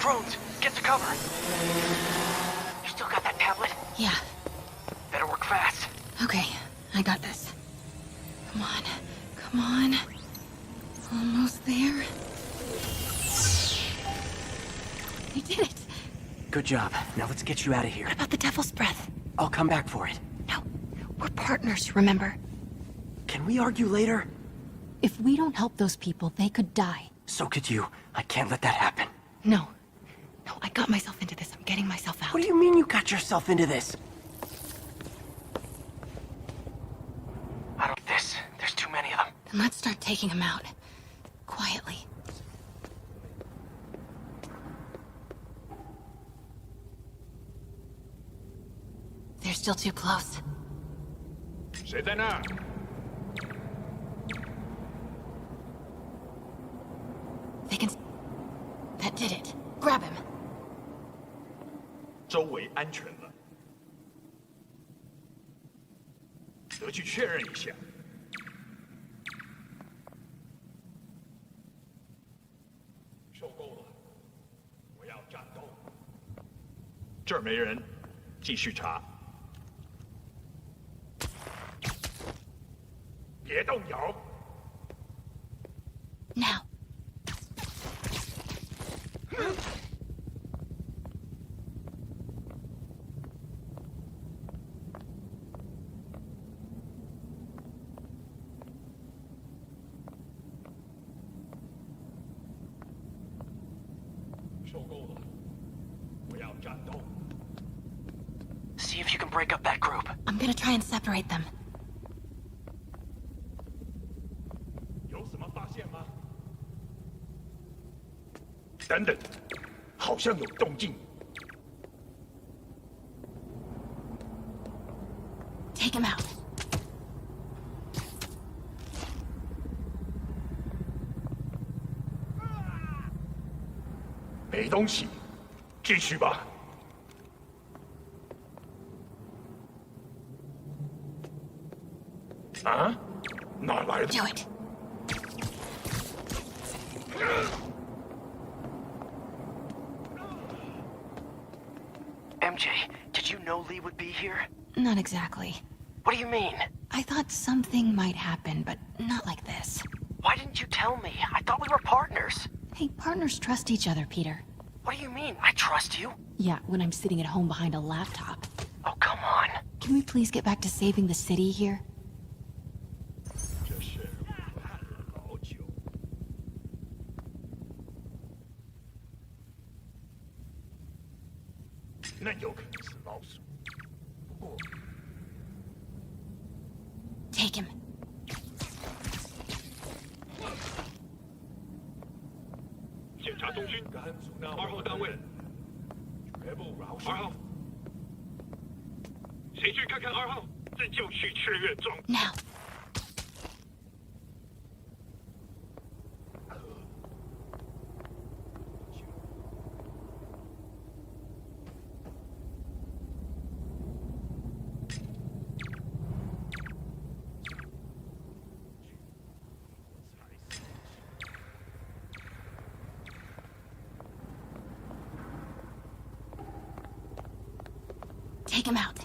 Drones, get to cover. You still got that tablet? Yeah. Better work fast. Okay, I got this. Come on. Come on. Almost there. I did it. Good job. Now let's get you out of here. What about the Devil's Breath? I'll come back for it. No, we're partners, remember? Can we argue later? If we don't help those people, they could die. So could you. I can't let that happen. No. No, I got myself into this. I'm getting myself out. What do you mean you got yourself into this? I don't get this. There's too many of them. Then let's start taking them out. Quietly. They're still too close. 谁在那儿？ They can... That did it. Grab him. 周围安全了，得去确认一下。受够了，我要战斗。这儿没人，继续查。别动摇。 Now. See if you can break up that group. I'm gonna try and separate them. 有什么发现吗？等等，好像有动静。 Take him out. 没东西，继续吧。啊？哪来的 Do it. MJ, did you know Lee would be here? Not exactly. What do you mean? I thought something might happen, but not like this. Why didn't you tell me? I thought we were partners. Hey, partners trust each other, Peter. What do you mean? I trust you. Yeah, when I'm sitting at home behind a laptop. Oh, come on. Can we please get back to saving the city here? 这事我看了好久。那有可能是老鼠，不过 Take him. 检查中心，2号单位，全部饶恕。2号，谁去看看2号？这就去确认状况。 Now. Take him out.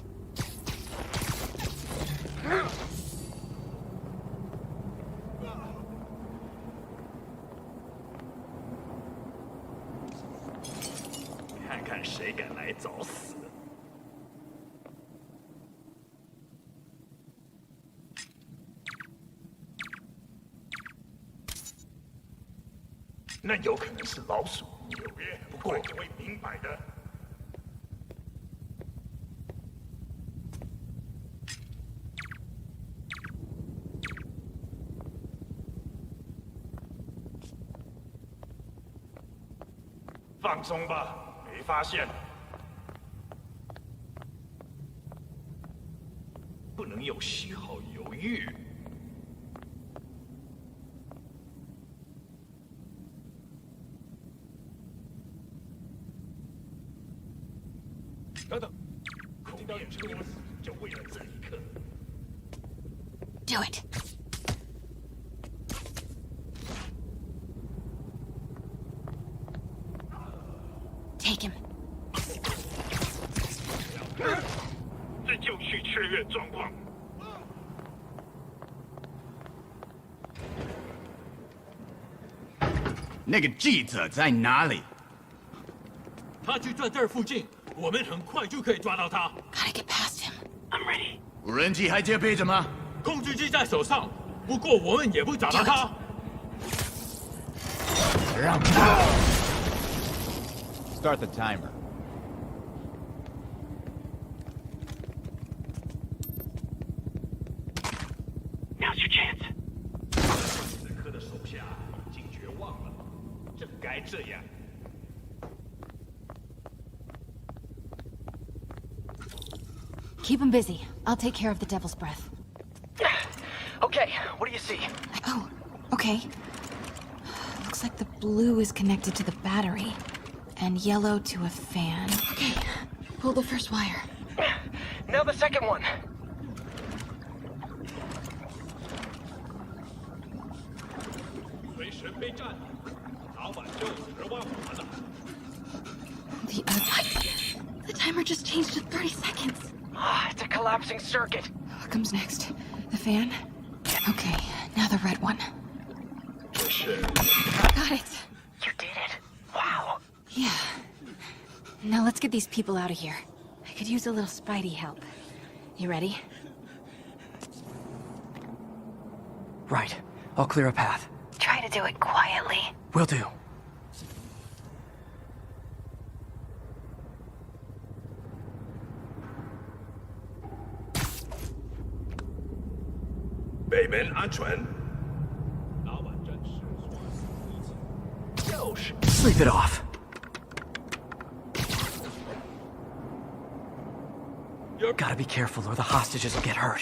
放松吧，没发现。不能有丝毫犹豫。等等，后面车就为了这一刻。Do it. Take him. 这就是确认状况。那个记者在哪里？他就在这儿附近，我们很快就可以抓到他。Gotta get past him. I'm ready. 无人机还戒备着吗？控制机在手上，不过我们也不找到他。让他 Start the timer. Now's your chance. 此刻的手下已经绝望了，这该这样。Keep him busy. I'll take care of the Devil's Breath. Okay, what do you see? Oh, okay. Looks like the blue is connected to the battery, and yellow to a fan. Okay, pull the first wire. Now the second one. The timer just changed to 30 seconds. Ah, it's a collapsing circuit. What comes next? The fan? Okay, now the red one. Got it. You did it. Wow. Yeah. Now let's get these people out of here. I could use a little Spidey help. You ready? Right. I'll clear a path. Try to do it quietly. Will do. Sleep it off. Gotta be careful or the hostages will get hurt.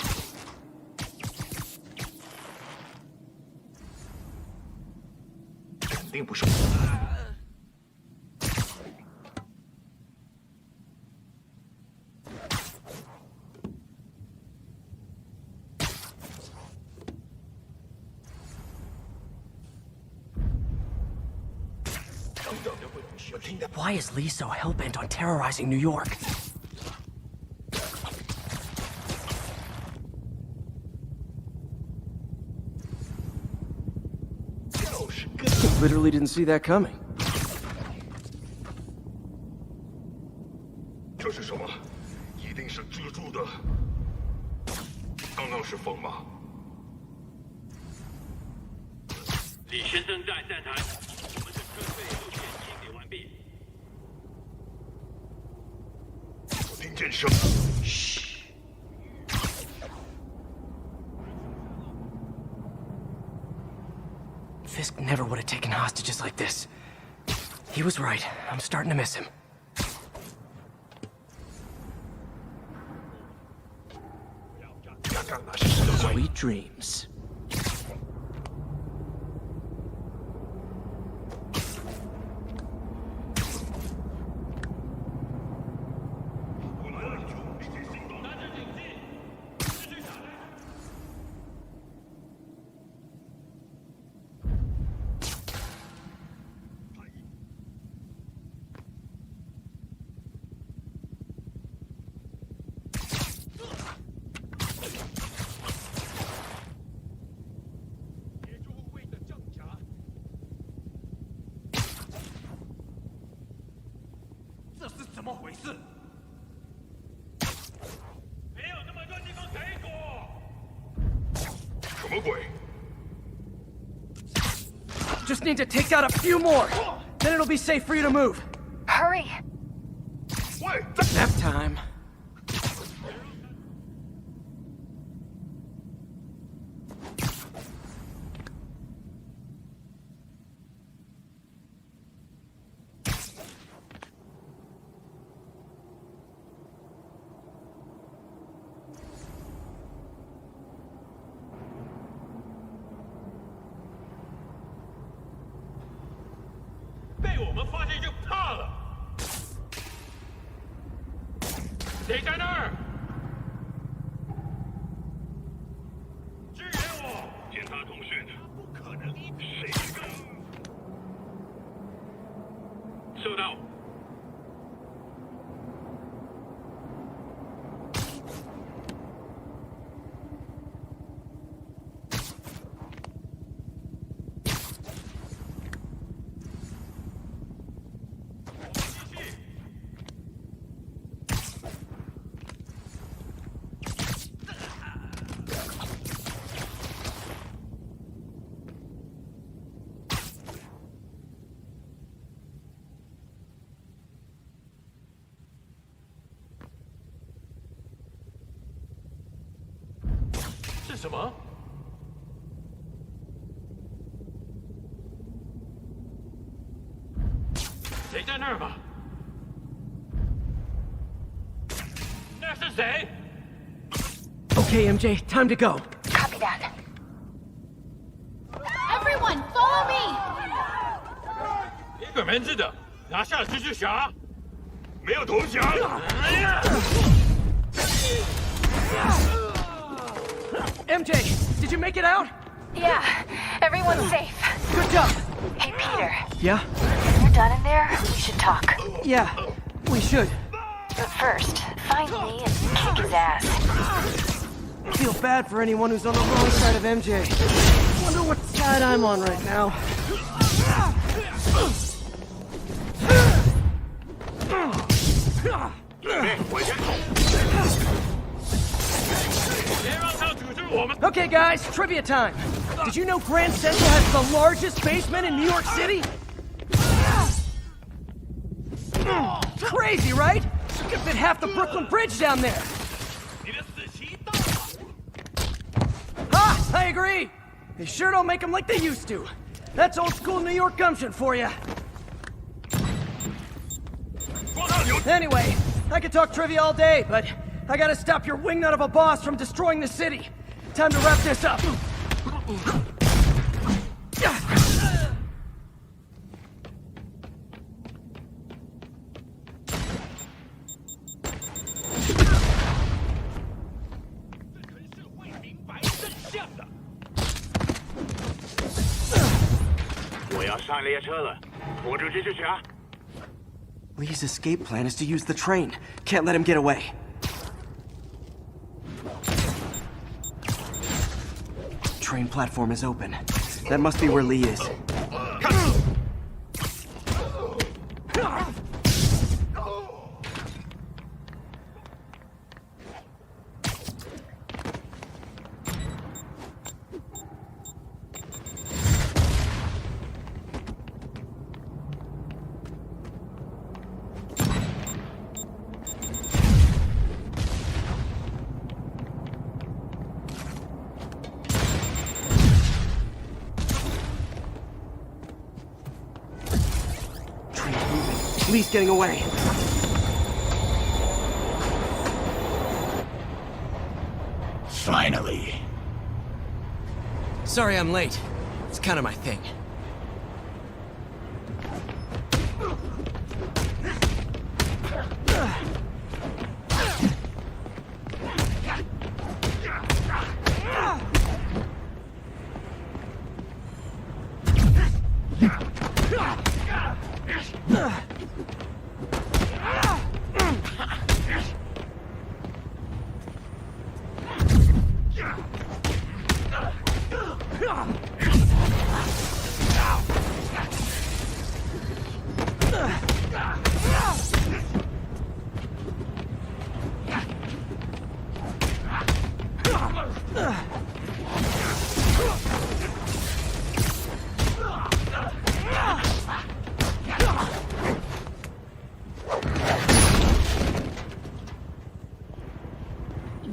Why is Lee so hell-bent on terrorizing New York? Literally didn't see that coming. 这是什么？一定是蜘蛛的。刚刚是风吗？李先生在站台，我们的车队路线清理完毕。我听见声。嘘。 Fisk never would have taken hostages like this. He was right. I'm starting to miss him. Sweet dreams. 事。没有那么多地方可以躲。什么鬼？ Just need to take out a few more. Then it'll be safe for you to move. Hurry! Nap time. 被我们发现就怕了。谁在那儿？支援我！检查通讯，不可能，谁跟？收到。是什么？谁在那儿吧？那是谁？ Okay, MJ, time to go. Copy that. Everyone, follow me! 一个人质的，拿下蜘蛛侠。没有投降。MJ, did you make it out? Yeah, everyone's safe. Good job. Hey, Peter. Yeah? When you're done in there, we should talk. Yeah, we should. But first, find Lee and kick his ass. Feel bad for anyone who's on the wrong side of MJ. Wonder what side I'm on right now. Okay, guys, trivia time. Did you know Grand Central has the largest basement in New York City? Crazy, right? You could fit half the Brooklyn Bridge down there. Ha! I agree. They sure don't make them like they used to. That's old school New York gumption for you. Anyway, I could talk trivia all day, but I gotta stop your wingnut of a boss from destroying the city. Time to wrap this up. Lee's escape plan is to use the train. Can't let him get away. Train platform is open. That must be where Lee is. Lee's getting away. Finally. Sorry I'm late. It's kind of my thing.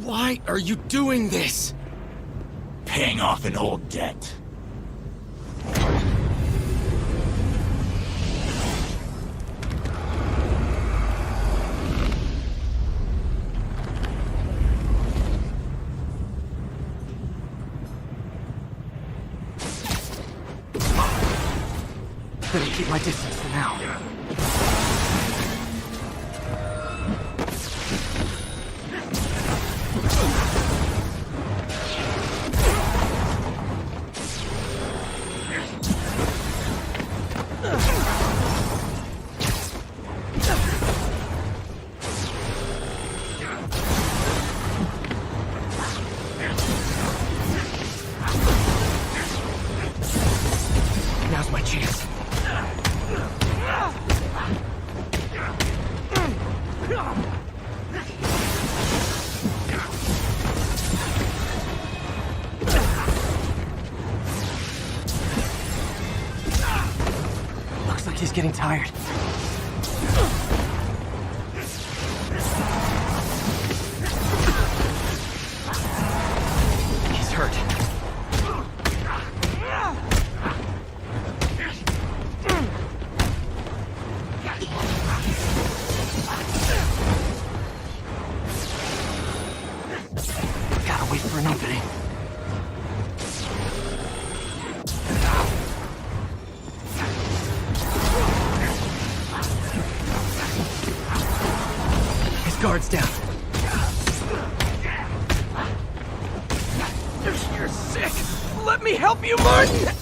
Why are you doing this? Paying off an old debt. Better keep my distance for now. Now's my chance. Looks like he's getting tired. He's hurt. Gotta wait for an opening. His guard's down. You're sick! Let me help you, Martin!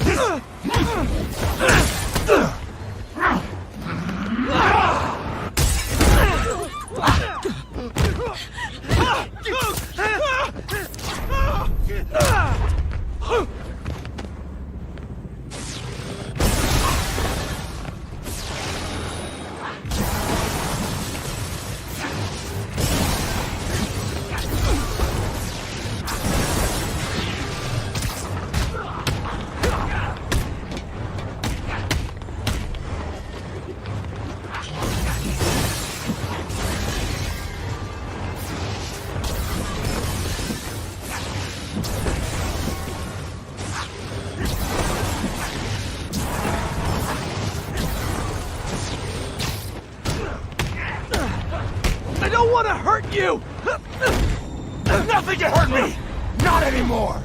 I don't want to hurt you! There's nothing to hurt me! Not anymore!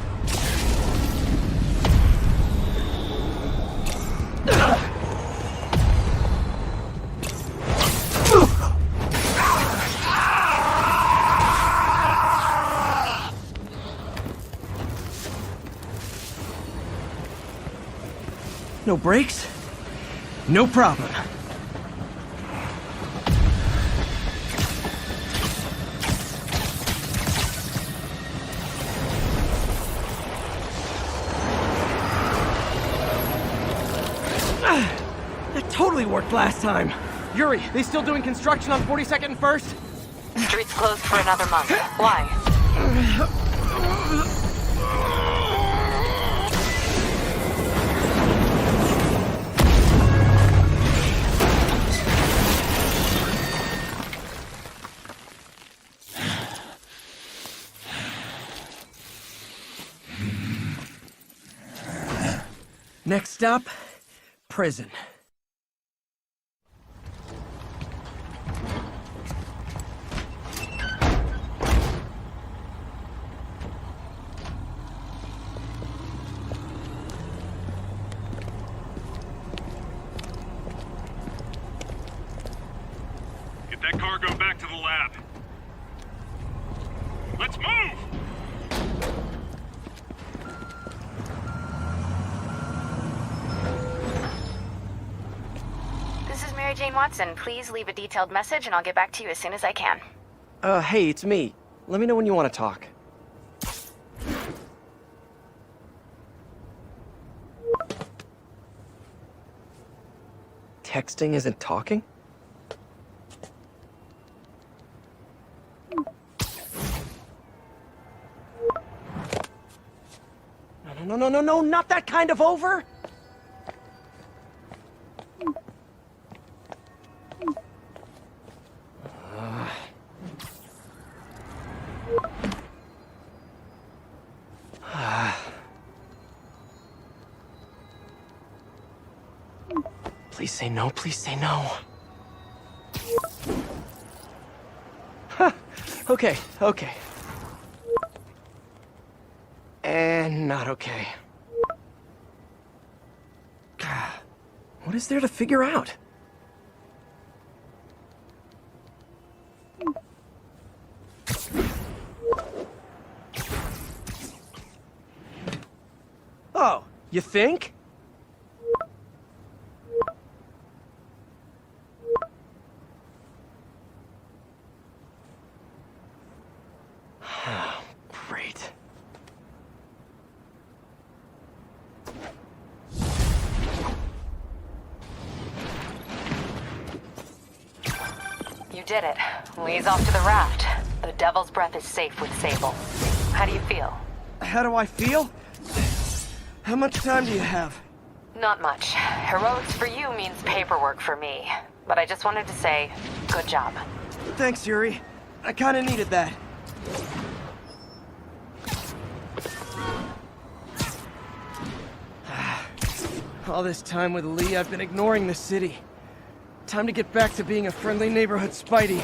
No brakes? No problem. That totally worked last time. Yuri, they still doing construction on 42nd and 1st? Street's closed for another month. Why? Next stop, prison. Get that cargo back to the lab. Let's move! Mary Jane Watson, please leave a detailed message and I'll get back to you as soon as I can. Hey, it's me. Let me know when you want to talk. Texting isn't talking? No, not that kind of over! Please say no, please say no. Huh. Okay. And not okay. What is there to figure out? Oh, you think? Great. You did it. Lee's off to the raft. The Devil's Breath is safe with Sable. How do you feel? How do I feel? How much time do you have? Not much. Heroics for you means paperwork for me. But I just wanted to say, good job. Thanks, Yuri. I kinda needed that. All this time with Lee, I've been ignoring the city. Time to get back to being a friendly neighborhood Spidey.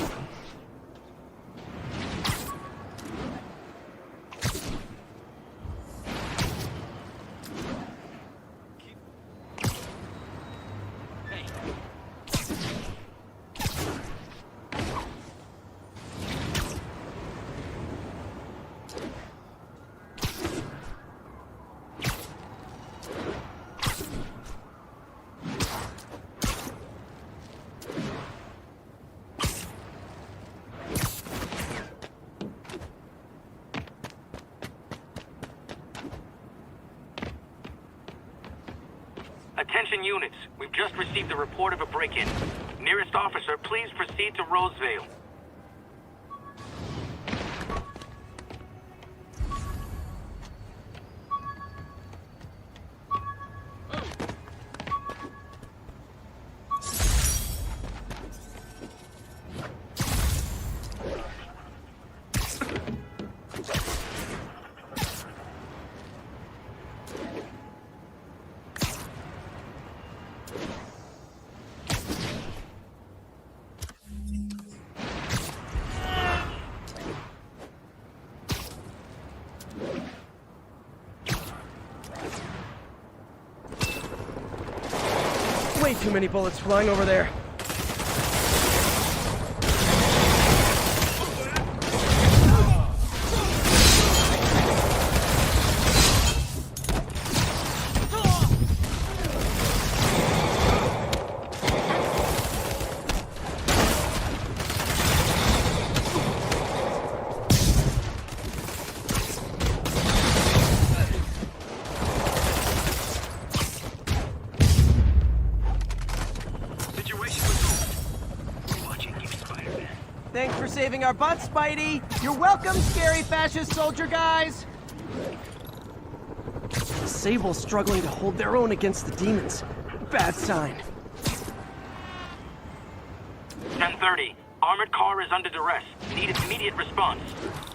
Attention units, we've just received a report of a break-in. Nearest officer, please proceed to Roseville. Way too many bullets flying over there. Thanks for saving our butts, Spidey! You're welcome, scary fascist soldier guys! Sable's struggling to hold their own against the demons. Bad sign. 10:30. Armored car is under duress. Needed immediate response.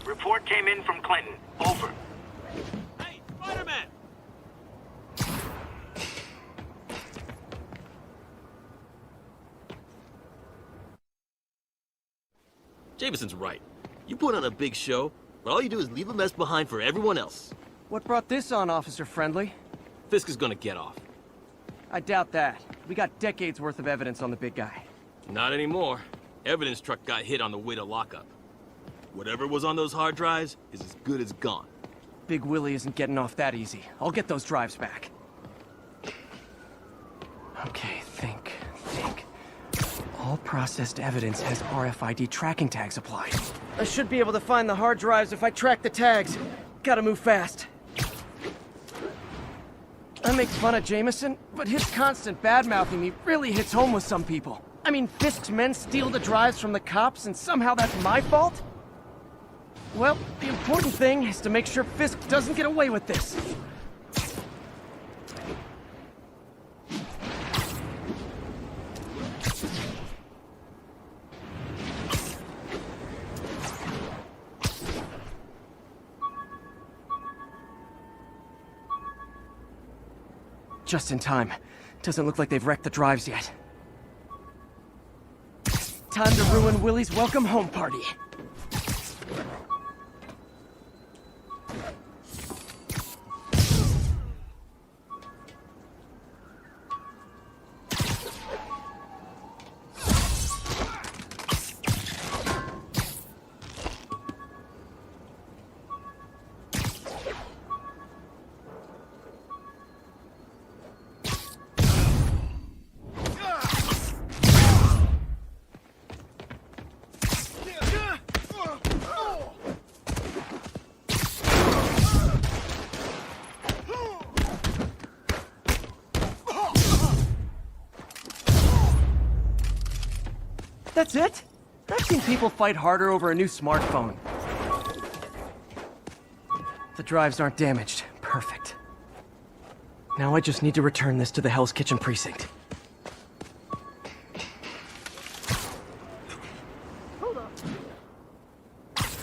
Report came in from Clinton. Over. Hey, Spider-Man! Jameson's right. You put on a big show, but all you do is leave a mess behind for everyone else. What brought this on, Officer Friendly? Fisk is gonna get off. I doubt that. We got decades worth of evidence on the big guy. Not anymore. Evidence truck got hit on the way to lockup. Whatever was on those hard drives is as good as gone. Big Willie isn't getting off that easy. I'll get those drives back. Okay, think. All processed evidence has RFID tracking tags applied. I should be able to find the hard drives if I track the tags. Gotta move fast. I make fun of Jameson, but his constant bad-mouthing me really hits home with some people. I mean, Fisk's men steal the drives from the cops, and somehow that's my fault? Well, the important thing is to make sure Fisk doesn't get away with this. Just in time. Doesn't look like they've wrecked the drives yet. Time to ruin Willie's welcome home party. That's it? I've seen people fight harder over a new smartphone. The drives aren't damaged. Perfect. Now I just need to return this to the Hell's Kitchen precinct.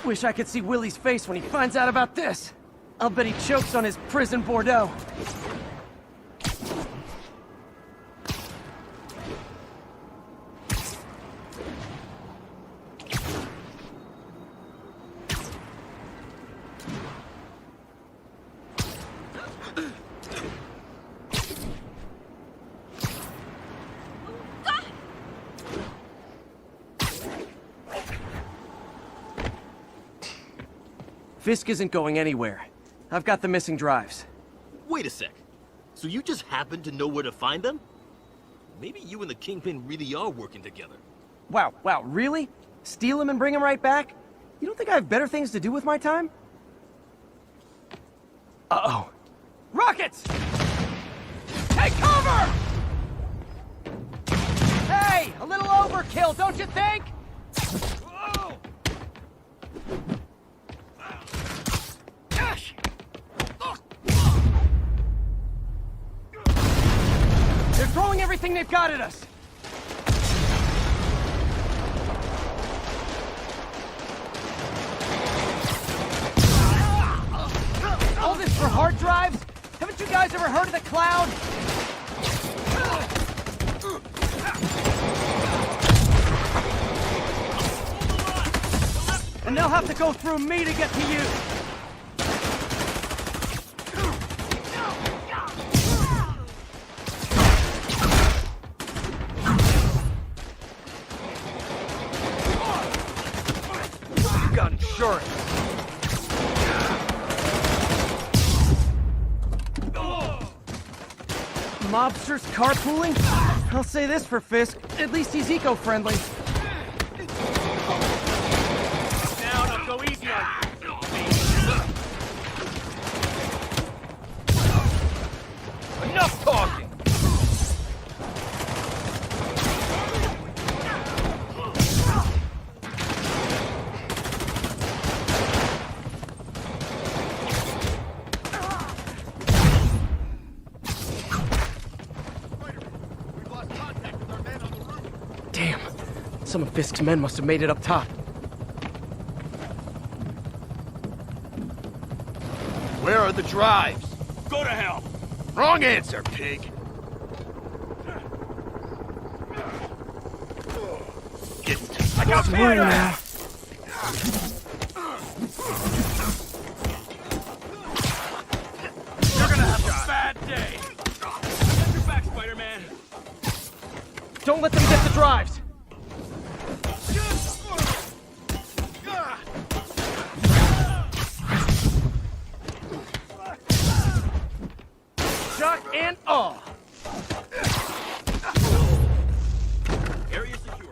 Wish I could see Willie's face when he finds out about this. I'll bet he chokes on his prison Bordeaux. Fisk isn't going anywhere. I've got the missing drives. Wait a sec. So you just happen to know where to find them? Maybe you and the Kingpin really are working together. Wow, really? Steal him and bring him right back? You don't think I have better things to do with my time? Uh-oh. Rockets! Take cover! Hey, a little overkill, don't you think? Whoa! They're throwing everything they've got at us! All this for hard drives? Haven't you guys ever heard of the cloud? And they'll have to go through me to get to you! Mobsters carpooling? I'll say this for Fisk, at least he's eco-friendly. Down, I'll go easy on you. Enough talking! Some of Fisk's men must have made it up top. Where are the drives? Go to hell! Wrong answer, pig! I got fire now! You're gonna have a bad day! Get your back, Spider-Man! Don't let them get the drives! Shock and awe! Area secure.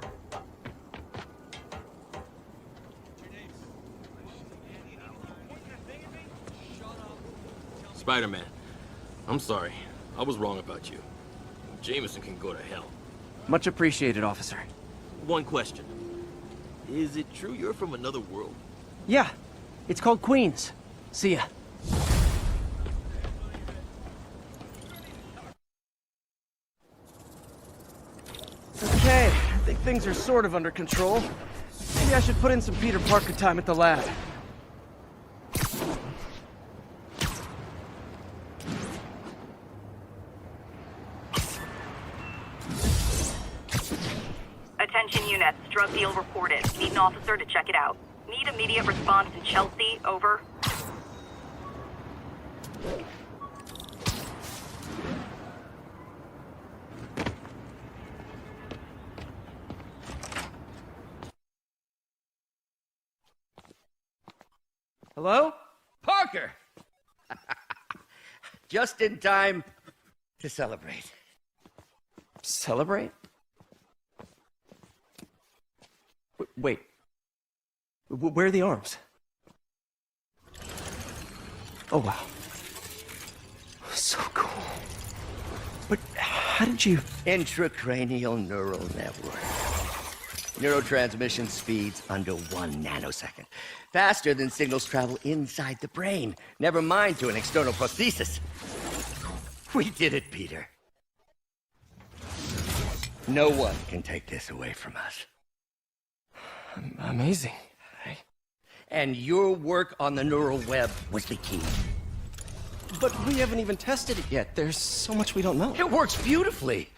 Spider-Man, I'm sorry. I was wrong about you. Jameson can go to hell. Much appreciated, officer. One question. Is it true you're from another world? Yeah. It's called Queens. See ya. Okay, I think things are sort of under control. Maybe I should put in some Peter Parker time at the lab. Attention units, drug deal reported. Need an officer to check it out. Need immediate response in Chelsea, over. Hello? Parker! Just in time to celebrate. Celebrate? Wait. Where are the arms? Oh, wow. So cool. But how did you... Intracranial neural network. Neurotransmission speeds under 1 nanosecond. Faster than signals travel inside the brain. Never mind to an external prosthesis. We did it, Peter. No one can take this away from us. Amazing. And your work on the neural web was the key. But we haven't even tested it yet. There's so much we don't know. It works beautifully.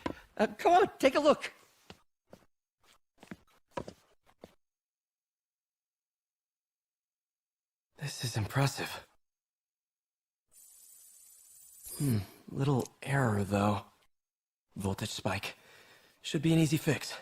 Come on, take a look. This is impressive. Little error, though. Voltage spike. Should be an easy fix.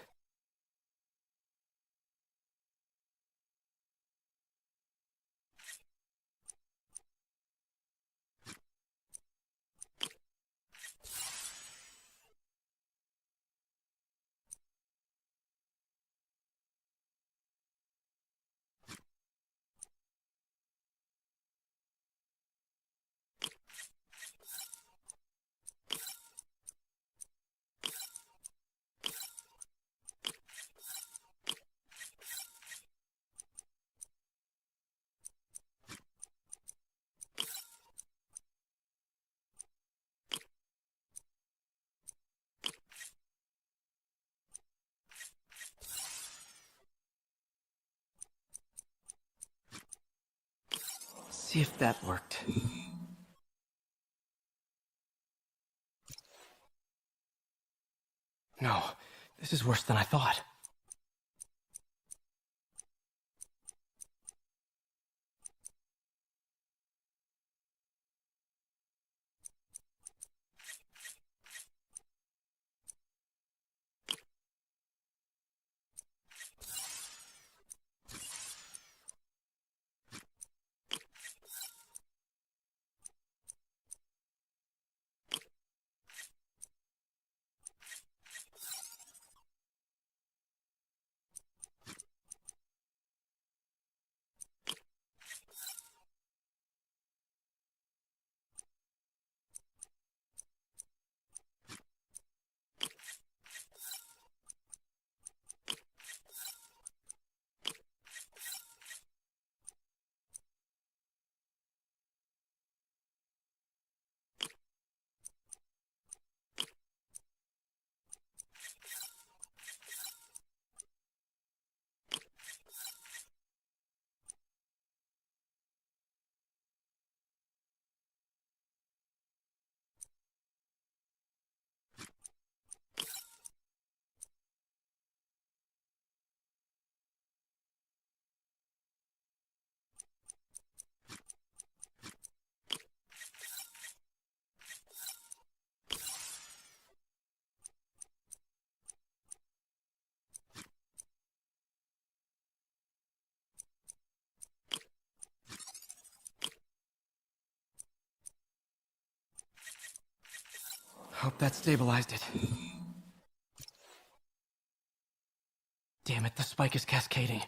See if that worked. No, this is worse than I thought. Hope that stabilized it. Damn it, the spike is cascading.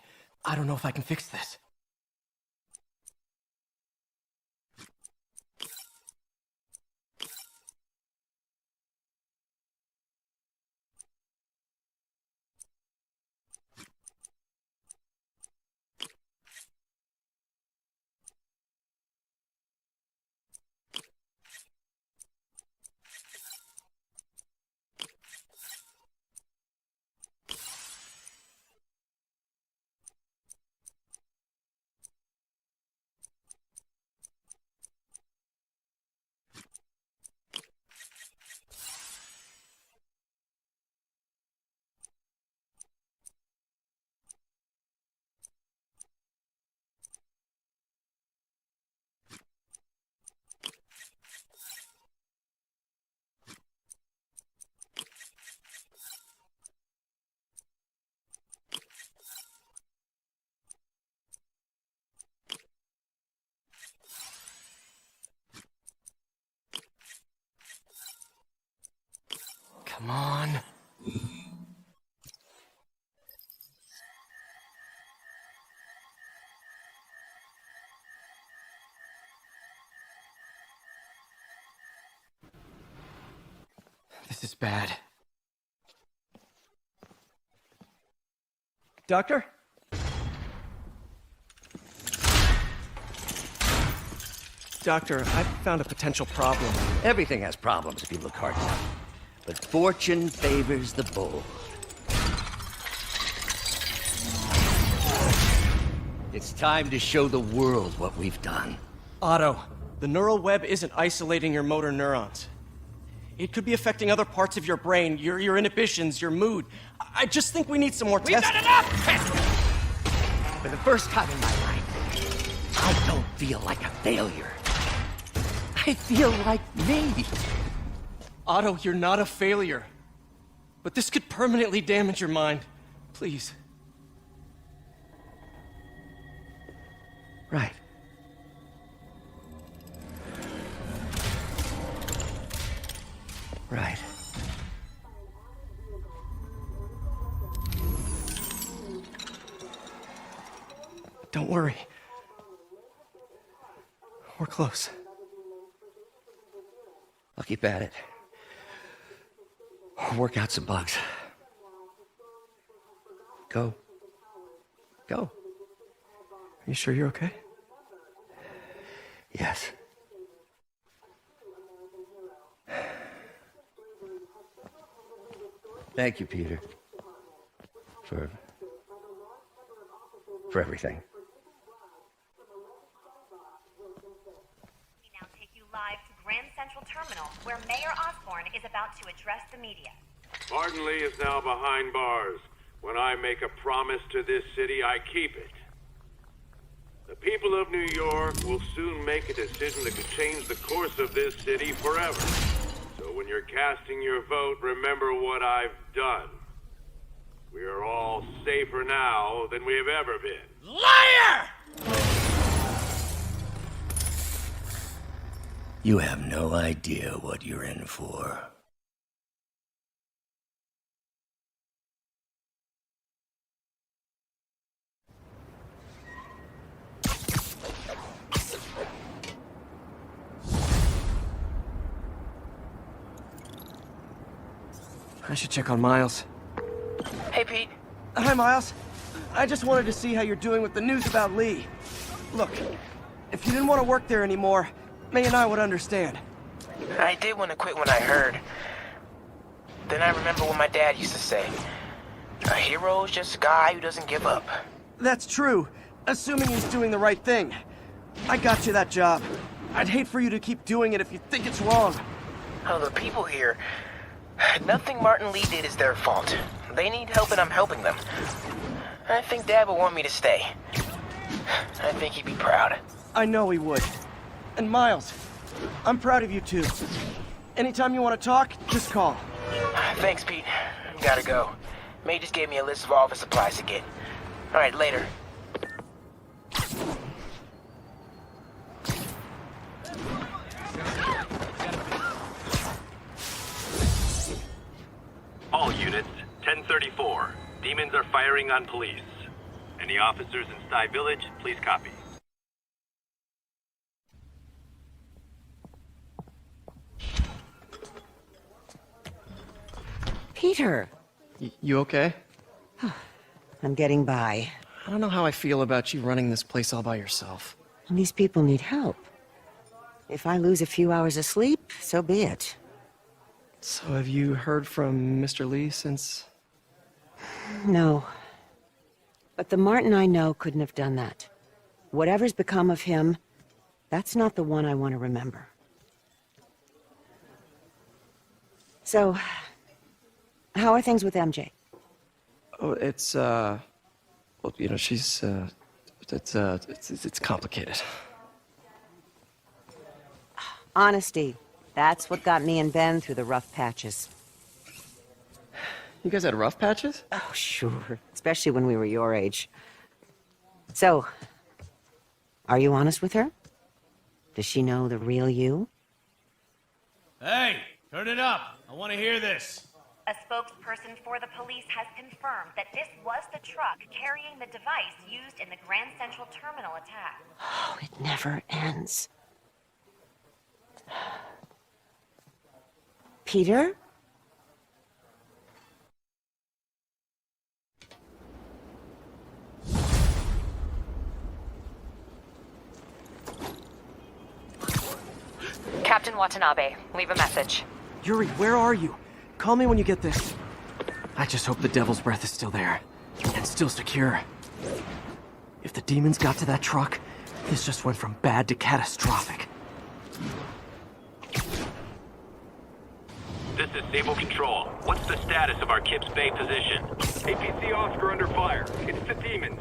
I don't know if I can fix this. Come on. This is bad. Doctor? Doctor, I've found a potential problem. Everything has problems if you look hard enough. But fortune favors the bold. It's time to show the world what we've done. Otto, the neural web isn't isolating your motor neurons. It could be affecting other parts of your brain, your inhibitions, your mood. I just think we need some more We've tests. done enough testing! For the first time in my life, I don't feel like a failure. I feel like me. Otto, you're not a failure. But this could permanently damage your mind. Please. Right. Right. Don't worry. We're close. I'll keep at it. I'll work out some bugs. Go. Go. Are you sure you're okay? Yes. Thank you, Peter. For everything. We now take you live to Grand Central Terminal, where Mayor Osborne is about to address the media. Martin Lee is now behind bars. When I make a promise to this city, I keep it. The people of New York will soon make a decision that could change the course of this city forever. So when you're casting your vote, remember what I've done. We are all safer now than we have ever been. Liar! You have no idea what you're in for. I should check on Miles. Hey, Pete. Hi, Miles. I just wanted to see how you're doing with the news about Lee. Look, if you didn't want to work there anymore, May and I would understand. I did want to quit when I heard. Then I remember what my dad used to say. A hero is just a guy who doesn't give up. That's true, assuming he's doing the right thing. I got you that job. I'd hate for you to keep doing it if you think it's wrong. Oh, the people here... Nothing Martin Lee did is their fault. They need help and I'm helping them. I think Dad would want me to stay. I think he'd be proud. I know he would. And Miles, I'm proud of you too. Anytime you want to talk, just call. Thanks, Pete. Gotta go. May just gave me a list of all the supplies to get. Alright, later. All units, 1034. Demons are firing on police. Any officers in Sty Village, please copy. Peter! You okay? I'm getting by. I don't know how I feel about you running this place all by yourself. And these people need help. If I lose a few hours of sleep, so be it. So have you heard from Mr. Lee since... No. But the Martin I know couldn't have done that. Whatever's become of him, that's not the one I want to remember. So, how are things with MJ? Oh, it's, well, you know, she's, it's complicated. Honesty. That's what got me and Ben through the rough patches. You guys had rough patches? Oh, sure. Especially when we were your age. So, are you honest with her? Does she know the real you? Hey, turn it up. I want to hear this. A spokesperson for the police has confirmed that this was the truck carrying the device used in the Grand Central Terminal attack. Oh, it never ends. Peter? Captain Watanabe, leave a message. Yuri, where are you? Call me when you get this. I just hope the Devil's Breath is still there. And still secure. If the demons got to that truck, this just went from bad to catastrophic. This is Sable Control. What's the status of our Kips Bay position? APC Oscar under fire. It's the demons.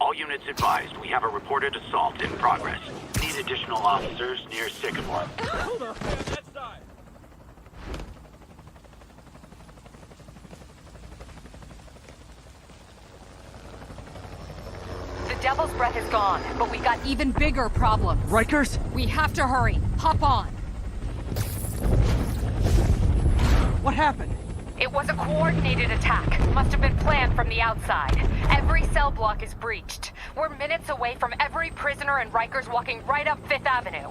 All units advised, we have a reported assault in progress. Need additional officers near Sycamore. Hold up, man, that side. The Devil's Breath is gone, but we got even bigger problems. Rikers? We have to hurry. Hop on. What happened? It was a coordinated attack. Must have been planned from the outside. Every cell block is breached. We're minutes away from every prisoner and Rikers walking right up 5th Avenue.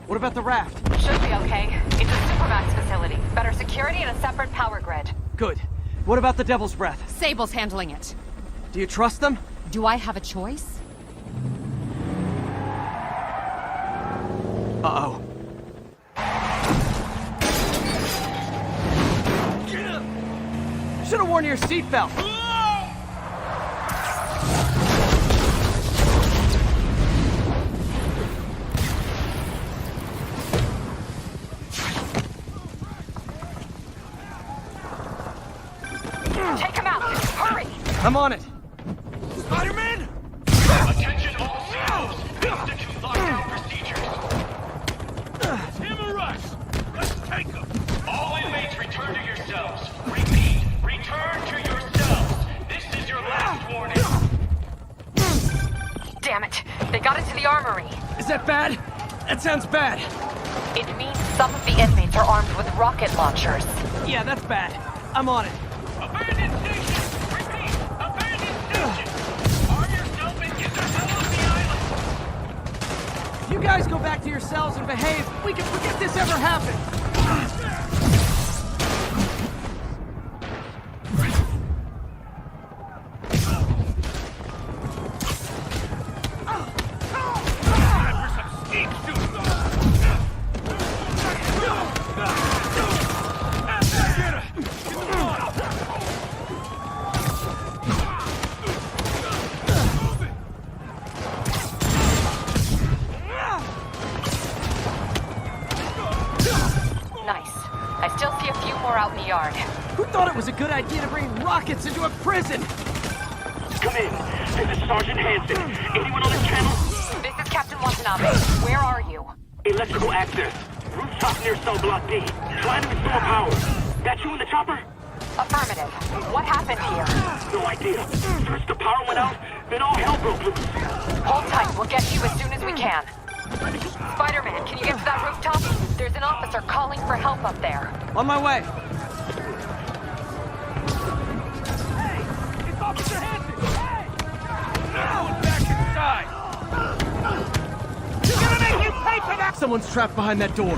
What about the raft? Should be okay. It's a Supermax facility. Better security and a separate power grid. Good. What about the Devil's Breath? Sable's handling it. Do you trust them? Do I have a choice? Uh-oh. Should have worn your seatbelt. Take him out! Hurry! I'm on it. Spider-Man! Attention all signals! Institute lockdown procedures. Him or us? Let's take him! All inmates return to your cells. Repeat, return to your cells. This is your last warning. Damn it! They got into the armory. Is that bad? That sounds bad. It means some of the inmates are armed with rocket launchers. Yeah, that's bad. I'm on it. Abandoned station! Repeat, abandoned station! Arm yourself and get the hell off the island! If you guys go back to your cells and behave, we can forget this ever happened. Who thought it was a good idea to bring rockets into a prison? Come in. This is Sergeant Hansen. Anyone on this channel? This is Captain Watanabe. Where are you? Electrical access. Rooftop near cell block D. Trying to restore power. That you in the chopper? Affirmative. What happened here? No idea. First the power went out, then all hell broke loose. Hold tight. We'll get to you as soon as we can. Spider-Man, can you get to that rooftop? There's an officer calling for help up there. On my way. Hey! It's Officer Hansen! Hey! Now back inside! You're gonna make you pay for that! Someone's trapped behind that door.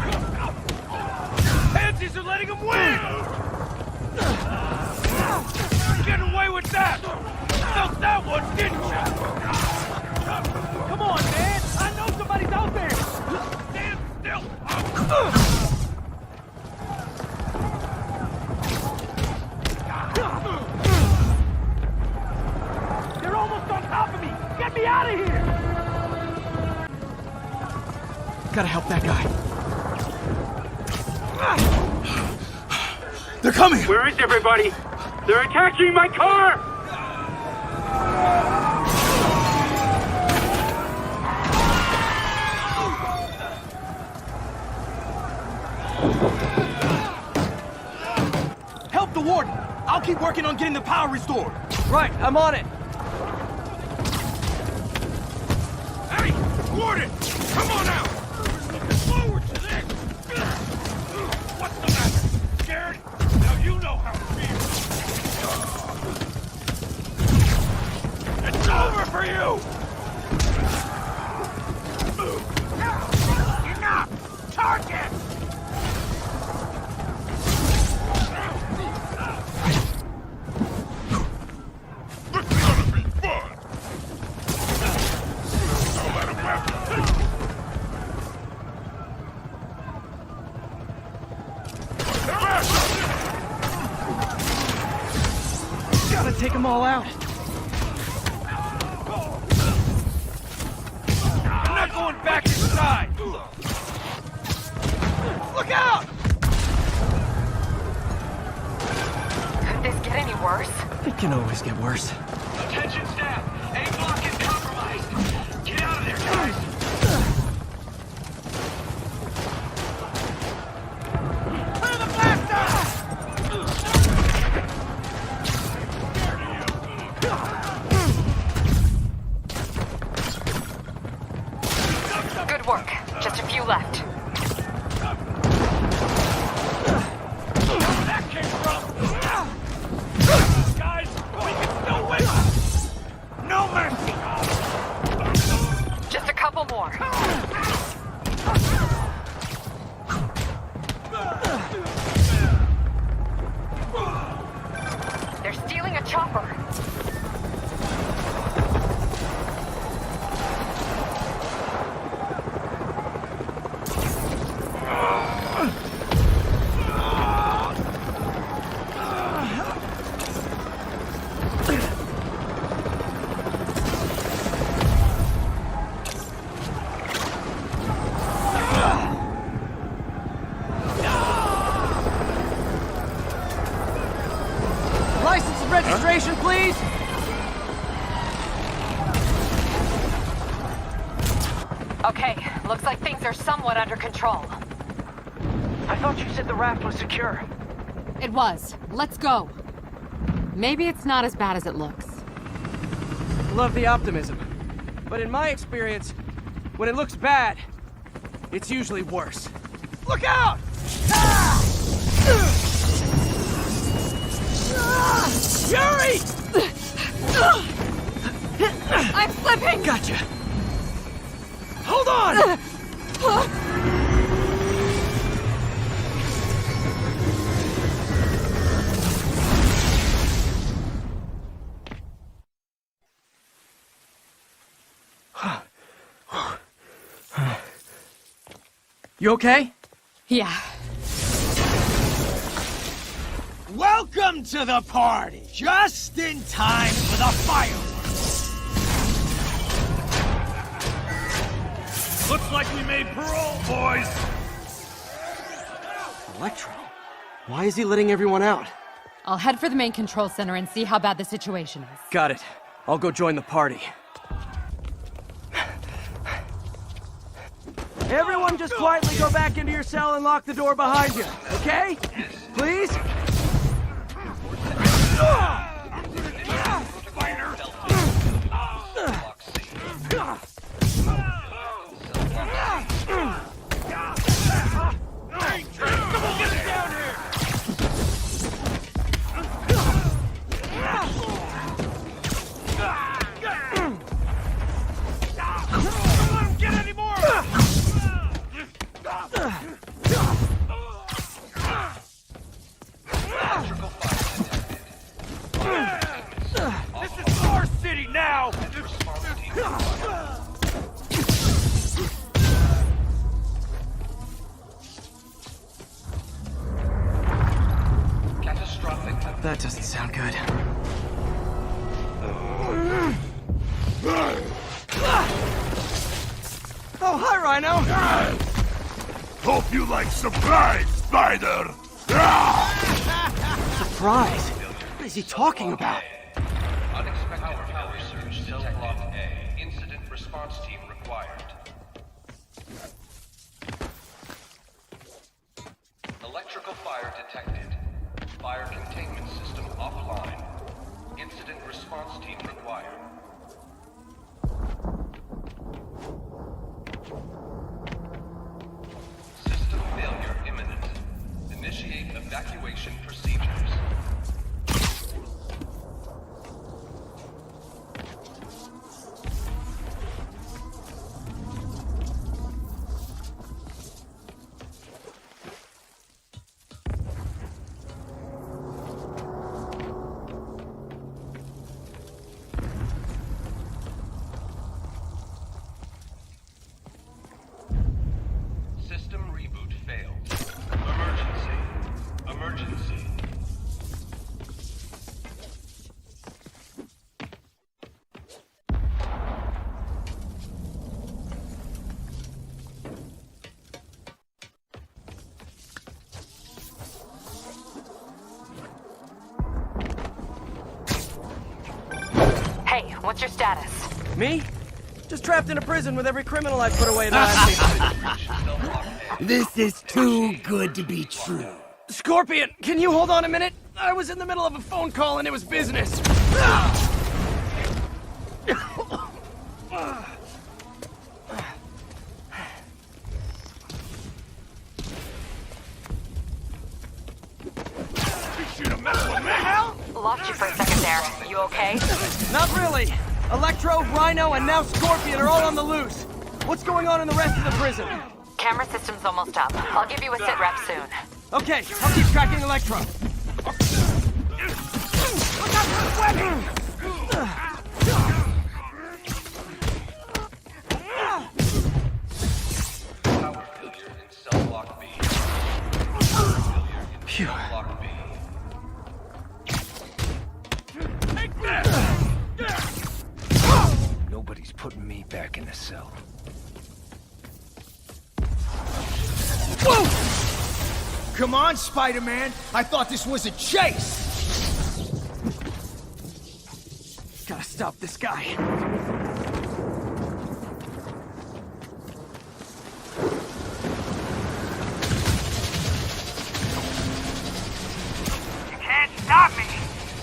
Pansies are letting him win! You're getting away with that! Felt that one, didn't you? Come on, man! I know somebody's out there! out of here! Gotta help that guy. They're coming! Where is everybody? They're attacking my car! Help the warden! I'll keep working on getting the power restored. Right, I'm on it. Hey! Warden! Come on out! Looking forward to this! What's the matter? Scared? Now you know how it feels! It's over for you! Enough! Target! Gotta take them all out. I'm not going back inside! Look out! Could this get any worse? It can always get worse. Attention staff! A block is compromised! Get out of there, guys! Clear the blaster! Good work. Just a few left. That came from! Guys, we can still win! No mercy! Just a couple more. They're stealing a chopper. License and registration, please! Okay, looks like things are somewhat under control. I thought you said the raft was secure. It was. Let's go. Maybe it's not as bad as it looks. Love the optimism. But in my experience, when it looks bad, it's usually worse. Look out! Yuri! I'm slipping! Gotcha. Hold on! You okay? Yeah. Welcome to the party! Just in time for the fireworks! Looks like we made parole, boys! Electro? Why is he letting everyone out? I'll head for the main control center and see how bad the situation is. Got it. I'll go join the party. Everyone just quietly go back into your cell and lock the door behind you, okay? Please? That doesn't sound good. Oh, hi, Rhino! Hope you like surprise, Spider! Surprise? What is he talking about? Unexpected power surge cell block A. Incident response team required. Electrical fire detected. Fire containment system offline. Incident response team required. System failure imminent. Initiate evacuation procedures. System reboot failed. Emergency. Emergency. Hey, what's your status? Me? Just trapped in a prison with every criminal I've put away in the last This is too good to be true. Scorpion, can you hold on a minute? I was in the middle of a phone call and it was business. Lost you for a second there. You okay? Not really. Electro, Rhino, and now Scorpion are all on the loose. What's going on in the rest of the prison? Camera system's almost up. I'll give you a sit rep soon. Okay, I'll keep tracking Electro. Look out for the webbing! Power failure in cell block B. Power failure in cell block B. Nobody's putting me back in the cell. Whoa! Come on, Spider-Man! I thought this was a chase! Gotta stop this guy. You can't stop me,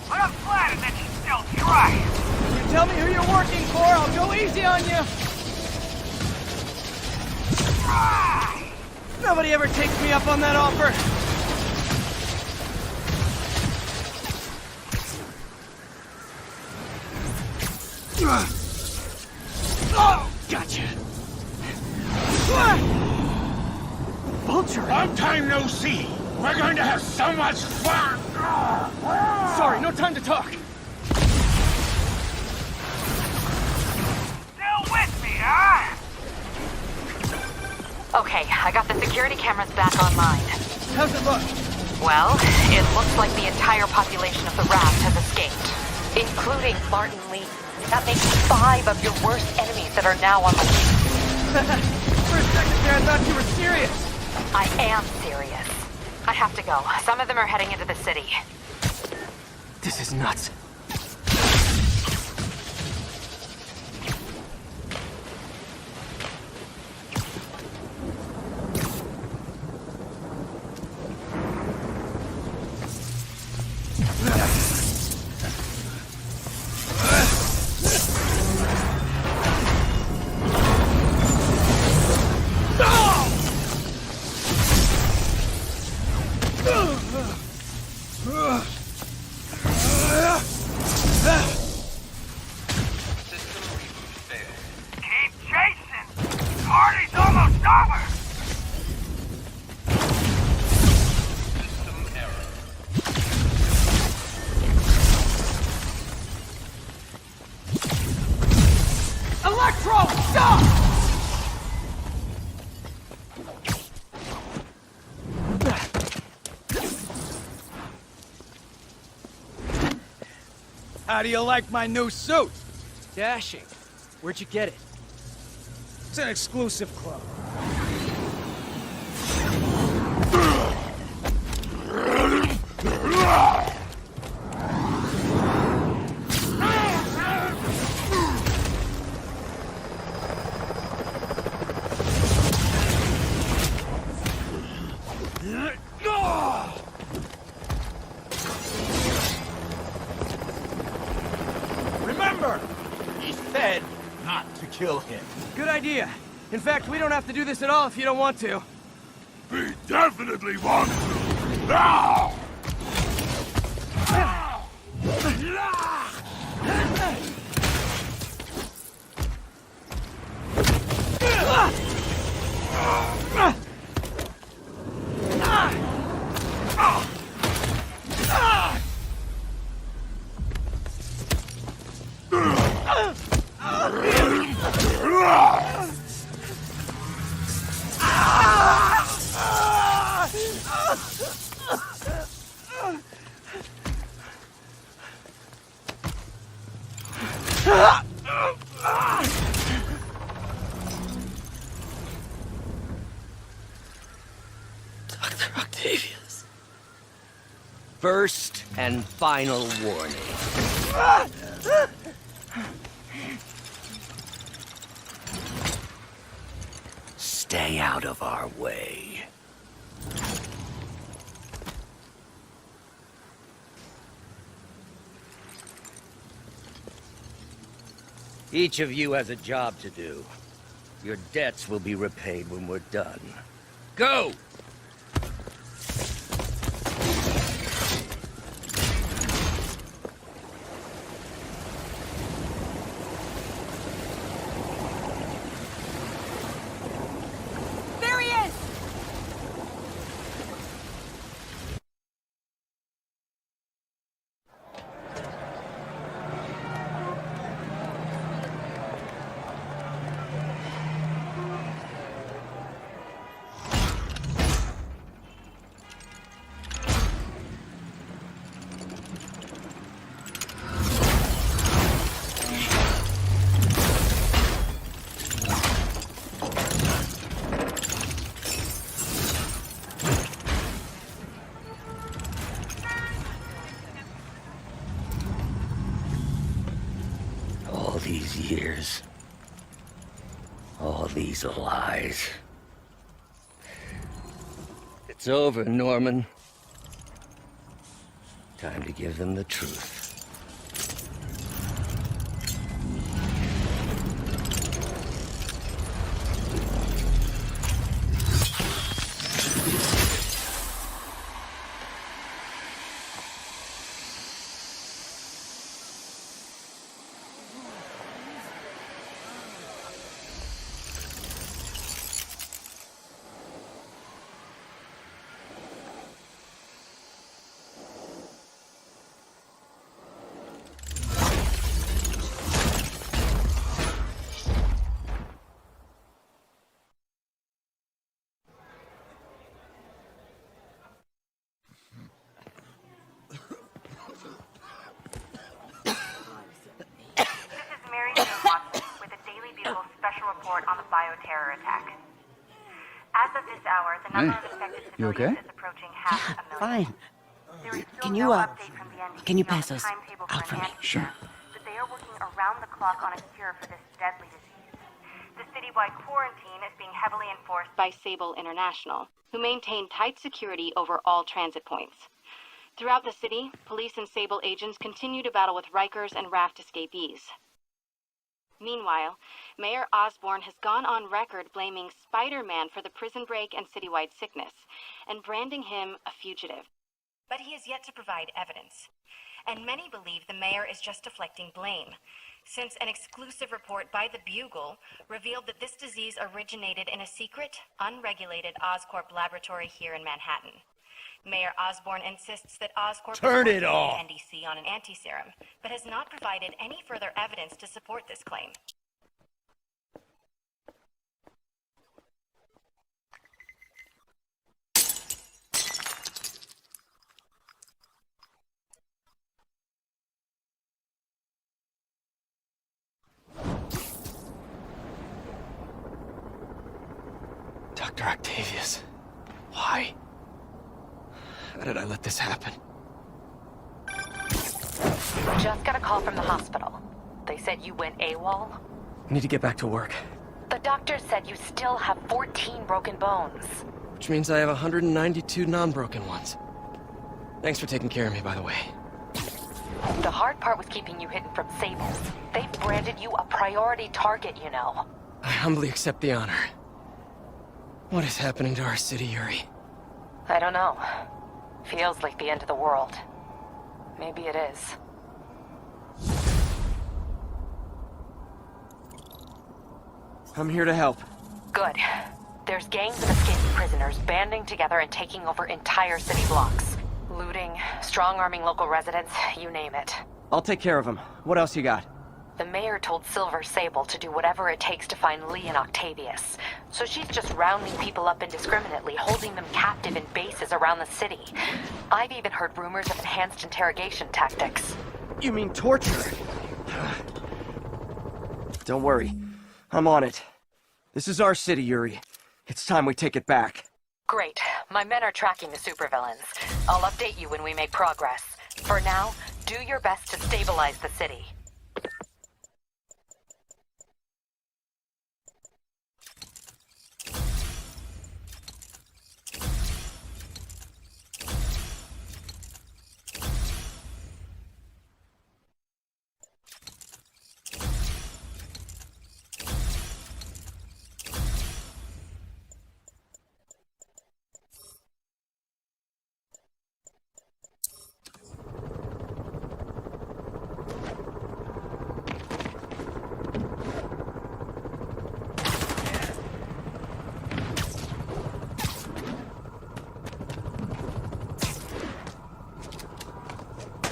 but I'm flattered that you still try. You tell me who you're working for, I'll go easy on you. Nobody ever takes me up on that offer. Oh, gotcha. Vulture. Long time no see. We're going to have so much fun. Sorry, no time to talk. Still with me, huh? Okay, I got the security cameras back online. How's it look? Well, it looks like the entire population of the raft has escaped, including Martin Lee. That makes 5 of your worst enemies that are now on the loose. For a second there, I thought you were serious. I am serious. I have to go. Some of them are heading into the city. This is nuts. How do you like my new suit? Dashing. Where'd you get it? It's an exclusive club. Remember, he said not to kill him. Good idea. In fact, we don't have to do this at all if you don't want to. We definitely want to. Now! Dr. Octavius. First and final warning. Stay out of our way. Each of you has a job to do. Your debts will be repaid when we're done. Go! There he is! All these years. All these lies. It's over, Norman. Time to give them the truth. On the bioterror attack. As of this hour, the number of infected civilians is approaching half a million. Fine. There is still Can no you, update from the NDC can you on pass the those timetable out for for me? enhanced Sure. care, but they are working around the clock on a cure for this deadly disease. The citywide quarantine is being heavily enforced by Sable International, who maintain tight security over all transit points. Throughout the city, police and Sable agents continue to battle with Rikers and Raft escapees. Meanwhile, Mayor Osborn has gone on record blaming Spider-Man for the prison break and citywide sickness, and branding him a fugitive. But he has yet to provide evidence. And many believe the mayor is just deflecting blame, since an exclusive report by the Bugle revealed that this disease originated in a secret, unregulated Oscorp laboratory here in Manhattan. Mayor Osborn insists that Oscorp Turn is it working off. with the NDC on an anti-serum, but has not provided any further evidence to support this claim. Dr. Octavius. Why? How did I let this happen? Just got a call from the hospital. They said you went AWOL. I need to get back to work. The doctor said you still have 14 broken bones. Which means I have 192 non-broken ones. Thanks for taking care of me, by the way. The hard part was keeping you hidden from Sables. They've branded you a priority target, you know. I humbly accept the honor. What is happening to our city, Yuri? I don't know. Feels like the end of the world. Maybe it is. I'm here to help. Good. There's gangs of escaped prisoners banding together and taking over entire city blocks. Looting, strong-arming local residents, you name it. I'll take care of them. What else you got? The mayor told Silver Sable to do whatever it takes to find Lee and Octavius. So she's just rounding people up indiscriminately, holding them captive in bases around the city. I've even heard rumors of enhanced interrogation tactics. You mean torture? Don't worry. I'm on it. This is our city, Yuri. It's time we take it back. Great. My men are tracking the supervillains. I'll update you when we make progress. For now, do your best to stabilize the city.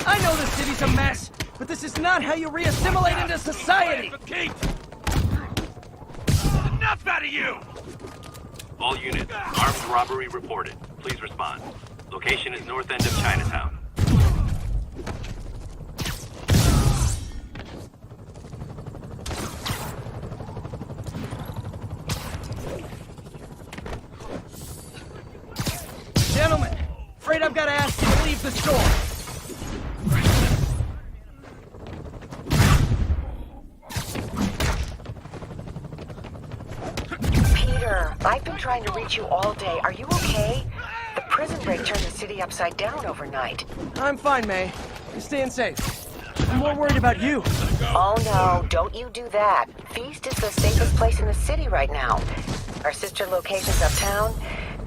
I know the city's a mess, but this is not how you re-assimilate into society! Enough out of you! All units, armed robbery reported. Please respond. Location is north end of Chinatown. Gentlemen, afraid I've got to ask you to leave the store. I've been trying to reach you all day. Are you okay? The prison break turned the city upside down overnight. I'm fine, May. You're staying safe. I'm more worried about you. Oh no, don't you do that. Feast is the safest place in the city right now. Our sister locations uptown,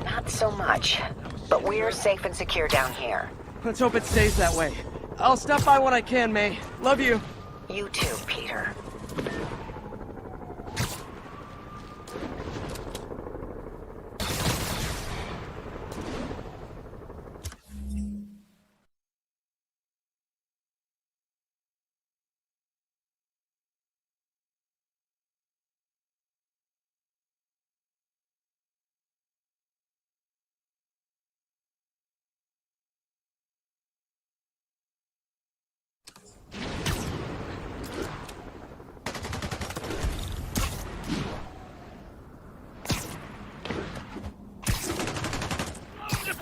not so much. But we're safe and secure down here. Let's hope it stays that way. I'll stop by when I can, May. Love you. You too, Peter.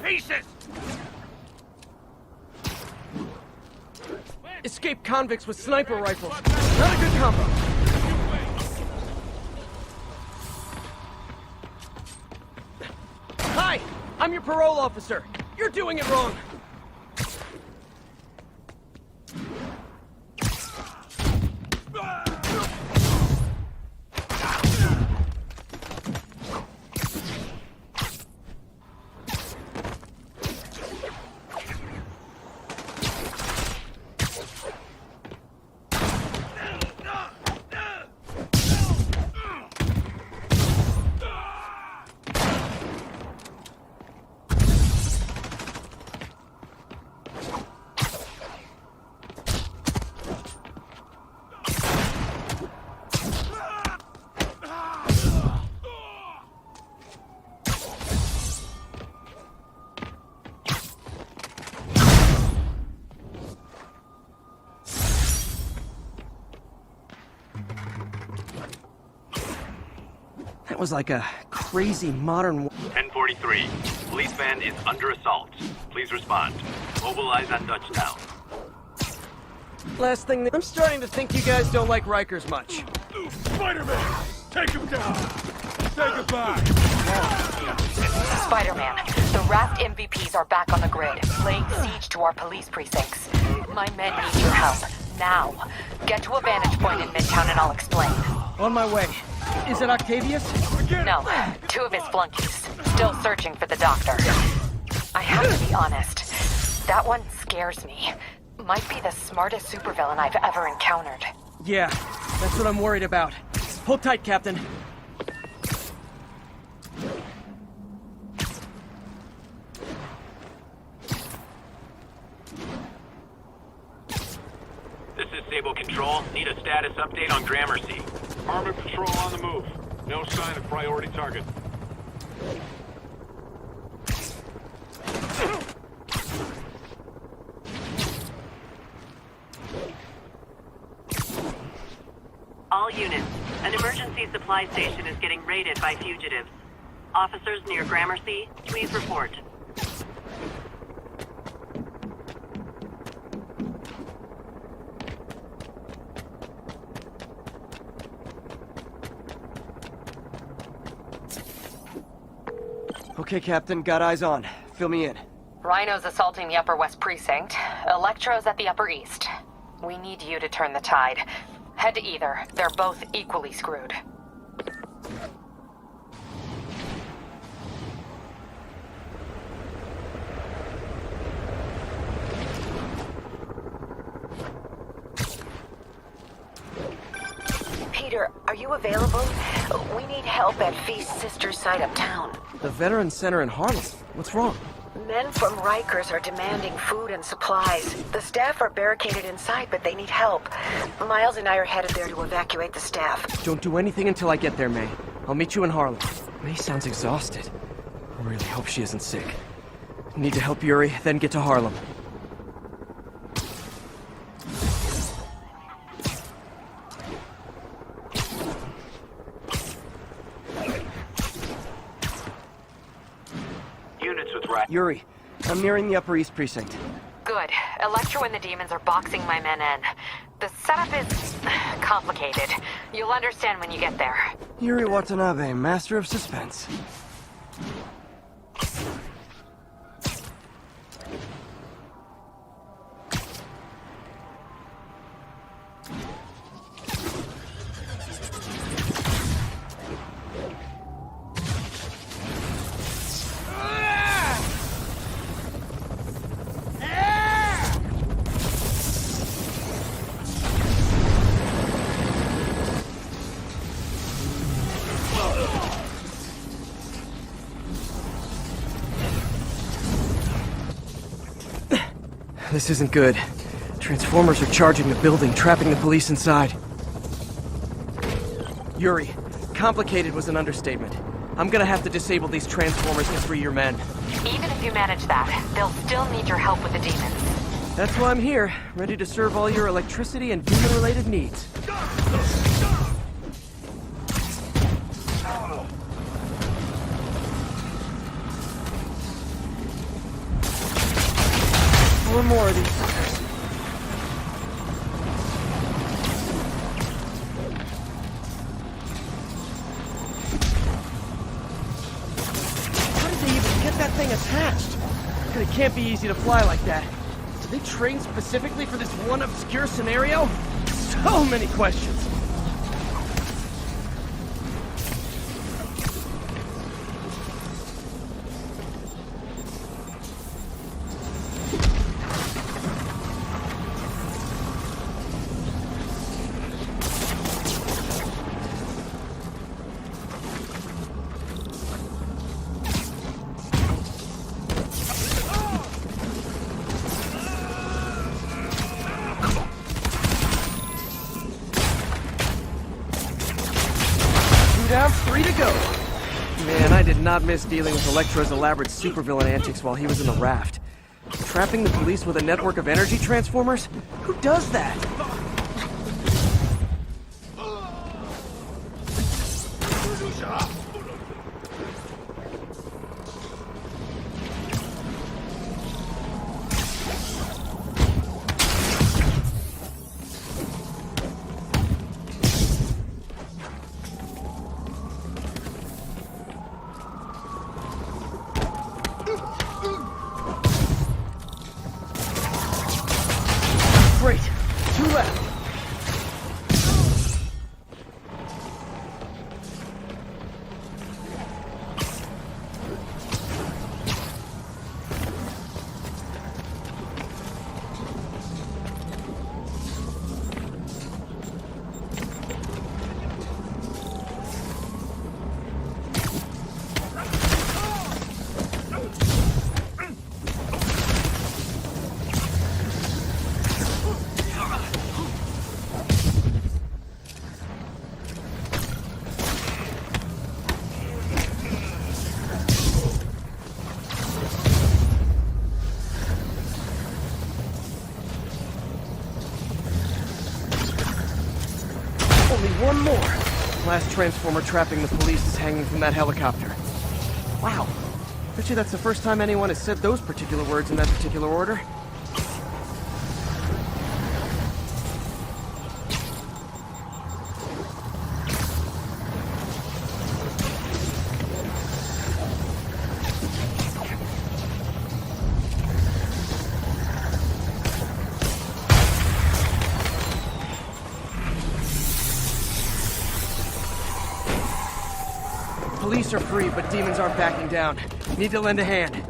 Pieces! Escaped convicts with sniper rifles. Not a good combo. Hi! I'm your parole officer. You're doing it wrong. That was like a crazy modern... 1043. Police van is under assault. Please respond. Mobilize on Dutchtown. Last thing, I'm starting to think you guys don't like Rikers much. Spider-Man! Take him down! Say goodbye! Spider-Man, the Raft MVPs are back on the grid, laying siege to our police precincts. My men need your help. Now. Get to a vantage point in Midtown and I'll explain. On my way. Is it Octavius? No, 2 of his flunkies. Still searching for the doctor. I have to be honest. That one scares me. Might be the smartest supervillain I've ever encountered. Yeah, that's what I'm worried about. Hold tight, Captain. This is Sable Control. Need a status update on Gramercy. Armored patrol on the move. No sign of priority target. All units, an emergency supply station is getting raided by fugitives. Officers near Gramercy, please report. Okay, Captain, got eyes on. Fill me in. Rhino's assaulting the Upper West Precinct. Electro's at the Upper East. We need you to turn the tide. Head to either. They're both equally screwed. Peter, are you available? We need help at Feast's sister's site uptown. The Veterans Center in Harlem. What's wrong? Men from Rikers are demanding food and supplies. The staff are barricaded inside, but they need help. Miles and I are headed there to evacuate the staff. Don't do anything until I get there, May. I'll meet you in Harlem. May sounds exhausted. I really hope she isn't sick. Need to help Yuri, then get to Harlem. Yuri, I'm nearing the Upper East Precinct. Good. Electro and the demons are boxing my men in. The setup is complicated. You'll understand when you get there. Yuri Watanabe, master of suspense. This isn't good. Transformers are charging the building, trapping the police inside. Yuri, complicated was an understatement. I'm gonna have to disable these Transformers to free your men. Even if you manage that, they'll still need your help with the demons. That's why I'm here, ready to serve all your electricity and demon-related needs. Four more of these suckers. How did they even get that thing attached? It can't be easy to fly like that. Did they train specifically for this one obscure scenario? So many questions. Down, 3 to go. Man, I did not miss dealing with Electro's elaborate supervillain antics while he was in the raft. Trapping the police with a network of energy transformers? Who does that? last transformer trapping the police is hanging from that helicopter. Wow. Bet you that's the first time anyone has said those particular words in that particular order. Police are free, but demons aren't backing down. Need to lend a hand.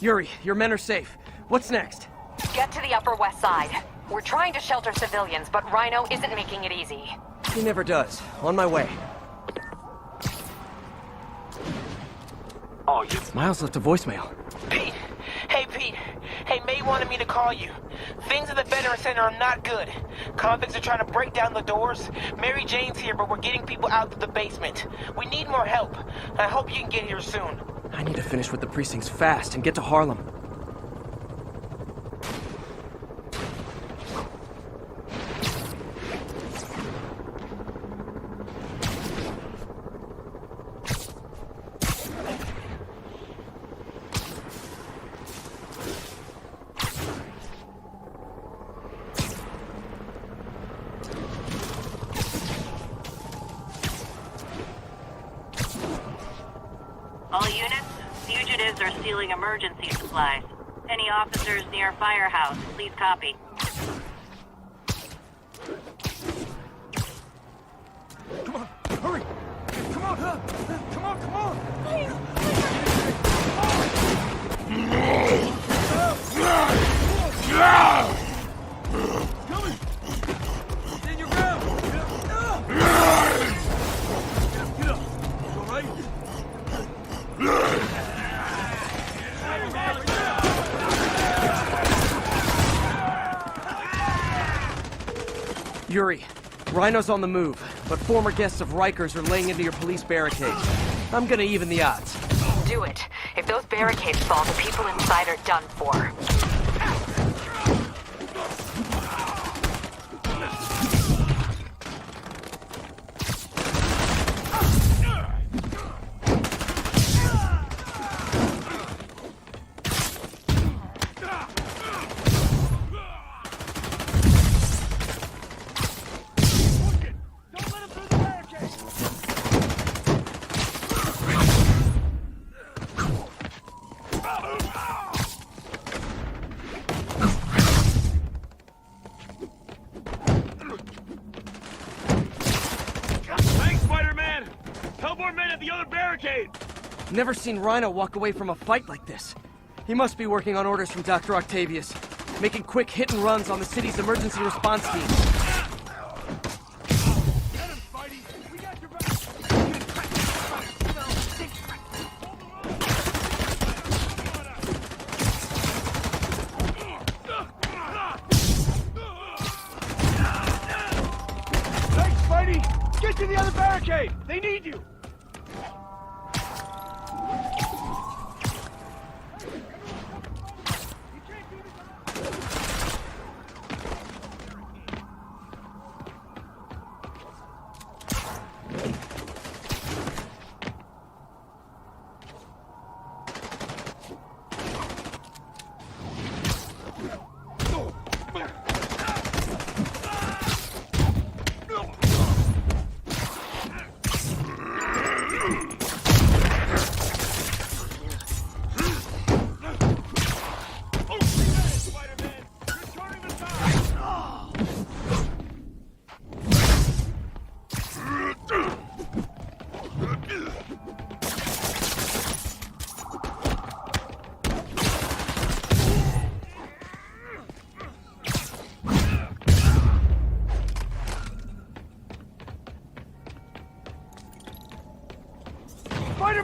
Yuri, your men are safe. What's next? Get to the Upper West Side. We're trying to shelter civilians, but Rhino isn't making it easy. He never does. On my way. Oh, you... Miles left a voicemail. Pete! Hey, Pete. Hey, May wanted me to call you. Things at the Veteran Center are not good. Convicts are trying to break down the doors. Mary Jane's here, but we're getting people out to the basement. We need more help. I hope you can get here soon. I need to finish with the precincts fast and get to Harlem. All units, fugitives are stealing emergency supplies. Any officers near Firehouse, please copy. Come on, hurry! Come on, come on, come on! Coming! Stand your ground! Get up! All right? Yuri, Rhino's on the move, but former guests of Rikers are laying into your police barricades. I'm gonna even the odds. Do it. If those barricades fall, the people inside are done for. Never seen Rhino walk away from a fight like this. He must be working on orders from Dr. Octavius, making quick hit and runs on the city's emergency response team. Thanks, Spidey! Get to the other barricade! They need you!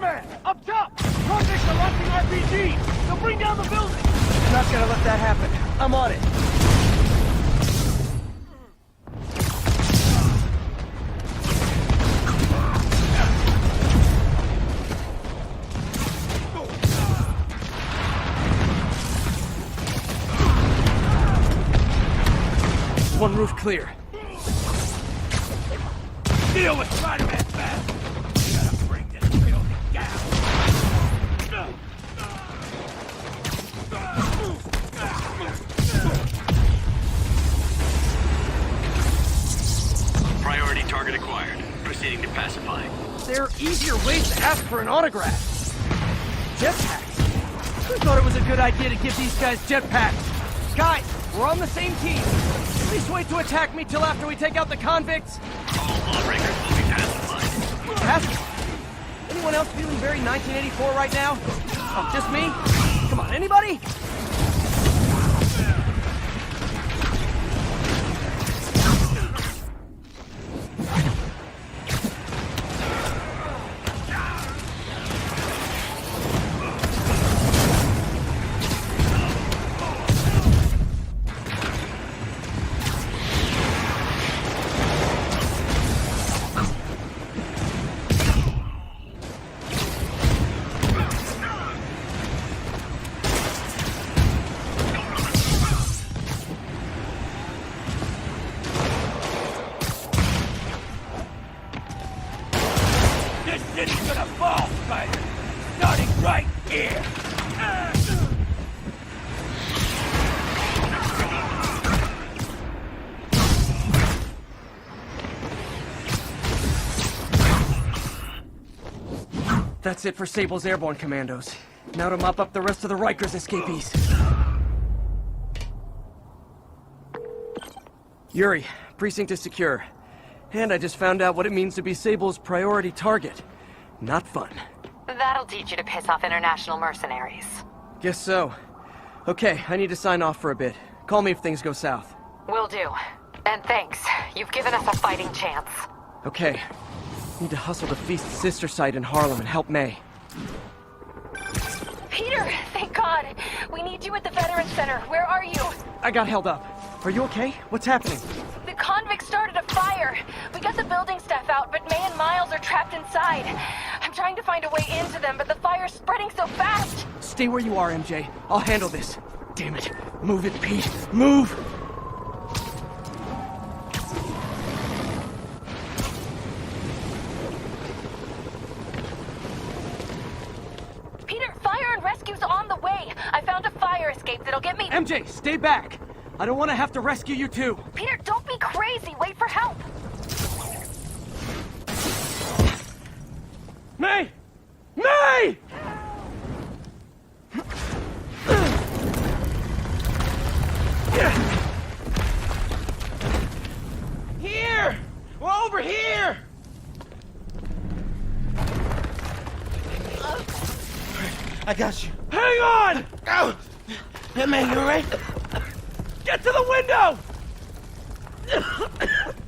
Spider-Man! Up top! Convicts are launching RPGs! They'll bring down the building! Not gonna let that happen. I'm on it. One roof clear. Deal with Spider-Man fast! We gotta bring this building down! Priority target acquired. Proceeding to pacify. There are easier ways to ask for an autograph. Jetpacks? Who thought it was a good idea to give these guys jetpacks? Guys, we're on the same team. Please wait to attack me till after we take out the convicts. All lawbreakers will be pacified. Pacified? Anyone else feeling very 1984 right now? Oh, just me? Come on, anybody? This city's gonna fall, Spider! Starting right here! That's it for Sable's airborne commandos. Now to mop up the rest of the Rikers escapees. Yuri, precinct is secure. And I just found out what it means to be Sable's priority target. Not fun. That'll teach you to piss off international mercenaries. Guess so. Okay, I need to sign off for a bit. Call me if things go south. Will do. And thanks. You've given us a fighting chance. Okay. Need to hustle to Feast's sister site in Harlem and help May. Peter, thank God. We need you at the Veterans Center. Where are you? I got held up. Are you okay? What's happening? The convicts started a fire. We got the building staff out, but May and Miles are trapped inside. I'm trying to find a way into them, but the fire's spreading so fast. Stay where you are, MJ. I'll handle this. Damn it. Move it, Pete. Move! Peter, fire and rescue's on the way. I found a fire escape that'll get me... MJ, stay back! I don't want to have to rescue you too. Peter, don't be crazy. Wait for help. May! May! Here! We're over here! I got you. Hang on! Oh! Hey, man, you alright? Get to the window!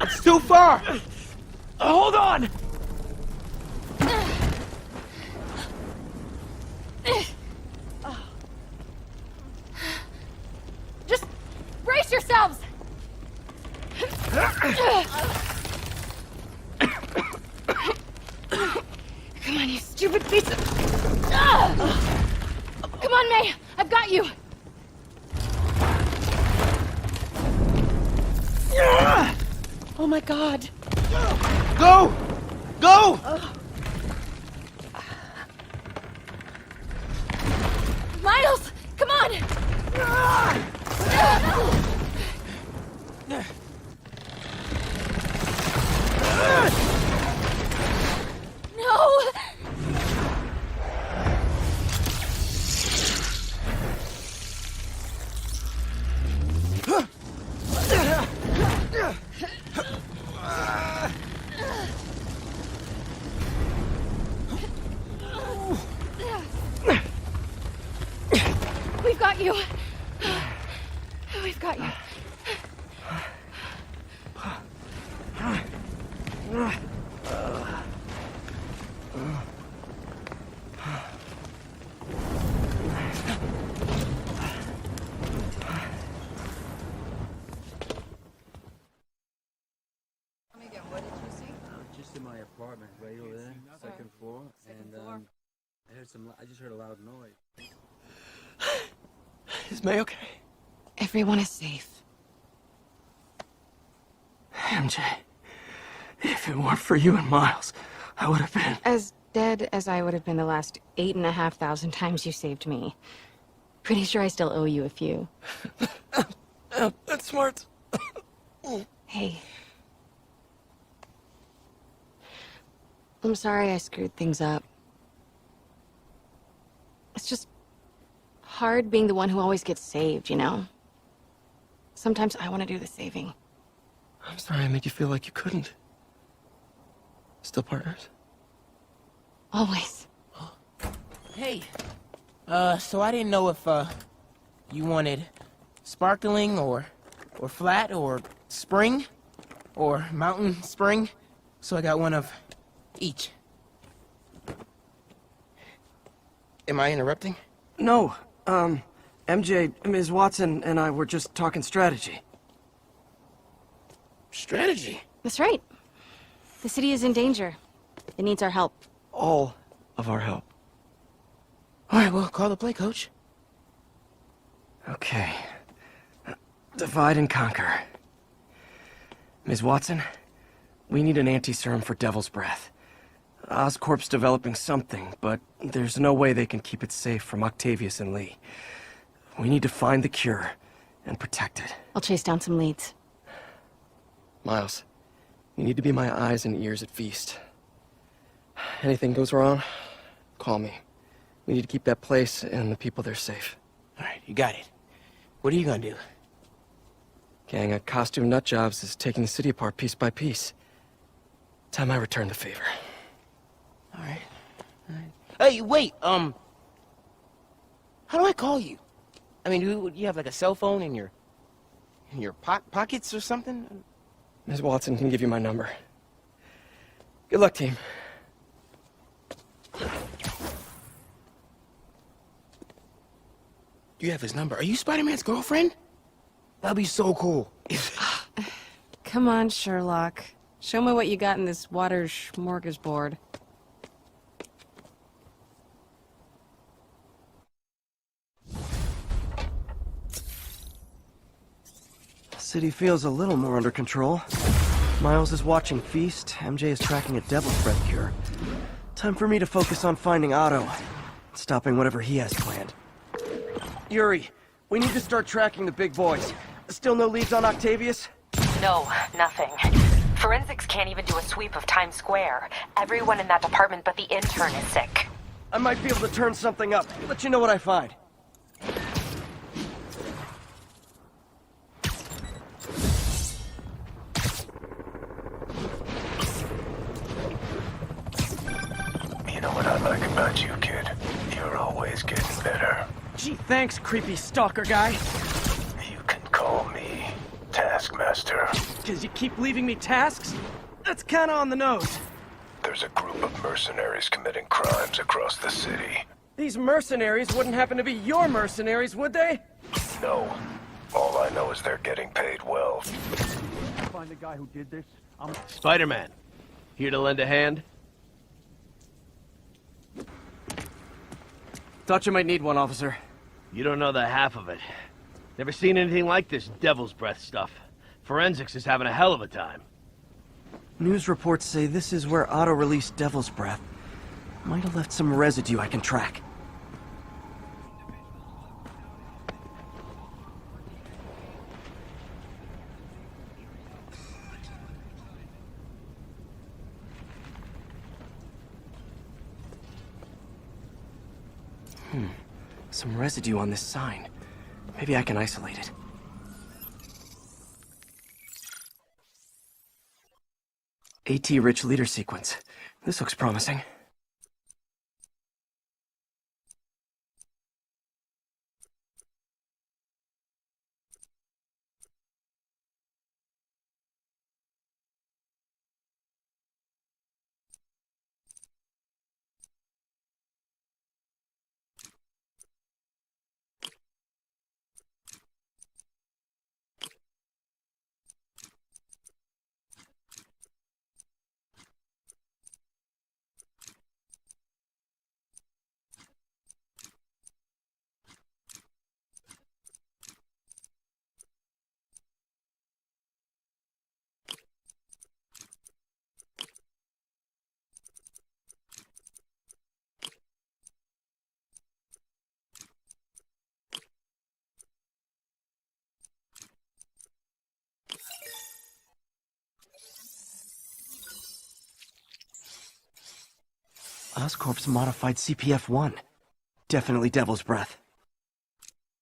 It's too far! Hold on! Just brace yourselves! Come on, you stupid piece of... Come on, May! I've got you! Oh my God. Go! Go! Miles! Come on! No! We've got you. We've got you. my apartment right over there, second floor, and I just heard a loud noise. Is May okay? Everyone is safe. MJ, if it weren't for you and Miles, I would have been... As dead as I would have been the last 8,500 times you saved me. Pretty sure I still owe you a few. That's smart. Hey. I'm sorry I screwed things up. It's just hard being the one who always gets saved, you know? Sometimes I want to do the saving. I'm sorry I made you feel like you couldn't. Still partners? Always. Hey, so I didn't know if, you wanted sparkling or flat or spring or mountain spring, so I got one of each. Am I interrupting? No, MJ, Ms. Watson, and I were just talking strategy. Strategy? That's right. The city is in danger. It needs our help. All of our help. All right, well, call the play, coach. Okay. Divide and conquer. Ms. Watson, we need an anti-serum for Devil's Breath. Oscorp's developing something, but there's no way they can keep it safe from Octavius and Lee. We need to find the cure and protect it. I'll chase down some leads. Miles, you need to be my eyes and ears at Feast. Anything goes wrong, call me. We need to keep that place and the people there safe. All right, you got it. What are you gonna do? Gang of costume nutjobs is taking the city apart piece by piece. Time I return the favor. All right. Hey, wait, how do I call you? I mean, do you have like a cell phone in your pockets or something? Ms. Watson can give you my number. Good luck, team. You have his number. Are you Spider-Man's girlfriend? That'd be so cool. Come on, Sherlock. Show me what you got in this water smorgasbord. The city feels a little more under control. Miles is watching Feast, MJ is tracking a Devil's Breath cure. Time for me to focus on finding Otto, stopping whatever he has planned. Yuri, we need to start tracking the big boys. Still no leads on Octavius? No, nothing. Forensics can't even do a sweep of Times Square. Everyone in that department but the intern is sick. I might be able to turn something up. Let you know what I find. You know what I like about you, kid? You're always getting better. Gee, thanks, creepy stalker guy. You can call me Taskmaster. 'Cause you keep leaving me tasks? That's kinda on the nose. There's a group of mercenaries committing crimes across the city. These mercenaries wouldn't happen to be your mercenaries, would they? No. All I know is they're getting paid well. Find the guy who did this. Spider-Man, here to lend a hand? Thought you might need one, officer. You don't know the half of it. Never seen anything like this Devil's Breath stuff. Forensics is having a hell of a time. News reports say this is where Otto released Devil's Breath. Might have left some residue I can track. Some residue on this sign. Maybe I can isolate it. AT-rich leader sequence. This looks promising. Oscorp's modified CPF-1. Definitely Devil's Breath.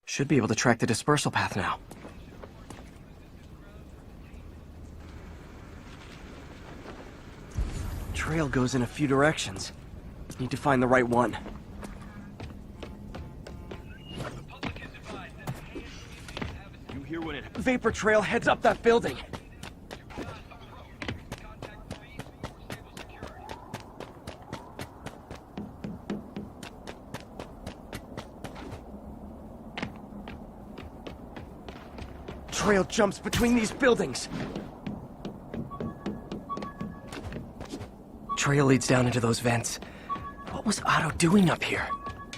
Should be able to track the dispersal path now. Trail goes in a few directions. Need to find the right one. You hear when it... Vapor trail heads up that building. Trail jumps between these buildings. Trail leads down into those vents. What was Otto doing up here?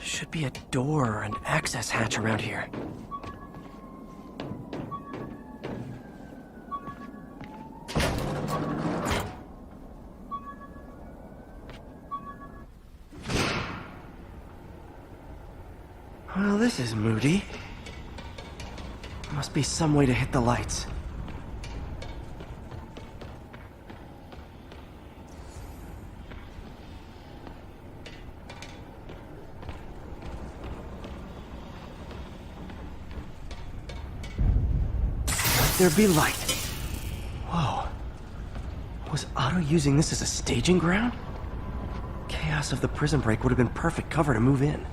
Should be a door or an access hatch around here. Well, this is moody. Must be some way to hit the lights. Let there be light. Whoa. Was Otto using this as a staging ground? Chaos of the prison break would have been perfect cover to move in.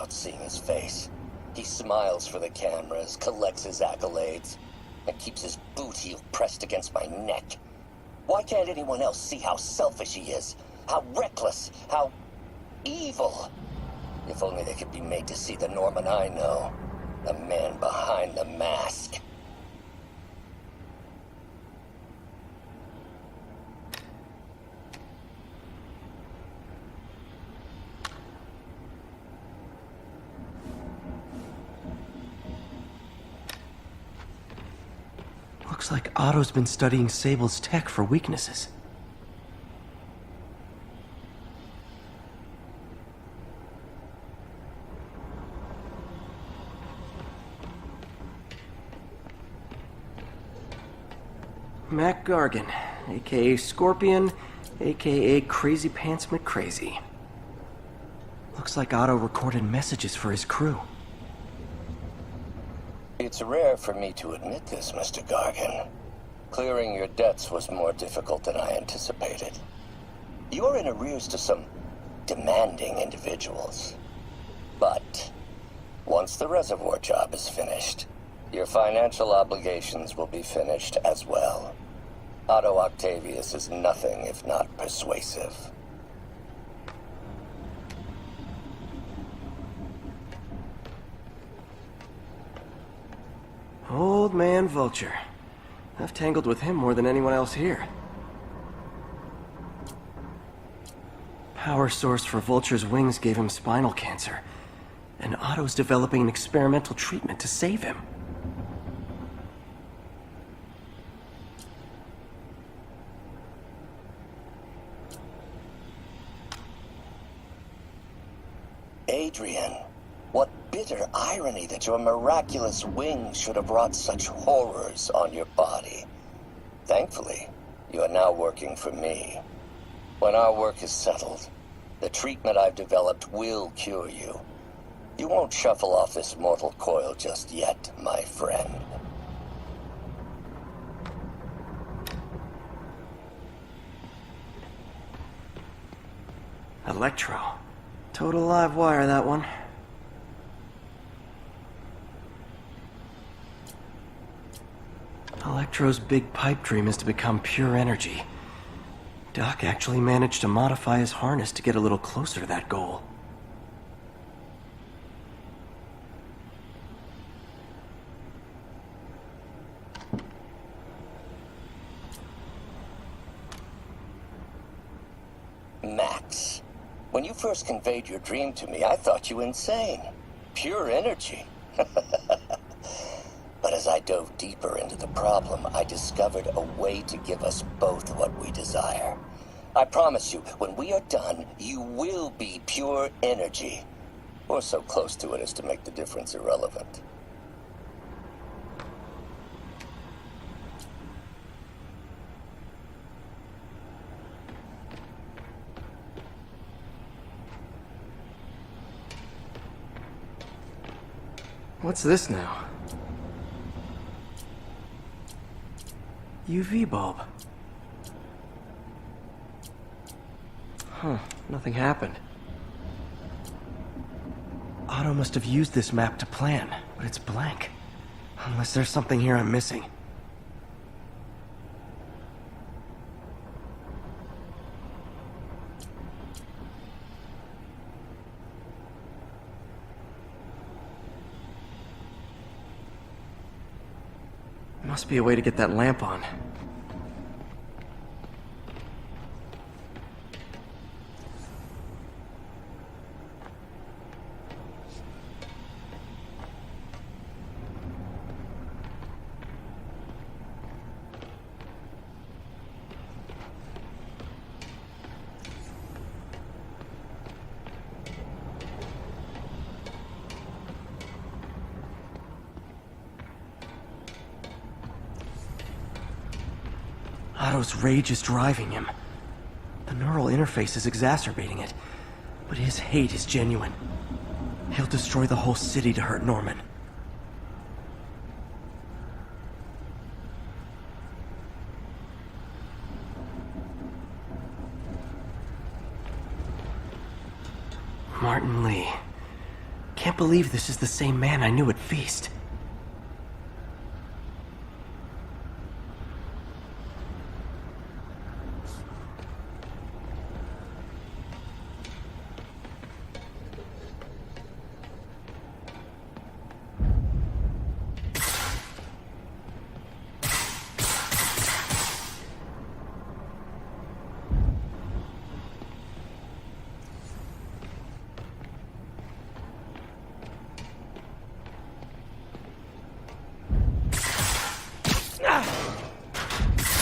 Seeing his face. He smiles for the cameras, collects his accolades, and keeps his boot heel pressed against my neck. Why can't anyone else see how selfish he is? How reckless? How evil? If only they could be made to see the Norman I know. The man behind the mask. Looks like Otto's been studying Sable's tech for weaknesses. Mac Gargan, aka Scorpion, aka Crazy Pants McCrazy. Looks like Otto recorded messages for his crew. It's rare for me to admit this, Mr. Gargan. Clearing your debts was more difficult than I anticipated. You're in arrears to some demanding individuals. But once the reservoir job is finished, your financial obligations will be finished as well. Otto Octavius is nothing if not persuasive. Old man Vulture. I've tangled with him more than anyone else here. Power source for Vulture's wings gave him spinal cancer, and Otto's developing an experimental treatment to save him. Adrian, what bitter irony that your miraculous wings should have brought such horrors on your body. Thankfully, you are now working for me. When our work is settled, the treatment I've developed will cure you. You won't shuffle off this mortal coil just yet, my friend. Electro. Total live wire, that one. Electro's big pipe dream is to become pure energy. Doc actually managed to modify his harness to get a little closer to that goal. Max, when you first conveyed your dream to me, I thought you insane. Pure energy. But as I dove deeper into the problem, I discovered a way to give us both what we desire. I promise you, when we are done, you will be pure energy. Or so close to it as to make the difference irrelevant. What's this now? UV bulb. Huh, nothing happened. Otto must have used this map to plan, but it's blank. Unless there's something here I'm missing. Must be a way to get that lamp on. Otto's rage is driving him. The neural interface is exacerbating it, but his hate is genuine. He'll destroy the whole city to hurt Norman. Martin Lee. Can't believe this is the same man I knew at Feast.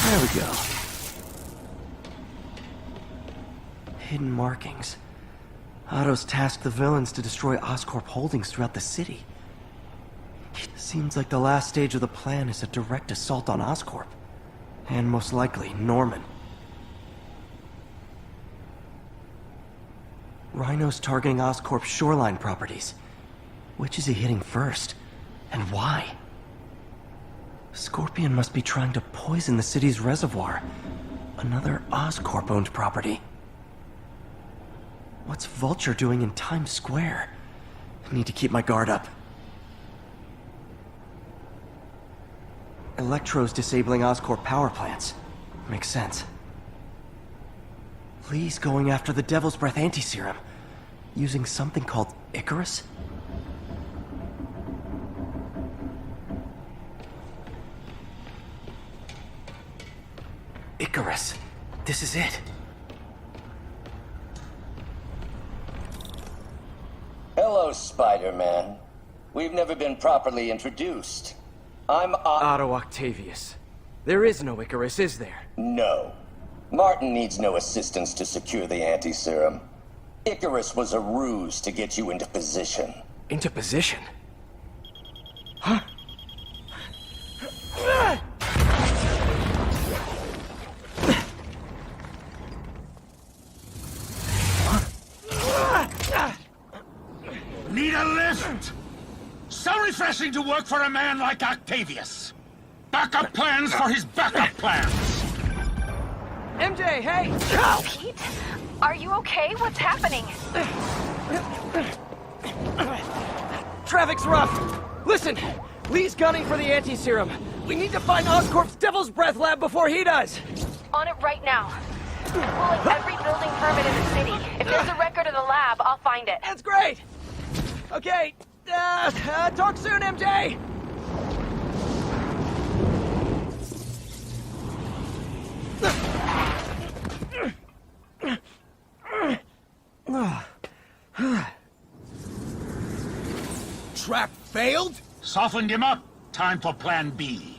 There we go. Hidden markings. Otto's tasked the villains to destroy Oscorp holdings throughout the city. Seems like the last stage of the plan is a direct assault on Oscorp. And most likely, Norman. Rhino's targeting Oscorp's shoreline properties. Which is he hitting first? And why? Scorpion must be trying to poison the city's reservoir. Another Oscorp-owned property. What's Vulture doing in Times Square? I need to keep my guard up. Electro's disabling Oscorp power plants. Makes sense. Lee's going after the Devil's Breath anti-serum. Using something called Icarus? Icarus. This is it. Hello, Spider-Man. We've never been properly introduced. I'm Otto Octavius. There is no Icarus, is there? No. Martin needs no assistance to secure the anti-serum. Icarus was a ruse to get you into position. Into position? Huh? Need a lift? So refreshing to work for a man like Octavius. Backup plans for his backup plans. MJ, hey! Pete? Are you okay? What's happening? Traffic's rough. Listen, Lee's gunning for the anti-serum. We need to find Oscorp's Devil's Breath lab before he does. On it right now. Pulling every building permit in the city. If there's a record of the lab, I'll find it. That's great! Okay, talk soon, MJ! Trap failed? Softened him up. Time for plan B.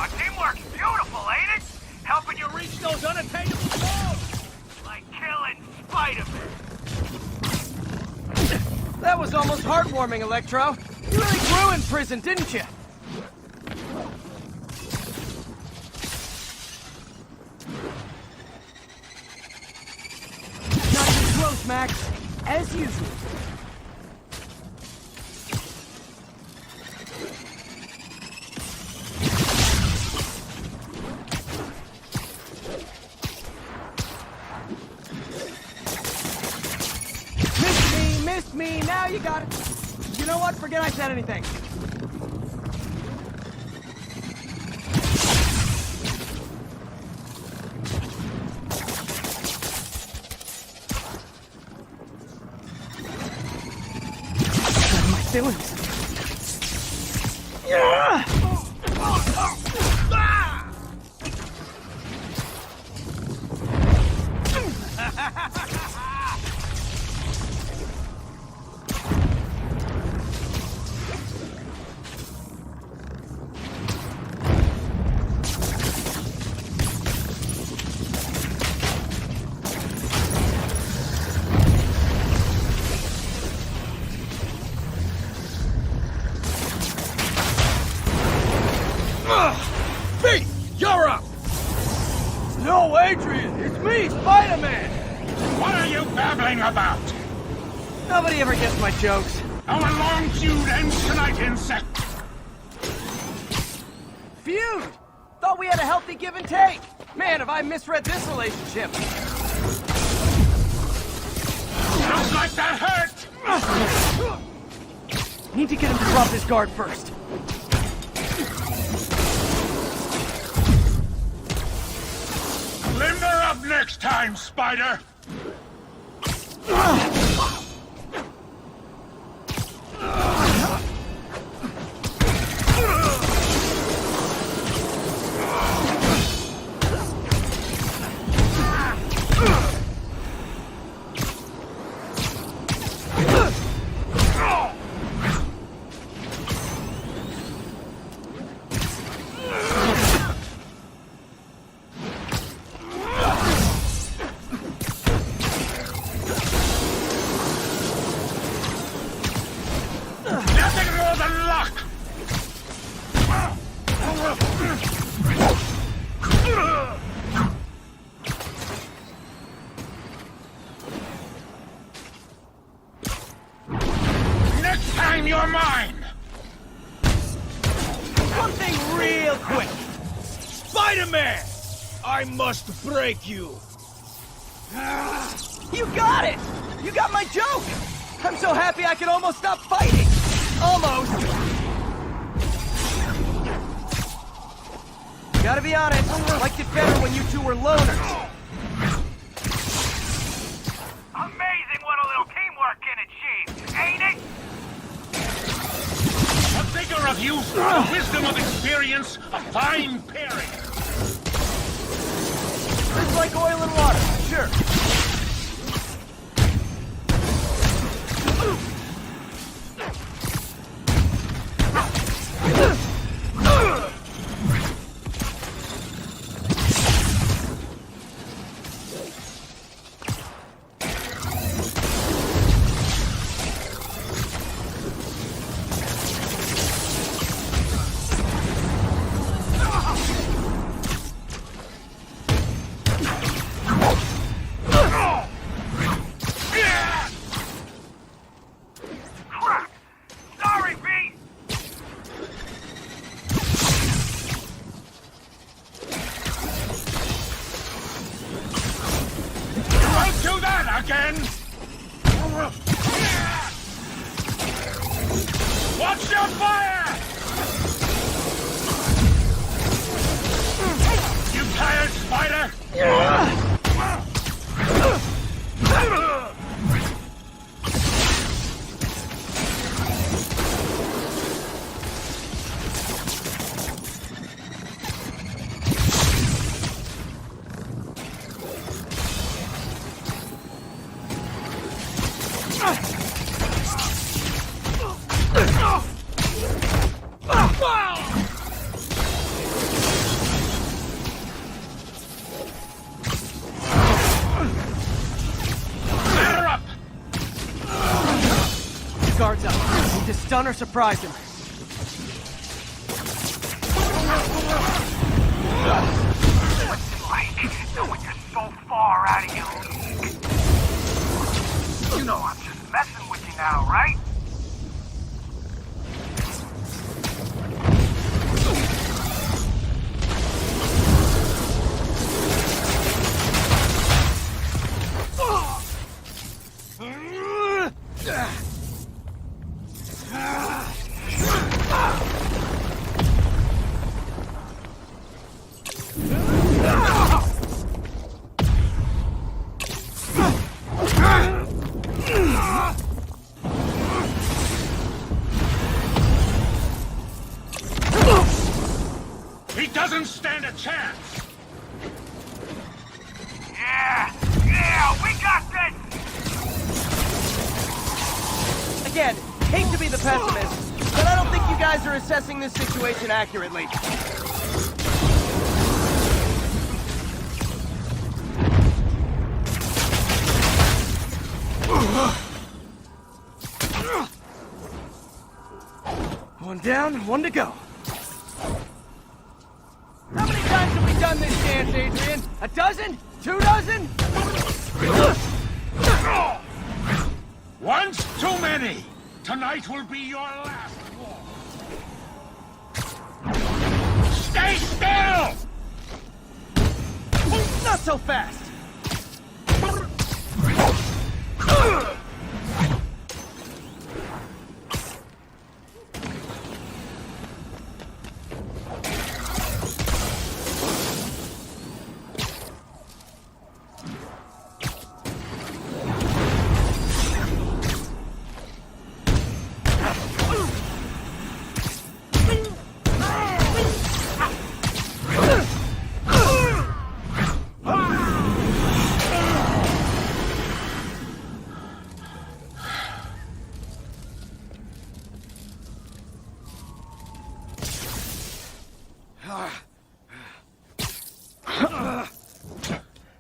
Teamwork's beautiful, ain't it? Helping you reach those unattainable goals! Like killing Spiderman. That was almost heartwarming, Electro. You really grew in prison, didn't you? as usual. Missed me, now you got it. You know what? Forget I said anything. Feelings. Pete, you're up! No, Adrian, it's me, Spider-Man! What are you babbling about? Nobody ever gets my jokes. Our long feud ends tonight, insect! Feud? Thought we had a healthy give and take. Man, have I misread this relationship. Sounds like that hurt! Need to get him to drop his guard first. Limber up next time, Spider! You're mine! One thing real quick! Spider-Man! I must break you! You got it! You got my joke! I'm so happy I can almost stop fighting! Almost! Gotta be honest, I liked it better when you two were loners. Amazing what a little teamwork can achieve, ain't it? The vigor of youth, the wisdom of experience, a fine pairing. It's like oil and water, sure. Watch your fire! You tired, Spider? Guards up. Need to stun or surprise him. What's it like knowing you're so far out of your league? You know I'm He doesn't stand a chance! Yeah, we got this! Again, hate to be the pessimist, but I don't think you guys are assessing this situation accurately. One down, one to go. How many times have we done this dance, Adrian? A dozen? 2 dozen? Once too many! Tonight will be your last war! Stay still! Not so fast!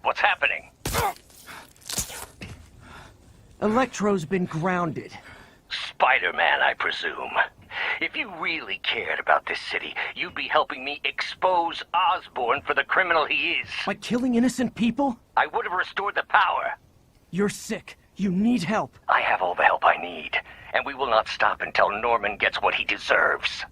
What's happening? Electro's been grounded. Spider-Man, I presume. If you really cared about this city, you'd be helping me expose Osborn for the criminal he is. By killing innocent people? I would have restored the power. You're sick. You need help. I have all the help I need, and we will not stop until Norman gets what he deserves.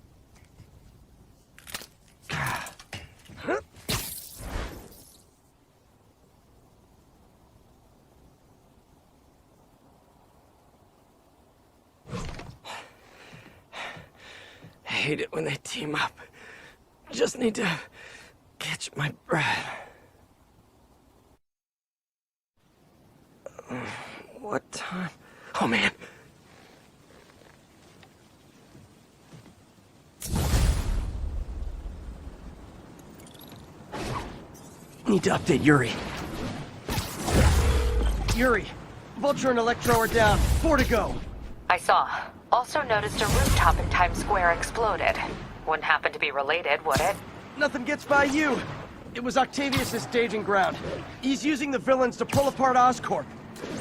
I hate it when they team up. Just need to catch my breath. What time? Oh, man. Need to update Yuri. Yuri, Vulture and Electro are down. 4 to go. I saw. Also noticed a rooftop in Times Square exploded. Wouldn't happen to be related, would it? Nothing gets by you. It was Octavius' staging ground. He's using the villains to pull apart Oscorp.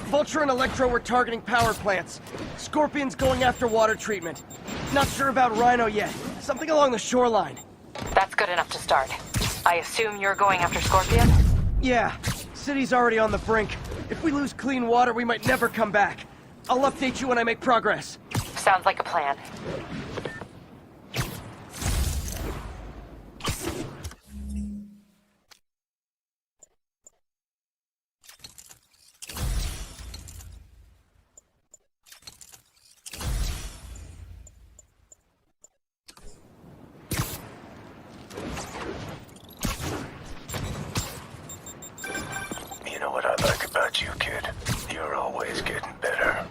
Vulture and Electro were targeting power plants. Scorpion's going after water treatment. Not sure about Rhino yet. Something along the shoreline. That's good enough to start. I assume you're going after Scorpion? Yeah. City's already on the brink. If we lose clean water, we might never come back. I'll update you when I make progress. Sounds like a plan. You know what I like about you, kid? You're always getting better.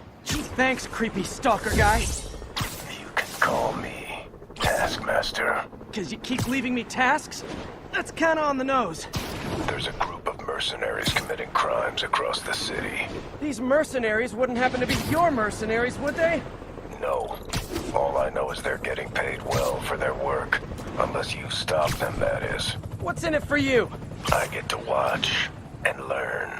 Thanks, creepy stalker guy. You can call me Taskmaster. 'Cause you keep leaving me tasks? That's kinda on the nose. There's a group of mercenaries committing crimes across the city. These mercenaries wouldn't happen to be your mercenaries, would they? No. All I know is they're getting paid well for their work. Unless you stop them, that is. What's in it for you? I get to watch and learn.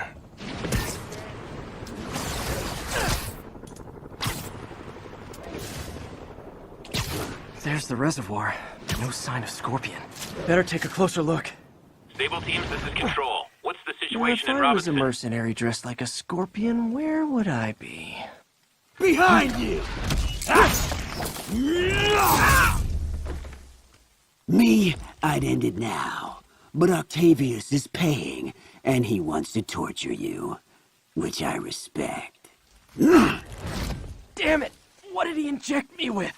There's the reservoir. No sign of Scorpion. Better take a closer look. Stable teams, this is Control. What's the Now, situation if in I was a Robinson? mercenary dressed like a scorpion, where would I be? Behind you! Me, I'd end it now. But Octavius is paying, and he wants to torture you. Which I respect. Damn it! What did he inject me with?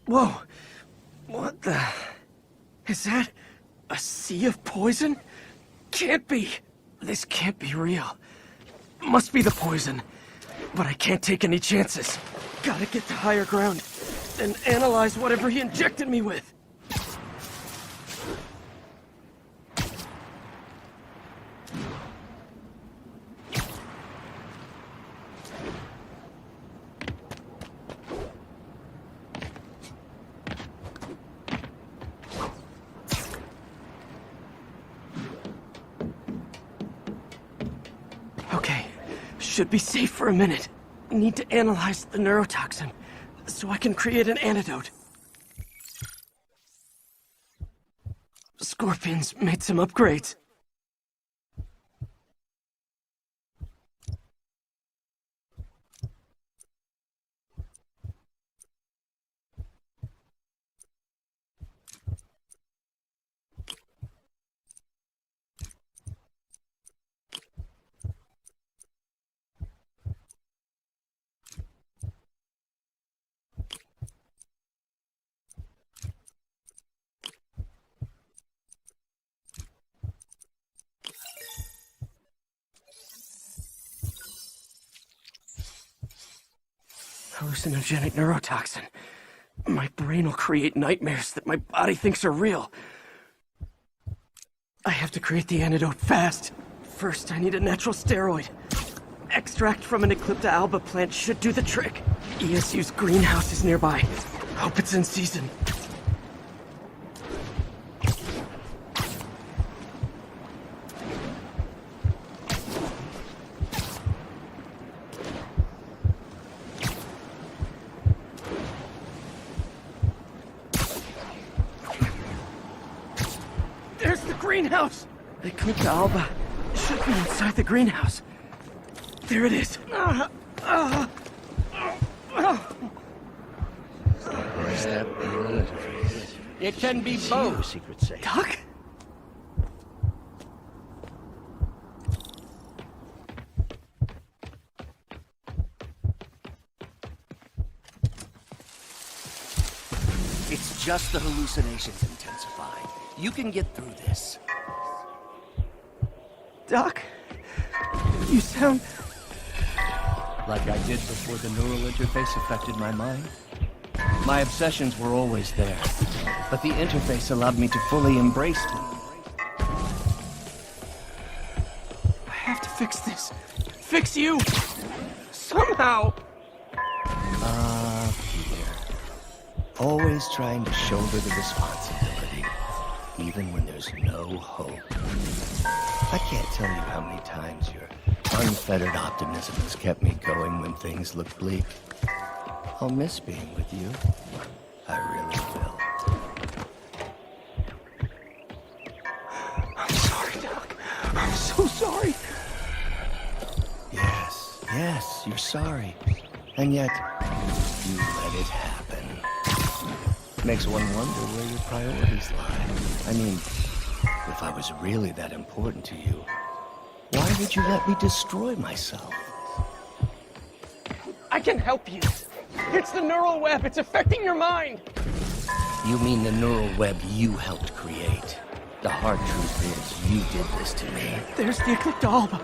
Whoa! What the... Is that... a sea of poison? Can't be! This can't be real. Must be the poison. But I can't take any chances. Gotta get to higher ground, and analyze whatever he injected me with. Okay, should be safe for a minute. Need to analyze the neurotoxin, so I can create an antidote. Scorpions made some upgrades. Hallucinogenic neurotoxin. My brain will create nightmares that my body thinks are real. I have to create the antidote fast. First, I need a natural steroid. Extract from an Eclipta alba plant should do the trick. ESU's greenhouse is nearby. Hope it's in season. There's the greenhouse! Eclipta alba should be inside the greenhouse. There it is. Or is that the interface? It can be both. Secret safe. Doc? It's just the hallucinations intensifying. You can get through this. Doc? You sound... like I did before the neural interface affected my mind. My obsessions were always there, but the interface allowed me to fully embrace them. I have to fix this. Fix you! Somehow! Peter. Always trying to shoulder the responsibility, even when there's no hope. I can't tell you how many times your unfettered optimism has kept me going when things look bleak. I'll miss being with you. I really will. I'm sorry, Doc. I'm so sorry. Yes, you're sorry. And yet, you let it happen. Makes one wonder where your priorities lie. I mean, if I was really that important to you, why would you let me destroy myself? I can help you. It's the neural web. It's affecting your mind. You mean the neural web you helped create? The hard truth is, you did this to me. There's the Eclipta alba.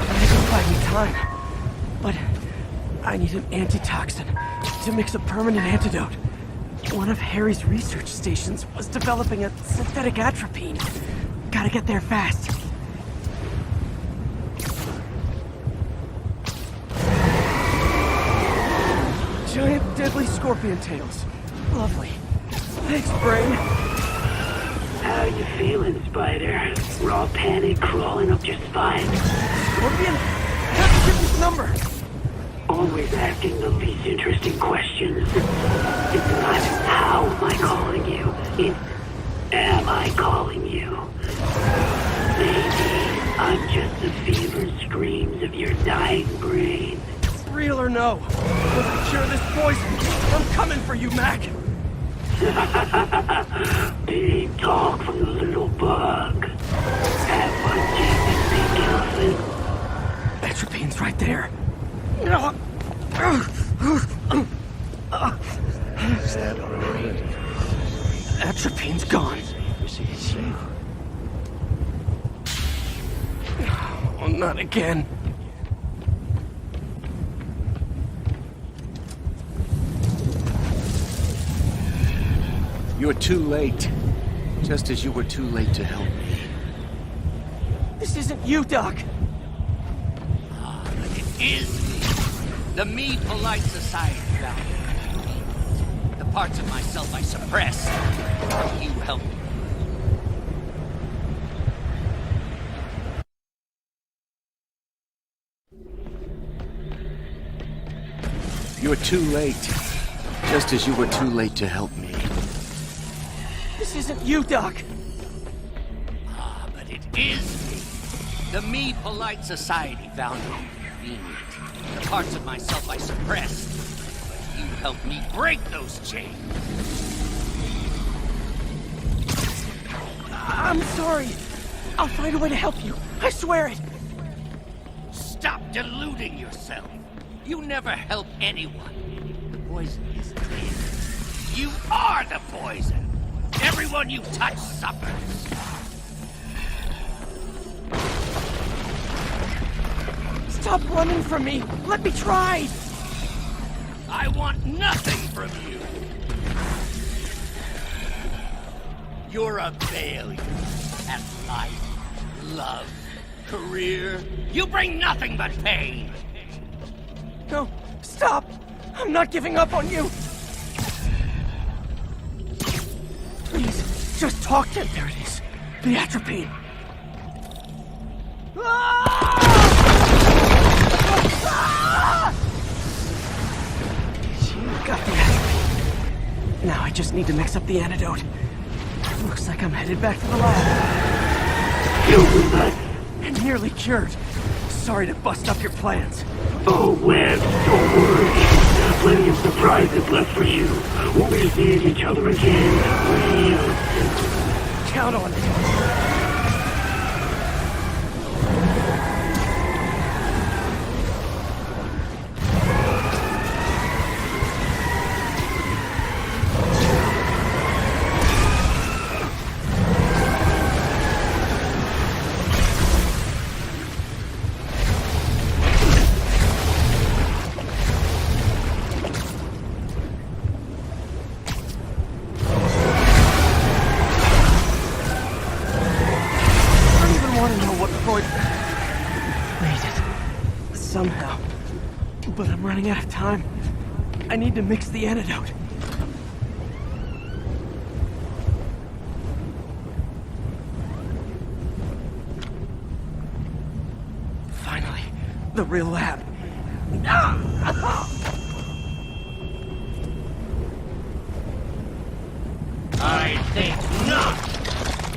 I can buy me time, but I need an antitoxin to mix a permanent antidote. One of Harry's research stations was developing a synthetic atropine. Gotta get there fast. Giant deadly scorpion tails. Lovely. Thanks, brain. How you feeling, Spider? Raw panic crawling up your spine? Scorpion? How'd you get this number? Always asking the least interesting questions. It's not how am I calling you, it's am I calling you? Maybe I'm just the fevered screams of your dying brain. Real or no, once I cure this poison, I'm coming for you, Mac. Big talk from the little bug. Have fun chasing big elephant. Atropine's right there. Atropine's gone. He's safe. Oh, not again. You're too late. Just as you were too late to help me. This isn't you, Doc. But it is me. The me polite society value. The parts of myself I suppress. You help me. You're too late. Just as you were too late to help me. This isn't you, Doc. But it is me. The me polite society value convenient. The parts of myself I suppress. But you help me break those chains. I'm sorry. I'll find a way to help you. I swear it. Stop deluding yourself. You never help anyone. The poison isn't in. You are the poison. Everyone you touch suffers. Stop running from me. Let me try. I want nothing from you. You're a failure at life, love, career. You bring nothing but pain. No, stop. I'm not giving up on you. Please, just talk to him. There it is. The atropine. You got the atropine. Now I just need to mix up the antidote. Looks like I'm headed back to the lab. Killed with that. And nearly cured. Sorry to bust up your plans. Oh, Webb, don't worry. Plenty of surprises left for you. We'll be seeing each other again real soon. Count on it. Somehow. But I'm running out of time. I need to mix the antidote. Finally, the real lab. I think not.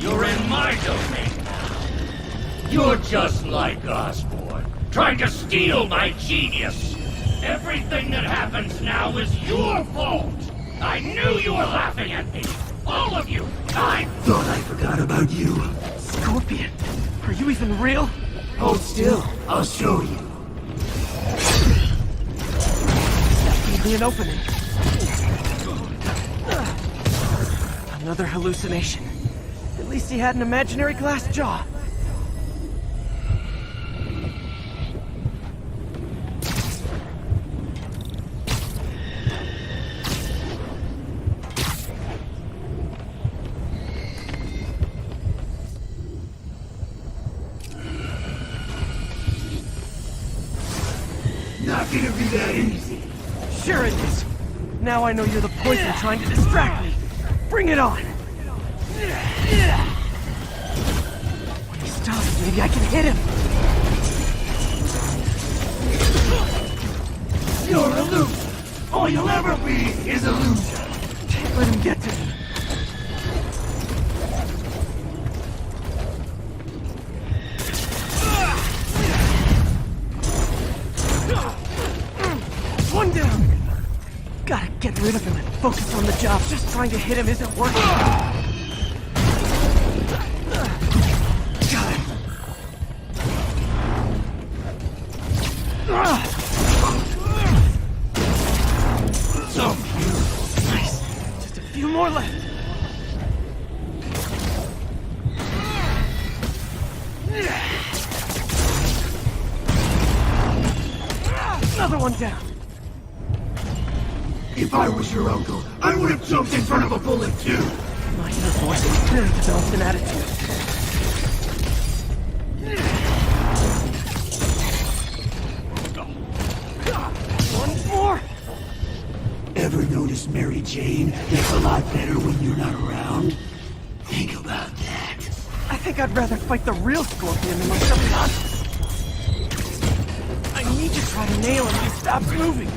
You're in my domain now. You're just like Osborn, trying to steal my genius. Everything that happens now is your fault. I knew you were laughing at me. All of you. I thought I forgot about you. Scorpion, are you even real? Hold still. I'll show you. That gave me an opening. Another hallucination. At least he had an imaginary glass jaw. Not gonna be that easy. Sure it is. Now I know you're the poison trying to distract me. Bring it on! When he stops, maybe I can hit him. You're a loser. All you'll ever be is a loser. Can't let him get to me. One down! Gotta get rid of him and focus on the job. Just trying to hit him isn't working. Got him. So cute. Nice. Just a few more left. Another one down. If I was your uncle, I would have jumped in front of a bullet too. My inner voice has clearly developed an attitude. One more. Ever notice Mary Jane gets a lot better when you're not around? Think about that. I think I'd rather fight the real Scorpion than my subconscious. I need to try to nail him if he stops moving.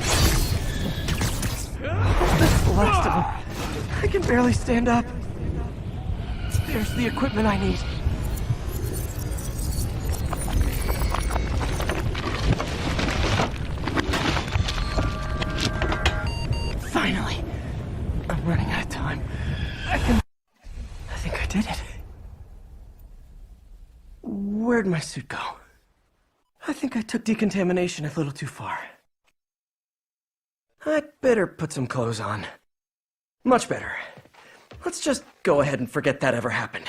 That's the last of them. I can barely stand up. There's the equipment I need. Finally. I'm running out of time. I think I did it. Where'd my suit go? I think I took decontamination a little too far. I'd better put some clothes on. Much better. Let's just go ahead and forget that ever happened.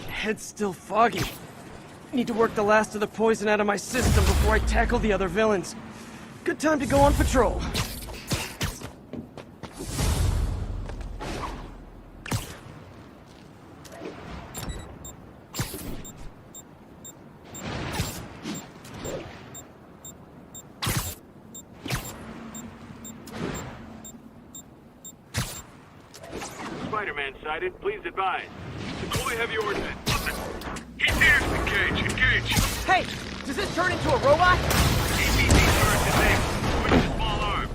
Head's still foggy. Need to work the last of the poison out of my system before I tackle the other villains. Good time to go on patrol. Spider-Man sighted. Please advise. Deploy heavy ordnance. He's here! Engage! Engage! Hey! Does this turn into a robot? APC turret disabled. Switch to small arms.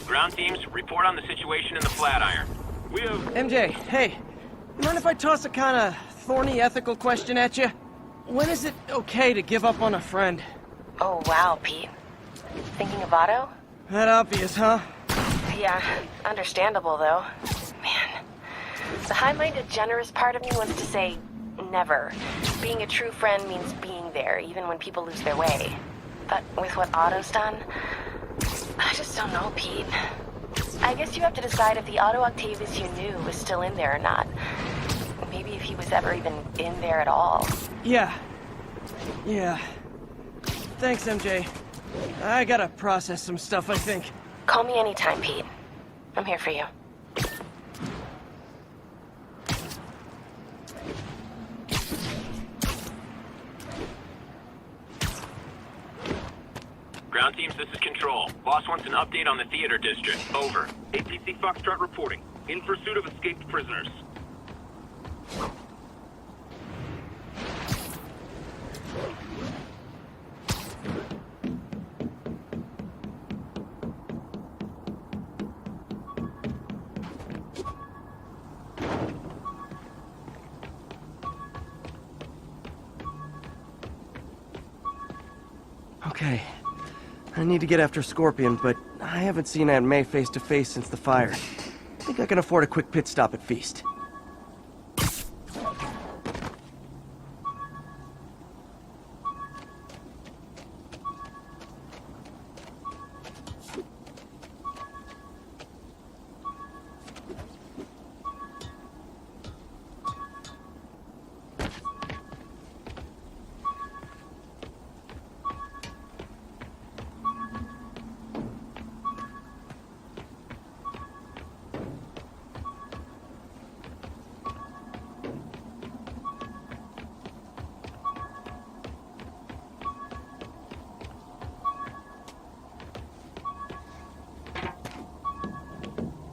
Ground teams, report on the situation in the Flatiron. We have... MJ, hey. Mind if I toss a kinda thorny ethical question at you? When is it okay to give up on a friend? Oh, wow, Pete. Thinking of Otto? That obvious, huh? Yeah, understandable, though. Man. The high-minded, generous part of me wants to say never. Being a true friend means being there, even when people lose their way. But with what Otto's done, I just don't know, Pete. I guess you have to decide if the Otto Octavius you knew was still in there or not. Maybe if he was ever even in there at all. Yeah. Thanks, MJ. I gotta process some stuff, I think. Call me anytime, Pete. I'm here for you. Ground teams, this is Control. Boss wants an update on the theater district. Over. APC Foxtrot reporting. In pursuit of escaped prisoners. Okay. I need to get after Scorpion, but I haven't seen Aunt May face to face since the fire. I think I can afford a quick pit stop at Feast.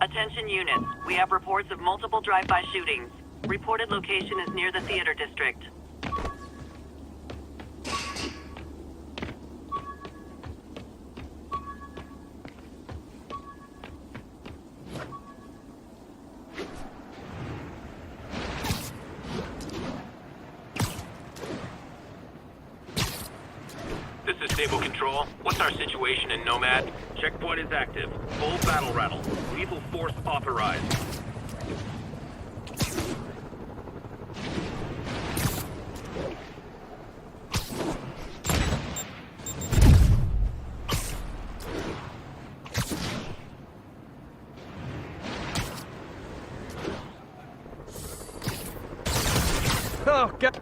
Attention units. We have reports of multiple drive-by shootings. Reported location is near the theater district. This is Stable Control. What's our situation in Nomad? Checkpoint is active. Full battle rattle. Lethal force authorized. Oh, God.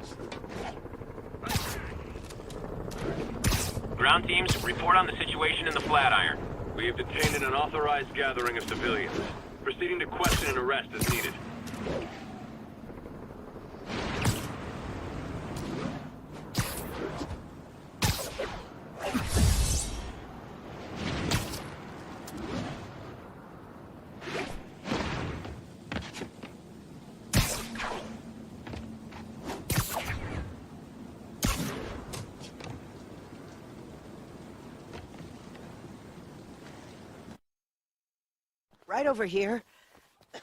Ground teams, report on the situation in the Flatiron. We have detained an unauthorized gathering of civilians. Proceeding to question and arrest as needed. Right over here.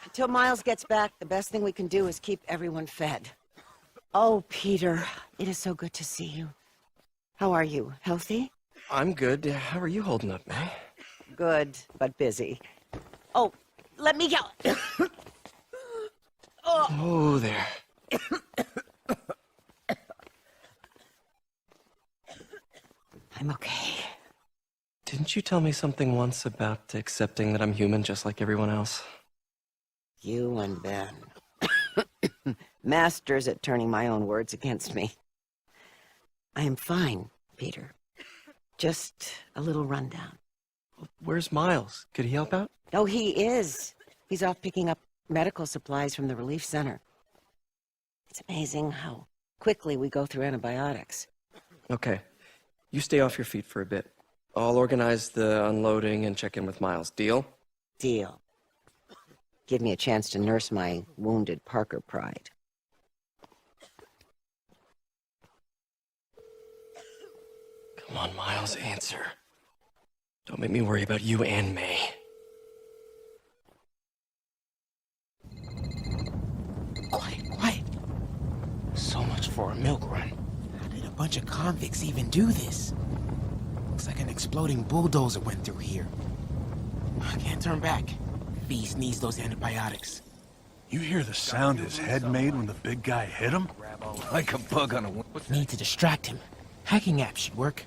Until Miles gets back, the best thing we can do is keep everyone fed. Oh, Peter, it is so good to see you. How are you? Healthy? I'm good. How are you holding up, May? Good, but busy. Oh, let me go. Oh, there. I'm okay. Didn't you tell me something once about accepting that I'm human just like everyone else? You and Ben. Masters at turning my own words against me. I am fine, Peter. Just a little rundown. Where's Miles? Could he help out? Oh, he is. He's off picking up medical supplies from the relief center. It's amazing how quickly we go through antibiotics. Okay. You stay off your feet for a bit. I'll organize the unloading and check in with Miles. Deal? Deal. Give me a chance to nurse my wounded Parker pride. Come on, Miles, answer. Don't make me worry about you and May. Quiet. So much for a milk run. How did a bunch of convicts even do this? Looks like an exploding bulldozer went through here. I can't turn back. Feast needs those antibiotics. You hear the sound his head made when the big guy hit him? Like a bug on a wing. Need to distract him. Hacking app should work.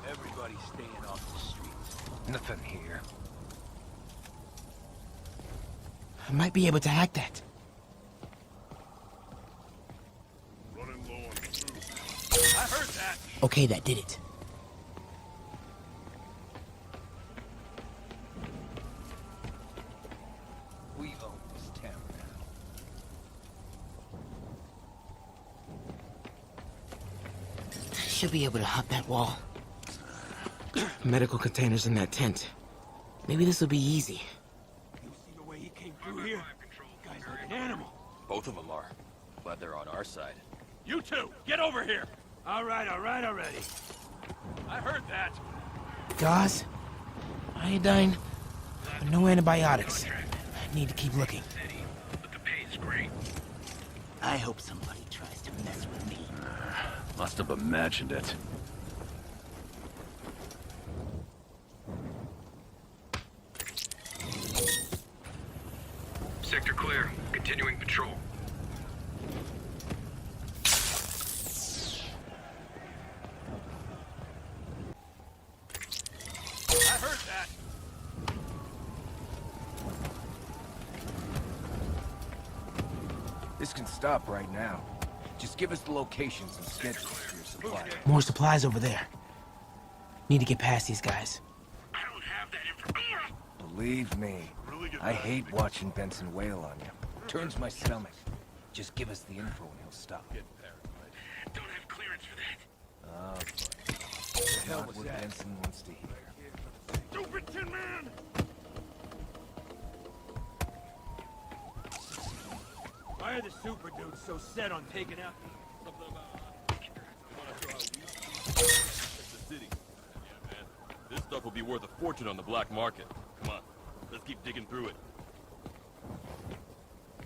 Everybody staying off the streets. Nothing here. I might be able to hack that. I heard that. Okay, that did it. We own this town now. Should be able to hop that wall. Medical containers in that tent. Maybe this will be easy. You see the way he came through here? Guy's like an animal. Both of them are. Glad they're on our side. You two, get over here. All right, already. I heard that. Gauze, iodine, but no antibiotics. Need to keep looking. But the pay's great. I hope somebody tries to mess with me. Must have imagined it. Sector clear. Continuing patrol. I heard that. This can stop right now. Just give us the locations and schedules for your supply. More supplies over there. Need to get past these guys. Believe me, I hate watching Benson wail on you. Turns my stomach. Just give us the info and he'll stop. Don't have clearance for that. Oh, boy. The hell was that? Benson wants to hear. stupid Tin Man! Why are the super dudes so set on taking out something about... It's the city. Yeah, man. This stuff will be worth a fortune on the black market. Come on, let's keep digging through it.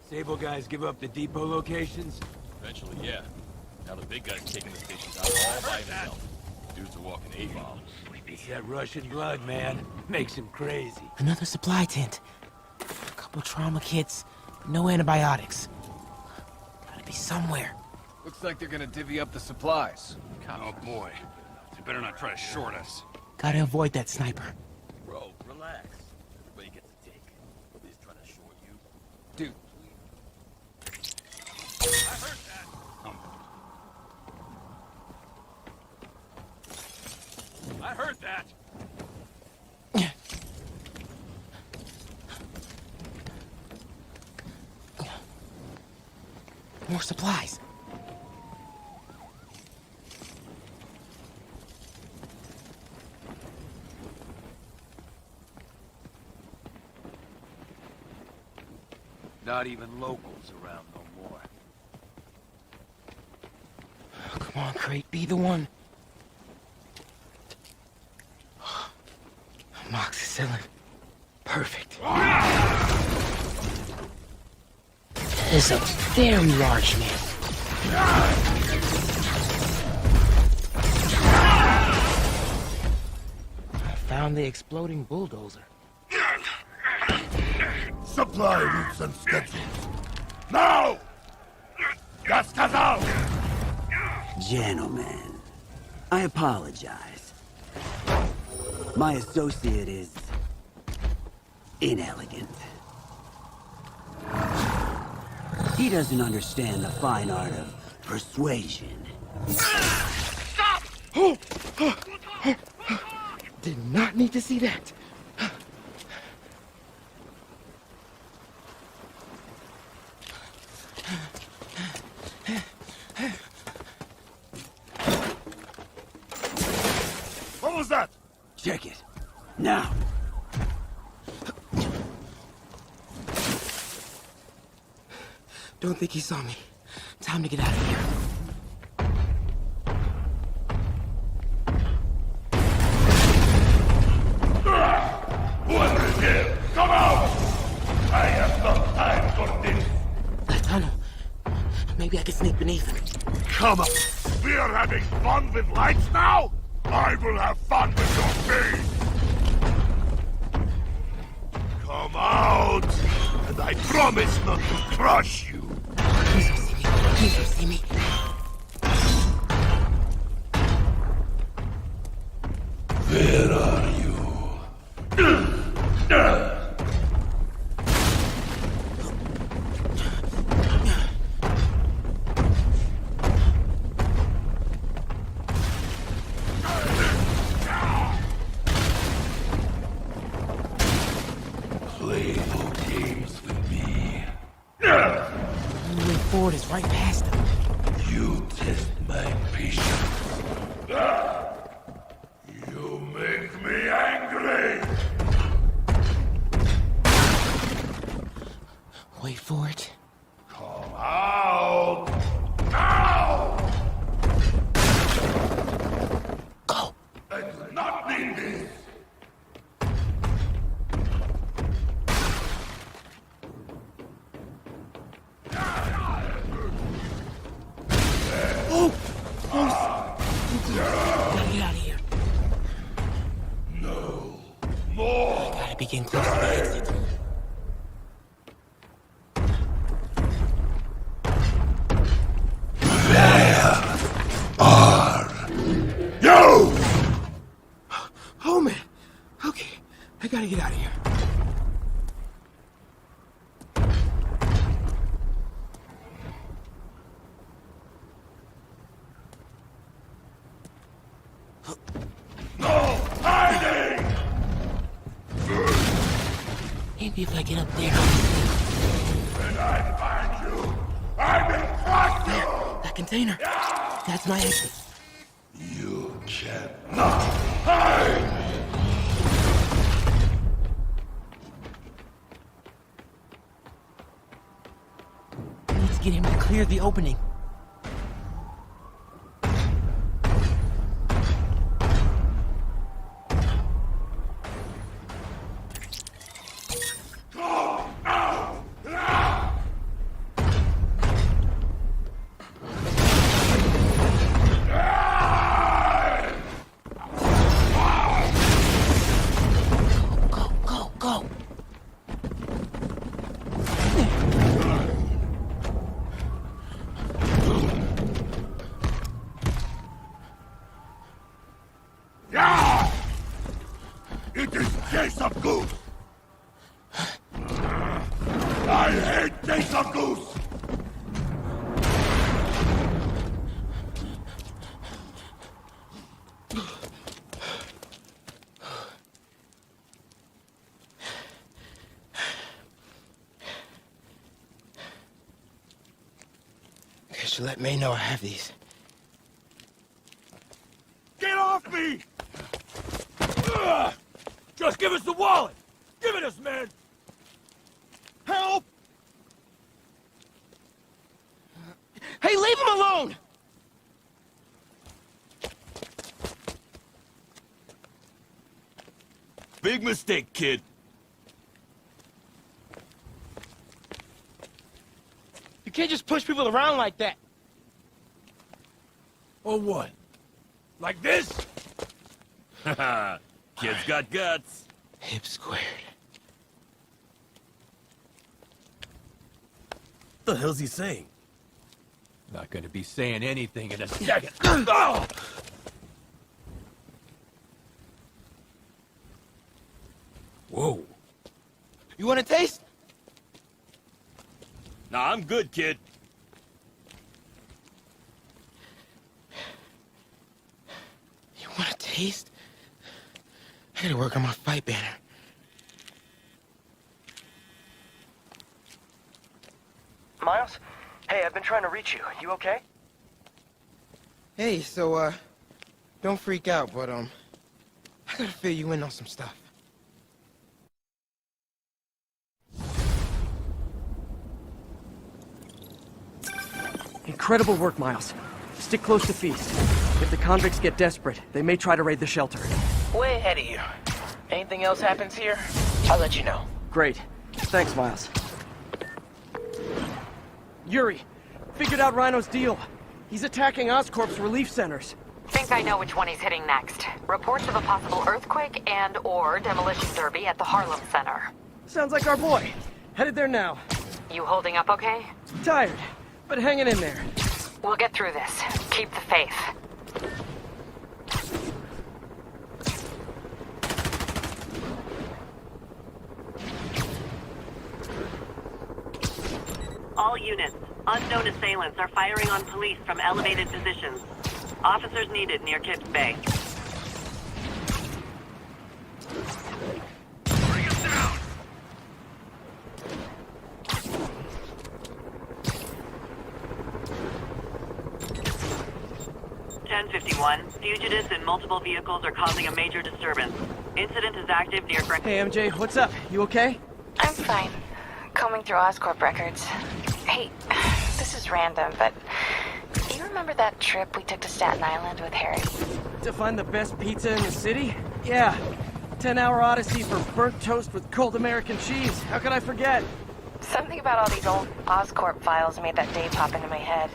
Sable guys give up the depot locations? Eventually, yeah. Now the big guy's taking the stations out all by himself. Dudes are walking A-bomb. It's that Russian blood, man. Makes him crazy. Another supply tent. A couple trauma kits. No antibiotics. Gotta be somewhere. Looks like they're gonna divvy up the supplies. Oh boy. They better not try to short us. Gotta avoid that sniper. Bro, relax. Everybody gets a take. Nobody's trying to short you. Dude. I heard that. I heard that. More supplies. Not even locals around no more. Oh, come on, Crate, be the one. Amoxicillin. Perfect. Is a very large man. I found the exploding bulldozer. Supply routes and schedules. Now! Gas out! Gentlemen, I apologize. My associate is inelegant. He doesn't understand the fine art of persuasion. Stop! Did not need to see that. What was that? Check it. Now. Don't think he saw me. Time to get out of here. Whoever is here, come out! I have no time for this. That tunnel. Maybe I can sneak beneath him. Come on! We are having fun with lights now? I will have fun with your face! Come out! And I promise not to crush you! Please don't see me. Please don't see me. Where are you? Play no games with me. The only way forward is right past him. You test my patience. You make me angry! Wait for it. Come out! Now! Go! I do not need this! Oh! Close! Gotta get out of here. No. More! I gotta be getting close to the exit. You! Oh, man. Okay. I gotta get out of here. No hiding! Maybe if I get up there. When I find you, I will crush you! That container. That's my exit. You cannot hide! cleared the opening. It is case of goose! I hate case of goose! Guess you let May know I have these. Get off me! Ugh! Just give us the wallet! Give it us, man! Help! Hey, leave him alone! Big mistake, kid. You can't just push people around like that. Or what? Like this? Haha, kid's got guts. Hip squared. What the hell's he saying? Not gonna be saying anything in a second. Oh! Whoa. You want a taste? Nah, I'm good, kid. You want a taste? I gotta work on my fight banner. Miles? Hey, I've been trying to reach you. You okay? Hey, so, don't freak out, but, I gotta fill you in on some stuff. Incredible work, Miles. Stick close to Feast. If the convicts get desperate, they may try to raid the shelter. Way ahead of you. Anything else happens here, I'll let you know. Great. Thanks, Miles. Yuri, figured out Rhino's deal. He's attacking Oscorp's relief centers. Think I know which one he's hitting next. Reports of a possible earthquake and/or demolition derby at the Harlem Center. Sounds like our boy. Headed there now. You holding up okay? Tired, but hanging in there. We'll get through this. Keep the faith. All units, unknown assailants are firing on police from elevated positions. Officers needed near Kips Bay. Bring us down! Fugitives in multiple vehicles are causing a major disturbance. Incident is active near... Hey, MJ, what's up? You okay? I'm fine. Combing through Oscorp records. Hey, this is random, but do you remember that trip we took to Staten Island with Harry? To find the best pizza in the city? Yeah. 10-hour odyssey for burnt toast with cold American cheese. How could I forget? Something about all these old Oscorp files made that day pop into my head.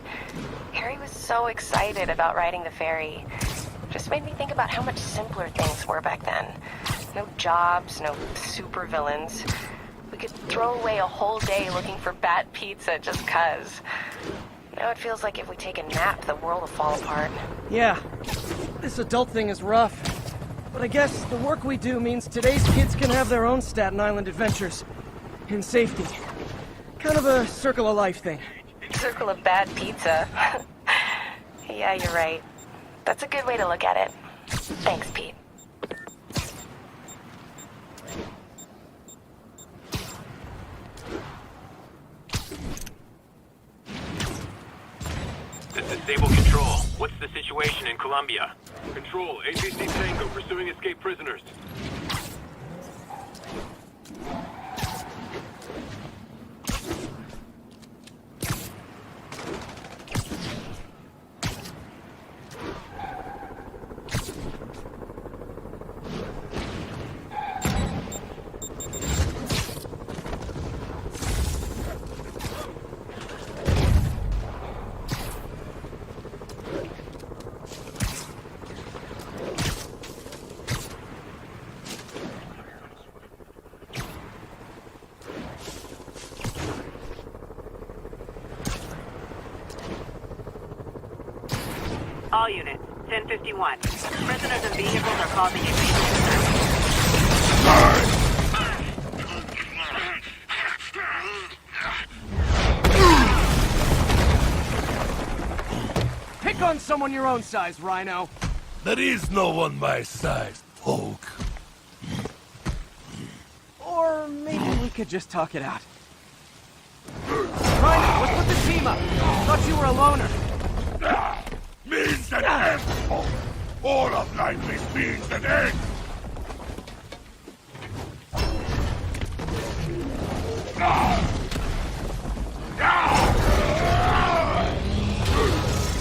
Harry was so excited about riding the ferry. Just made me think about how much simpler things were back then. No jobs, no supervillains. We could throw away a whole day looking for bad pizza just 'cause. Now it feels like if we take a nap, the world will fall apart. Yeah. This adult thing is rough. But I guess the work we do means today's kids can have their own Staten Island adventures. In safety. Kind of a circle of life thing. Circle of bad pizza. Yeah, you're right. That's a good way to look at it. Thanks, Pete. This is Sable Control. What's the situation in Colombia? Control, APC Tango pursuing escaped prisoners. All units, 1051. Prisoners and vehicles are causing increased concern. Pick on someone your own size, Rhino. There is no one my size, Hulk. Or maybe we could just talk it out. Rhino, let's put the team up. Thought you were a loner. Means and ends, Hulk. All of life is means and ends.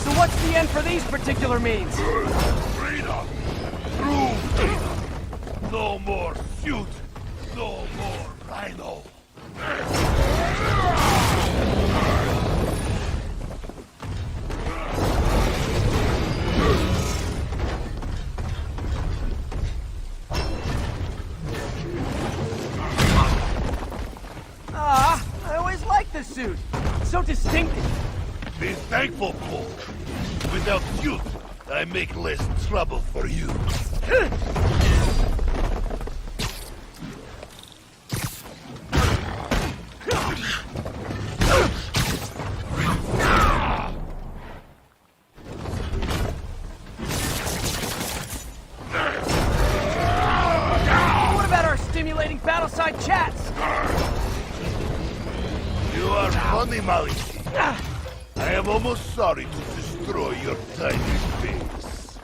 So what's the end for these particular means? Freedom. True freedom. No more suit. No more Rhino. I always liked the suit. So distinctive. Be thankful, Hulk. Without suit, I make less trouble for you. What about our stimulating battleside chats? You are funny, Molly. I am almost sorry to destroy your tiny face.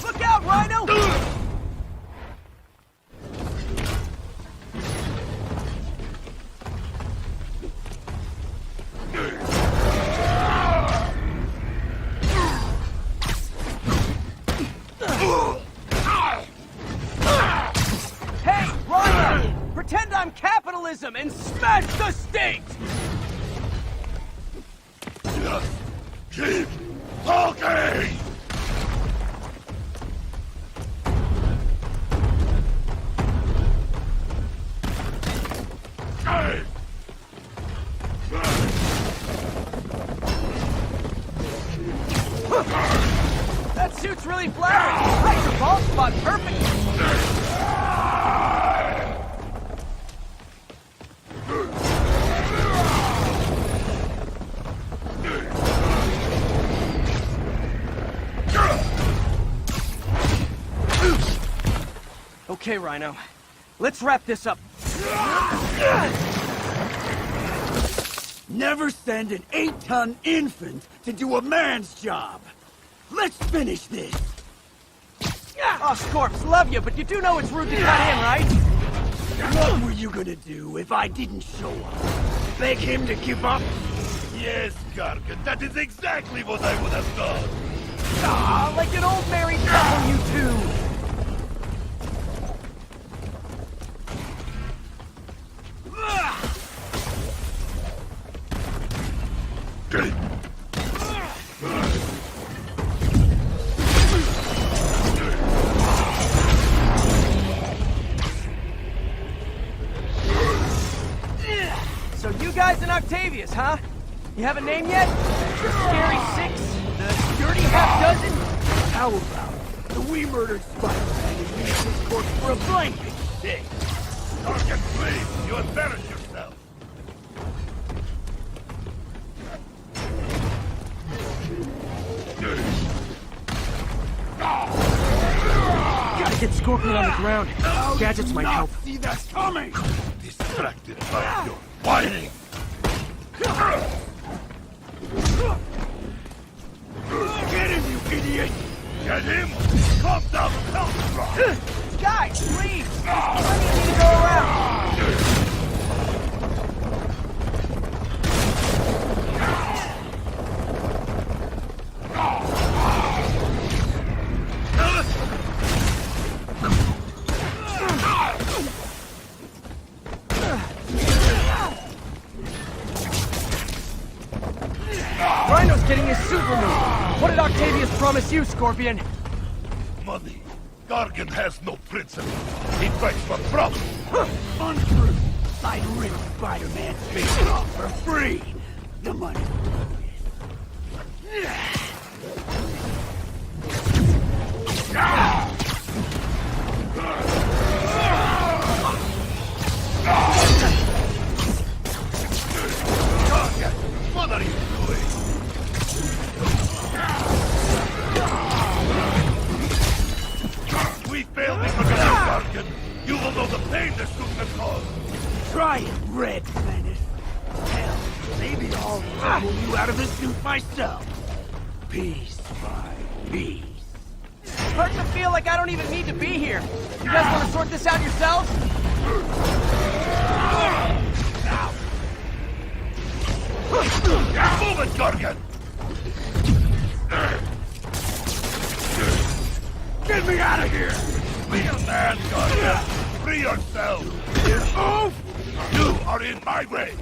Look out, Rhino! Hey, Rhino! Pretend I'm capitalism and smash the state! Just keep talking! That suit's really flattering! Hides your bald spot perfectly! Okay, Rhino. Let's wrap this up. Never send an 8-ton infant to do a man's job. Let's finish this. Oscorp, love you, but you do know it's rude to cut in, right? What were you gonna do if I didn't show up? Beg him to give up? Yes, Gargan, that is exactly what I would have done. Ah, like an old married couple, you two. So you guys in Octavius, huh? You have a name yet? The Scary Six? The Dirty Half Dozen? How about the we murdered Spiderman and used his corpse for a blanket? Hey, Gargan, please, you embarrass yourself. Gotta get Scorpion on the ground. Gadgets might help. See that coming! Distracted by your whining. Get him, you idiot! Get him! Calm down, help! Guys, please! There's plenty to go around! Rhino's getting his suit removed. promise you, Scorpion. Money. Gargan has no principle. He fights for profit. Untrue. I'd rip Spider-Man's face off for free. The money. What are you doing? We failed because of you, Gargan. You will know the pain this suit has caused. Try it, Red Planet. Hell, maybe I'll rumble you out of the suit myself. Piece by piece. Starting to feel like I don't even need to be here. You guys want to sort this out yourselves? Move it, Gargan! Get me out of here! Be a man, Gargan! Free yourself! Move! You are in my way!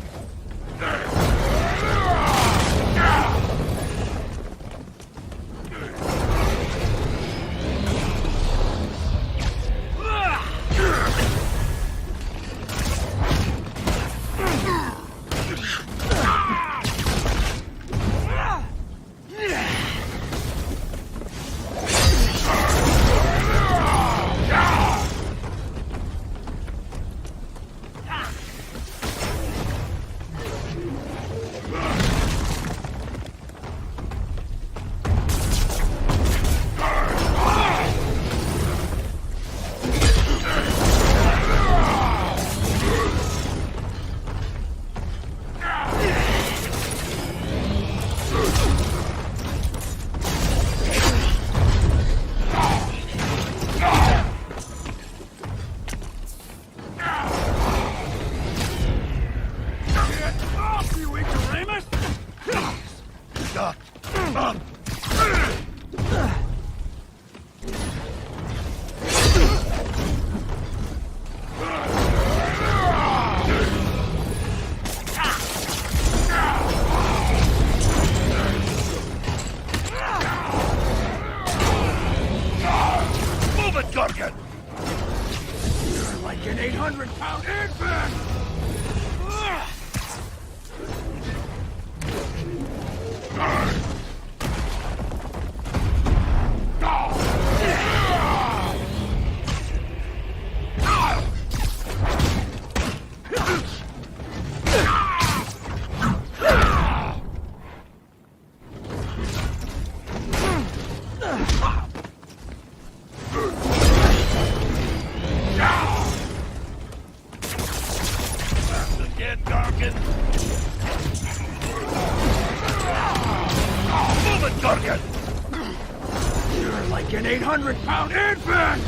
You're like an 800-pound infant!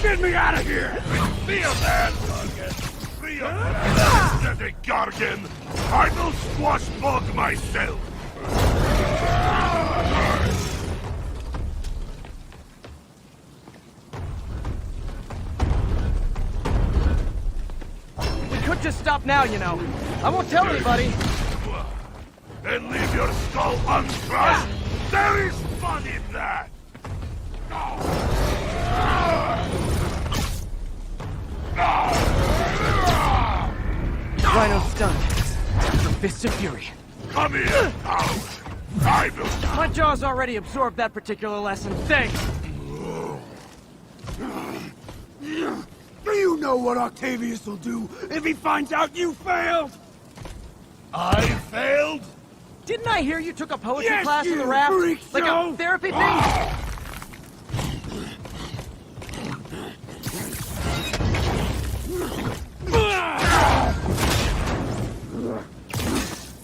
Get me out of here! Be a man, Gargan! Free yourself, pathetic Gargan! I will squash Bog myself! We could just stop now, you know. I won't tell anybody. Then leave your skull uncrushed! There is fun in that! Rhino's stunned. The Fists of Fury. Come here, now! I will... My jaw's already absorbed that particular lesson. Thanks! Do you know what Octavius will do if he finds out you failed? I failed? Didn't I hear you took a poetry Yes, class in the you raft? freak Like show! a therapy thing?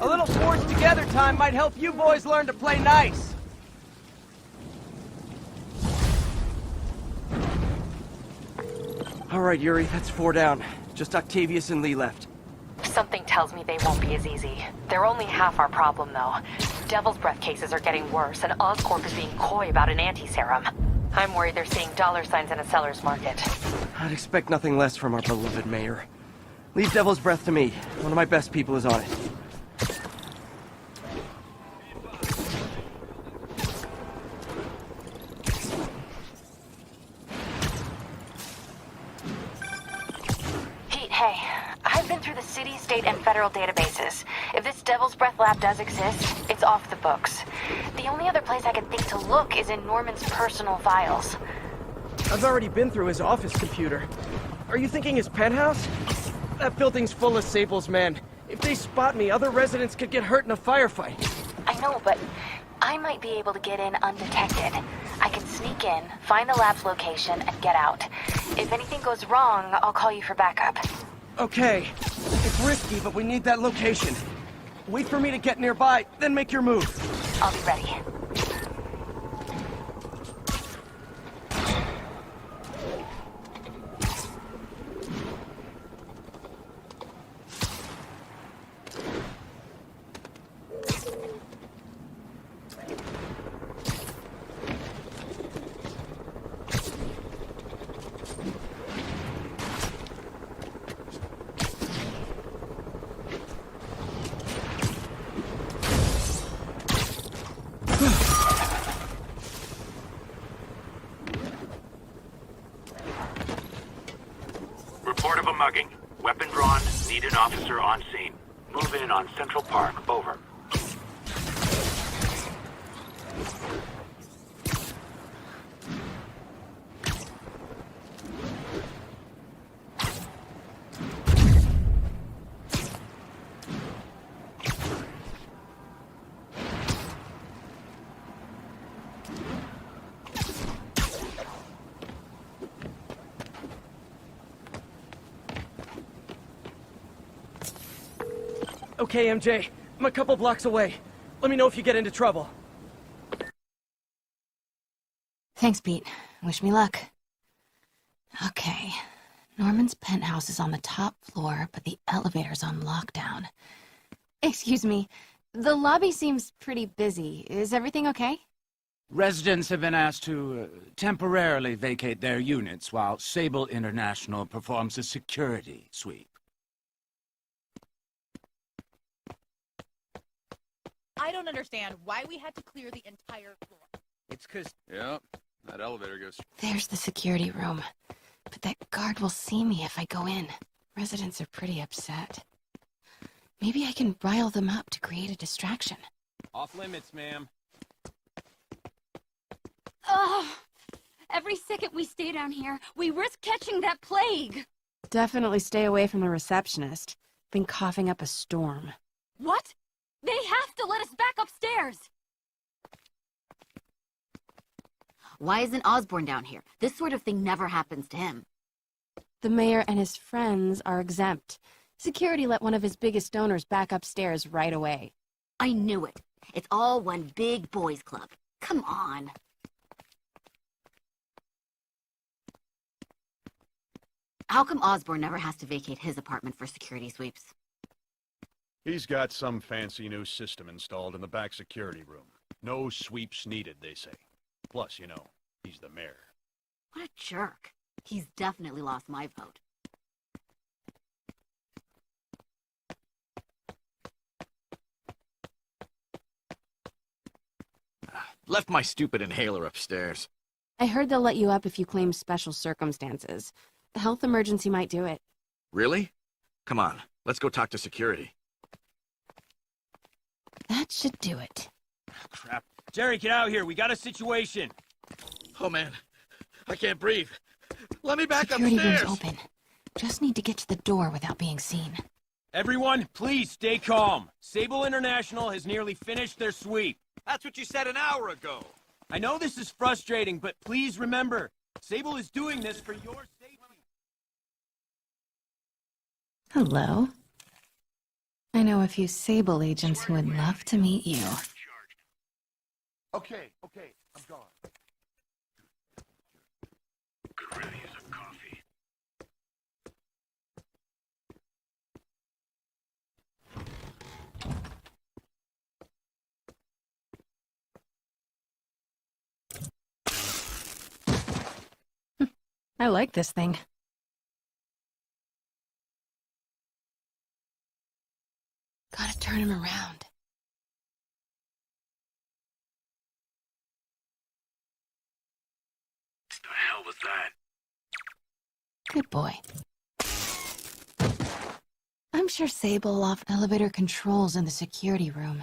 A little forged together time might help you boys learn to play nice. All right, Yuri, that's 4 down. Just Octavius and Lee left. Something tells me they won't be as easy. They're only half our problem, though. Devil's Breath cases are getting worse, and Oscorp is being coy about an anti-serum. I'm worried they're seeing dollar signs in a seller's market. I'd expect nothing less from our beloved mayor. Leave Devil's Breath to me. One of my best people is on it. Pete, hey. I've been through the city, state, and federal databases. If this Devil's Breath lab does exist, it's off the books. The only other place I can think to look is in Norman's personal files. I've already been through his office computer. Are you thinking his penthouse? That building's full of Sable's men. If they spot me, other residents could get hurt in a firefight. I know, but I might be able to get in undetected. I can sneak in, find the lab's location, and get out. If anything goes wrong, I'll call you for backup. Okay. It's risky, but we need that location. Wait for me to get nearby, then make your move. I'll be ready. Report of a mugging. Weapon drawn. Need an officer on scene. Move in on Central Park. Over. Okay, MJ. I'm a couple blocks away. Let me know if you get into trouble. Thanks, Pete. Wish me luck. Okay. Norman's penthouse is on the top floor, but the elevator's on lockdown. Excuse me. The lobby seems pretty busy. Is everything okay? Residents have been asked to temporarily vacate their units while Sable International performs a security sweep. I don't understand why we had to clear the entire floor. It's 'cause... Yep, that elevator goes... There's the security room. But that guard will see me if I go in. Residents are pretty upset. Maybe I can rile them up to create a distraction. Off limits, ma'am. Ugh! Every second we stay down here, we risk catching that plague! Definitely stay away from the receptionist. Been coughing up a storm. What? They have to let us back upstairs! Why isn't Osborn down here? This sort of thing never happens to him. The mayor and his friends are exempt. Security let one of his biggest donors back upstairs right away. I knew it. It's all one big boys club. Come on. How come Osborn never has to vacate his apartment for security sweeps? He's got some fancy new system installed in the back security room. No sweeps needed, they say. Plus, you know, he's the mayor. What a jerk. He's definitely lost my vote. Left my stupid inhaler upstairs. I heard they'll let you up if you claim special circumstances. A health emergency might do it. Really? Come on, let's go talk to security. That should do it. Crap. Jerry, get out here. We got a situation. Oh, man. I can't breathe. Let me back Security upstairs. room's open. Just need to get to the door without being seen. Everyone, please stay calm. Sable International has nearly finished their sweep. That's what you said an hour ago. I know this is frustrating, but please remember, Sable is doing this for your safety. Hello. I know a few Sable agents who would love to meet you. Okay, I'm gone. Could really use a coffee. I like this thing. turn him around. The hell was that? Good boy. I'm sure Sable left elevator controls in the security room,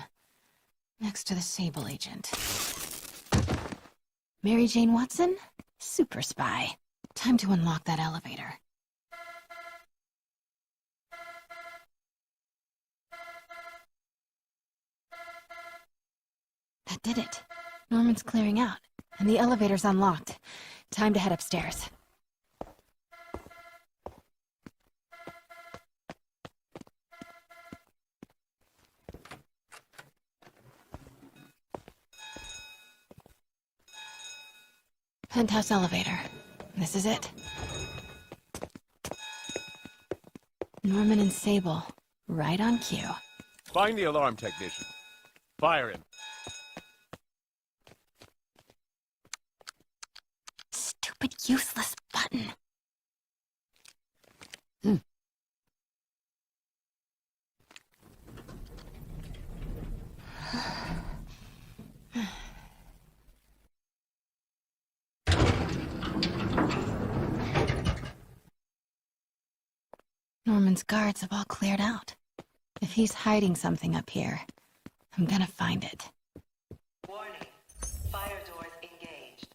next to the Sable agent. Mary Jane Watson? Super spy. Time to unlock that elevator. That did it. Norman's clearing out, and the elevator's unlocked. Time to head upstairs. Penthouse elevator. This is it. Norman and Sable, right on cue. Find the alarm technician. Fire him. Stupid, useless button. Norman's guards have all cleared out. If he's hiding something up here, I'm gonna find it. Warning. Fire doors engaged.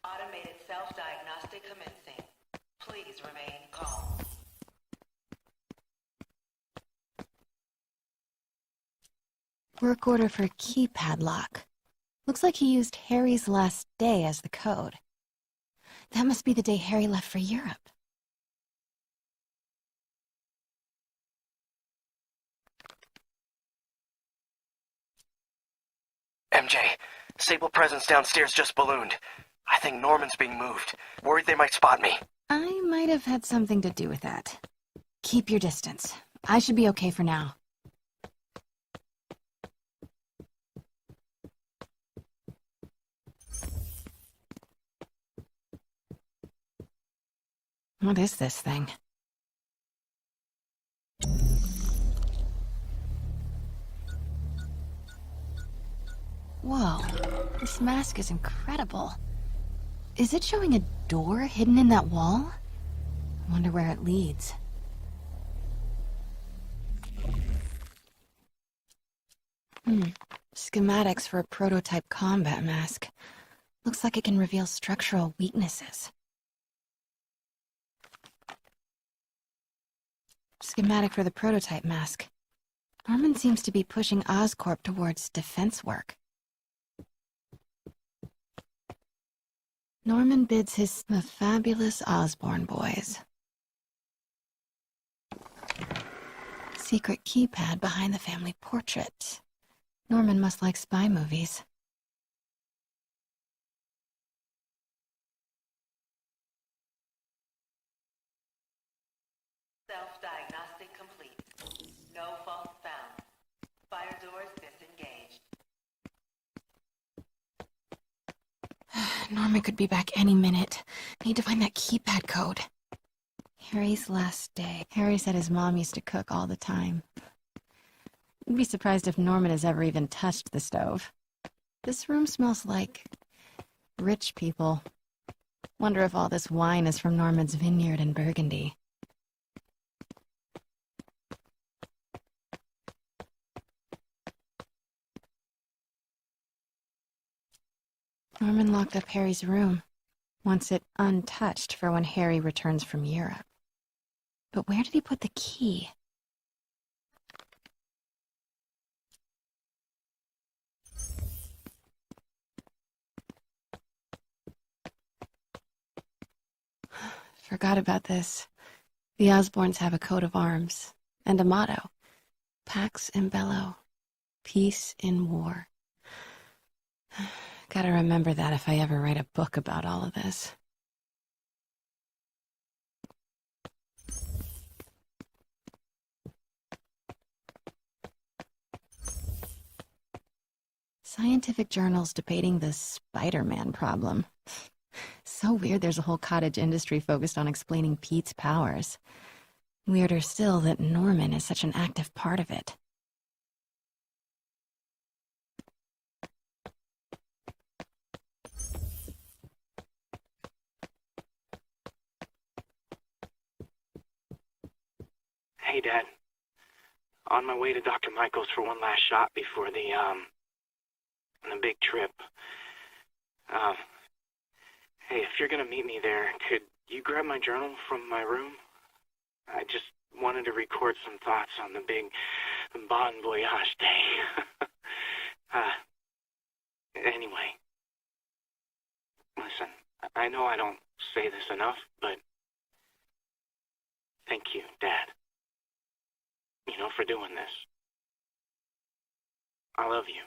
Automated self-diagnostic commencing. Please remain calm. Work order for keypad lock. Looks like he used Harry's last day as the code. That must be the day Harry left for Europe. MJ, Sable presence downstairs just ballooned. I think Norman's being moved. Worried they might spot me. I might have had something to do with that. Keep your distance. I should be okay for now. What is this thing? Whoa, this mask is incredible. Is it showing a door hidden in that wall? I wonder where it leads. Schematics for a prototype combat mask. Looks like it can reveal structural weaknesses. Schematic for the prototype mask. Norman seems to be pushing Oscorp towards defense work. Norman bids the fabulous Osborn boys. Secret keypad behind the family portrait. Norman must like spy movies. Self-diagnostic complete. No fault found. Fire doors disengaged. Norman could be back any minute. Need to find that keypad code. Harry's last day. Harry said his mom used to cook all the time. I'd be surprised if Norman has ever even touched the stove. This room smells like rich people. Wonder if all this wine is from Norman's vineyard in Burgundy. Norman locked up Harry's room, wants it untouched for when Harry returns from Europe. But where did he put the key? Forgot about this. The Osborns have a coat of arms and a motto. Pax in bello, peace in war. Gotta remember that if I ever write a book about all of this. Scientific journals debating the Spiderman problem. So weird there's a whole cottage industry focused on explaining Pete's powers. Weirder still that Norman is such an active part of it. Hey, Dad. On my way to Dr. Michael's for one last shot before the big trip. Hey, if you're gonna meet me there, could you grab my journal from my room? I just wanted to record some thoughts on the big bon voyage day. Anyway. Listen, I know I don't say this enough, but thank you, Dad. You know, for doing this. I love you.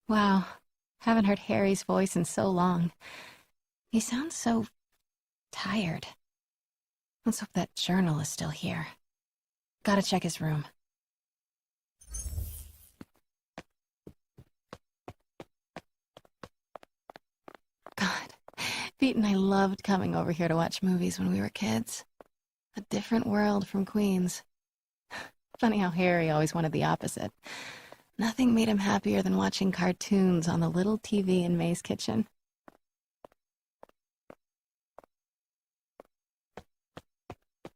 Wow. Haven't heard Harry's voice in so long. He sounds so tired. Let's hope that journal is still here. Gotta check his room. God, Pete and I loved coming over here to watch movies when we were kids. A different world from Queens. Funny how Harry always wanted the opposite. Nothing made him happier than watching cartoons on the little TV in May's kitchen.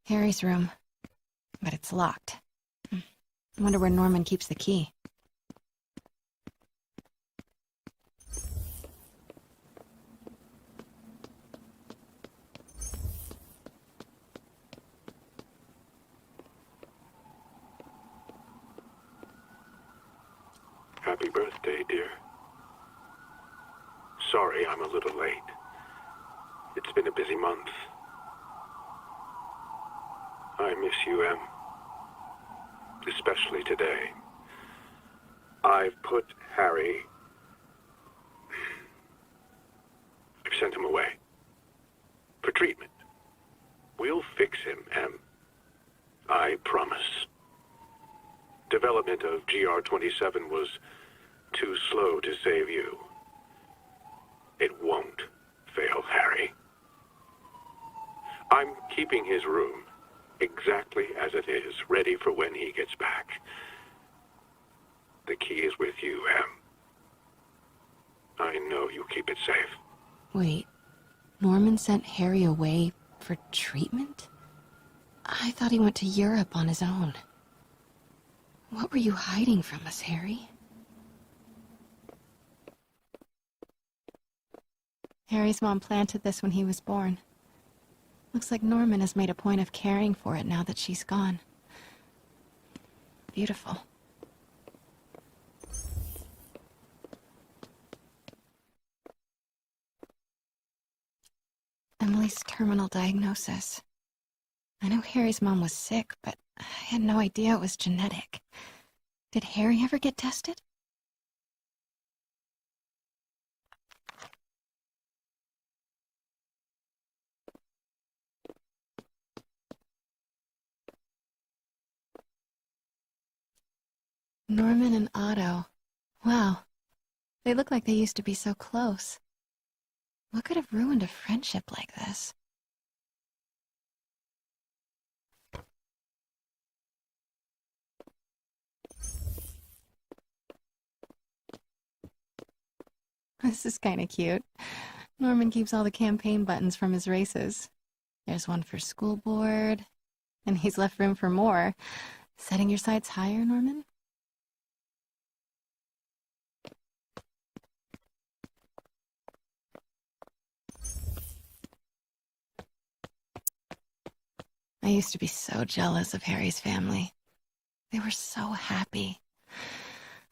Harry's room. But it's locked. I wonder where Norman keeps the key. Happy birthday, dear. Sorry I'm a little late. It's been a busy month. I miss you, Em. Especially today. I've put Harry... I've sent him away. For treatment. We'll fix him, Em. I promise. Development of GR-27 was too slow to save you. It won't fail Harry. I'm keeping his room exactly as it is, ready for when he gets back. The key is with you, Em. I know you keep it safe. Wait, Norman sent Harry away for treatment? I thought he went to Europe on his own. What were you hiding from us, Harry? Harry's mom planted this when he was born. Looks like Norman has made a point of caring for it now that she's gone. Beautiful. Emily's terminal diagnosis. I know Harry's mom was sick, but I had no idea it was genetic. Did Harry ever get tested? Norman and Otto. Wow. They look like they used to be so close. What could have ruined a friendship like this? This is kind of cute. Norman keeps all the campaign buttons from his races. There's one for school board, and he's left room for more. Setting your sights higher, Norman? I used to be so jealous of Harry's family. They were so happy.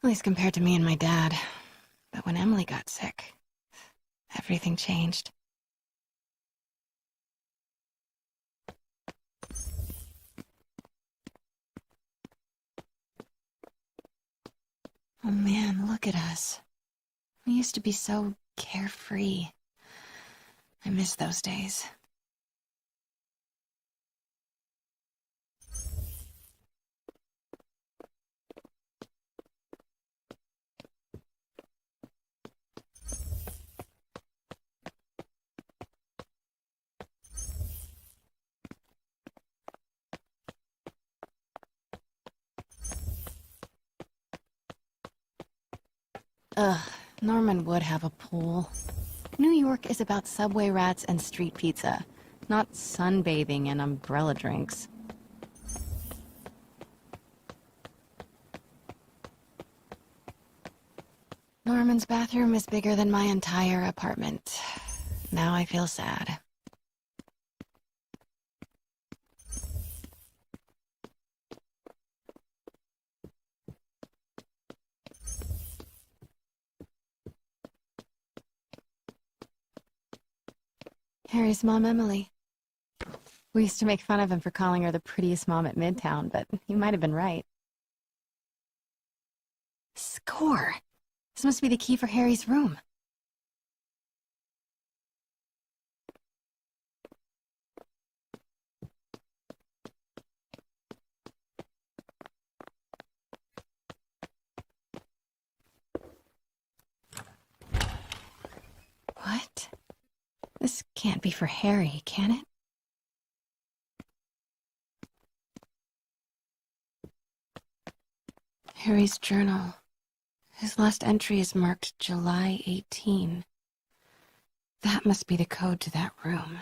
At least compared to me and my dad. But when Emily got sick, everything changed. Oh man, look at us. We used to be so carefree. I miss those days. Ugh, Norman would have a pool. New York is about subway rats and street pizza, not sunbathing and umbrella drinks. Norman's bathroom is bigger than my entire apartment. Now I feel sad. Harry's mom, Emily. We used to make fun of him for calling her the prettiest mom at Midtown, but he might have been right. Score! This must be the key for Harry's room. What? This can't be for Harry, can it? Harry's journal. His last entry is marked July 18. That must be the code to that room.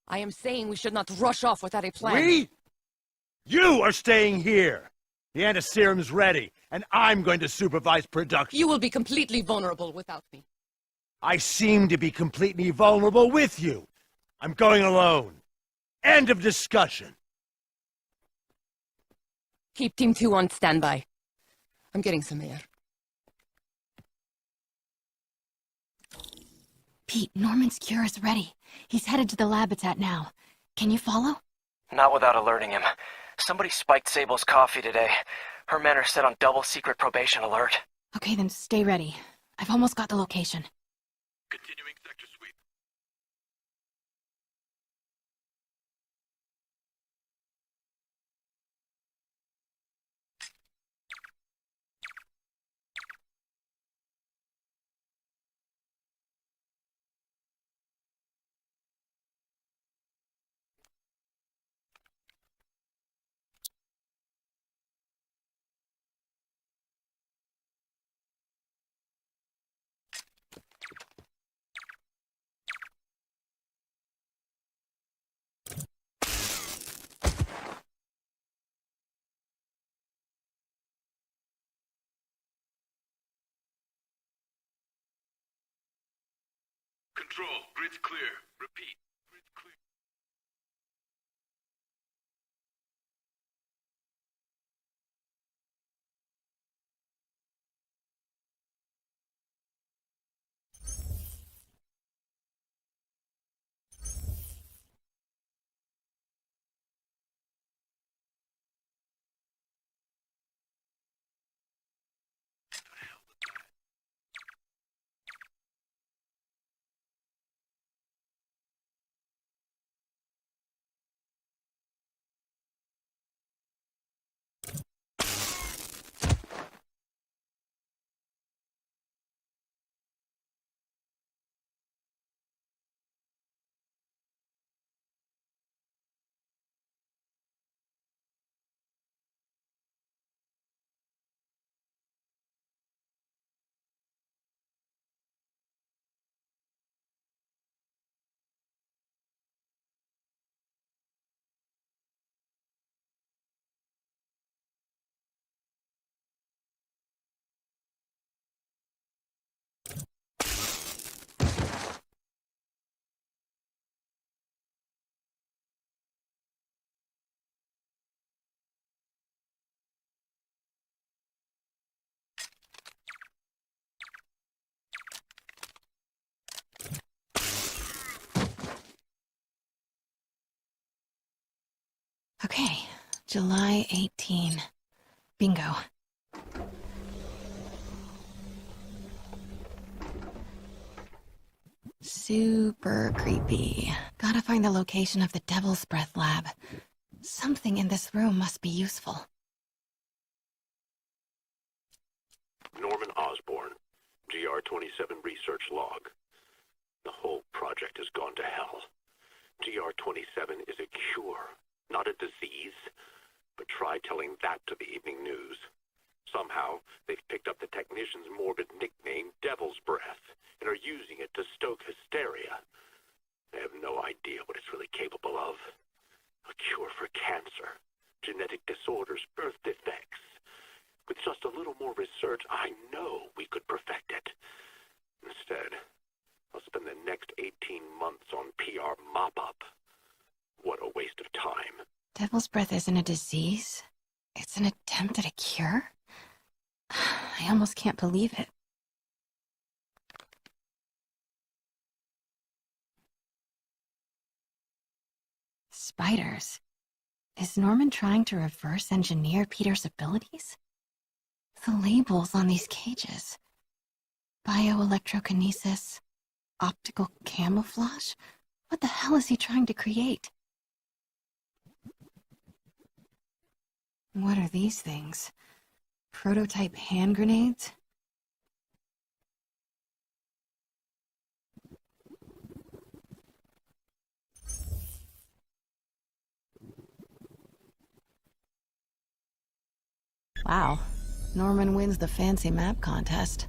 I am saying we should not rush off without a plan. We? You are staying here! The antiserum's ready, and I'm going to supervise production. You will be completely vulnerable without me. I seem to be completely vulnerable with you. I'm going alone. End of discussion. Keep Team 2 on standby. I'm getting some air. Pete, Norman's cure is ready. He's headed to the lab it's at now. Can you follow? Not without alerting him. Somebody spiked Sable's coffee today. Her men are set on double secret probation alert. Okay, then stay ready. I've almost got the location. Continuing sector sweep. Control, grid's clear. Repeat, grid's clear. Okay, July 18. Bingo. Super creepy. Gotta find the location of the Devil's Breath lab. Something in this room must be useful. Norman Osborn, GR-27 research log. The whole project has gone to hell. GR-27 is a cure, not a disease. But try telling that to the evening news. Somehow, they've picked up the technician's morbid nickname, Devil's Breath, and are using it to stoke hysteria. They have no idea what it's really capable of. A cure for cancer, genetic disorders, birth defects. With just a little more research, I know we could perfect it. Instead, I'll spend the next 18 months on PR mop-up. What a waste of time. Devil's Breath isn't a disease. It's an attempt at a cure? I almost can't believe it. Spiders. Is Norman trying to reverse engineer Peter's abilities? The labels on these cages. Bioelectrokinesis, optical camouflage? What the hell is he trying to create? What are these things? Prototype hand grenades? Wow. Norman wins the fancy map contest.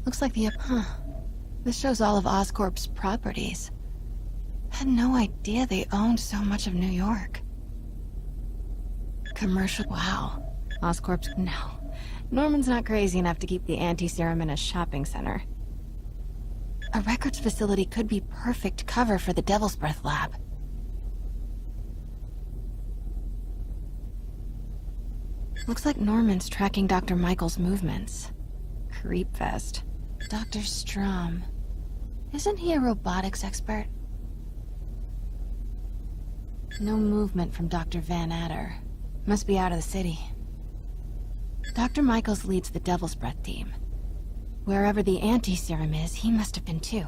Looks like this shows all of Oscorp's properties. Had no idea they owned so much of New York. Commercial. Wow. Oscorp's. No. Norman's not crazy enough to keep the anti-serum in a shopping center. A records facility could be perfect cover for the Devil's Breath lab. Looks like Norman's tracking Dr. Michael's movements. Creepfest. Dr. Strom. Isn't he a robotics expert? No movement from Dr. Van Adder. Must be out of the city. Dr. Michaels leads the Devil's Breath team. Wherever the anti-serum is, he must have been too.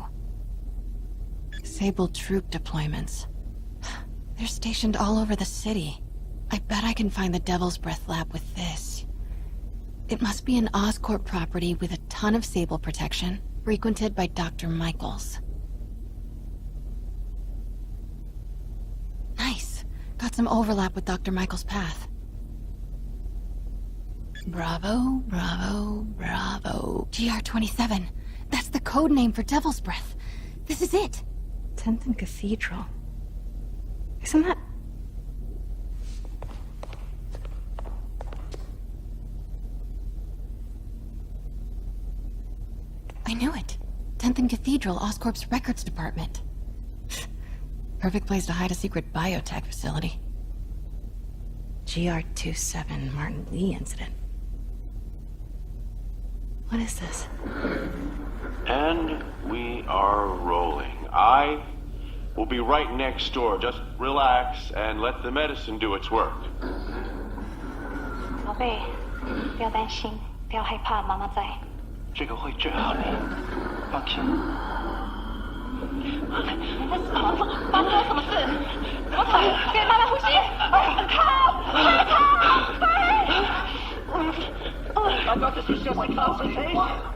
Sable troop deployments. They're stationed all over the city. I bet I can find the Devil's Breath lab with this. It must be an Oscorp property with a ton of Sable protection, frequented by Dr. Michaels. Nice. Got some overlap with Dr. Michaels' path. Bravo, bravo, bravo. GR-27. That's the code name for Devil's Breath. This is it. 10th and Cathedral. Isn't that... I knew it. 10th and Cathedral, Oscorp's records department. Perfect place to hide a secret biotech facility. GR-27 Martin Lee incident. What is this? And we are rolling. I will be right next door. Just relax and let the medicine do its work. 宝贝，不要担心，不要害怕，妈妈在。这个会治好你，放心。你在什么？发生了什么事？怎么可能？别慢慢呼吸！I've got this just like concentration.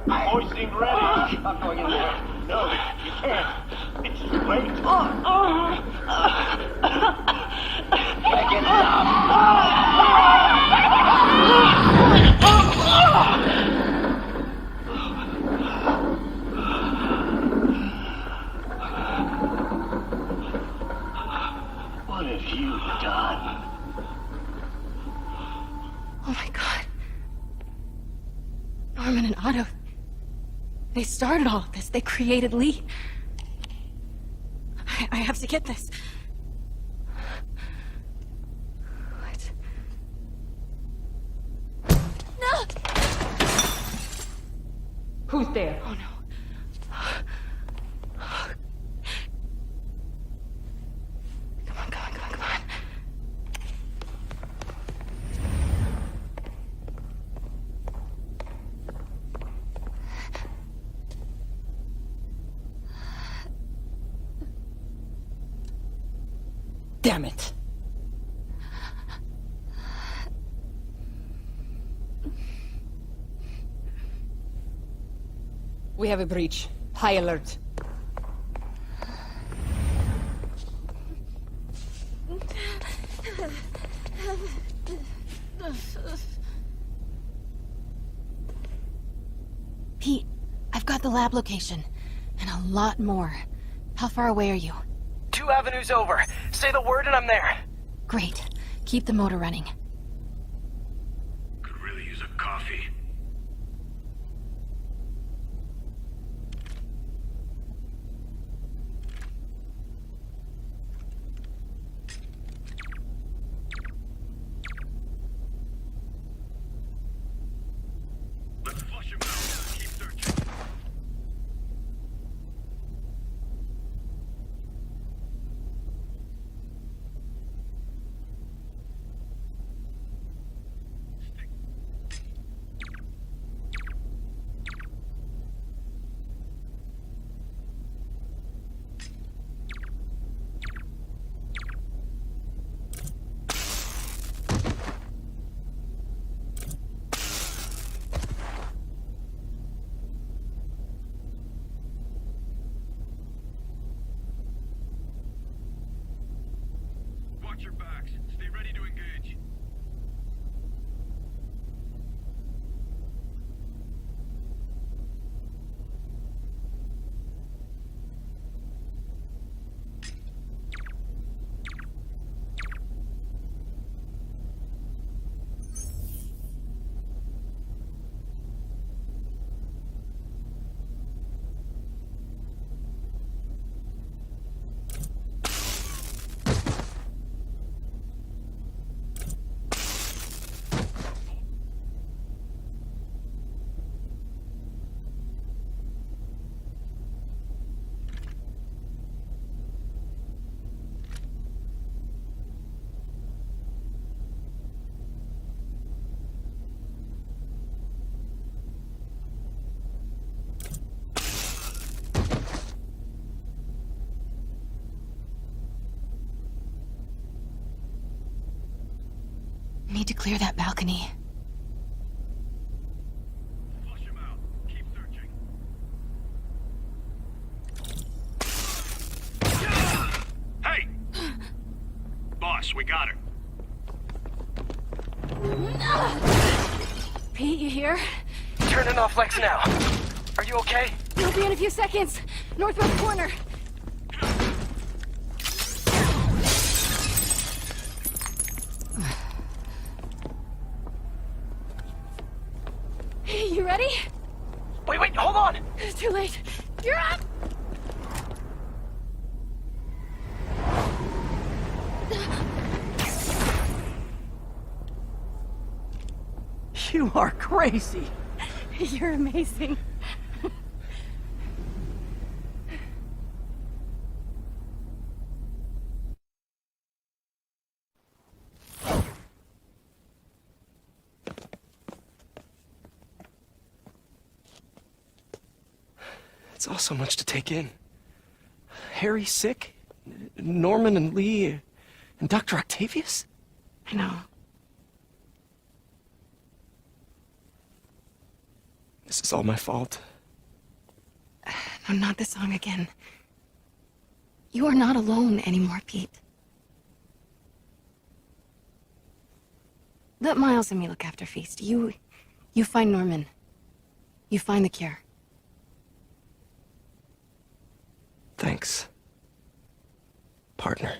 Hoisting ready. Not going in there. No, you can't. It's too late. Back it What have you done? Oh my god. Norman and Otto. They started all of this. They created Lee. I have to get this. What? No! Who's there? Oh no. Come on, come on, come on, come on. Damn it. We have a breach. High alert. Pete, I've got the lab location. And a lot more. How far away are you? 2 avenues over. Say the word and I'm there. Great. Keep the motor running. Could really use a coffee. Let's flush him out. Keep searching. Watch your backs. Stay ready to engage. Need to clear that balcony. Flush him out. Keep searching. Hey! Boss, we got her. Pete, you here? Turning off Lex now. Are you okay? You'll be in a few seconds. Northwest corner. You ready? Wait, hold on! It's too late. You're up! You are crazy. You're amazing. It's all so much to take in. Harry sick? Norman and Lee? And Dr. Octavius? I know. This is all my fault. No, not this song again. You are not alone anymore, Pete. Let Miles and me look after Feast. You find Norman. You find the cure. Thanks, partner.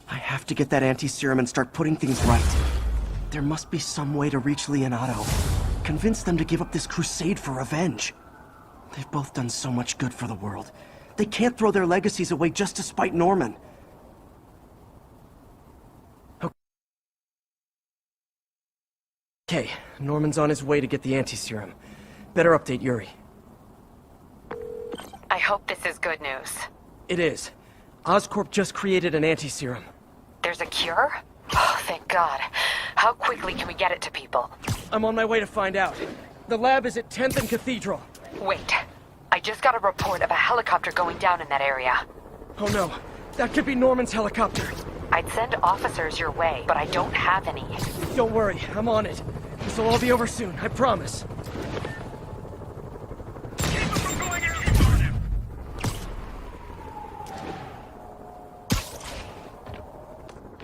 I have to get that anti-serum and start putting things right. There must be some way to reach Leonardo. Convince them to give up this crusade for revenge. They've both done so much good for the world. They can't throw their legacies away just to spite Norman. Okay, Norman's on his way to get the anti-serum. Better update Yuri. I hope this is good news. It is. Oscorp just created an anti-serum. There's a cure? Oh, thank God. How quickly can we get it to people? I'm on my way to find out. The lab is at 10th and Cathedral. Wait. I just got a report of a helicopter going down in that area. Oh no. That could be Norman's helicopter. I'd send officers your way, but I don't have any. Don't worry, I'm on it. This will all be over soon, I promise.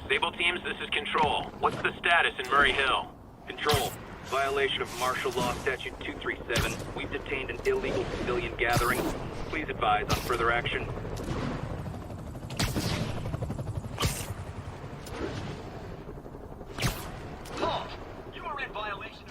Sable teams, this is Control. What's the status in Murray Hill? Control. Violation of Martial Law Statute 237. We've detained an illegal civilian gathering. Please advise on further action. Paul, you are in violation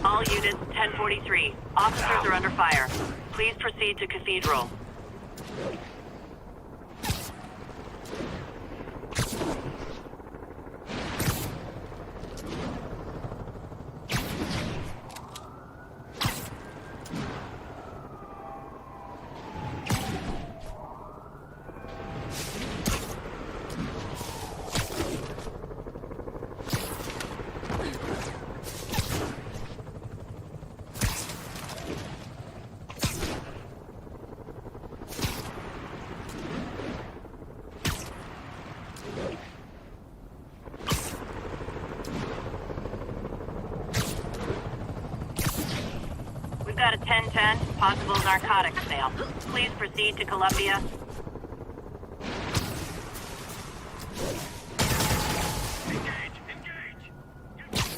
All units, 1043. Officers are under fire. Please proceed to Cathedral. We've got a 1010, possible narcotics sale. Please proceed to Columbia.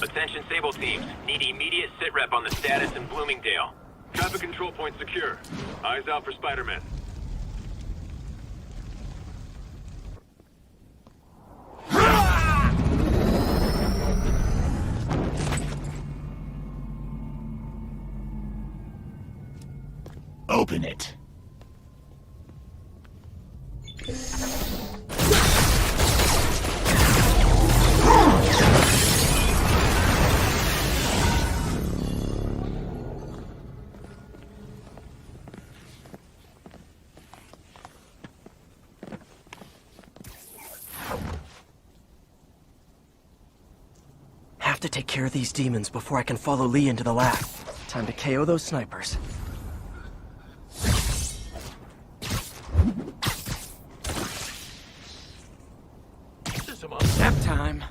Attention Sable teams. Need immediate sitrep on the status in Bloomingdale. Traffic control point secure. Eyes out for Spiderman. Open it. Have to take care of these demons before I can follow Lee into the lab. Time to KO those snipers. Nap time.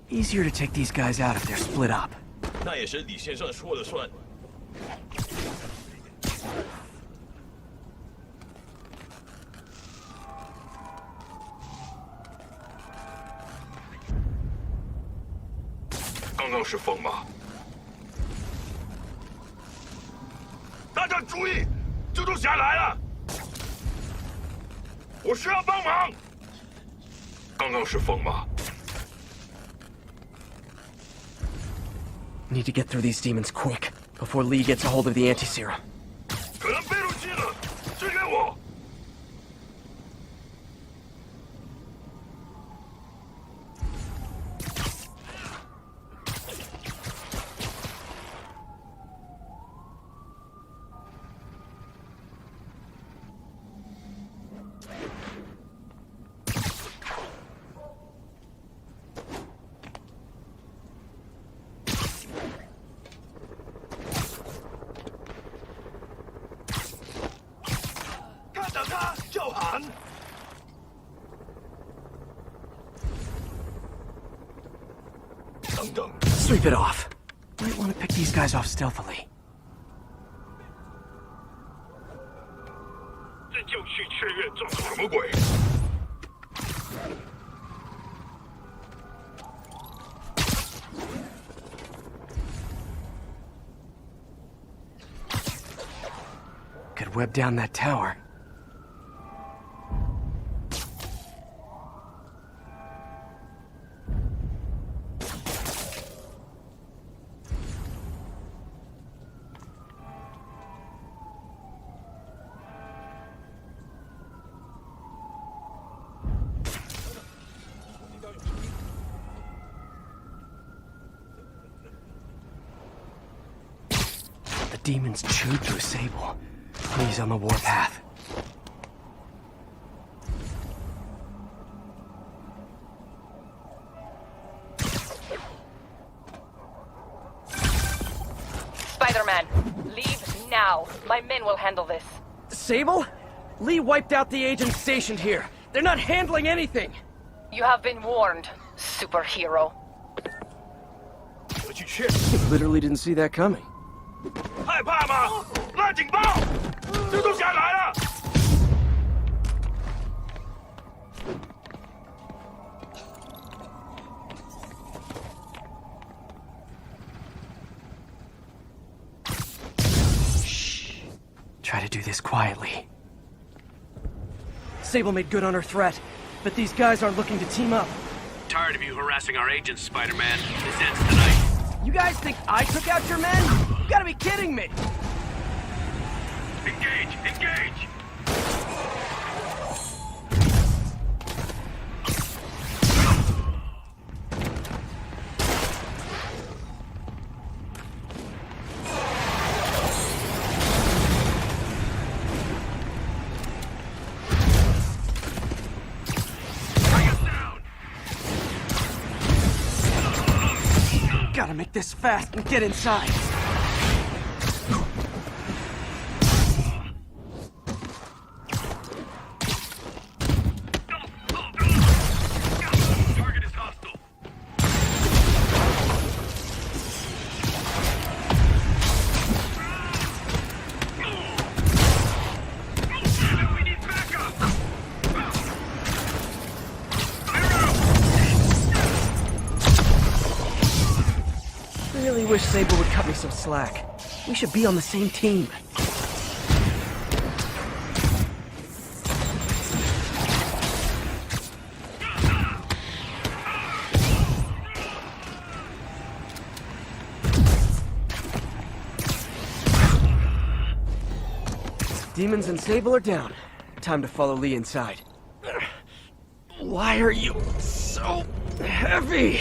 Easier to take these guys out if they're split up. 那也是李先生说了算。刚刚是风吗？大家注意，蜘蛛侠来了！我需要帮忙。刚刚是风吗？ Need to get through these demons quick, before Lee gets a hold of the anti-serum. 可能被入侵了，支援我！ Sweep it off. Might want to pick these guys off stealthily. 这就去雀跃撞什么鬼？ Could web down that tower. The demons chewed through Sable. He's on the warpath. Spider-Man, leave now. My men will handle this. Sable? Lee wiped out the agents stationed here. They're not handling anything. You have been warned, superhero. But you cheer. Literally didn't see that coming. 害怕吗？拉警报！蜘蛛侠来了！ Try to do this quietly. Sable made good on her threat, but these guys aren't looking to team up. Tired of you harassing our agents, Spider-Man. This ends tonight. You guys think I took out your men? You gotta be kidding me! Engage! Engage! Gotta make this fast and get inside. Target is hostile. We need backup. Really wish Sable would cut me some slack. We should be on the same team. Demons and Sable are down. Time to follow Lee inside. Why are you so heavy?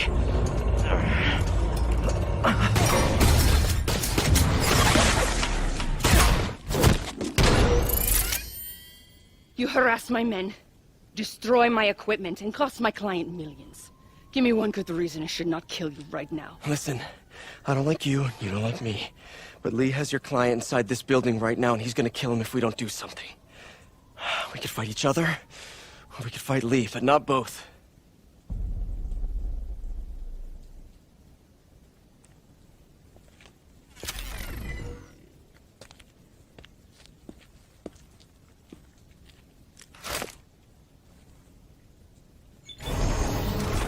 You harass my men, destroy my equipment, and cost my client millions. Give me one good reason I should not kill you right now. Listen, I don't like you, you don't like me. But Lee has your client inside this building right now, and he's gonna kill him if we don't do something. We could fight each other, or we could fight Lee, but not both.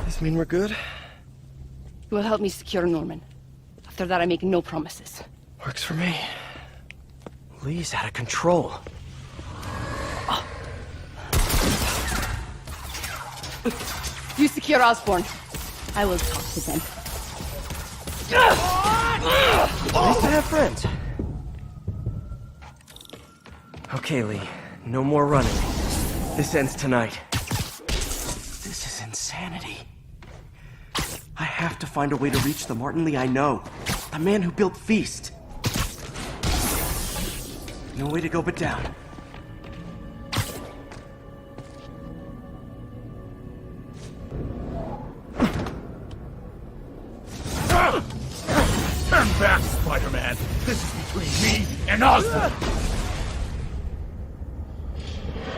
This mean we're good? You will help me secure Norman. After that, I make no promises. Works for me. Lee's out of control. You secure Osborn. I will talk to them. Nice to have friends. Okay, Lee. No more running. This ends tonight. This is insanity. I have to find a way to reach the Martin Lee I know. The man who built Feast. No way to go but down. Turn back, Spider-Man! This is between me and Osborn!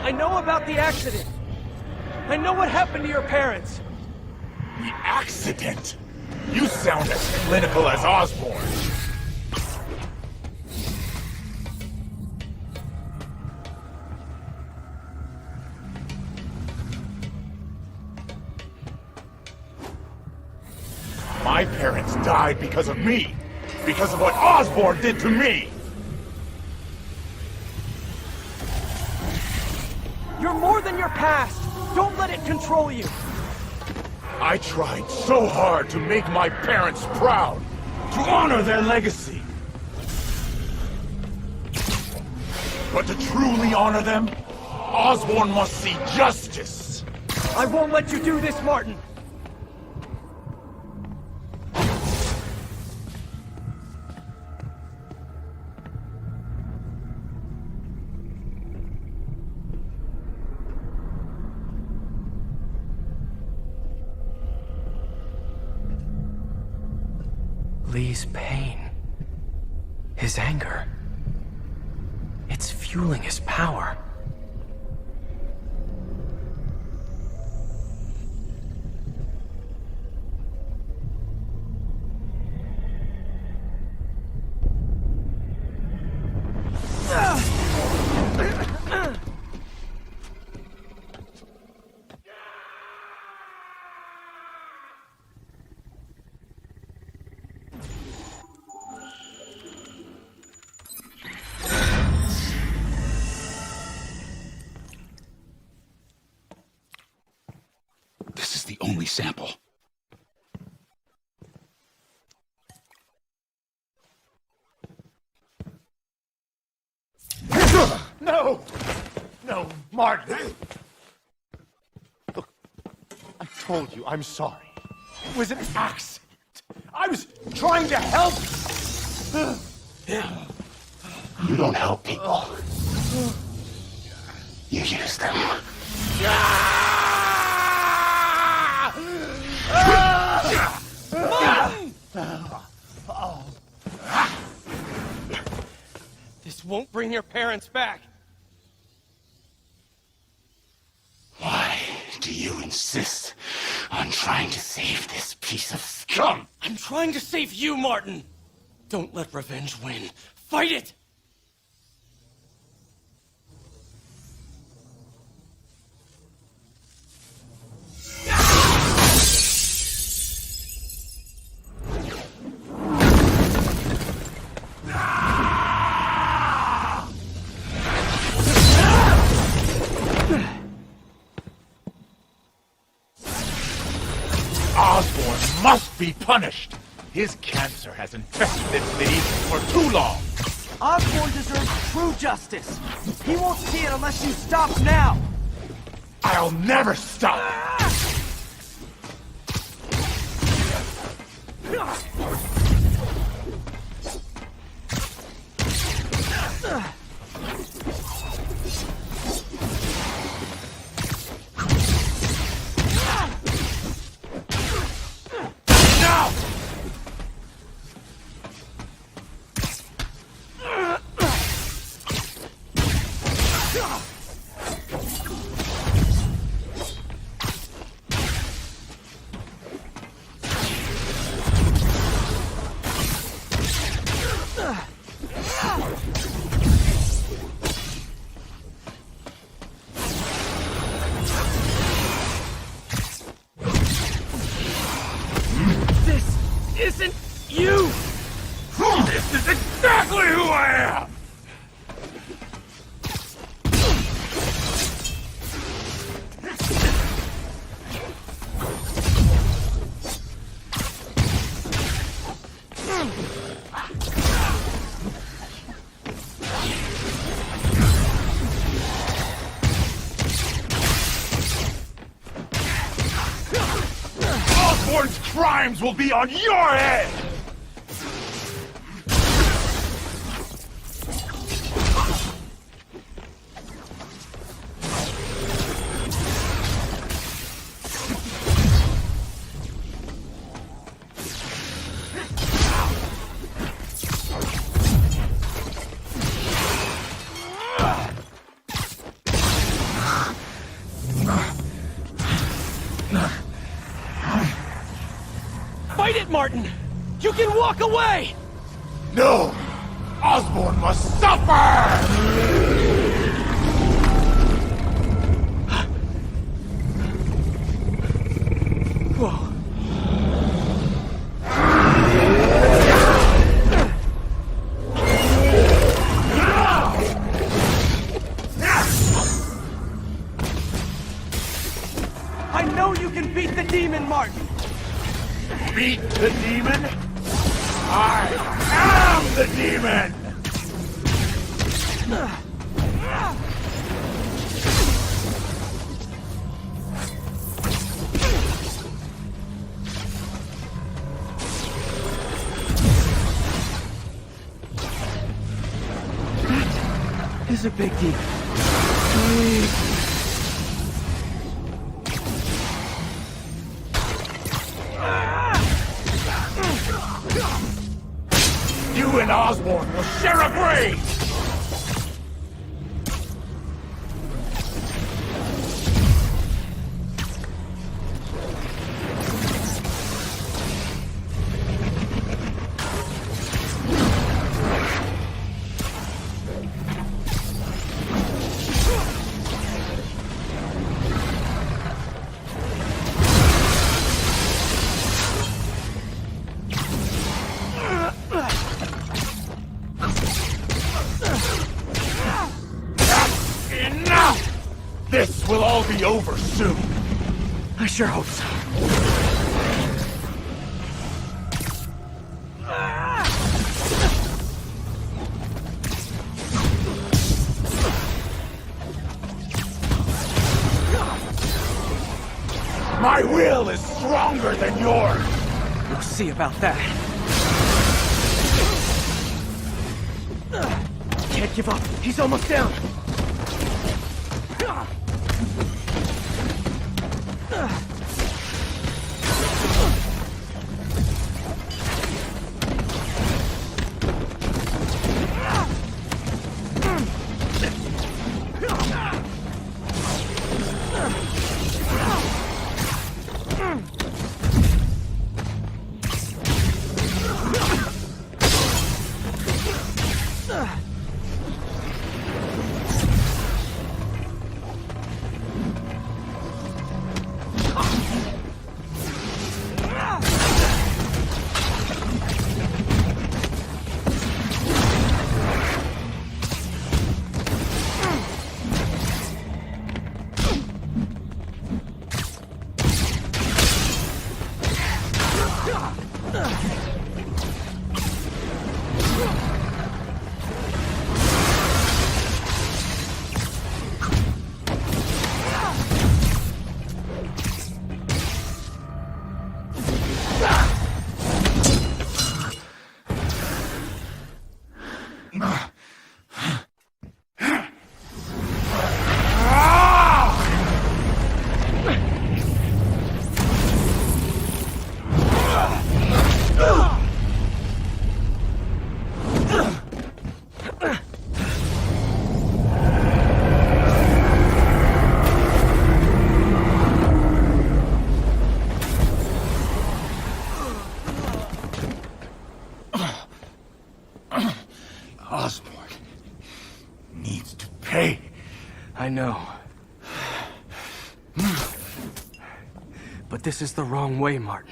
I know about the accident. I know what happened to your parents. The accident? You sound as clinical as Osborn. My parents died because of me. Because of what Osborn did to me. You're more than your past. Don't let it control you. I tried so hard to make my parents proud, to honor their legacy. But to truly honor them, Osborn must see justice. I won't let you do this, Martin. Lee's pain. His anger. It's fueling his power. This is the only sample. No! No, Martin! Look, I told you I'm sorry. It was an accident. I was trying to help you. You don't help people. You use them. This won't bring your parents back. Why do you insist on trying to save this piece of scum? I'm trying to save you, Martin. Don't let revenge win. Fight it! Osborn must be punished. His cancer has infested this city for too long. Osborn deserves true justice. He won't see it unless you stop now. I'll never stop. Isn't you! This is exactly who I am! Osborn's crimes will be on your head! Fight it, Martin! You can walk away! No! Osborn must suffer! Whoa. I know you can beat the demon, Martin! Beat the demon? I am the demon! That is a big deal. You and Osborn will share a grave! This will all be over soon. I sure hope so. My will is stronger than yours. We'll see about that. Can't give up. He's almost down. Osborn needs to pay. I know. But this is the wrong way, Martin.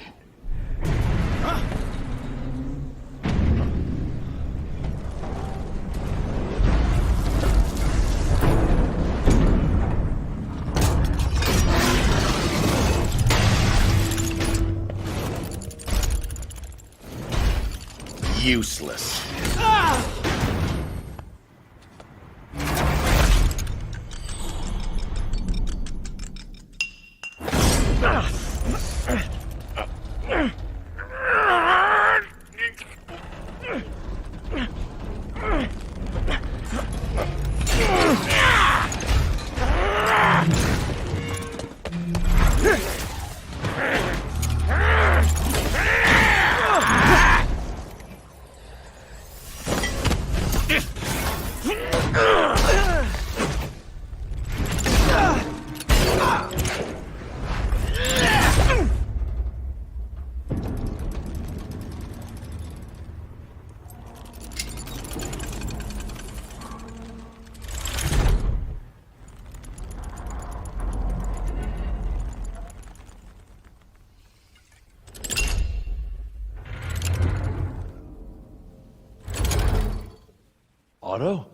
Useless. Otto?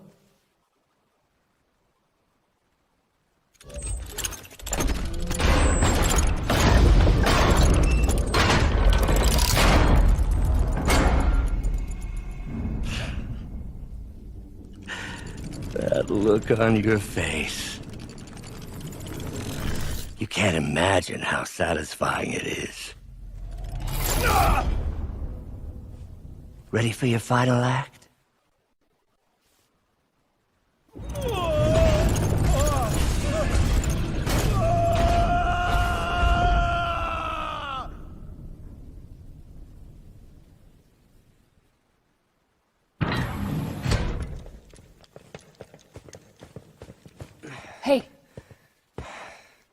That look on your face. You can't imagine how satisfying it is. Ready for your final act?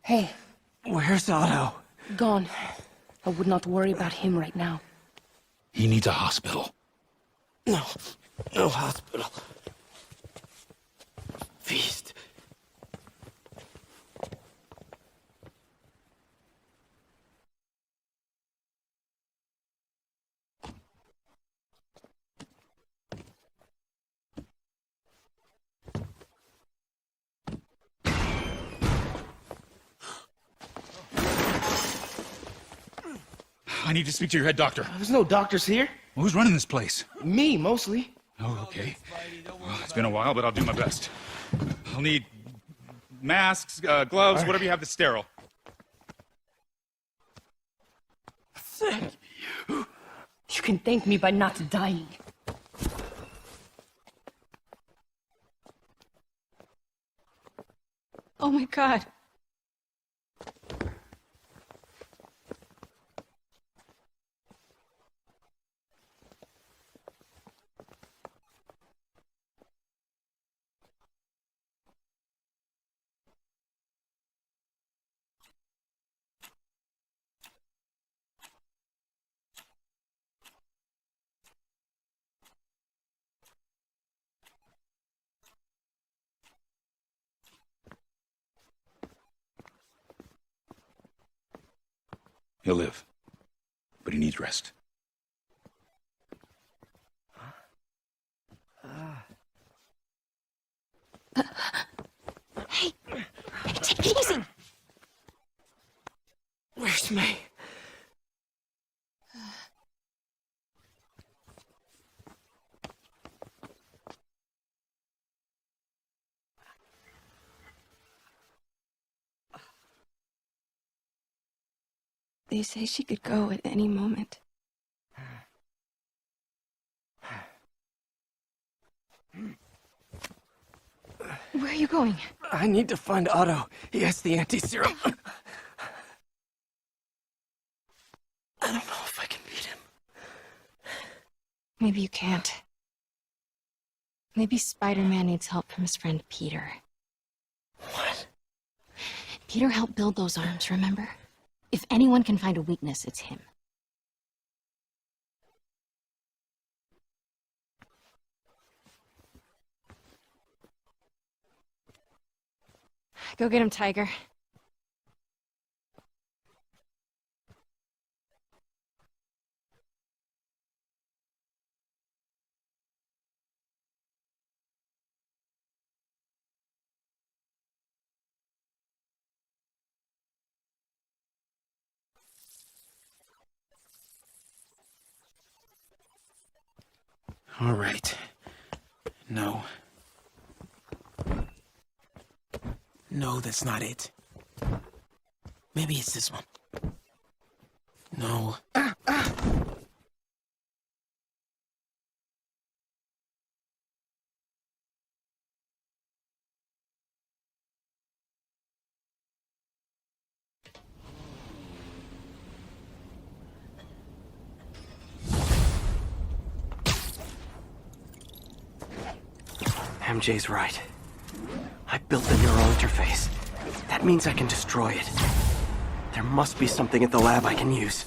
Hey. Where's Otto? Gone. I would not worry about him right now. He needs a hospital. No. No hospital. Feast. I need to speak to your head doctor. There's no doctors here. Well, who's running this place? Me, mostly. Oh, okay. Well, it's been a while, but I'll do my best. I'll need masks, gloves, whatever you have that's sterile. Thank you. You can thank me by not dying. Oh my god. He'll live, but he needs rest. Hey, take it easy. Where's May? They say she could go at any moment. Where are you going? I need to find Otto. He has the anti-serum. I don't know if I can beat him. Maybe you can't. Maybe Spider-Man needs help from his friend Peter. What? Peter helped build those arms, remember? If anyone can find a weakness, it's him. Go get him, Tiger. All right. No. No, that's not it. Maybe it's this one. No. MJ's right. I built the neural interface. That means I can destroy it. There must be something at the lab I can use.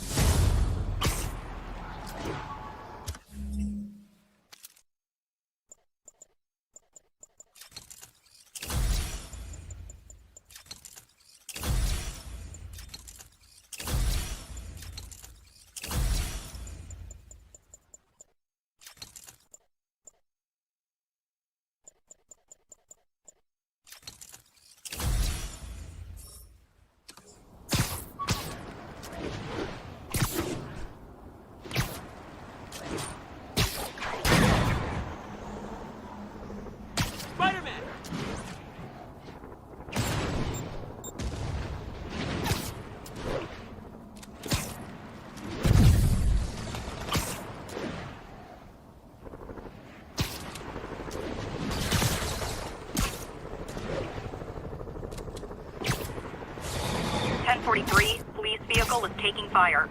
Police vehicle is taking fire.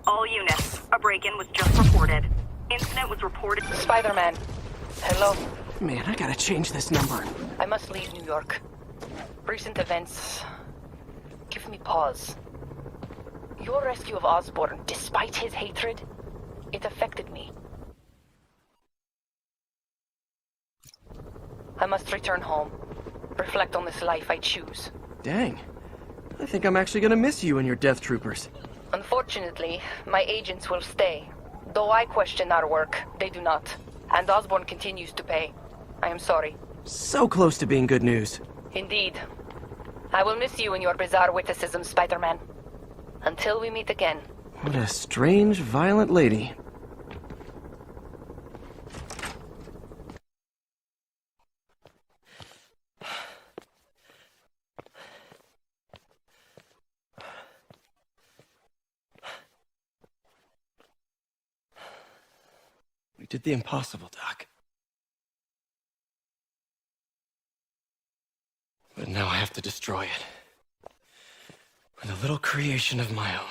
All units, a break-in was just reported. Incident was reported. Spider-Man. Hello. Man, I gotta change this number. I must leave New York. Recent events give me pause. Your rescue of Osborn, despite his hatred, it affected me. I must return home. Reflect on this life I choose. Dang. I think I'm actually gonna miss you and your death troopers. Unfortunately, my agents will stay. Though I question our work, they do not. And Osborn continues to pay. I am sorry. So close to being good news. Indeed. I will miss you and your bizarre witticism, Spider-Man. Until we meet again. What a strange, violent lady. We did the impossible, Doc. But now I have to destroy it. With a little creation of my own.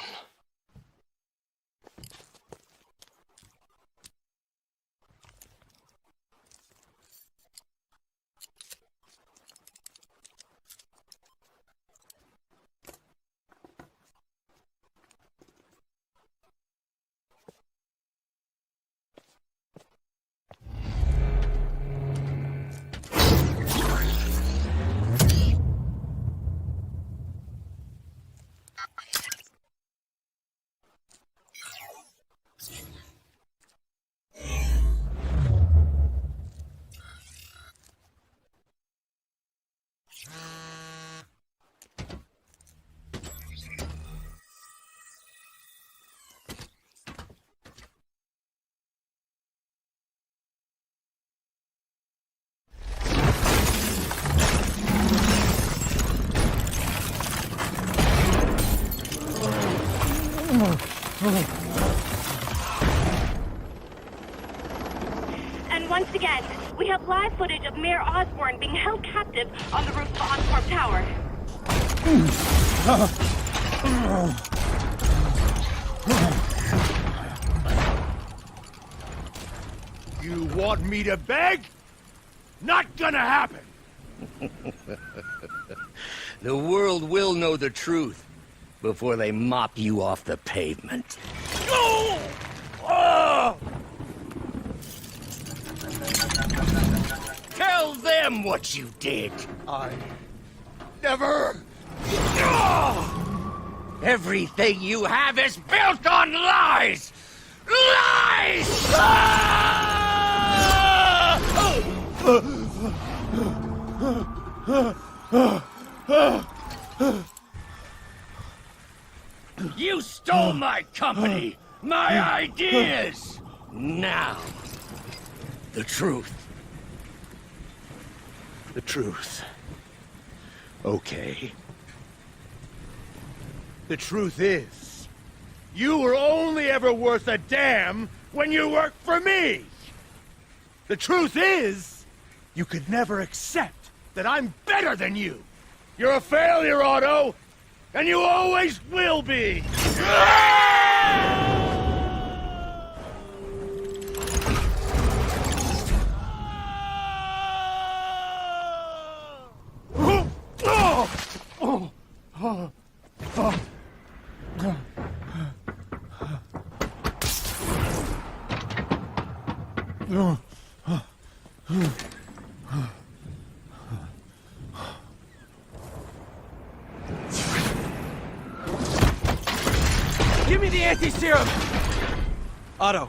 And once again, we have live footage of Mayor Osborn being held captive on the roof of Oscorp Tower. You want me to beg? Not gonna happen! The world will know the truth before they mop you off the pavement. Oh! Oh! Tell them what you did. I never... Everything you have is built on lies! Lies! You stole my company, my ideas! Now, the truth. The truth. Okay. The truth is, you were only ever worth a damn when you worked for me! The truth is, you could never accept that I'm better than you! You're a failure, Otto! And you always will be! Give me the anti-serum! Otto,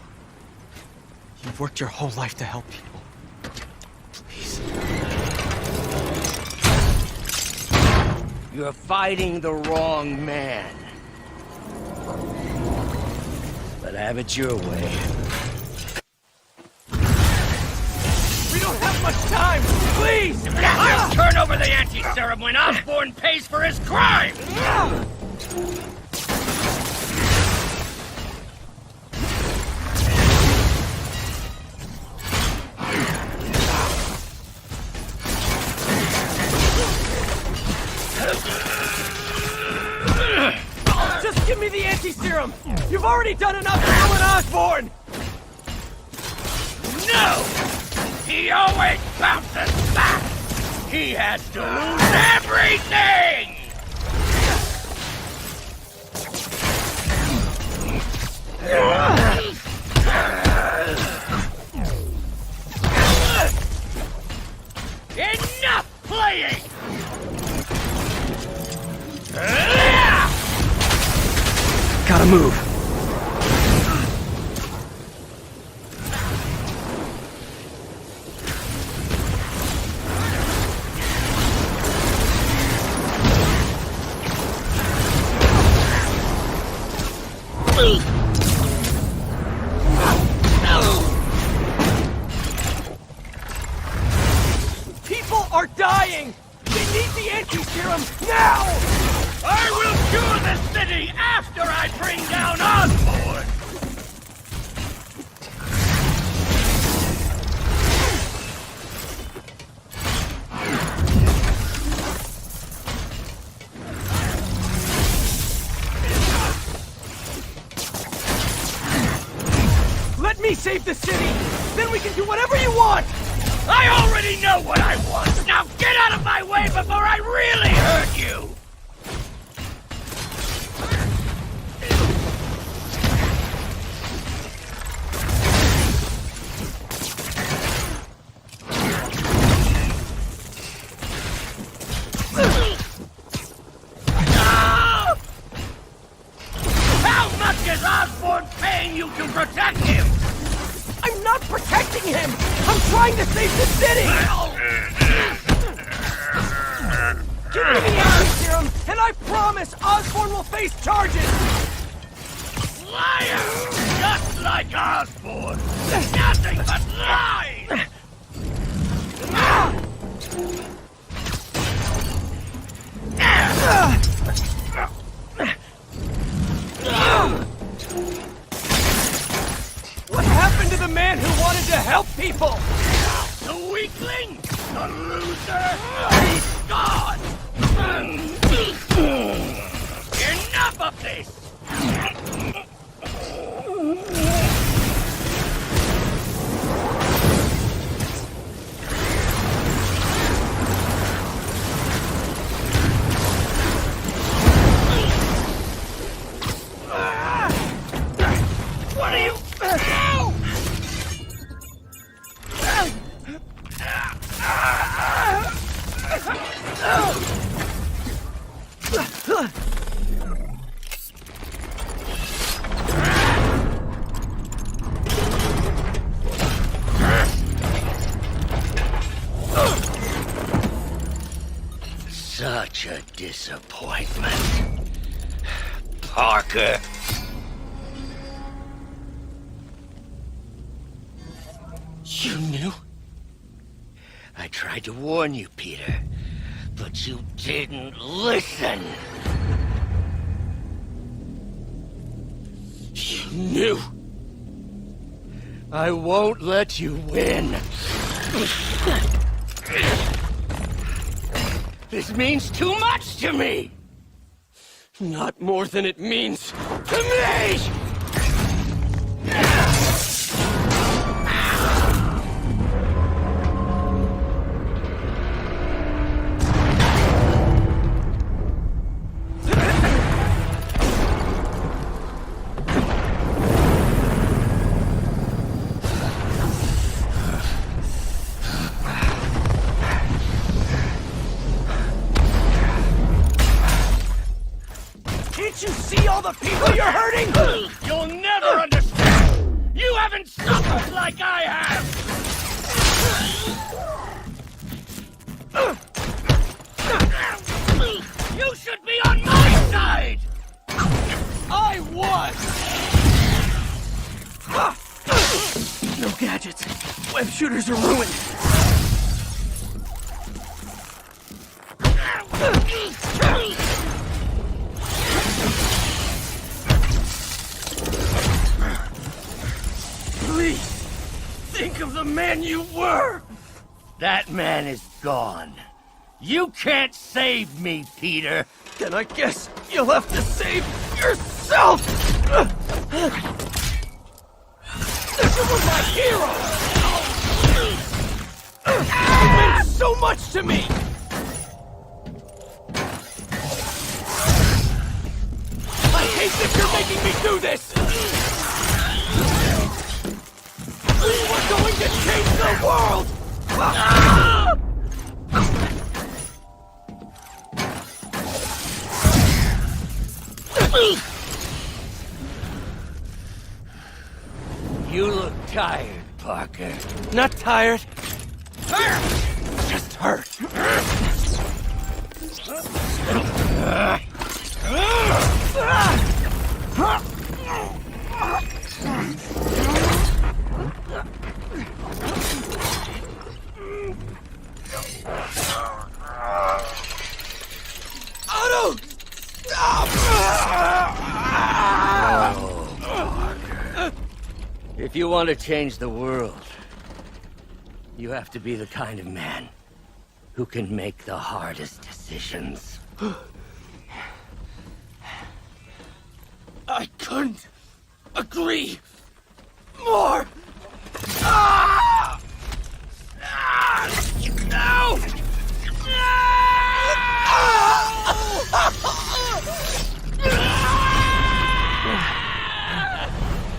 you've worked your whole life to help people. Please. You're fighting the wrong man. But have it your way. We don't have much time! Please! I'll turn over the anti-serum when Osborn pays for his crime! Just give me the anti-serum! You've already done enough to ruin Osborn! No! He always bounces back! He has to lose everything! Enough playing! Gotta move. People are dying! We need the anti-serum now! I will cure the city after I bring down Osborn! Let me save the city! Then we can do whatever you want! I already know what I want! Now get out of my way before I really hurt you! How much is Osborn paying you to protect him? I'm not protecting him! I'm trying to save the city! Give me the anti-serum, and I promise Osborn will face charges! Liar! Just like Osborn! Nothing but lies! What happened to the man who wanted to help people? The weakling! The loser! He's gone! Enough of this! What are you... Such a disappointment. Parker. You knew? I tried to warn you, Peter, but you didn't listen. You knew. I won't let you win. This means too much to me! Not more than it means to me! Can't you see all the people you're hurting? You'll never understand! You haven't suffered like I have! You should be on my side! I was! No gadgets. Web shooters are ruined. Please, think of the man you were! That man is gone. You can't save me, Peter. Then I guess you'll have to save yourself! You were my hero! so much to me! I hate that you're making me do this! We're going to change the world! You look tired, Parker. Not tired. Just hurt. Otto! Stop! If you want to change the world, you have to be the kind of man who can make the hardest decisions. I couldn't agree more! Ah! Ah! No!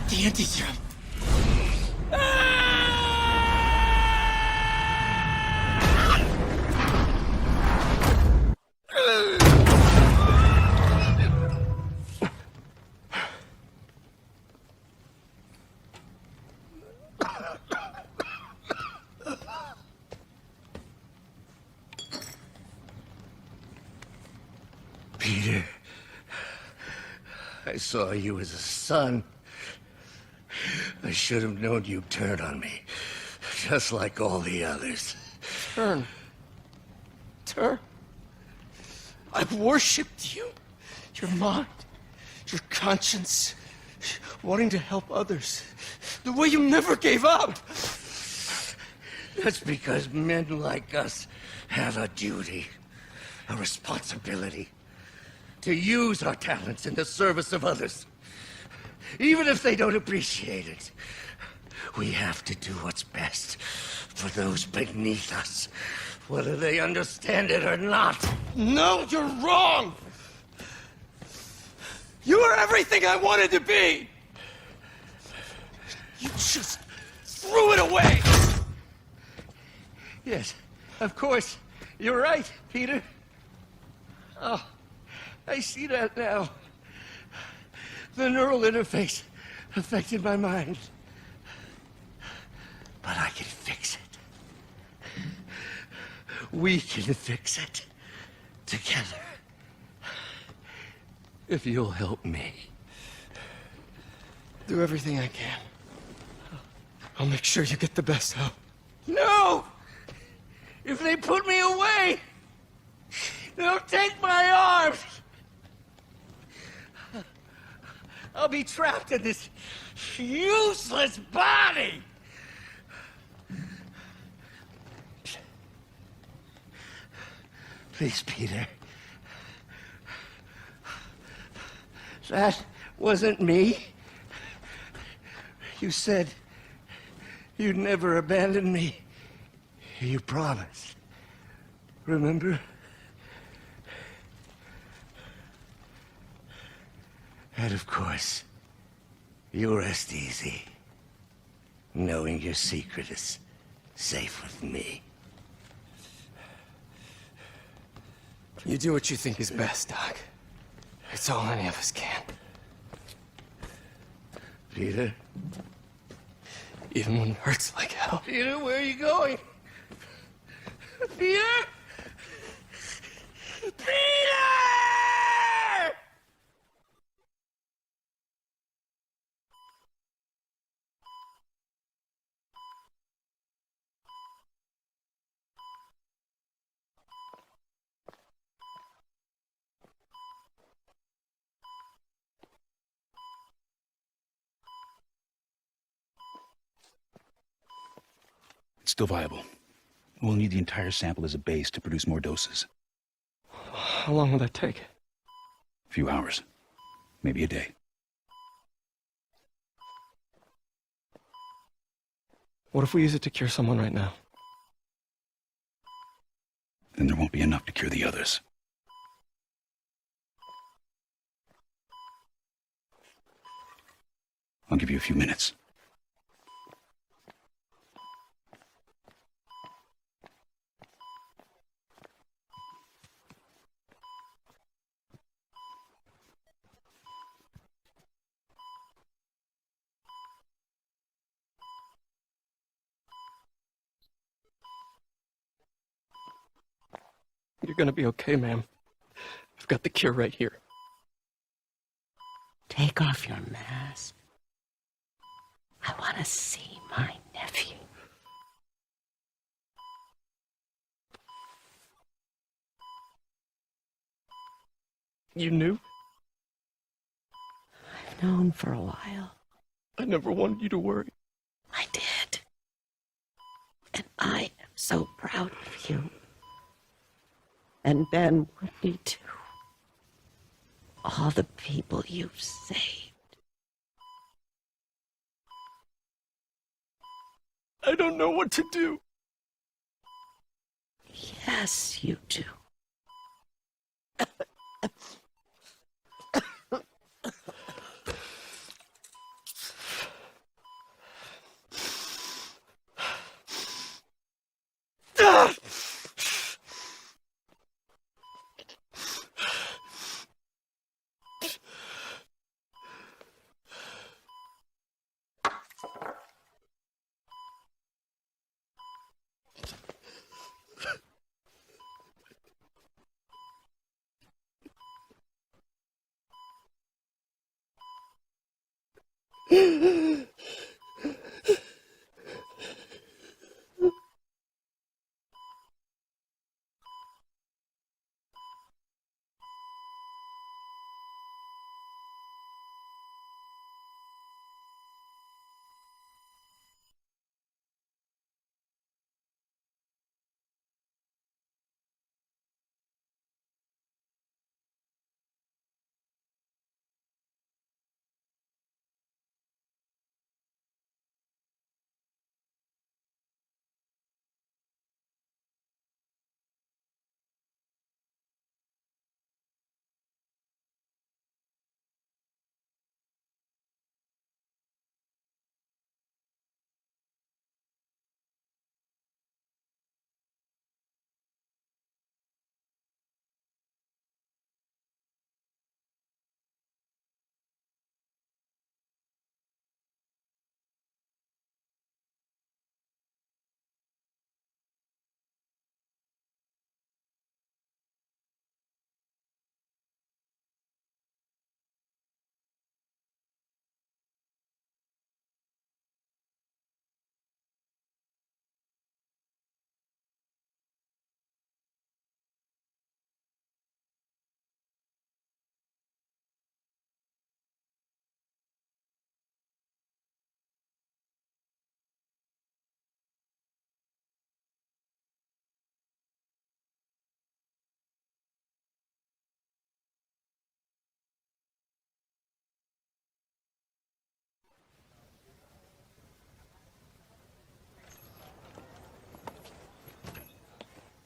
The anti-serum. Peter, I saw you as a son. I should have known you'd turn on me, just like all the others. Turn. I've worshipped you. Your mind, your conscience, wanting to help others. The way you never gave up. That's because men like us have a duty, a responsibility, to use our talents in the service of others. Even if they don't appreciate it, we have to do what's best for those beneath us, whether they understand it or not. No, you're wrong! You are everything I wanted to be! You just threw it away! Yes, of course. You're right, Peter. Oh, I see that now. The neural interface affected my mind. But I can fix it. We can fix it. Together. If you'll help me. Do everything I can. I'll make sure you get the best help. No! If they put me away, they'll take my arms! I'll be trapped in this useless body! Please, Peter. That wasn't me. You said you'd never abandon me. You promised. Remember? And of course, you rest easy, knowing your secret is safe with me. You do what you think is best, Doc. It's all any of us can. Peter? Even when it hurts like hell. Peter, where are you going? Peter? Peter! It's still viable. We'll need the entire sample as a base to produce more doses. How long will that take? A few hours. Maybe a day. What if we use it to cure someone right now? then there won't be enough to cure the others. I'll give you a few minutes. You're gonna be okay, ma'am. I've got the cure right here. Take off your mask. I want to see my nephew. You knew? I've known for a while. I never wanted you to worry. I did. And I am so proud of you. And Ben would be too. All the people you've saved. I don't know what to do. Yes, you do.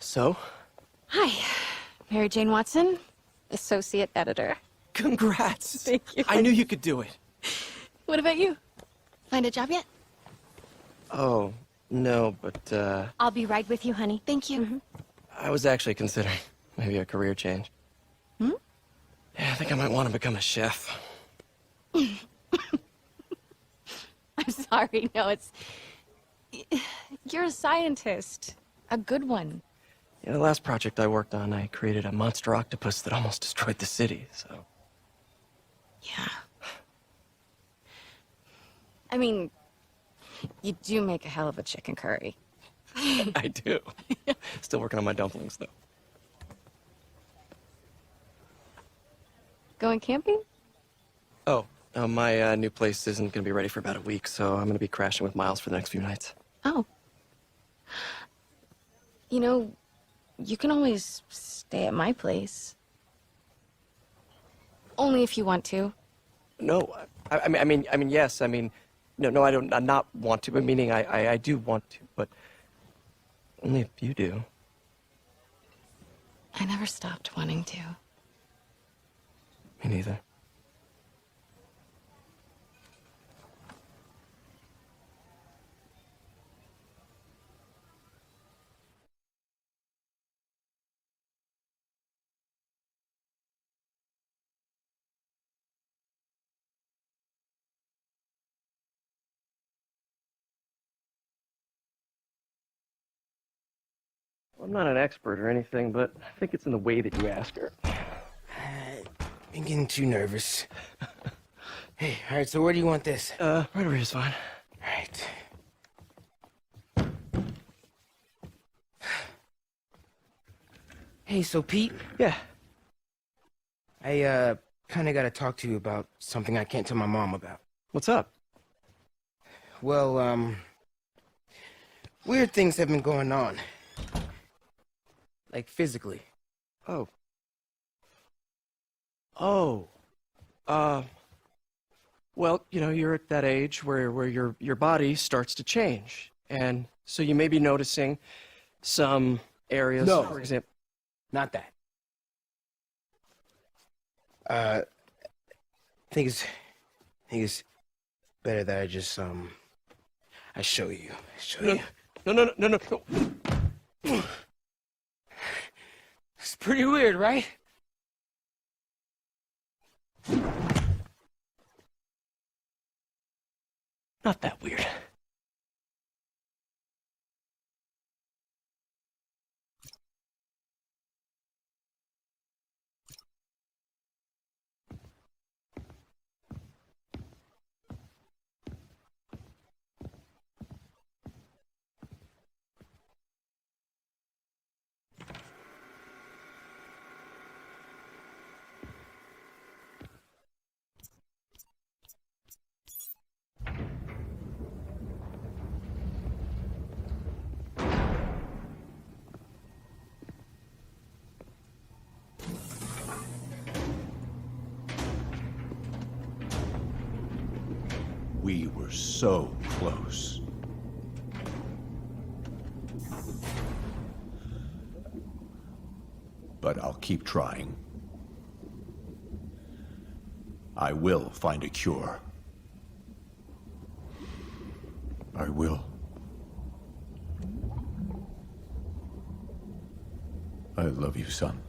So? Hi, Mary Jane Watson, Associate Editor. Congrats! Thank you. I knew you could do it. What about you? Find a job yet? Oh, no, but, I'll be right with you, honey. Thank you. I was actually considering maybe a career change. Hmm? Yeah, I think I might want to become a chef. I'm sorry, no, it's... You're a scientist. A good one. Yeah, the last project I worked on, I created a monster octopus that almost destroyed the city, so... Yeah. I mean, you do make a hell of a chicken curry. I do. Still working on my dumplings, though. Going camping? Oh, my new place isn't going to be ready for about a week, so I'm going to be crashing with Miles for the next few nights. Oh. You know, you can always stay at my place. Only if you want to. No, I mean, yes, I mean, no, I don't, not want to, but meaning I do want to, but only if you do. I never stopped wanting to. Me neither. I'm not an expert or anything, but I think it's in the way that you ask her. I'm getting too nervous. Hey, alright, so where do you want this? Right over here is fine. Alright. Hey, so Pete? Yeah? I, kinda gotta talk to you about something I can't tell my mom about. What's up? Well, weird things have been going on. Like, physically. Oh. Well, you know, you're at that age where your body starts to change. And so you may be noticing some areas, No. for example. Not that. I think it's better that I just, I show you. No. It's pretty weird, right? Not that weird. We were so close. But I'll keep trying. I will find a cure. I will. I love you, son.